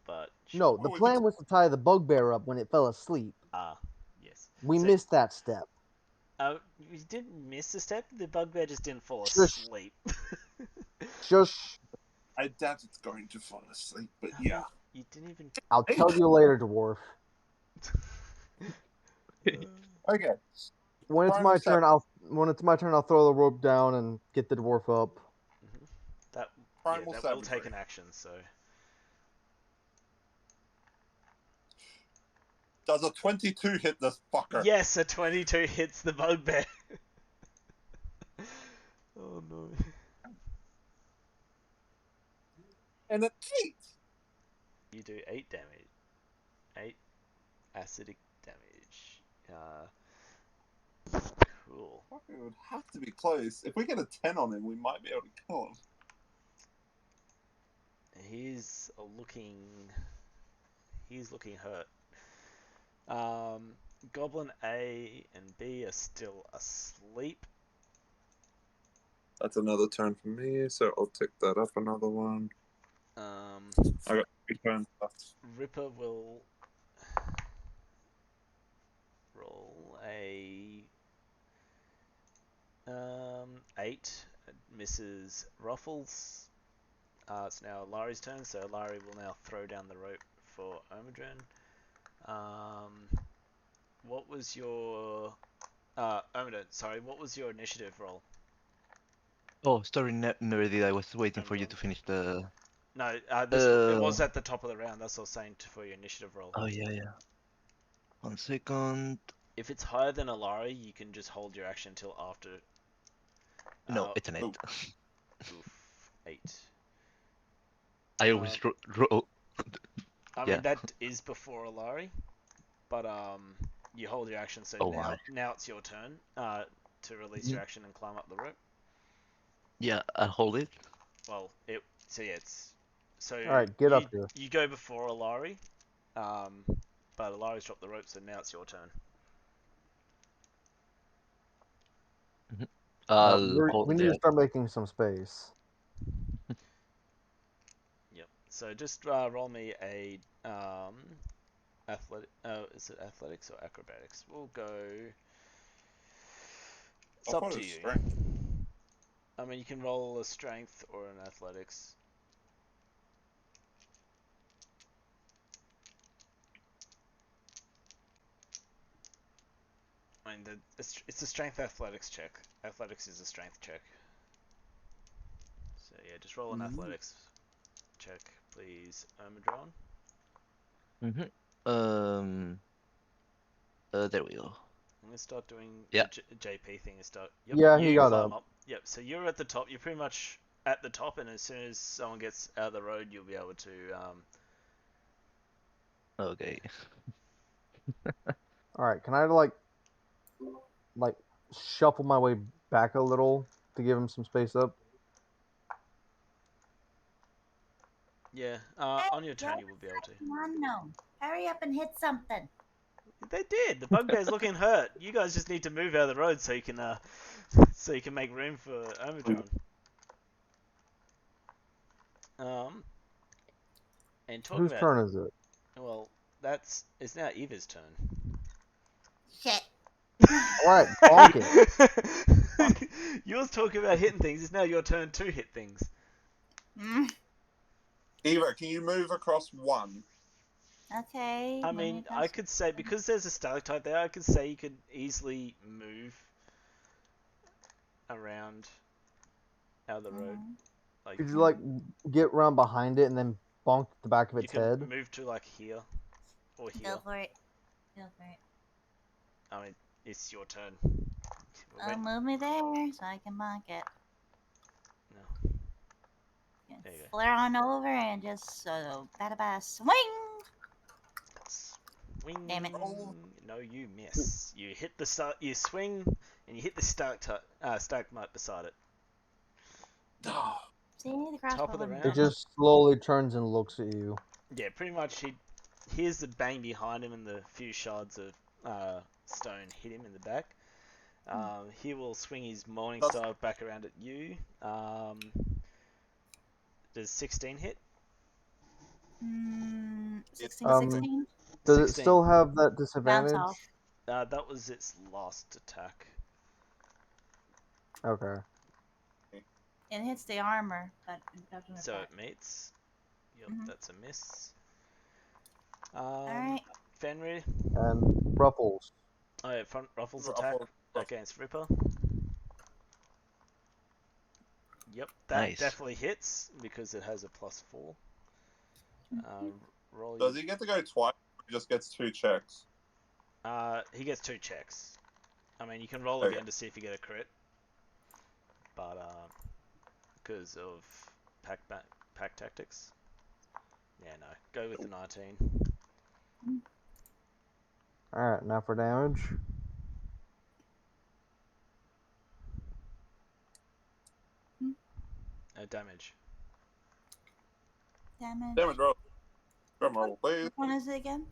but sure. No, the plan was to tie the bugbear up when it fell asleep. Yes. We So, missed that step. you didn't miss a step. The bugbear just didn't fall Shush. asleep. Shush. I doubt it's going to fall asleep, but yeah. You didn't even. I'll tell you later, dwarf. Okay. When it's Primal my turn, Savage. I'll throw the rope down and get the dwarf up. That Primal that will Savagery. take an action. So Does a 22 hit this fucker? yes, a 22 hits the bugbear. Oh no. And an 8! You do 8 damage. 8 acidic damage. Cool. It would have to be close. If we get a 10 on him, we might be able to kill him. He's looking hurt. Goblin A and B are still asleep. That's another turn for me, so I'll tick that up another one. I got 3 turns left. Ripper will roll a 8. It misses Ruffles. It's now Lari's turn, so Lari will now throw down the rope for Omidron. What was your Omidron? Sorry, what was your initiative roll? Oh, sorry, never did. I was waiting for you to finish the. No, it was at the top of the round. That's what I was saying for your initiative roll. Oh yeah. 1 second. If it's higher than a Lari, you can just hold your action until after. No, it's an 8. Oof, 8. I always roll. I Yeah. mean that is before a Lari, but you hold your action, so Oh my. now it's your turn to release your action and climb up the rope. Yeah, I hold it. Well, it's so. All right, get up here. You go before a Lari, but a Lari's dropped the rope, so now it's your turn. I'll hold We need to start making some space. Yep. So just roll me a athletic. Is it athletics or acrobatics? We'll go. It's up to you. Strength. I mean, you can roll a strength or an athletics. I mean, it's a strength athletics check. Athletics is a strength check. So yeah, just roll an athletics check, please, Omidron. There we go. I'm gonna start doing Yeah. the JP thing and start. Yeah, he got climb up. up. Yep. So you're at the top. You're pretty much at the top, and as soon as someone gets out of the road, you'll be able to. Okay. All right, can I like shuffle my way back a little? to give him some space up? Yeah. On your turn, you will be able to. Come on, no. Hurry up and hit something. They did. The bugbear's looking hurt. You guys just need to move out of the road so you can so you can make room for Omicron. And talking Whose about, turn is it? well, it's now Eva's turn. Shit. Alright, bonk it. Yours talking about hitting things. It's now your turn to hit things. Mm, Eva, can you move across one? okay. I moving mean, across. I could say, because there's a stalactite there, I could say you could easily move around out of the road. Mhm. Like, Could you like get round behind it and then bonk the back of you its can head? move to like here or here. Go for it. Go for it. I mean, it's your turn. Move me there so I can bonk it. No. Yeah, There you go. flare on over and just bada swing. Swing. Damn it. No, you miss. You hit the you swing and you hit the stalagmite beside it. See the crossbow. Top of the wouldn't round. It do it. just slowly turns and looks at you. Yeah, pretty much. He hears the bang behind him and the few shards of stone hit him in the back. He will swing his morning star back around at you. Does 16 hit? 16, Um, 16. Does it 16. still have that Bounce disadvantage? off. That was its last attack. Okay. It hits the armor, but it doesn't So affect. it meets. Yep, Mhm. that's a miss. Alright. Fenrir. And Ruffles. Oh, yeah, front Ruffles attack Ruffles. against Ripper. Yep, that Nice. definitely hits because it has a +4. Roll. Does he get to go twice? Or he just gets 2 checks. He gets 2 checks. I mean, you can roll Okay. again to see if you get a crit, but because of pack tactics. Yeah, no. Go with the 19. Alright, now for damage. Damage. Damage. Damage roll. Drum roll, please. Which one is it again?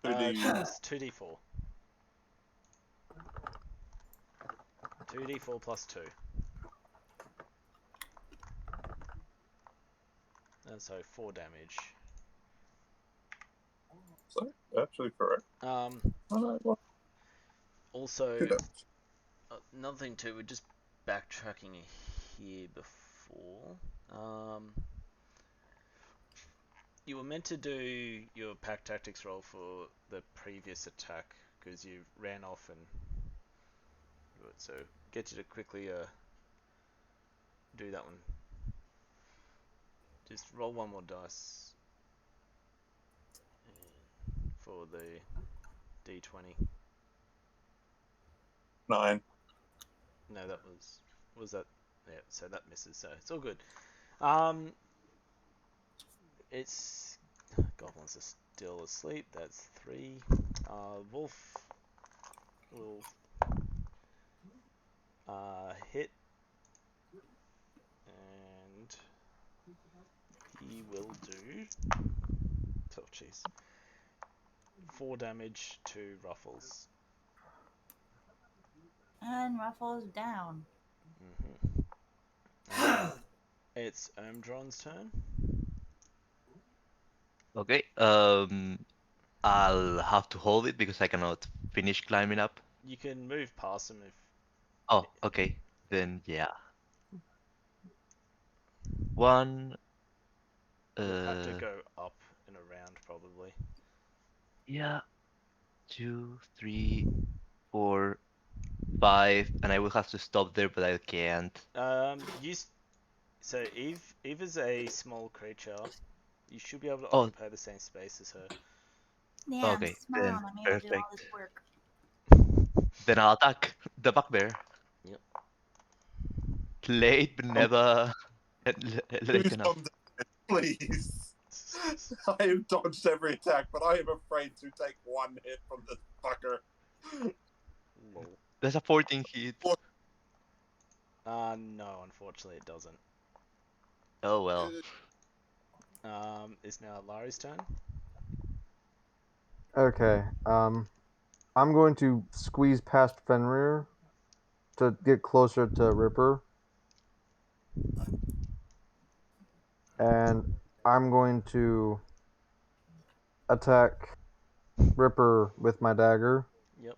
2D. It's 2d4. 2d4 plus 2. And so 4 damage. So, actually correct. Also, 2 damage. another thing too, we're just backtracking here before. You were meant to do your pack tactics roll for the previous attack because you ran off and so get you to quickly do that one. Just roll one more dice for the d20. 9. No, that was that. Yeah, so that misses. So it's all good. It's goblins are still asleep. That's 3. Wolf will hit, and he will do. Oh jeez. 4 damage to Ruffles. And Ruffles down. It's Omdron's turn. Okay. I'll have to hold it because I cannot finish climbing up. You can move past him if Oh, okay. Then yeah. One. you'll have to go up and around probably. Yeah. 2, 3, 4, 5, and I will have to stop there, but I can't. So Eve is a small creature. You should be able to Oh. occupy the same space as her. Yeah, Okay, I'm small. then I'm able to do all perfect. this work. Then I'll attack the bugbear. Yep. Late, but never Do late enough. something, please. I have dodged every attack, but I am afraid to take 1 hit from this fucker. Lol. That's a 14 hit. No, unfortunately it doesn't. Oh well. It's now Larry's turn. Okay. I'm going to squeeze past Fenrir to get closer to Ripper, and I'm going to attack Ripper with my dagger. Yep.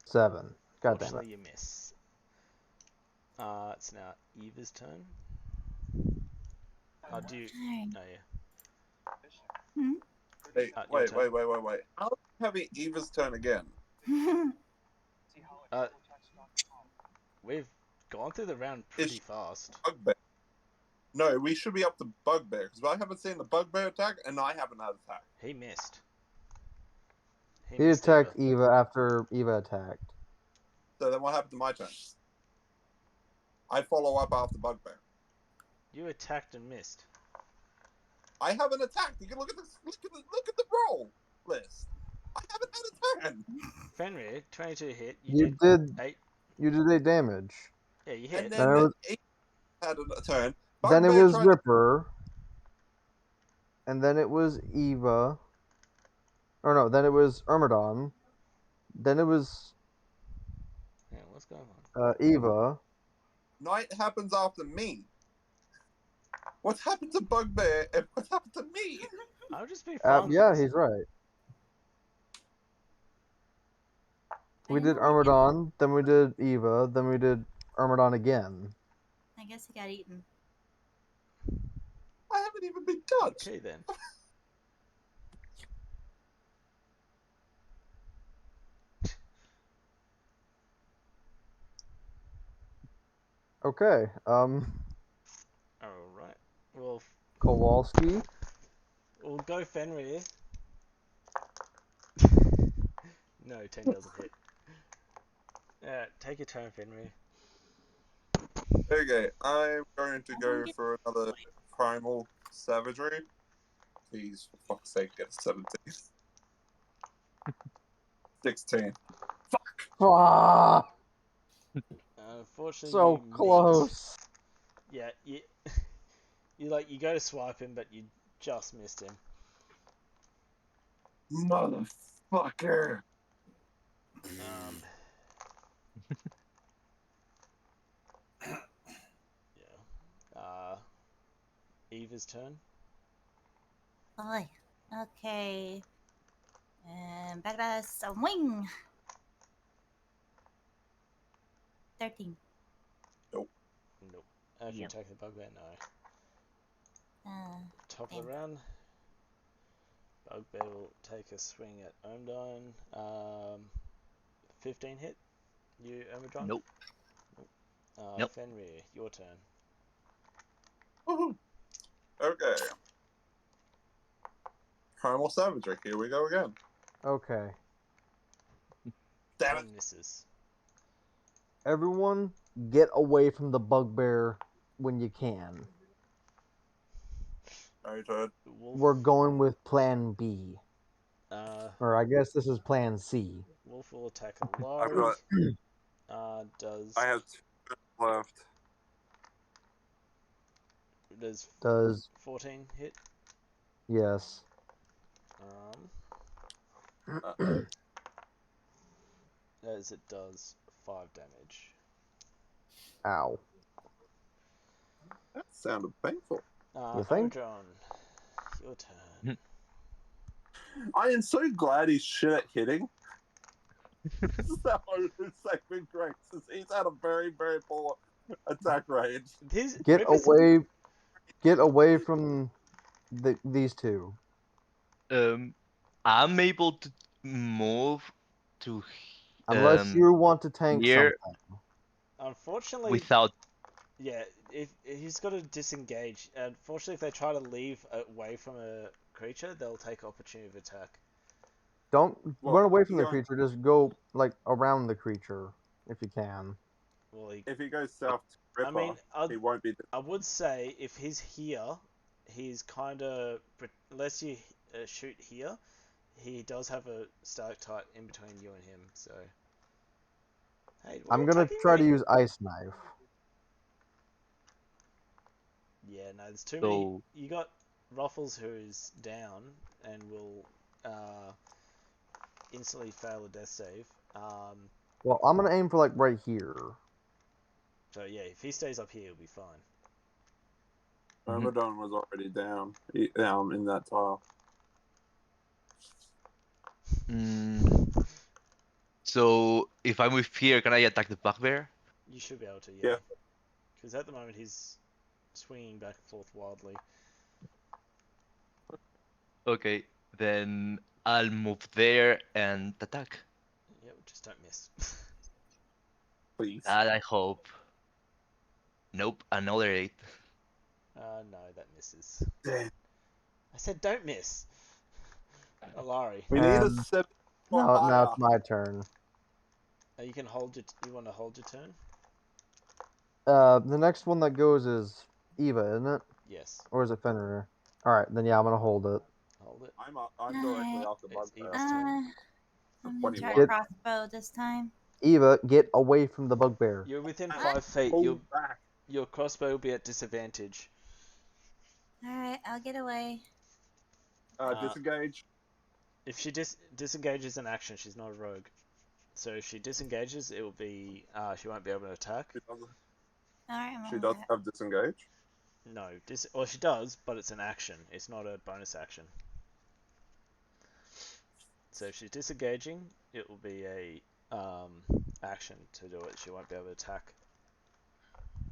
7. God damn it. Fortunately, you miss. It's now Eva's turn. Do you? Darn. Oh yeah. Hey, Your wait, turn. wait. How are we having Eva's turn again? Uh, we've gone through the round pretty fast. Bugbear. No, we should be up to Bugbear because I haven't seen the Bugbear attack, and I haven't had attack. He missed. He He missed attacked Eva. Eva after Eva attacked. So then, what happened to my turn? I follow up after Bugbear. You attacked and missed. I haven't attacked. You can look at the roll list. I haven't had a turn. Fenrir, 22 hit. You did 8. 8 damage. Yeah, you And hit. Then then it was, he had a turn. then it Bugbear was tried to. Ripper, and then it was Eva. Or no, then it was Ermidon. Then it was Yeah, what's going on? Eva. Night happens after me. What's happened to Bugbear and what's happened to me? I'll just be fine with Yeah, this. he's right. We didn't did know we could- Ermidon, then we did Eva, then we did Ermidon again. I guess he got eaten. I haven't even been touched. Okay then. Okay, Alright. Well, Kowalski. we'll go Fenrir. No, 10 doesn't hit. Take your turn, Fenrir. Okay, I'm going to I go don't get- for another primal savagery. Please, for fuck's sake, get a 17. 16. Ah, Unfortunately, so you missed. close. Yeah, you go to swipe him, but you just missed him. Motherfucker. Um, yeah. Eva's turn. Boy. Okay. And back to swing. 13. Nope. If you Yep. take the bugbear, no. Top of the Damn. round. Bugbear will take a swing at Omdine. 15 hit. You, Omdine? Nope. Nope. Fenrir, your turn. Woohoo. Okay. Primal savagery. Here we go again. Okay, Damn it. 10 misses. everyone, get away from the bugbear when you can. Noted. Wolf. We're going with Plan B, or I guess this is Plan C. Wolf will attack I've Alari. got. Does I have 2 left. Does 14 hit? yes. Uh-oh. As it does 5 damage. Ow. That sounded painful. You think? Omdron, your turn. I am so glad he's shit at hitting. So his saving grace is he's had a very, very poor attack range. Get Ripper's- away. Get away from these two. I'm able to move to Unless you want to tank here something. Unfortunately, without. yeah, if he's got to disengage. Unfortunately, if they try to leave away from a creature, they'll take opportunity of attack. Don't Well, run away from the you're- creature. Just go like around the creature if you can. Well, If he goes south to Ripper, I mean, he won't be. I would say if he's here, he's kind of unless you shoot here, he does have a stalactite in between you and him. So, hey, why are I'm you gonna attacking try to me? use Ice Knife. Yeah, no, there's too many. So You got Ruffles who's down and will instantly fail a death save. Well, I'm gonna aim for like right here. So yeah, if he stays up here, he'll be fine. Mhm. Myrmidon was already down in that tile. mm, so if I move here, can I attack the bugbear? You should be able to, Yeah. yeah. Because at the moment he's swinging back and forth wildly. Okay, then I'll move there and attack. Yep, just don't miss. Please. That I hope. Nope, another 8. No, that misses. Damn. I said don't miss. Alari. We need a And 7 or now higher. it's my turn. You can hold your. You want to hold your turn? The next one that goes is Eva, isn't it? Yes. Or is it Fenrir? Alright, then yeah, I'm gonna hold it. Hold it. I'm directly Alright. after It's Bugbear. Eva's turn. I'm gonna try 21. crossbow this time. Eva, get away from the bugbear. You're within Ah, 5 feet. Pull back. Your crossbow will be at disadvantage. Alright, I'll get away. Disengage. If she disengages an action, she's not a rogue. So if she disengages, it will be she won't be able to attack. Alright, I'm She on does that. have disengage. No, well she does, but it's an action. It's not a bonus action. So if she's disengaging, it will be a action to do it. She won't be able to attack.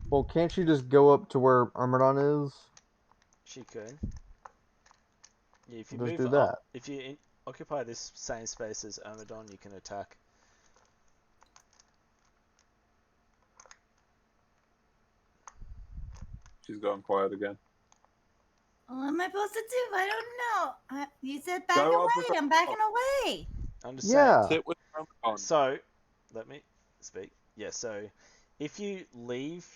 Well, can't she just go up to where Armadon is? She could. Yeah, if you Just move do up, that. if you occupy this same space as Amadon, you can attack. She's gone quiet again. What am I supposed to do? I don't know. You said back Go up with away. I'm backing away. I'm just saying. Yeah. Sit with Myrmidon. So, let me speak. Yeah, so if you leave,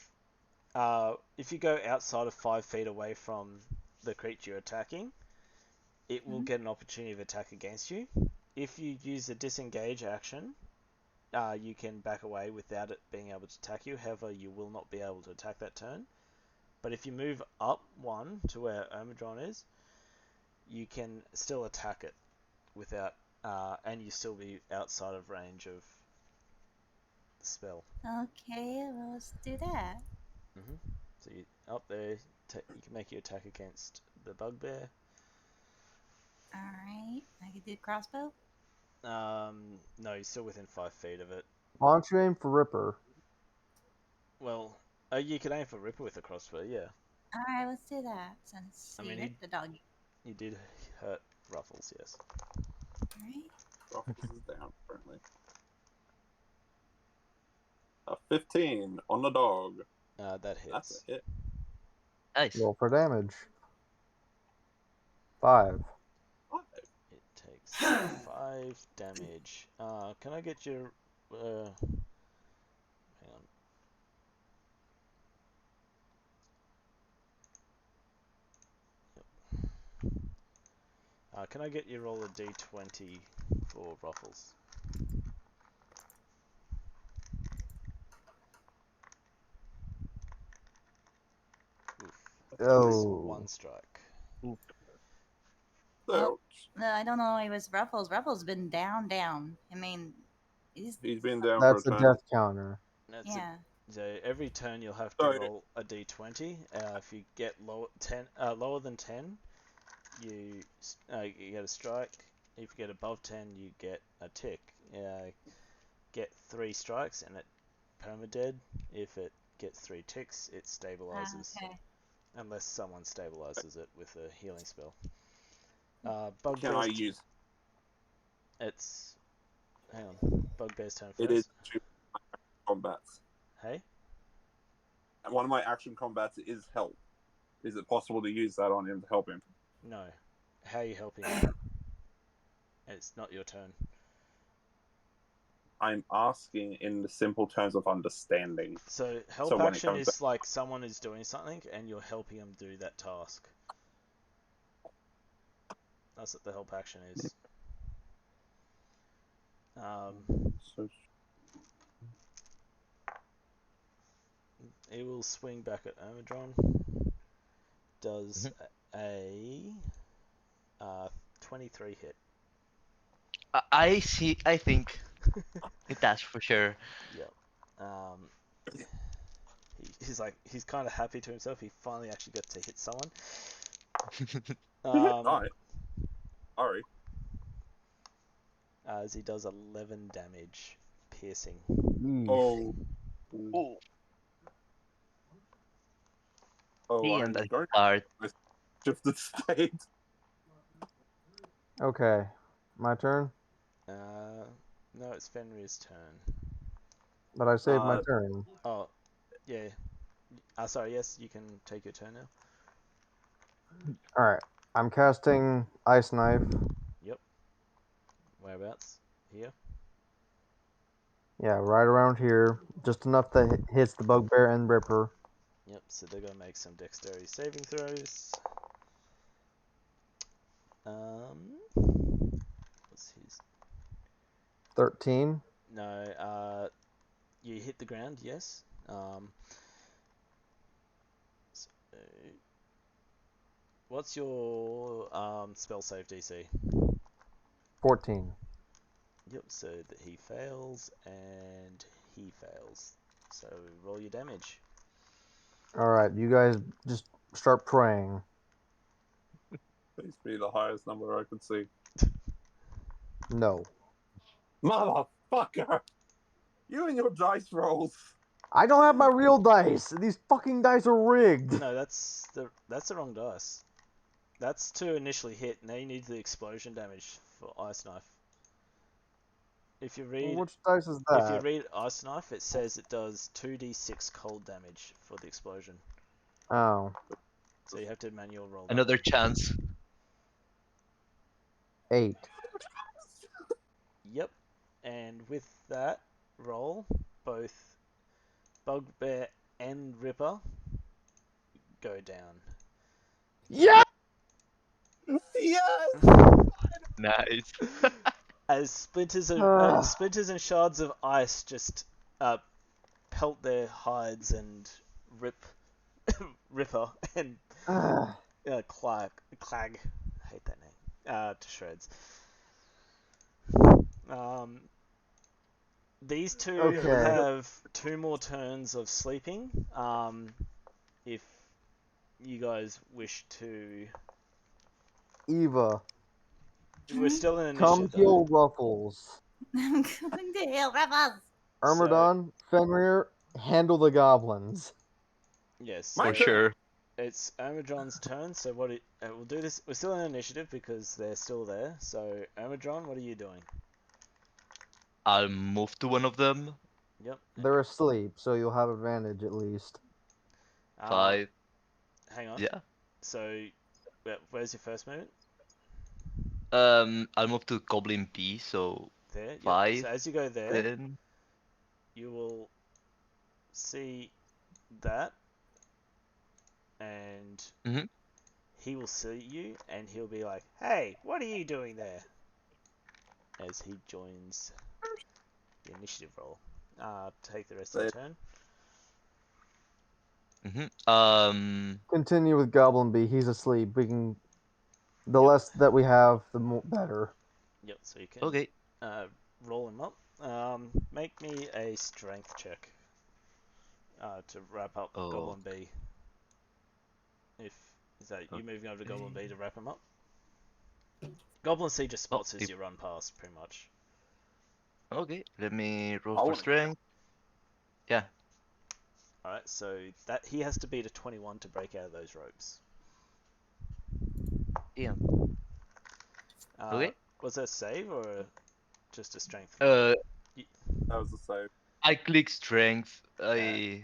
if you go outside of 5 feet away from the creature you're attacking, it will get an opportunity of attack against you. If you use the disengage action, you can back away without it being able to attack you. However, you will not be able to attack that turn. But if you move up 1 to where Omidron is, you can still attack it without, and you still be outside of range of the spell. Okay, well, let's do that. So you up there, you can make your attack against the bugbear. Alright, I can do crossbow. No, you're still within 5 feet of it. Why don't you aim for Ripper? Well, you can aim for Ripper with a crossbow, yeah. Alright, let's do that. Since I he mean, hit the dog. You did hurt Ruffles, yes. Alright. Ruffles is down, apparently. 15 on the dog. That That's hits. a hit. Nice. Roll for damage. 5. It takes 5 damage. Can I get your... hang on. Can I get you roll a d20 for Ruffles? Oof. That's Oh. 1 strike. Oh, no, I don't know. It was Ruffles. Ruffles been down. I mean, He's been down for a That's a turn. death counter. That's yeah. So every turn you'll have to Sorry. roll a d20. If you get lower than 10, you get a strike. If you get above 10, you get a tick. Get 3 strikes and it permadead. If it gets 3 ticks, it stabilizes. Okay. Unless someone stabilizes it with a healing spell. Can I Bugbear's use? It's... Hang on. Bugbear's turn first. It is 2 combats. Hey? And one of my action combats is help. Is it possible to use that on him to help him? No. How are you helping him? It's not your turn. I'm asking in the simple terms of understanding. So help So when it action comes is like someone is doing something and you're helping them do that task. That's what the help action is. So It will swing back at Ermidron. Does a 23 hit. I see. I think it does for sure. Yep. He's kind of happy to himself. He finally actually got to hit someone. Alright. Sorry. As he does 11 damage, piercing. Yeesh. Oh. Oh, Oh, he I'm and that going card. to shift the state. Okay, my turn. No, it's Fenrir's turn. But I saved my Uh, turn. Oh, yeah. Sorry, yes, you can take your turn now. All right, I'm casting Ice Knife. Yep. Whereabouts? Here? Yeah, right around here, just enough that hits the Bugbear and Ripper. Yep, so they're going to make some dexterity saving throws. What's his? 13. No, you hit the ground, yes. So, what's your spell save DC? 14. Yep, so that he fails and he fails. So roll your damage. All right, you guys just start praying. Please be the highest number I can see. No, Motherfucker! You and your dice rolls. I don't have my real dice. These fucking dice are rigged. No, that's the wrong dice. That's to initially hit. Now you need the explosion damage for Ice Knife. If you Well, read which dice is if you that? read Ice Knife, it says it does 2d6 cold damage for the explosion. Oh, So you have to manual roll that. Another chance. 8. Yep. And with that roll, both Bugbear and Ripper go down. Yeah. Yes! Nice. As splinters and shards of ice just pelt their hides and rip Ripper and Clag. I hate that name. To shreds. These two Okay. have 2 more turns of sleeping. If you guys wish to, Eva, we're still in come initiative though. heal Ruffles. I'm going to heal Rebels. Ermidon, Fenrir, handle the goblins. Yes. My For So turn. sure. it's Ermidron's turn. So we'll do this. We're still in initiative because they're still there. So Ermidron, what are you doing? I'll move to one of them. Yep. They're asleep, so you'll have advantage at least. 5. Hang on. Yeah. So where's your first movement? I'll move to Goblin B. So There. Yep. 5. So as you go there, Then. you will see that, and Mhm. he will see you, and he'll be like, "Hey, what are you doing there?" As he joins the initiative roll. Take the rest of your turn. Continue with Goblin B. He's asleep. We can. The Yep. less that we have, the better. Yep. So you can Okay. roll him up. Make me a strength check to wrap up Oh. Goblin B. Is that you moving over to Goblin B to wrap him up? Goblin C just spots as you run past, pretty much. Okay. Let me roll I for wanna- strength. Yeah. Alright, so that he has to beat a 21 to break out of those ropes. Yeah. Okay. Was that a save or just a strength? That was the save. I click strength. Yeah,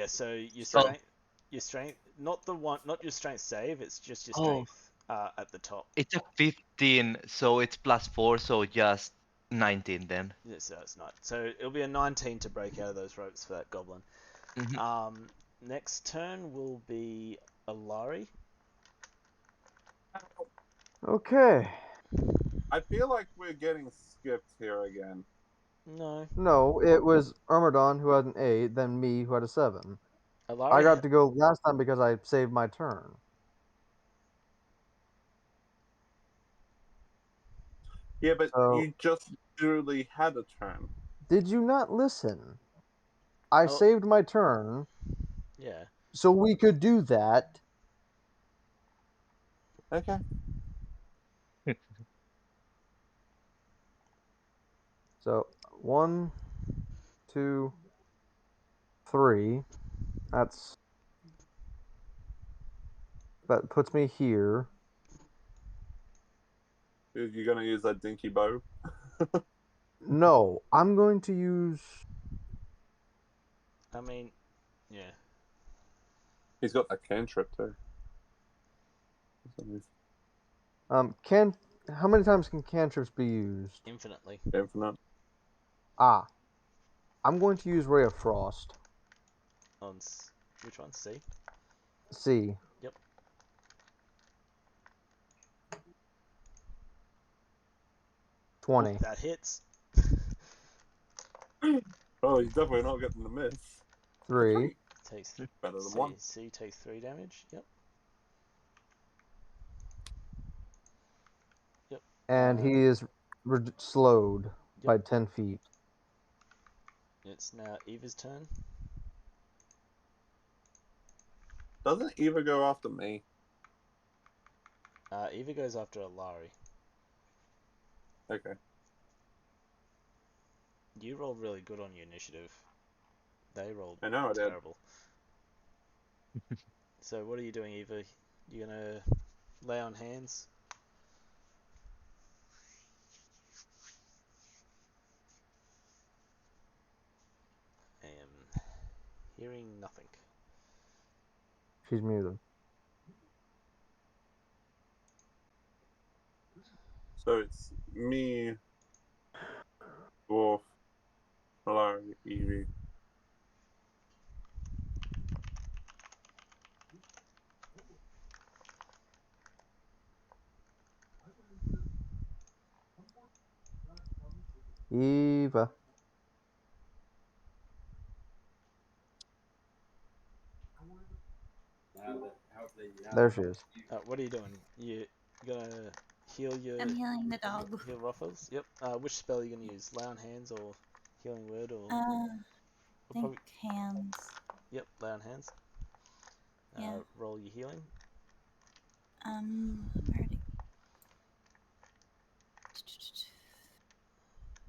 so your Oh. strength, not your strength save, it's just your Oh. strength at the top. It's a 15, so it's +4, so just 19 then. Yeah, so it's not. So it'll be a 19 to break out of those ropes for that goblin. Mhm. Next turn will be Alari. Okay. I feel like we're getting skipped here again. No. No, it was Armadon who had an 8, then me who had a 7. I Alari got to go last time because I saved my turn. Yeah, but So- you just literally had a turn. Did you not listen? I Oh. saved my turn, Yeah. so we could do that. Okay. So 1, 2, 3. That puts me here. You're gonna use that dinky bow? No, I'm going to use. I mean, yeah. He's got that cantrip too. Can how many times can cantrips be used? Infinitely. Infinite. Ah, I'm going to use Ray of Frost. On which one? C? C. Yep. 20. That hits. Oh, he's definitely not getting the miss. 3. Takes Better than C. one. C takes 3 damage. Yep. Yep. And he is slowed by Yep. 10 feet. It's now Eva's turn. Doesn't Eva go after me? Eva goes after Alari. Okay. You rolled really good on your initiative. They rolled I know I did. terrible. So what are you doing, Eva? You gonna lay on hands? I am hearing nothing. She's muted. So it's me, Dwarf, hello, Evie. Eva. There she is. What are you doing? You gonna heal your I'm healing the dog. heal Ruffles? Yep. Which spell are you gonna use? Lay on hands or healing word or? I We'll think probably, hands. yep. Lay on hands. Yeah. Roll your healing. Where'd it...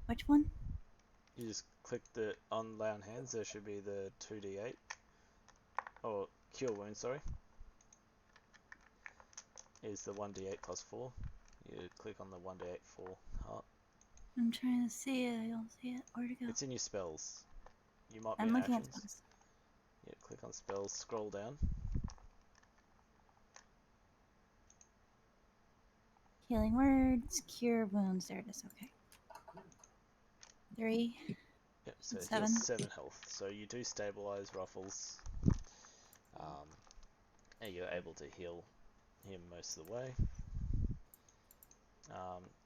Which one? You just click the on lay on hands. There should be the 2d8 or cure wound. Sorry, is the 1d8 plus 4. You click on the 1d8 for heart. I'm trying to see it. I don't see it. Where'd it go? It's in your spells. You might be I'm in looking at actions. spells. Yeah, click on spells. Scroll down. Healing words, cure wounds. There it is. Okay. 3. Yep. So it 7. heals 7 health. So you do stabilize Ruffles. And you're able to heal him most of the way.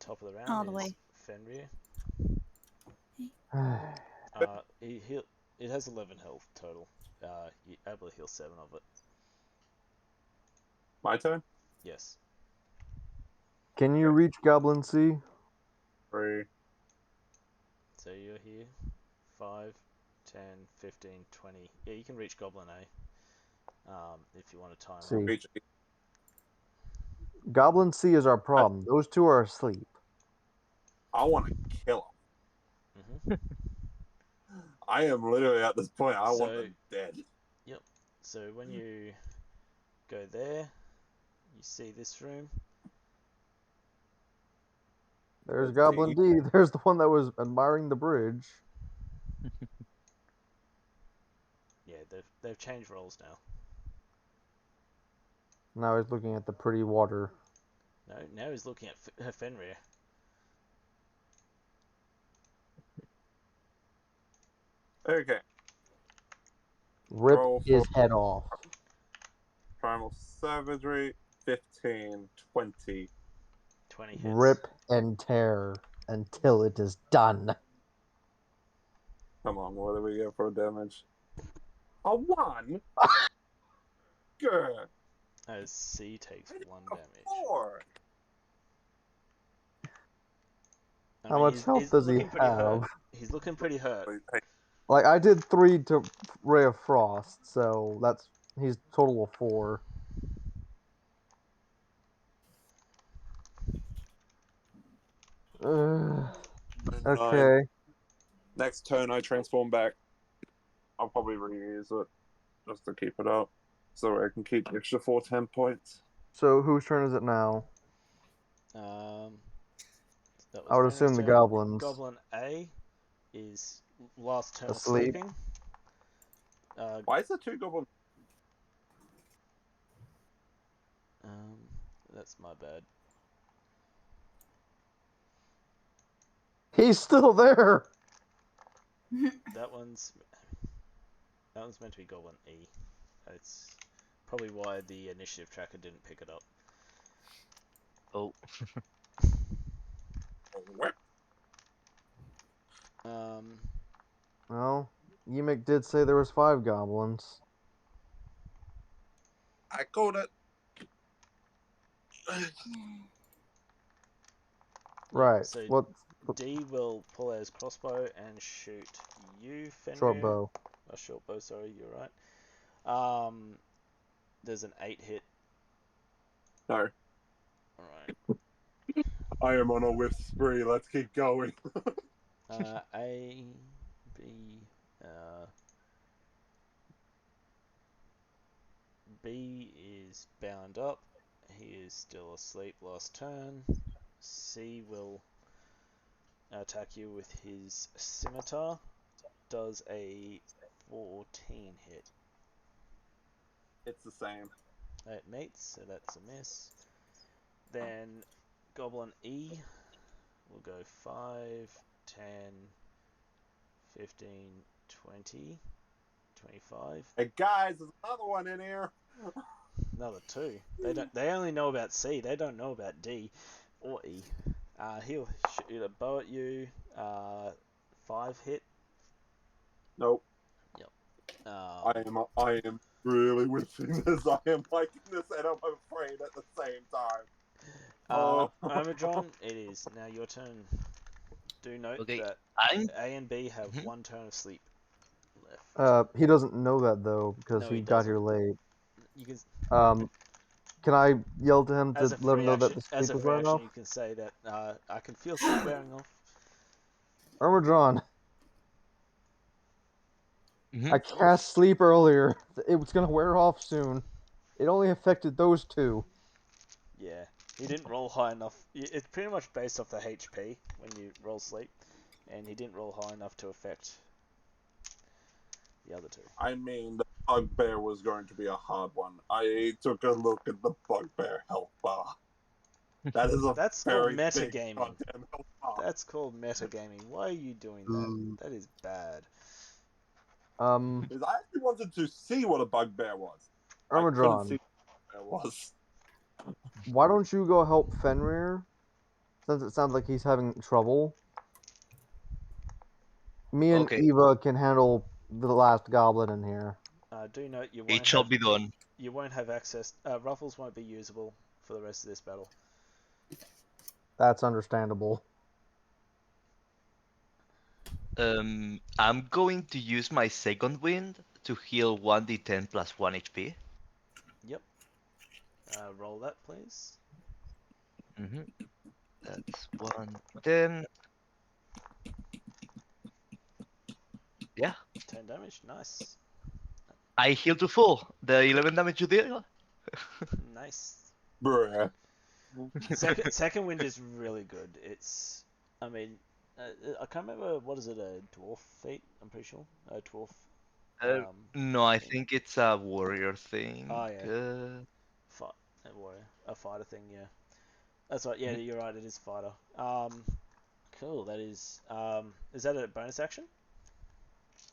Top of the round All the is way. Fenrir. It has 11 health total. You're able to heal 7 of it. My turn? Yes. Can you reach Goblin C? 3. So you're here. 5, 10, 15, 20. Yeah, you can reach Goblin A. If you want to time C. it. Reach. Goblin C is our problem. Those two are asleep. I want to kill him. I am literally at this point. I want them dead. Yep. So when you go there, you see this room. There's Goblin D. There's the one that was admiring the bridge. Yeah, they've changed roles now. Now he's looking at the pretty water. No, now he's looking at Fenrir. Okay. Rip Roll his for head off. primal savagery. 15, 20. 20 hits. Rip and tear until it is done. Come on, what do we get for damage? A 1? Good. As C takes 1 A damage. 4. I How mean, much health he's does he looking pretty hurt. have? He's looking pretty hurt. Hey, Like I did 3 to Ray of Frost, so he's total of 4. Okay. Next turn, I transform back. I'll probably reuse it just to keep it up, so I can keep the extra 410 points. So whose turn is it now? That was I would Fenrir's assume the turn. goblins. Goblin A is last turn Asleep. sleeping. Why is there 2 goblins? That's my bad. He's still there. That one's meant to be Goblin E. That's probably why the initiative tracker didn't pick it up. Oh, Um, Well, Yemek did say there was 5 goblins. I called it. Right. So What? D will pull out his crossbow and shoot you, Fenrir. Short bow. A short bow, sorry, you're right. There's an 8 hit. No, Alright. I am on a whiff spree. Let's keep going. A, B, B is bound up. He is still asleep last turn. C will attack you with his scimitar. Does a 14 hit. It's the same. It meets, so that's a miss. Then Goblin E will go 5, 10, 15, 20, 25. Hey guys, there's another one in here. Another 2. They only know about C. They don't know about D or E. He'll shoot a bow at you. 5 hit. Nope. Um, I am really whiffing this. I am liking this, and I'm afraid at the same time. Omidron, it is now your turn. Do note okay. that I'm. A and B have Mhm. 1 turn of sleep left. He doesn't know that though because No, he he got doesn't. here late. You can, Can I yell to him as to a let him free know action, that the sleep is wearing off? you can say that I can feel sleep wearing off. Armor drawn. Mhm. I cast sleep earlier. It was gonna wear off soon. It only affected those 2. Yeah, he didn't roll high enough. It's pretty much based off the HP when you roll sleep, and he didn't roll high enough to affect the other 2. I mean, the bugbear was going to be a hard one. I took a look at the bugbear health bar. That is a That's very called big metagaming. goddamn health bar. That's called metagaming. Why are you doing that? That is bad. Because I actually wanted to see what a bugbear was. I Armor couldn't drawn. see what it was. Why don't you go help Fenrir? Since it sounds like he's having trouble. Me and Okay, Eva can handle the last goblin in here. Do note you it won't shall have be done. access. Ruffles won't be usable for the rest of this battle. That's understandable. I'm going to use my second wind to heal 1d10 plus 1 HP. Yep. Roll that, please. Mm-hmm. That's 1d10. Yeah, 10 damage. Nice. I heal to full. The 11 damage you deal. Nice. Bruh. Second wind is really good. It's, I mean, I can't remember, what is it, a dwarf feat? I'm pretty sure a dwarf. No, I Thing. think it's a warrior thing. Oh yeah, fight a warrior, a fighter thing. Yeah, that's right. Yeah, you're right. It is fighter. Cool. That is that a bonus action?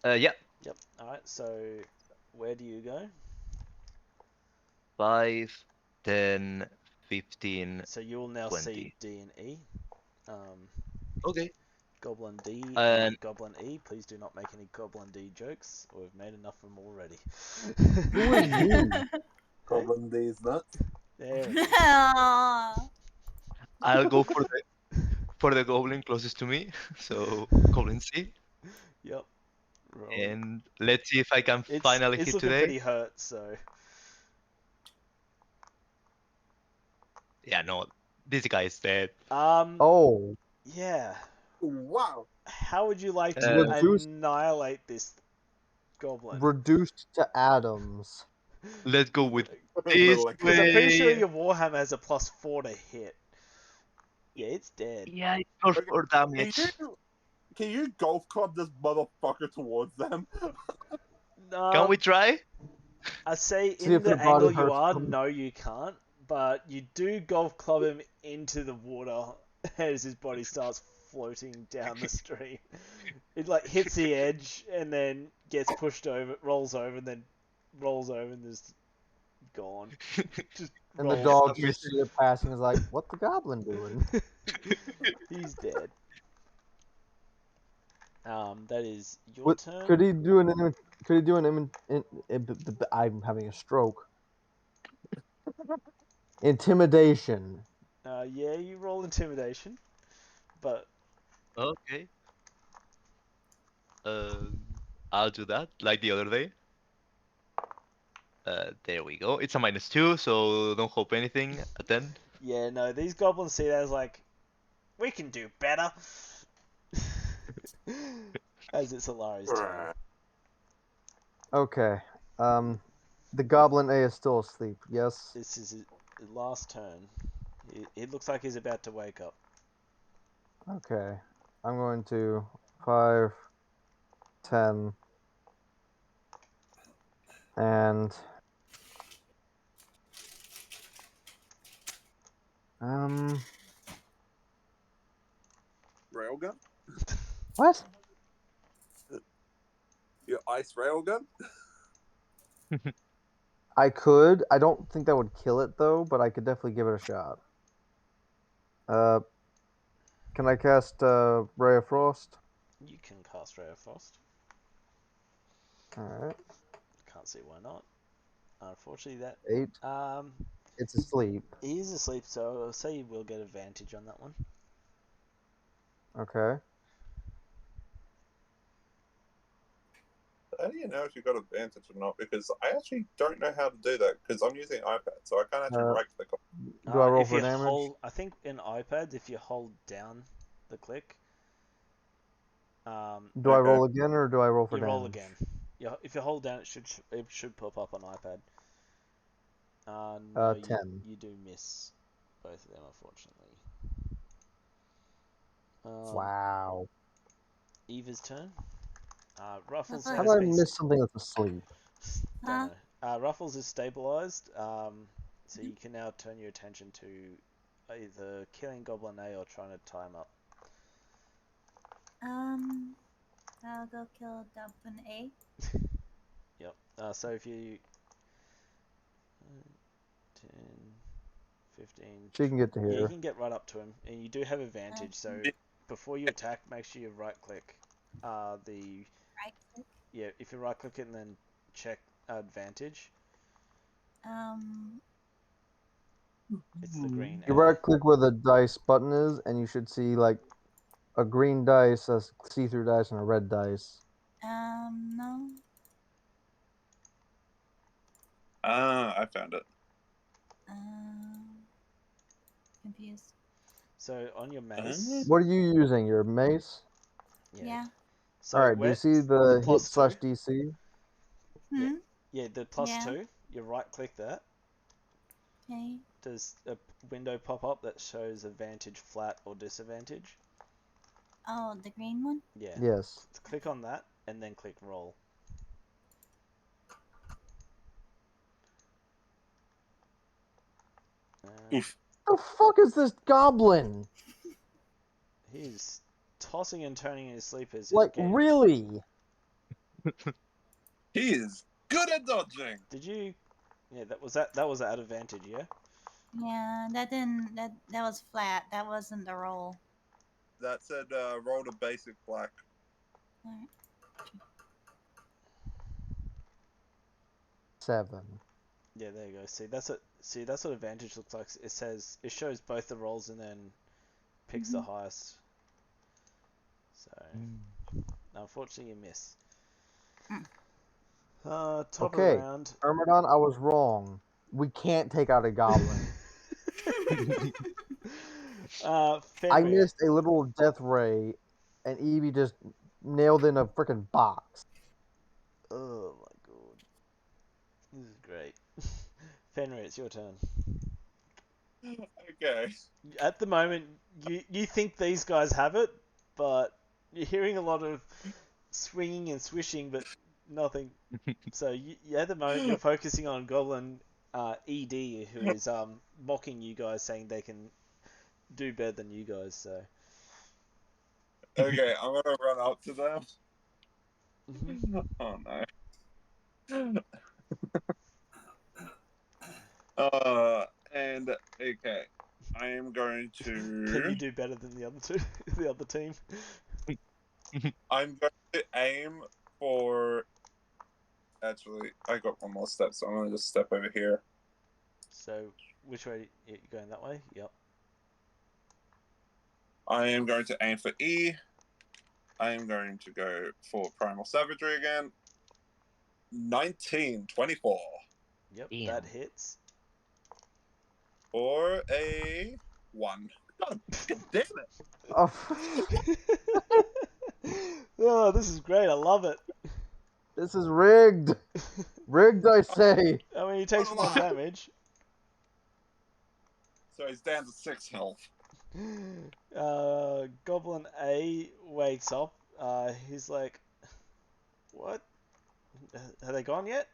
Yeah, Yep. All right. So, where do you go? 5, 10, 15, So you will now 20. see D and E. Okay. Goblin D And and Goblin E. Please do not make any Goblin D jokes. We've made enough of them already. Who is you? Goblin D's nuts. There it is. Aw. I'll go for the goblin closest to me. So Goblin C. Yep. Roll. And let's see if I can It's finally it's hit looking today. pretty hurt. So Yeah, no, this guy is dead. Oh, yeah. Wow. How would you like to Reduced- annihilate this goblin? reduced to atoms. Let's go with this Little Because I'm pretty sure way. your Warhammer has a +4 to hit. Yeah, it's dead. Yeah, it's plus Okay, 4 damage. Can you golf club this motherfucker towards them? Can we try? I say See in if their the body angle you hurts are, them. no, you can't. But you do golf club him into the water as his body starts floating down the stream. It like hits the edge and then gets pushed over, rolls over, and then rolls over and is gone. Just And the rolls. dog just see it passing is like, what the goblin doing? He's dead. That is your What, turn. could he do an could he do an I'm having a stroke. Intimidation. Yeah, you roll intimidation, but Okay. I'll do that like the other day. There we go. It's a -2, so don't hope anything. A 10. yeah, no, these goblins see that as like, we can do better. As it's Alari's turn. Okay. The goblin A is still asleep. Yes. This is his last turn. It looks like he's about to wake up. Okay. I'm going to 5, 10, and Railgun? what? Your ice railgun? I could. I don't think that would kill it though, but I could definitely give it a shot. Can I cast Ray of Frost? You can cast Ray of Frost. Alright. Can't see why not. Unfortunately, that 8. It's asleep. he is asleep, so I'll say you will get advantage on that one. Okay. How do you know if you got advantage or not? Because I actually don't know how to do that because I'm using iPad, so I can't actually right click on. Do I roll if for you damage? hold, I think in iPads, if you hold down the click, Do I Okay. roll again or do I roll for you damage? roll again. Yeah, if you hold down, it should pop up on iPad. No, 10. you do miss both of them, unfortunately. Wow. Eva's turn. Ruffles How How has do I been. miss something that's asleep? Huh? Don't know. Ruffles is stabilized, so you can now turn your attention to either killing Goblin A or trying to tie him up. I'll go kill Dublin A. Yep. So if you 10, 15. She can get to Yeah, you here. can get right up to him, and you do have advantage. So before you attack, make sure you right click. The Right click. Yeah, if you right click it and then check advantage, it's the green You A. right click where the dice button is, and you should see like a green dice, a see-through dice, and a red dice. No. I found it. Confused. So on your mace, What are you using? Your mace? Yeah. So Alright, do you see the hit plus slash 2? DC? Hmm? Yeah, the plus Yeah. 2. You right click that. Okay. Does a window pop up that shows advantage, flat, or disadvantage? Oh, the green one? Yeah. Yes. Click on that and then click roll. Oof. The fuck is this goblin? He's tossing and turning in his sleep as Like, getting... really? He is good at dodging. Did you... Yeah, that was at advantage, yeah? Yeah, that didn't. That was flat. That wasn't the roll. That said, roll the basic black. Alright. 7. Yeah, there you go. See that's what advantage looks like. It says it shows both the rolls and then picks the highest. So unfortunately you miss. Top of the Okay. round. Ermidon, I was wrong. We can't take out a goblin. I Fenrir. missed a little death ray, and Evie just nailed in a freaking box. Oh my god. This is great. Fenrir, it's your turn. Okay. At the moment, you think these guys have it, but you're hearing a lot of swinging and swishing, but nothing. So at the moment, you're focusing on Goblin ED, who is mocking you guys, saying they can do better than you guys. So Okay, I'm gonna run up to them. Mhm. Oh no. And okay, I am going Can you to. do better than the other two, the other team? I'm going to aim for. Actually, I got one more step, so I'm gonna just step over here. So which way you going? That way? Yep. I am going to aim for E. I am going to go for Primal Savagery again. 1924 Yep. Damn. That hits. or a 1. God damn it! Oh, Oh, this is great. I love it. this is rigged. Rigged, I say. I mean, he takes I'm 1 alive. damage. So he's down to 6 health. Goblin A wakes up. He's like, "What? Have they gone yet?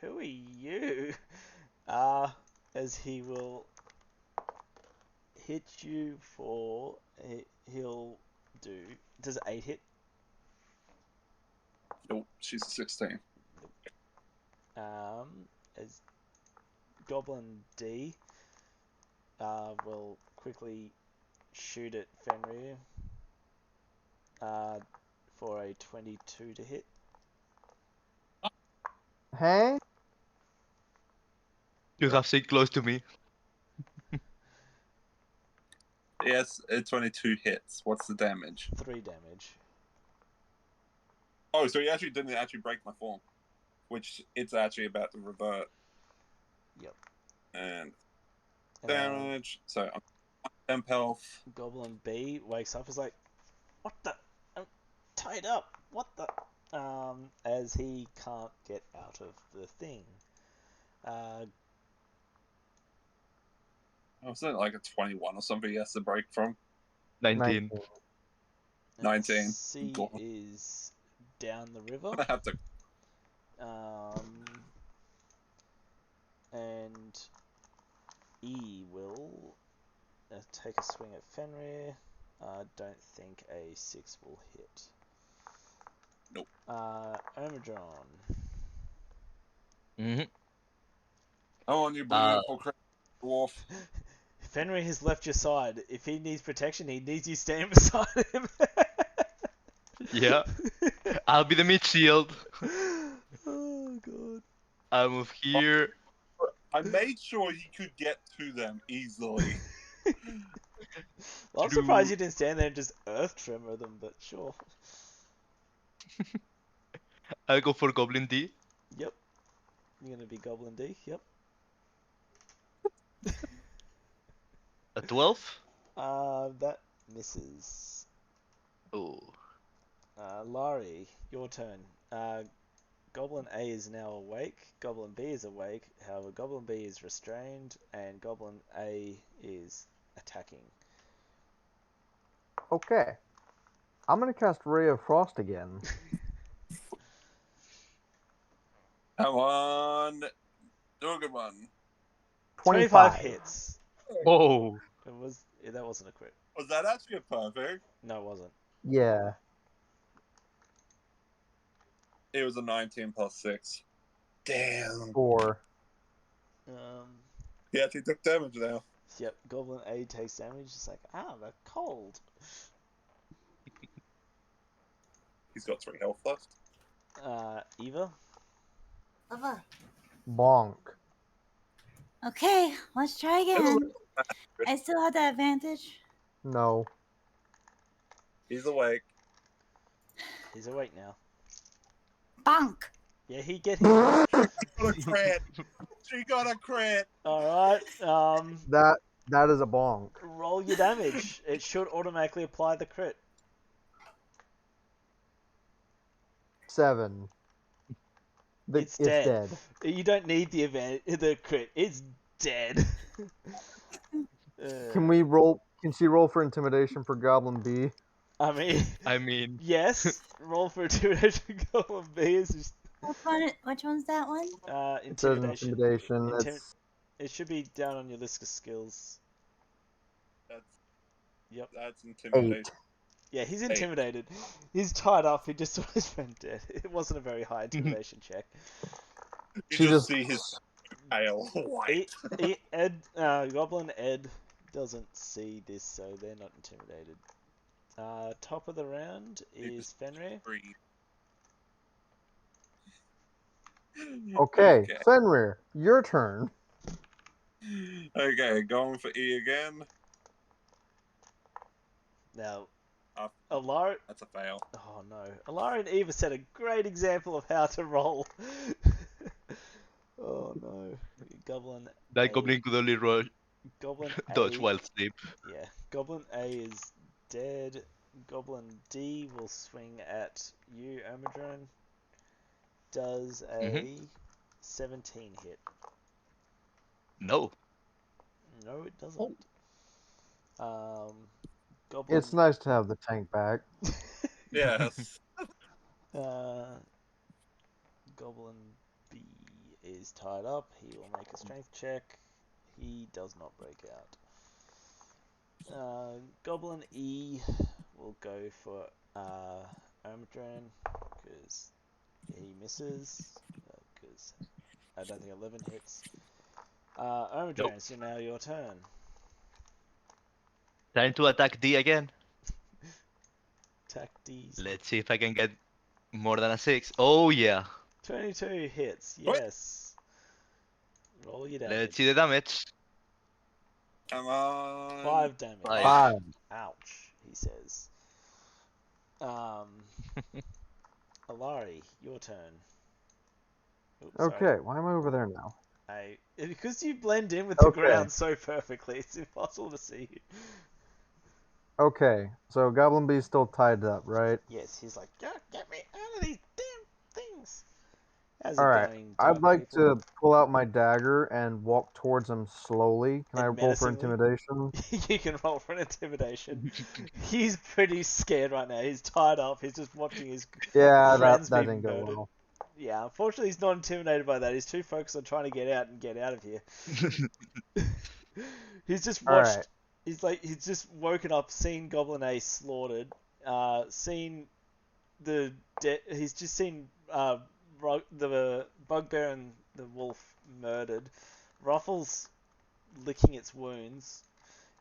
Who are you?" Uh, as he will hit you for. He'll do. Does 8 hit? Nope, she's a 16. As Goblin D will quickly shoot at Fenrir for a 22 to hit. Hey? You Yep. have stayed close to me. Yes, 22 hits. What's the damage? 3 damage. Oh, so he actually didn't actually break my form, which it's actually about to revert. Yep. And damage. So I'm 10 health. Goblin B wakes up. Is like, "What the? I'm tied up. What the?" As he can't get out of the thing. Was it like a 21 or something he has to break from? 19. 19. C God. is down the river. I'm gonna have to. And E will take a swing at Fenrir. Don't think a 6 will hit. Nope. Omidron. Mm-hmm. Come on, you beautiful dwarf. Fenrir has left your side. If he needs protection, he needs you standing beside him. Yeah. I'll be the mid shield. Oh god. I'll move here. I made sure he could get to them easily. Well, I'm surprised you didn't stand there and just earth tremor them, but sure. I'll go for Goblin D. Yep. You're gonna be Goblin D. Yep. A 12. That misses. Oh. Laurie, your turn. Goblin A is now awake. Goblin B is awake. However, Goblin B is restrained, and Goblin A is attacking. Okay. I'm gonna cast Ray of Frost again. Come on. Do a good one. 25 hits. Whoa. That wasn't a crit. Was that actually a perfect? No, it wasn't. Yeah. It was a 19 plus 6. Damn. 4. He actually took damage now. Yep, Goblin A takes damage. It's like, they're cold. He's got 3 health left. Eva? Lava. Bonk. Okay, let's try again. I still have that advantage. No. He's awake. He's awake now. Bonk. Yeah, he get him. Got a crit. She got a crit. Alright, That is a bonk. roll your damage. It should automatically apply the crit. 7. It's dead. You don't need the crit. It's dead. Can we roll? Can she roll for intimidation for Goblin B? I mean, yes. Roll for intimidation. Goblin B is just Which one's that one? It says intimidation. intimidation. It should be down on your list of skills. That's intimidation. 8. Yeah, he's intimidated. He's tied up. He just saw his friend dead. It wasn't a very high intimidation check. You just see his pale white. Goblin Ed doesn't see this, so they're not intimidated. Top of the round is Fenrir. Okay, Fenrir, your turn. Okay, going for E again. Now, Alara... That's a fail. Oh no. Alara and Eva set a great example of how to roll. Oh no. Goblin That A. goblin could only roll Goblin dodge A. while asleep. Yeah. Goblin A is dead. Goblin D will swing at you, Amadron. Does a 17 hit? No. No, it doesn't. Goblin... It's nice to have the tank back. Yes. Goblin B is tied up. He will make a strength check. He does not break out. Goblin E will go for Omidron because he misses. Because I don't think 11 hits. Omidron, Nope. so now your turn. Time to attack D again. Attack D's. Let's see if I can get more than a 6. Oh yeah. 22 hits, yes. Roll your damage. Let's see the damage. Come on. 5 damage. 5. Ouch, he says. Alari, your turn. Oops, Okay, sorry. why am I over there now? Because you blend in with the Okay. ground so perfectly, it's impossible to see you. Okay, so Goblin B's still tied up, right? Yes, he's like, get me out of these damn things. How's Alright, it going, I'd dark like people? to pull out my dagger and walk towards him slowly. Can I And roll for menacingly? intimidation? You can roll for an intimidation. He's pretty scared right now. He's tied up. He's just watching his Yeah, friends that be didn't go murdered. well. Yeah, unfortunately, he's not intimidated by that. He's too focused on trying to get out of here. He's just watched. Alright. He's just woken up, seen Goblin A slaughtered, seen he's just seen the bugbear and the wolf murdered. Ruffles licking its wounds.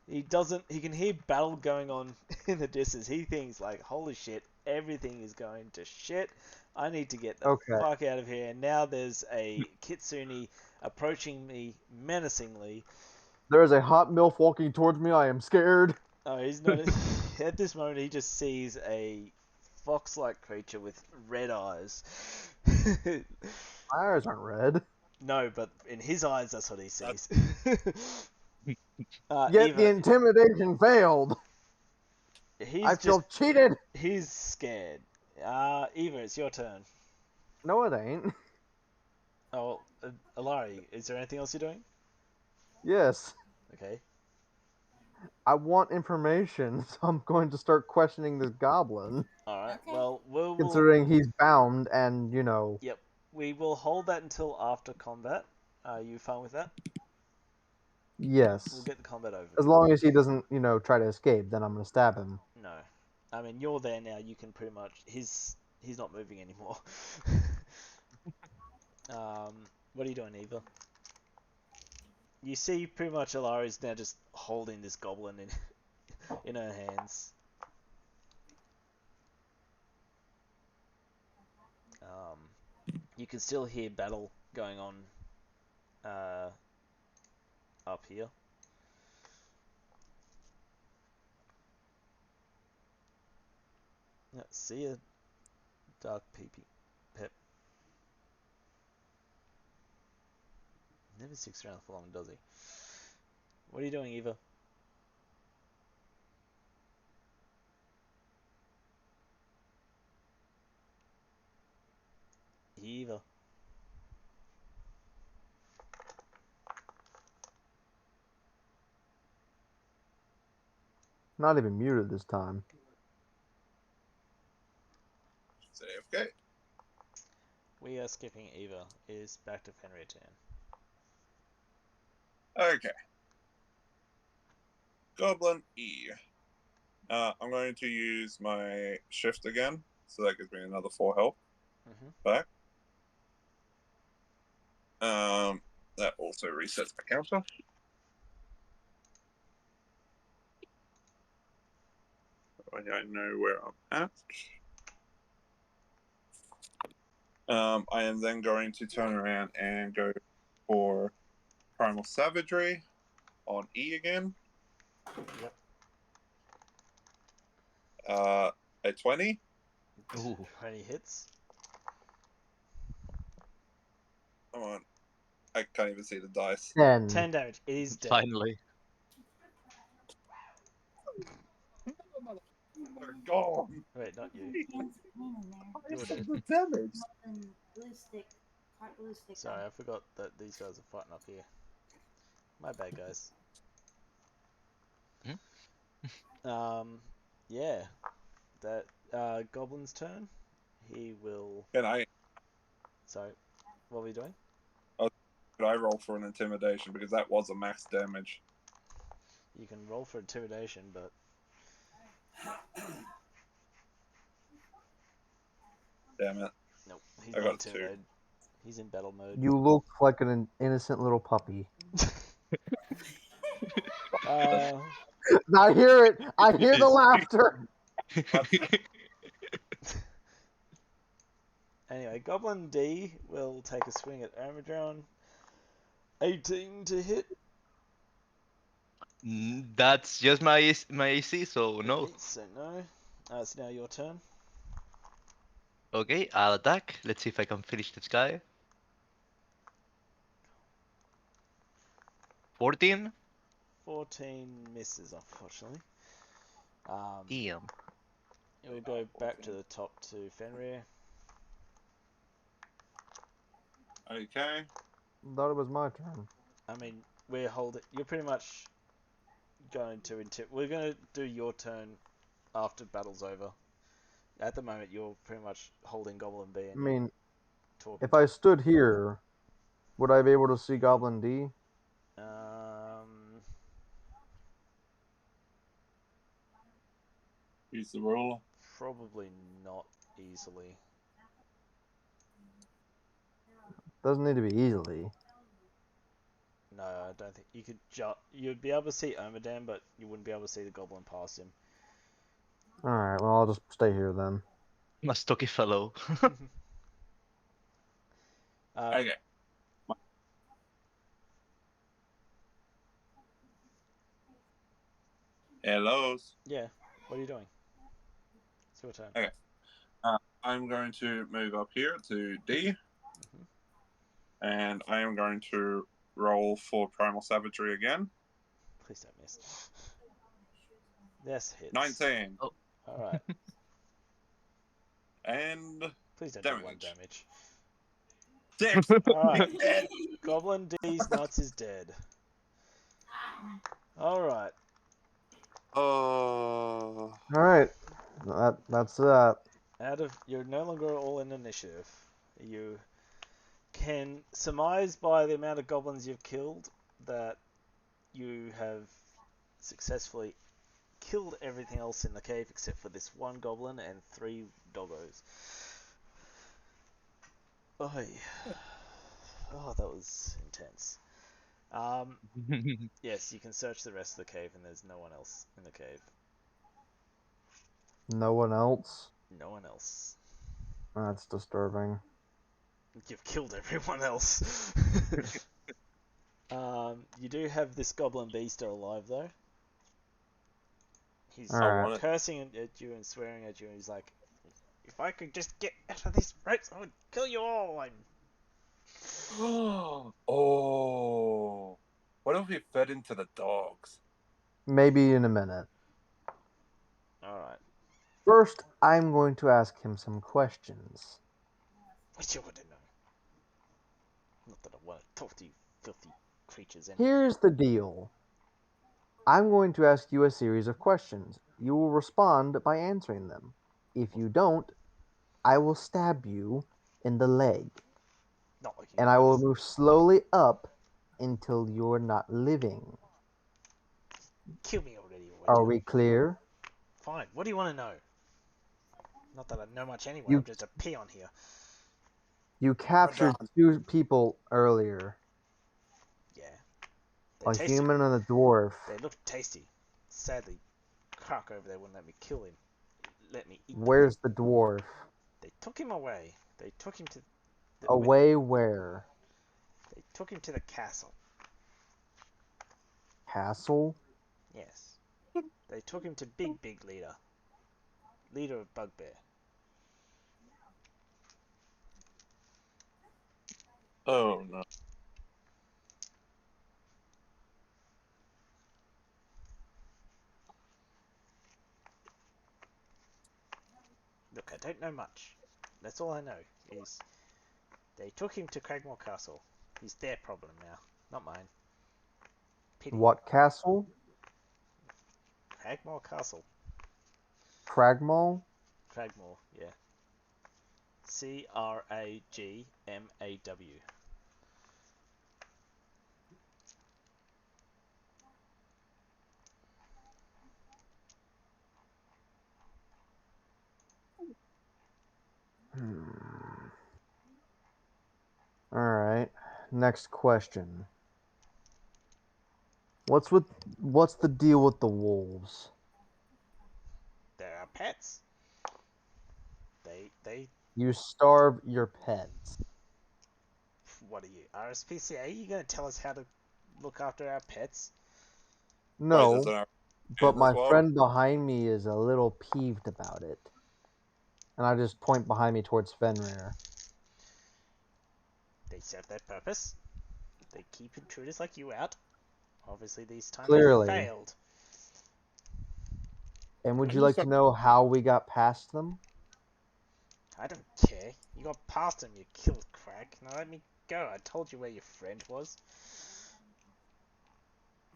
He can hear battle going on in the distance. He thinks like, holy shit, everything is going to shit. I need to get the fuck out of here. And now there's a Kitsune approaching me menacingly. There is a hot MILF walking towards me. I am scared. Oh, he's not. At this moment, he just sees a fox-like creature with red eyes. My eyes aren't red. No, but in his eyes, that's what he sees. Yet Eva, the intimidation failed. I feel cheated. He's scared. Eva, it's your turn. No, it ain't. Oh, Alari, is there anything else you're doing? Yes. Okay. I want information, so I'm going to start questioning this goblin. Alright, Okay. well, we'll... Considering he's bound and, Yep. We will hold that until after combat. Are you fine with that? Yes. We'll get the combat over. As long as he doesn't, try to escape, then I'm going to stab him. No. I mean, you're there now, you can pretty much... He's not moving anymore. What are you doing, Eva? you see pretty much Alari's now just holding this goblin in her hands. You can still hear battle going on up here. See ya, Dark Peepee. Pep. Never sticks around for long, does he? What are you doing, Eva? Eva. Not even muted this time. Say okay. We are skipping Eva. It is back to Fenrir turn. Okay. Goblin E. I'm going to use my shift again, so that gives me another 4 health back. That also resets my counter. I know where I'm at. I am then going to turn around and go for Primal Savagery on E again. Yep. A 20. Ooh. 20 hits. Come on. I can't even see the dice. 10. 10 damage. It is dead. Finally. They're gone. Wait, not you. Hands clean in there. You're dead. The damage. And blue stick, heart blue stick. Sorry, I forgot that these guys are fighting up here. My bad, guys. Yeah. That Goblin's turn. He will. Can I Sorry, what were we doing? could I roll for an intimidation because that was a max damage. You can roll for intimidation, but Damn it. nope, he's I not got 2. intimidated. He's in battle mode. You look like an innocent little puppy. Uh, I hear it. I hear the laughter. anyway, Goblin D will take a swing at Armadron. 18 to hit. That's just my AC, so no. Okay, so no. It's now your turn. Okay, I'll attack. Let's see if I can finish this guy. 14. 14 misses, unfortunately. Damn. We'll go back to the top to Fenrir. Okay. Thought it was my turn. I mean, we're holding. You're pretty much going to we're going to do your turn after battle's over. At the moment, you're pretty much holding Goblin B I and mean, talking. if I stood here, would I be able to see Goblin D? Use the ruler. Probably not easily. Doesn't need to be easily. No, I don't think you could. You'd be able to see Omadam, but you wouldn't be able to see the Goblin past him. Alright, well, I'll just stay here then. My stocky fellow. Okay. Hellos. Yeah. What are you doing? It's your turn. Okay. I'm going to move up here to D. And I am going to roll for Primal Savagery again. Please don't miss. Yes, hits. 19. Oh. Alright. And Please don't do one damage. damage. 6. Alright. Goblin D's nuts is dead. Alright. Oh. Alright. That's that. You're no longer all in initiative. You can surmise by the amount of goblins you've killed that you have successfully killed everything else in the cave except for this one goblin and 3 doggos. Oh, that was intense. Um, yes, you can search the rest of the cave, and there's no one else in the cave. No one else? No one else. That's disturbing. You've killed everyone else. You do have this goblin bee still alive, though. He's I Alright. want it. cursing at you and swearing at you, and he's like, if I could just get out of these rats, I would kill you all. Oh, what if we fed into the dogs? Maybe in a minute. Alright. First, I'm going to ask him some questions. What you want to know? Not that I want to talk to you filthy creatures anyway. Here's the deal. I'm going to ask you a series of questions. You will respond by answering them. If you don't, I will stab you in the leg. Not like you And can I will just move slowly up until you're not living. kill me already, would Are you? we clear? Fine. What do you want to know? Not that I know much anyway. You I'm just a peon here. you captured John. 2 people earlier. Yeah. They're A tasty. human and a dwarf. They look tasty. Sadly, Krak over there wouldn't let me kill him. Let me eat them. Where's the dwarf? They took him away. They took him to Away where? They took him to the castle. Castle? Yes. They took him to Big Leader. Leader of Bugbear. Oh no. Look, I don't know much. That's all I know is they took him to Cragmore Castle. He's their problem now, not mine. Pity. What castle? Cragmore Castle. Cragmaw? Cragmore, yeah. Cragmaw. Alright. Next question. What's the deal with the wolves? They're our pets. They. You starve your pets. What are you, RSPCA? You gonna tell us how to look after our pets? Wait, there's No, an but and as my well. friend behind me is a little peeved about it. And I just point behind me towards Fenrir. They serve their purpose. They keep intruders like you out. Obviously, these times Clearly. failed. And would I you like just to know how we got past them? I don't care. You got past him, you killed Crag. Now let me go. I told you where your friend was.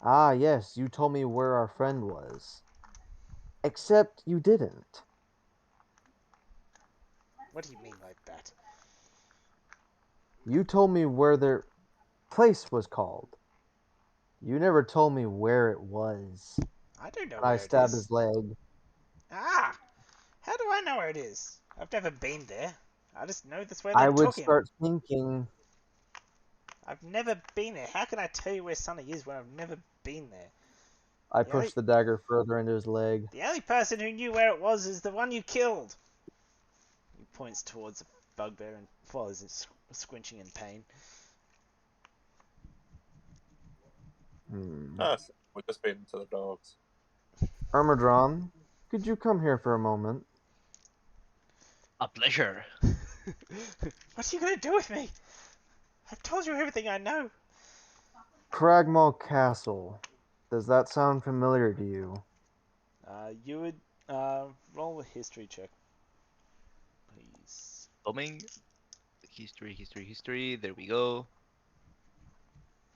Ah, yes, you told me where our friend was. Except you didn't. What do you mean like that? You told me where their place was called. You never told me where it was. I don't know And I where it stabbed is. his leg. Ah! How do I know where it is? I've never been there. I just know that's where they I would took him. start thinking, I've never been there. How can I tell you where Sunny is when I've never been there? I The only, pushed the dagger further into his leg. the only person who knew where it was is the one you killed. He points towards the bugbear and follows it, squinching in pain. So we just fed into the dogs. Ermodron, could you come here for a moment? A pleasure. What are you gonna do with me? I've told you everything I know. Cragmaw Castle. Does that sound familiar to you? You would roll a history check, please. Coming. History. There we go.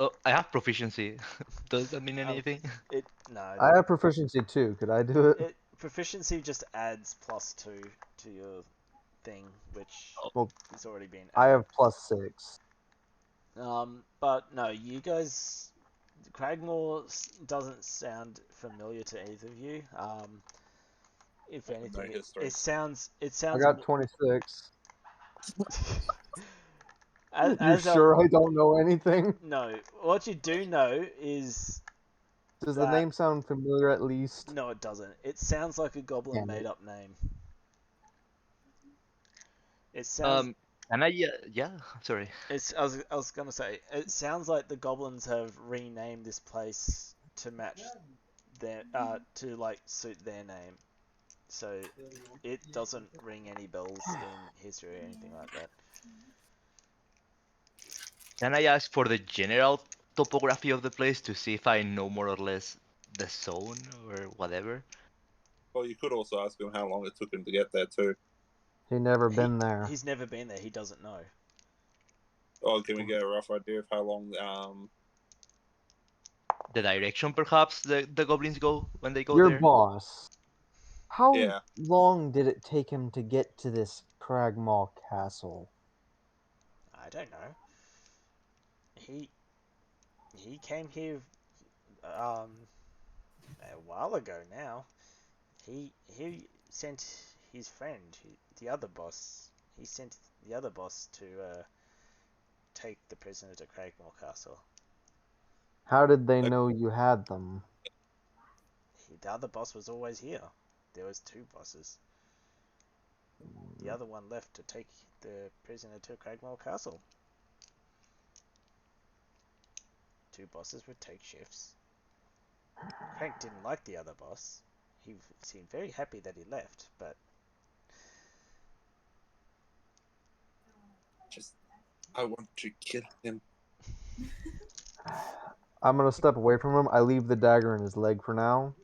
Oh, I have proficiency. Does that mean anything? It no. I have proficiency too. Could I do it? Proficiency just adds +2 to your thing, which Well, has already been I added. have +6. But no, you guys, Cragmore doesn't sound familiar to either of you. If I have no anything, history. it sounds I got 26. You as sure I don't know anything? no, what you do know is Does the that name sound familiar at least? no, it doesn't. It sounds like a goblin Damn it. made up name. It sounds. Can I? Yeah. Sorry. I was gonna say. It sounds like the goblins have renamed this place to match their to like suit their name. So it doesn't ring any bells in history or anything like that. Can I ask for the general topography of the place to see if I know more or less the zone or whatever? Well, you could also ask him how long it took him to get there too. He never He been there. he's never been there. He doesn't know. Or can we get a rough idea of how long? The direction, perhaps, the goblins go when they go Your there? boss. How Yeah. long did it take him to get to this Cragmaw castle? I don't know. He he came here um a while ago now. He sent his friend, the other boss. He sent the other boss to take the prisoner to Cragmore Castle. How did they Uh, know you had them? The other boss was always here. There was two bosses. The other one left to take the prisoner to Cragmore Castle. Two bosses would take shifts. Craig didn't like the other boss. He seemed very happy that he left, but Just, I want to kill him. I'm gonna step away from him. I leave the dagger in his leg for now.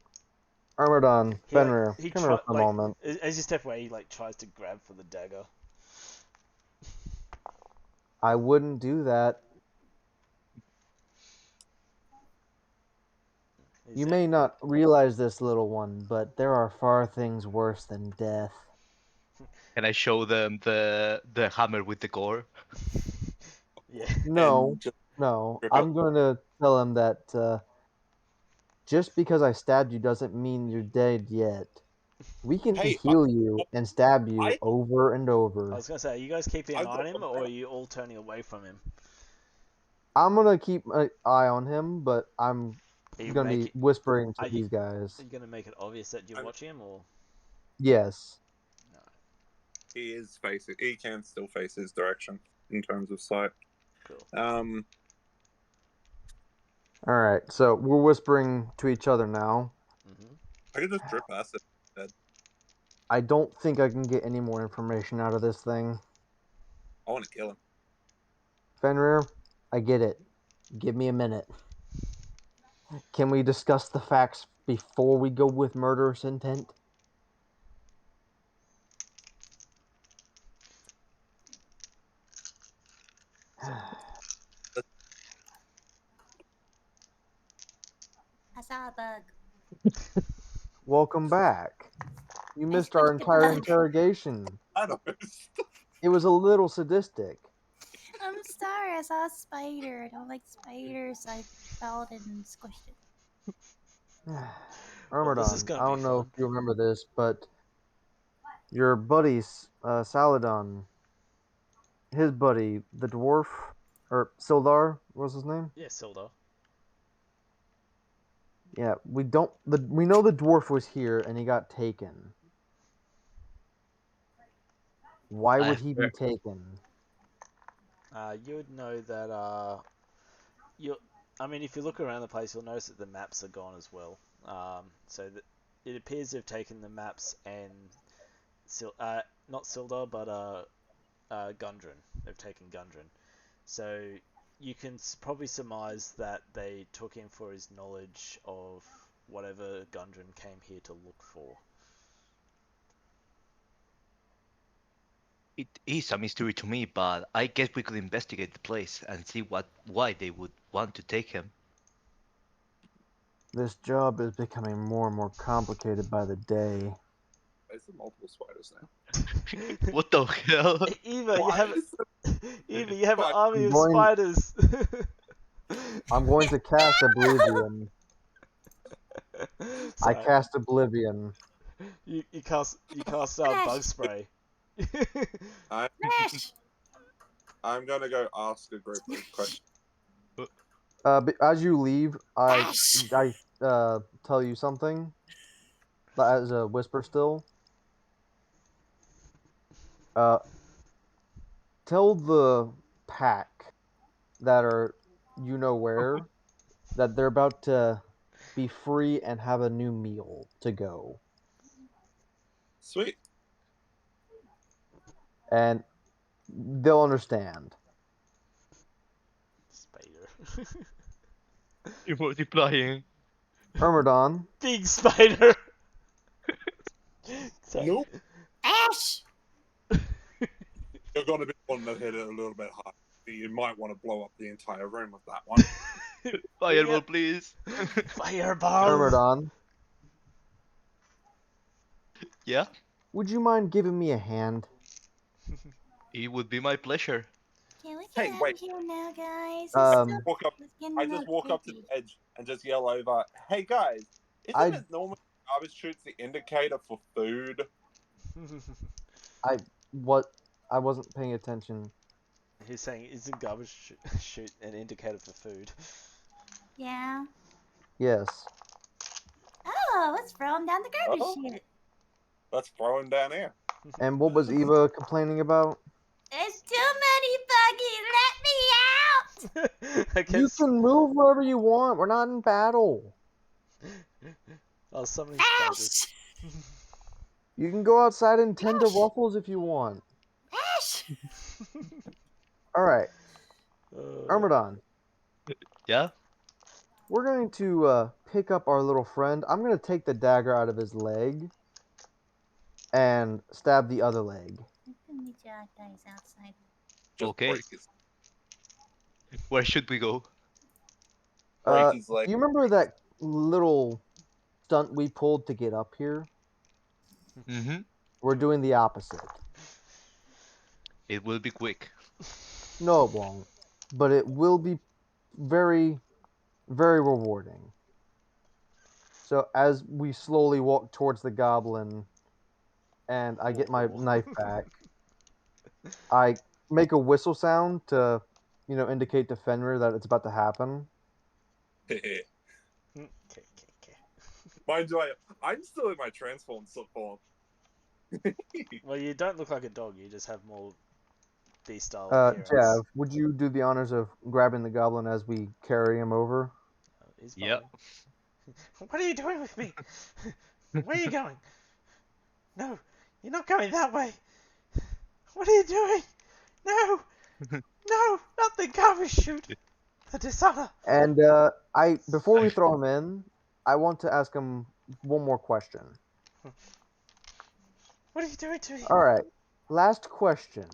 Armadon, Fenrir, he come here try for a like moment. as you step away, he like tries to grab for the dagger. I wouldn't do that. Is You that may not realize this, little one, but there are far things worse than death. Can I show them the hammer with the gore? yeah? No, And just no. rip out. I'm going to tell him that just because I stabbed you doesn't mean you're dead yet. We can Hey, heal you and stab you I, over and I over. was gonna say, are you guys keeping an I've eye on got him, the or are better. you all turning away from him? I'm gonna keep an eye on him, but I'm Are you gonna be making? whispering to Are you these guys. are you gonna make it obvious that you're I mean, watching him, or Yes. no? he is facing. He can still face his direction in terms of sight. Cool. All right. So we're whispering to each other now. Mm-hmm. I could just drip acid. I don't think I can get any more information out of this thing. I want to kill him. Fenrir, I get it. Give me a minute. Can we discuss the facts before we go with murderous intent? I saw a bug. Welcome back. You I missed our squished a entire bug. interrogation. I know. It was a little sadistic. I'm sorry, I saw a spider. I don't like spiders. I felt it and squished it. Well, this is Armadon, gonna I be don't know if fun. you remember this, but your buddy, Saladon, his buddy, the dwarf, or Sildar, what was his name? Yeah, Sildar. Yeah, we know the dwarf was here and he got taken. Why would I he be taken? You would know that you. I mean, if you look around the place, you'll notice that the maps are gone as well. So that it appears they've taken the maps and not Sildar, but Gundren. They've taken Gundren. So you can probably surmise that they took him for his knowledge of whatever Gundren came here to look for. It is a mystery to me, but I guess we could investigate the place and see why they would want to take him. This job is becoming more and more complicated by the day. There's multiple spiders now. What the hell? Eva, you Why have is Eva, you have an But army I'm of going, spiders. I'm going to cast Oblivion. I Sorry, cast Oblivion. you cast bug Flash! spray. I Flash! I'm gonna go ask a group of questions. As you leave, Ash! I tell you something as a whisper still. Tell the pack that are where that they're about to be free and have a new meal to go, Sweet. and they'll understand. Spider. You're multiplying. Ermodon, Big spider. Sorry. Nope. Ash! You're gonna be wanting to hit it a little bit hard. You might want to blow up the entire room with that one. Fireball, please. Fireball. Ermodon, Yeah, would you mind giving me a hand? it would be my pleasure. Can we Hey, get out wait. of here now, guys? Walk up. It's getting a I little just walk up to creepy. the edge and just yell over, "Hey guys, isn't I it normally garbage chutes the indicator for food?" what I wasn't paying attention. He's saying, isn't garbage chute an indicator for food? Yeah. Yes. Oh, let's throw him down the garbage Oh. chute. Let's throw him down here. And what was Eva complaining about? There's too many buggies. Let me out. I You guess can move wherever you want. We're not in battle. I'll summon spiders. Ash! You can go outside and tend to ruffles if you want. Ash! All right, Uh, Ermodon, Yeah? we're going to pick up our little friend. I'm going to take the dagger out of his leg and stab the other leg. I can meet you guys outside. Just Okay. break his, Where should we go? break his leg. Do you remember that little stunt we pulled to get up here? Mm-hmm. We're doing the opposite. It will be quick. No, it won't. But it will be very, very rewarding. So as we slowly walk towards the goblin, and I get my Oh. knife back, I make a whistle sound to, indicate to Fenrir that it's about to happen. Okay. Mind you, I'm still in my transform form. Well, you don't look like a dog. You just have more beast-style appearance. Jav, would you do the honors of grabbing the goblin as we carry him over? He's Yep. fine. What are you doing with me? Where are you going? No, you're not going that way. What are you doing? No, no, not the garbage chute. The dishonor. And before we throw him in, I want to ask him one more question. What are you doing to me? All right, last question,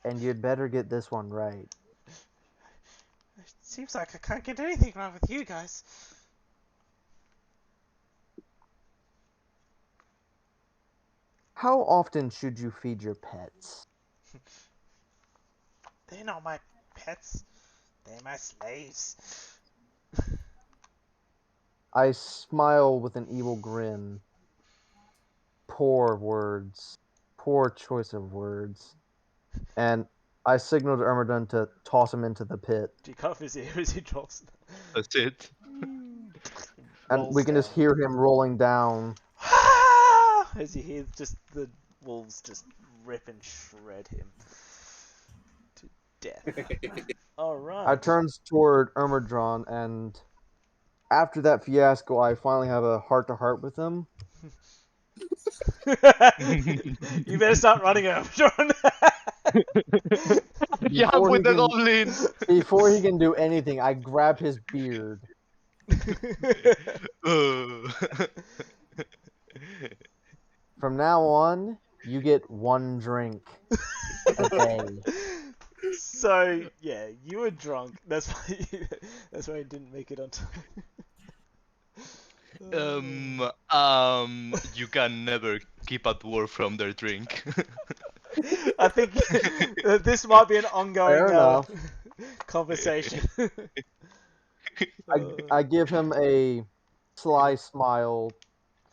and you'd better get this one right. It seems like I can't get anything right with you guys. How often should you feed your pets? They're not my pets. They're my slaves. I smile with an evil grin. Poor words. Poor choice of words. And I signal to Ermodon to toss him into the pit. Do you cut off his ear as he drops? That's it. And we can just hear him rolling down. As you hear just the wolves just rip and shred him to death. Alright. I turns toward Ermodron, and after that fiasco, I finally have a heart-to-heart with him. You better start running over, John. Yeah, Before with he the can- goblin! Before he can do anything, I grab his beard. From now on, you get one drink a day. So yeah, you were drunk. That's why. That's why you didn't make it on time. You can never keep a dwarf from their drink. I think this might be an ongoing Fair enough. conversation. I give him a sly smile,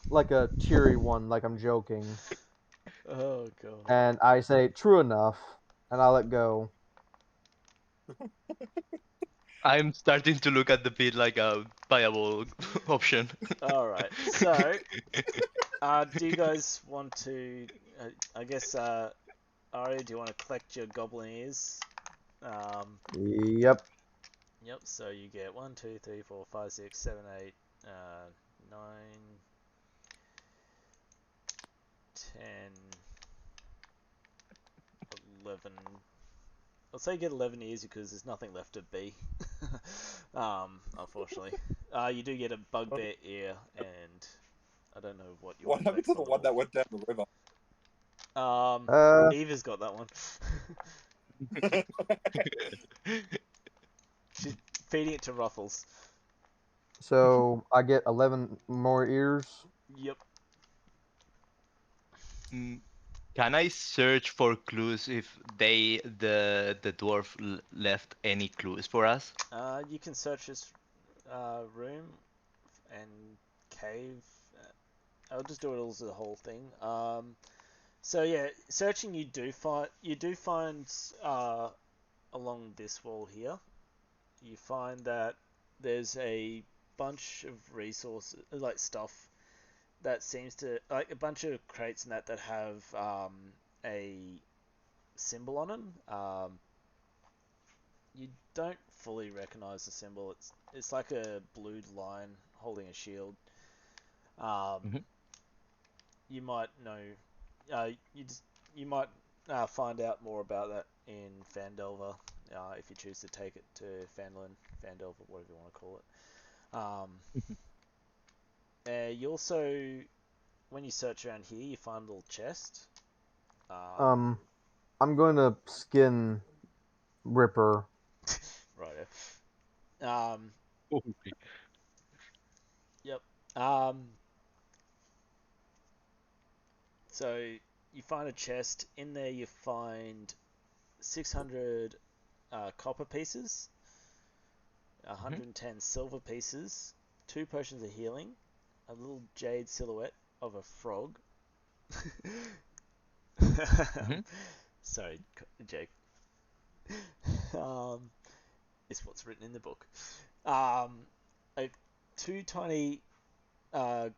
like a cheery one, like I'm joking. Oh god. And I say, true enough, and I let go. I'm starting to look at the pit like a viable option. All right. So, do you guys want to? I guess, Ari, do you want to collect your goblin ears? Yep. Yep. So you get 1, 2, 3, 4, 5, 6, 7, 8, 9, 10, 11. I'll say get 11 ears because there's nothing left of B. Unfortunately. You do get a bugbear ear, and I don't know what you What want to happened collect to from the the one that wolf. went down the river? Eva's got that one. She's feeding it to Ruffles. So I get 11 more ears. Yep. Mm, Can I search for clues if the dwarf left any clues for us? You can search this room and cave. I'll just do it as a whole thing. So yeah, searching you do find along this wall here. You find that there's a bunch of resources, like stuff that seems to like a bunch of crates and that have a symbol on them. You don't fully recognize the symbol. It's like a blue line holding a shield. Um, Mhm. you might know. You just you might find out more about that in Fandelver if you choose to take it to Fanlin, Fandelver, whatever you want to call it. You also, when you search around here, you find a little chest. Um, I'm going to skin Ripper. Right. Um, Okay. yep. So you find a chest. In there you find 600 copper pieces, Mhm. 110 silver pieces, 2 potions of healing, a little jade silhouette of a frog. Mhm. Sorry, Jake. Um, it's what's written in the book. Um, two tiny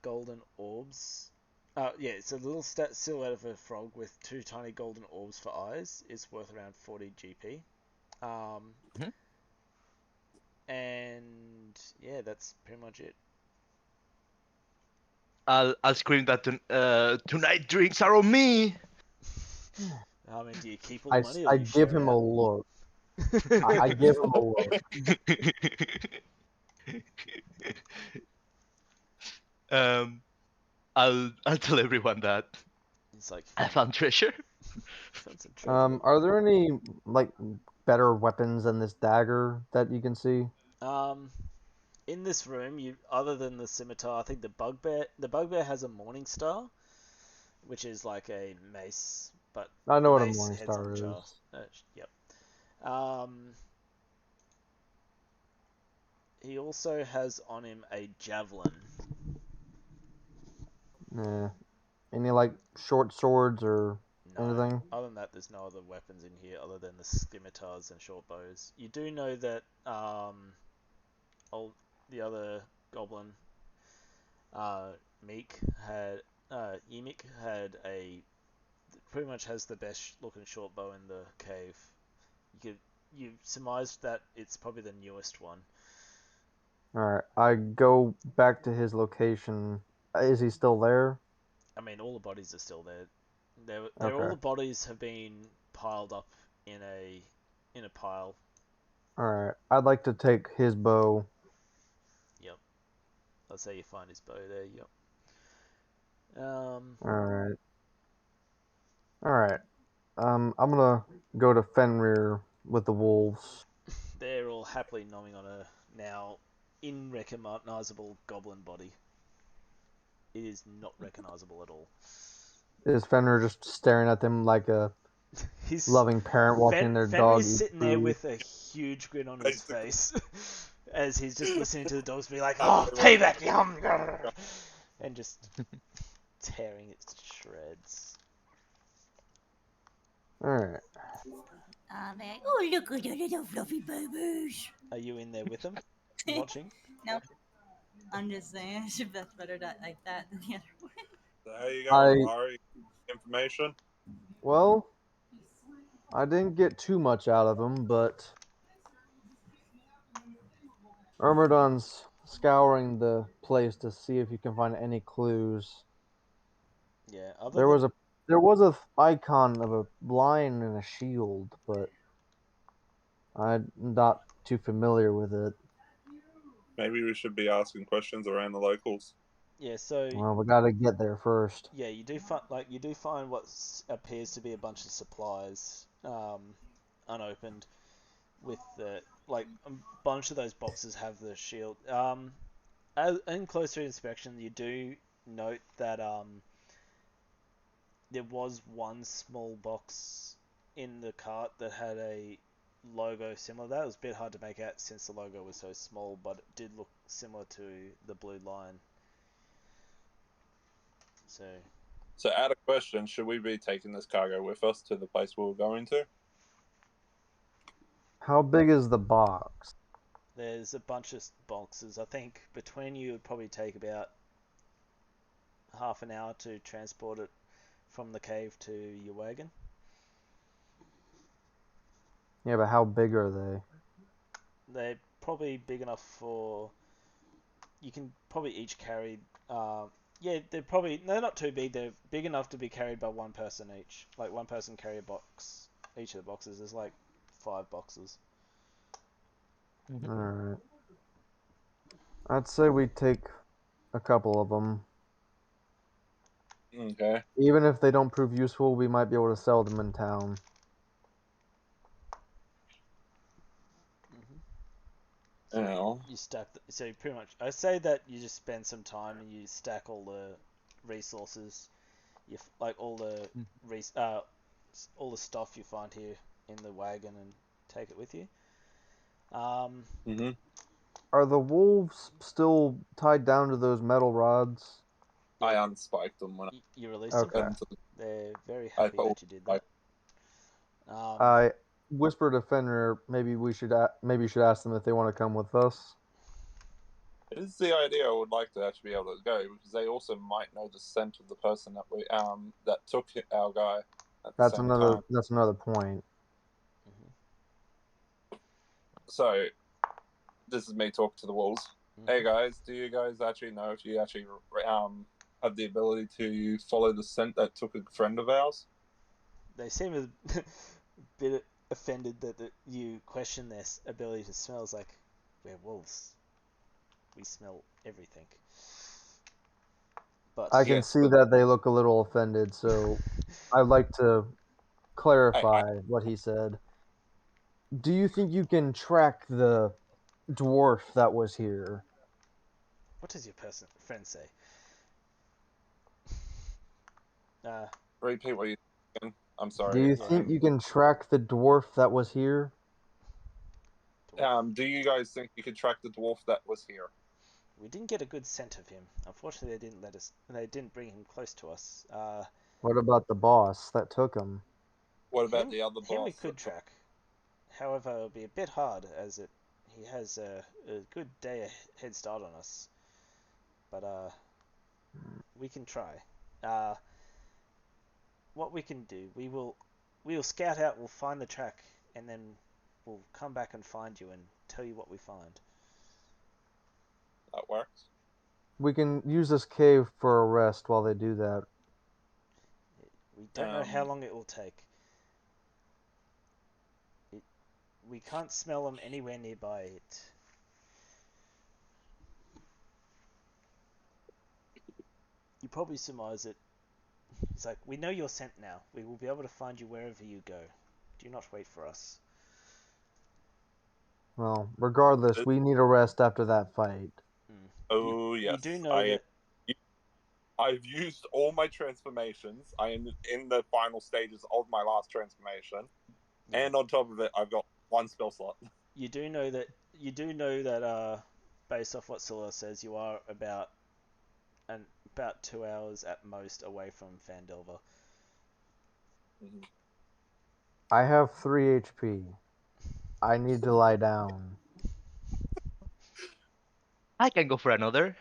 golden orbs. Yeah, it's a little silhouette of a frog with 2 tiny golden orbs for eyes. It's worth around 40 GP. Um, Mhm. and yeah, that's pretty much it. I'll scream that tonight drinks are on me. I mean, do you keep all the money or I do you give share him a out? look. I give him a look. um, I'll tell everyone that It's like I found treasure. found some treasure. Are there any like better weapons than this dagger that you can see? Um, in this room, you other than the scimitar, I think the bugbear has a morning star, which is like a mace, but I the know what a mace morning heads on the star char. is. Yep. Um, he also has on him a javelin. Yeah. Any like short swords or No. anything? Other than that, there's no other weapons in here other than the scimitars and short bows. You do know that old, the other goblin, Meek had, Ymik had a pretty much has the best looking short bow in the cave. You surmised that it's probably the newest one. Alright. I go back to his location. Is he still there? I mean, all the bodies are still there. They're all Okay. the bodies have been piled up in a pile. Alright. I'd like to take his bow. Yep. Let's say you find his bow there. Yep. Alright. Alright. I'm gonna go to Fenrir with the wolves. They're all happily gnawing on a now unrecognizable goblin body. It is not recognizable at all. Is Fenrir just staring at them like a He's loving parent watching their Fenrir's dog eat sitting there food? with a huge grin on his Basically. face as he's just listening to the dogs be like, That's "Oh, what it payback, was. yum!" and just tearing it to shreds. Alright. Oh, look at the little fluffy babies. Are you in there with them, watching? No, I'm just saying. That's better like that than the other one. There you go, I Amari. Information. well, I didn't get too much out of him, but Ermerdon's scouring the place to see if you can find any clues. Yeah. Other There was than a icon of a lion and a shield, but I'm not too familiar with it. Maybe we should be asking questions around the locals. yeah, so Well, we gotta get there first. yeah, you do find what appears to be a bunch of supplies unopened with the like a bunch of those boxes have the shield. In closer inspection, you do note that there was one small box in the cart that had a logo similar to that. It was a bit hard to make out since the logo was so small, but it did look similar to the blue line. So So, add a question: should we be taking this cargo with us to the place we were going to? How big is the box? there's a bunch of boxes. I think between you would probably take about half an hour to transport it from the cave to your wagon. Yeah, but how big are they? They're probably big enough for you can probably each carry. Yeah, they're not too big. They're big enough to be carried by one person each. Like one person carry a box. Each of the boxes there's like 5 boxes. Alright. I'd say we take a couple of them. Okay. Even if they don't prove useful, we might be able to sell them in town. So Now, you stack. So pretty much, I say that you just spend some time and you stack all the resources. Like all the stuff you find here in the wagon and take it with you. hmm Are the wolves still tied down to those metal rods? I Yeah, unspiked them when you release them. Okay. I into the. They're very I happy put that you did that. I whispered to Fenrir, maybe maybe you should ask them if they want to come with us. It's the idea I would like to actually be able to go because they also might know the scent of the person that took our guy at the same time. That's another point. So this is me talking to the wolves. Hey guys, do you guys actually know if you actually have the ability to follow the scent that took a friend of ours? They seem a bit offended that you question their ability to smell. It's like, we're wolves. We smell everything. But I can Yes, see but that they look a little offended, so I'd like to I clarify what he said. Do you think you can track the dwarf that was here? what does your friend say? Uh, repeat what you said. I'm Do sorry. you yeah. think you can track the dwarf that was here? Dwarf. Do you guys think you could track the dwarf that was here? We didn't get a good scent of him. Unfortunately, they didn't let us. They didn't bring him close to us. What about the boss that took him? What about Him, the other him we boss could that took? track. However, it'll be a bit hard as he has a good day head start on us. But we can try. Uh, what we can do, we'll scout out. We'll find the track, and then we'll come back and find you and tell you what we find. That works. We can use this cave for a rest while they do that. We don't know how long it will take. We can't smell them anywhere nearby it. You probably surmise it. It's like, we know your scent now. We will be able to find you wherever you go. Do not wait for us. Well, regardless, we need a rest after that fight. Oh You do yes, know that. I've used all my transformations. I am in the final stages of my last transformation, Yeah, and on top of it, I've got one spell slot. you do know that. You do know that. Based off what Scylla says, you are about 2 hours at most away from Fandelver. Mhm. I have 3 HP. I need to lie down. I can go for another.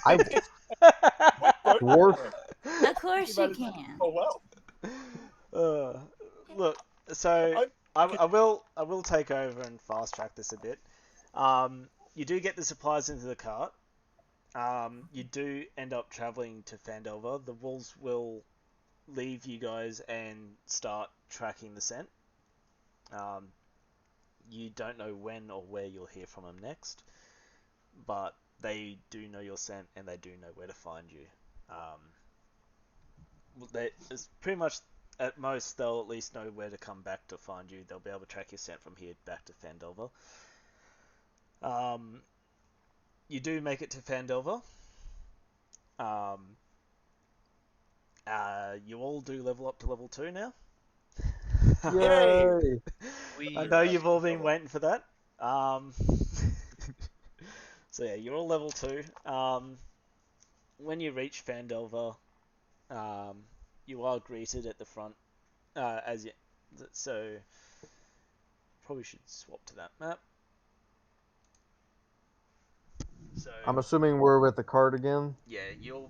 I Don't dwarf. Of course you managed can. so well. Uh, look, so I I will take over and fast track this a bit. You do get the supplies into the cart. You do end up traveling to Fandelver. The wolves will leave you guys and start tracking the scent. Um, you don't know when or where you'll hear from them next, but they do know your scent and they do know where to find you. Um, it's pretty much at most they'll at least know where to come back to find you. They'll be able to track your scent from here back to Fandelver. Um, you do make it to Fandelver. Um, you all do level up to level 2 now. Yay! Yay! I We know you've all been waiting for that. Um, so yeah, you're all level 2. When you reach Fandelver, um, you are greeted at the front as you. So probably should swap to that map. So I'm assuming we're with the cart again. yeah, you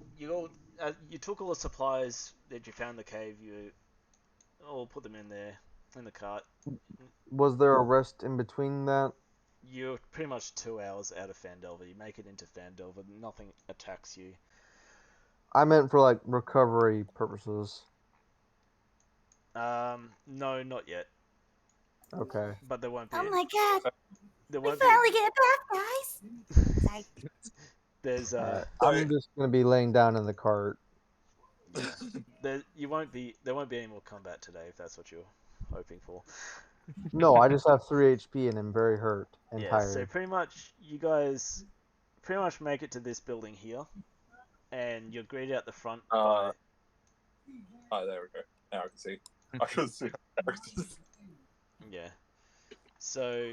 took all the supplies that you found in the cave. You all put them in there in the cart. Was there a rest in between that? You're pretty much 2 hours out of Fandelver. You make it into Fandelver. Nothing attacks you. I meant for like recovery purposes. No, not yet. Okay. But there won't be. Oh my god, There we won't finally get it back, guys. Sorry. There's Alright. So- I'm just gonna be laying down in the cart. yeah. There won't be any more combat today if that's what you're hoping for. No, I just have 3 HP and I'm very hurt and Yeah. So tired. pretty much you guys pretty much make it to this building here, and you're greeted at the front by. Oh, there we go. Now I can see. I couldn't see our characters. Yeah. So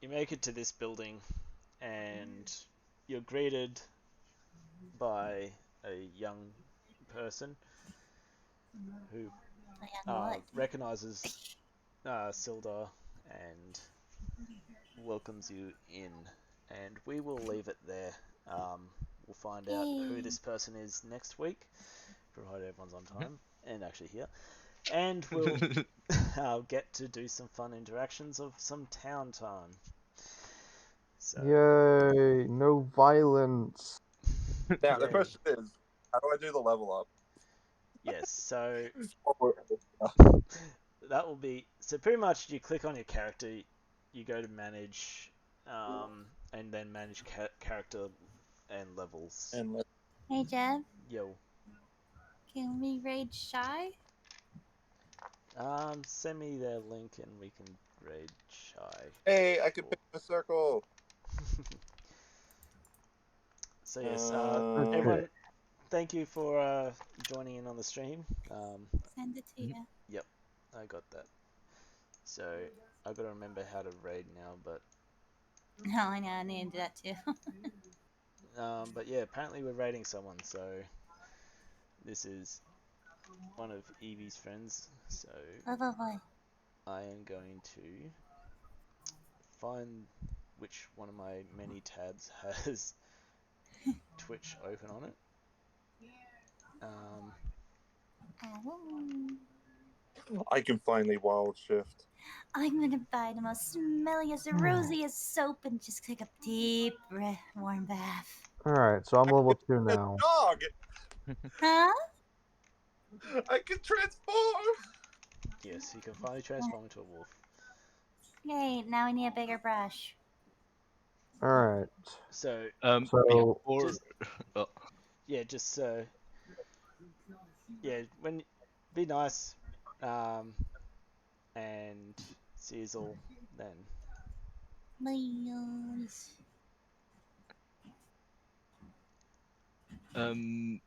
you make it to this building, and you're greeted by a young person who What? recognizes Sildar and welcomes you in. And we will leave it there. We'll find out who Yay. this person is next week, provided everyone's on time and actually here. And we'll get to do some fun interactions of some town time. So Yay! No violence. Now the Yay. question is, how do I do the level up? yes, so Oh, that will be so pretty much you click on your character, you go to manage, and then manage character and levels. and let- Hey Jeff, Yo, can we raid Shy? send me their link and we can raid Shy. hey, I can pick the circle. So yes, Okay. everyone, thank you for joining in on the stream. Send it to you. Yep, I got that. So I gotta remember how to raid now, but No, I know, I need to do that too. but yeah, apparently we're raiding someone. So this is one of Evie's friends. So Bye. I am going to find which one of my many tabs has Twitch open on it. I can finally wild shift. I'm gonna buy the most smelliest, rosiest soap and just take a deep, warm bath. Alright, so I'm level 2 A now. dog. Huh? I can transform. Yes, you can finally transform into a wolf. Yay, now we need a bigger brush. Alright. So So before just- oh, yeah, just yeah, when be nice, and see you all then. Bye.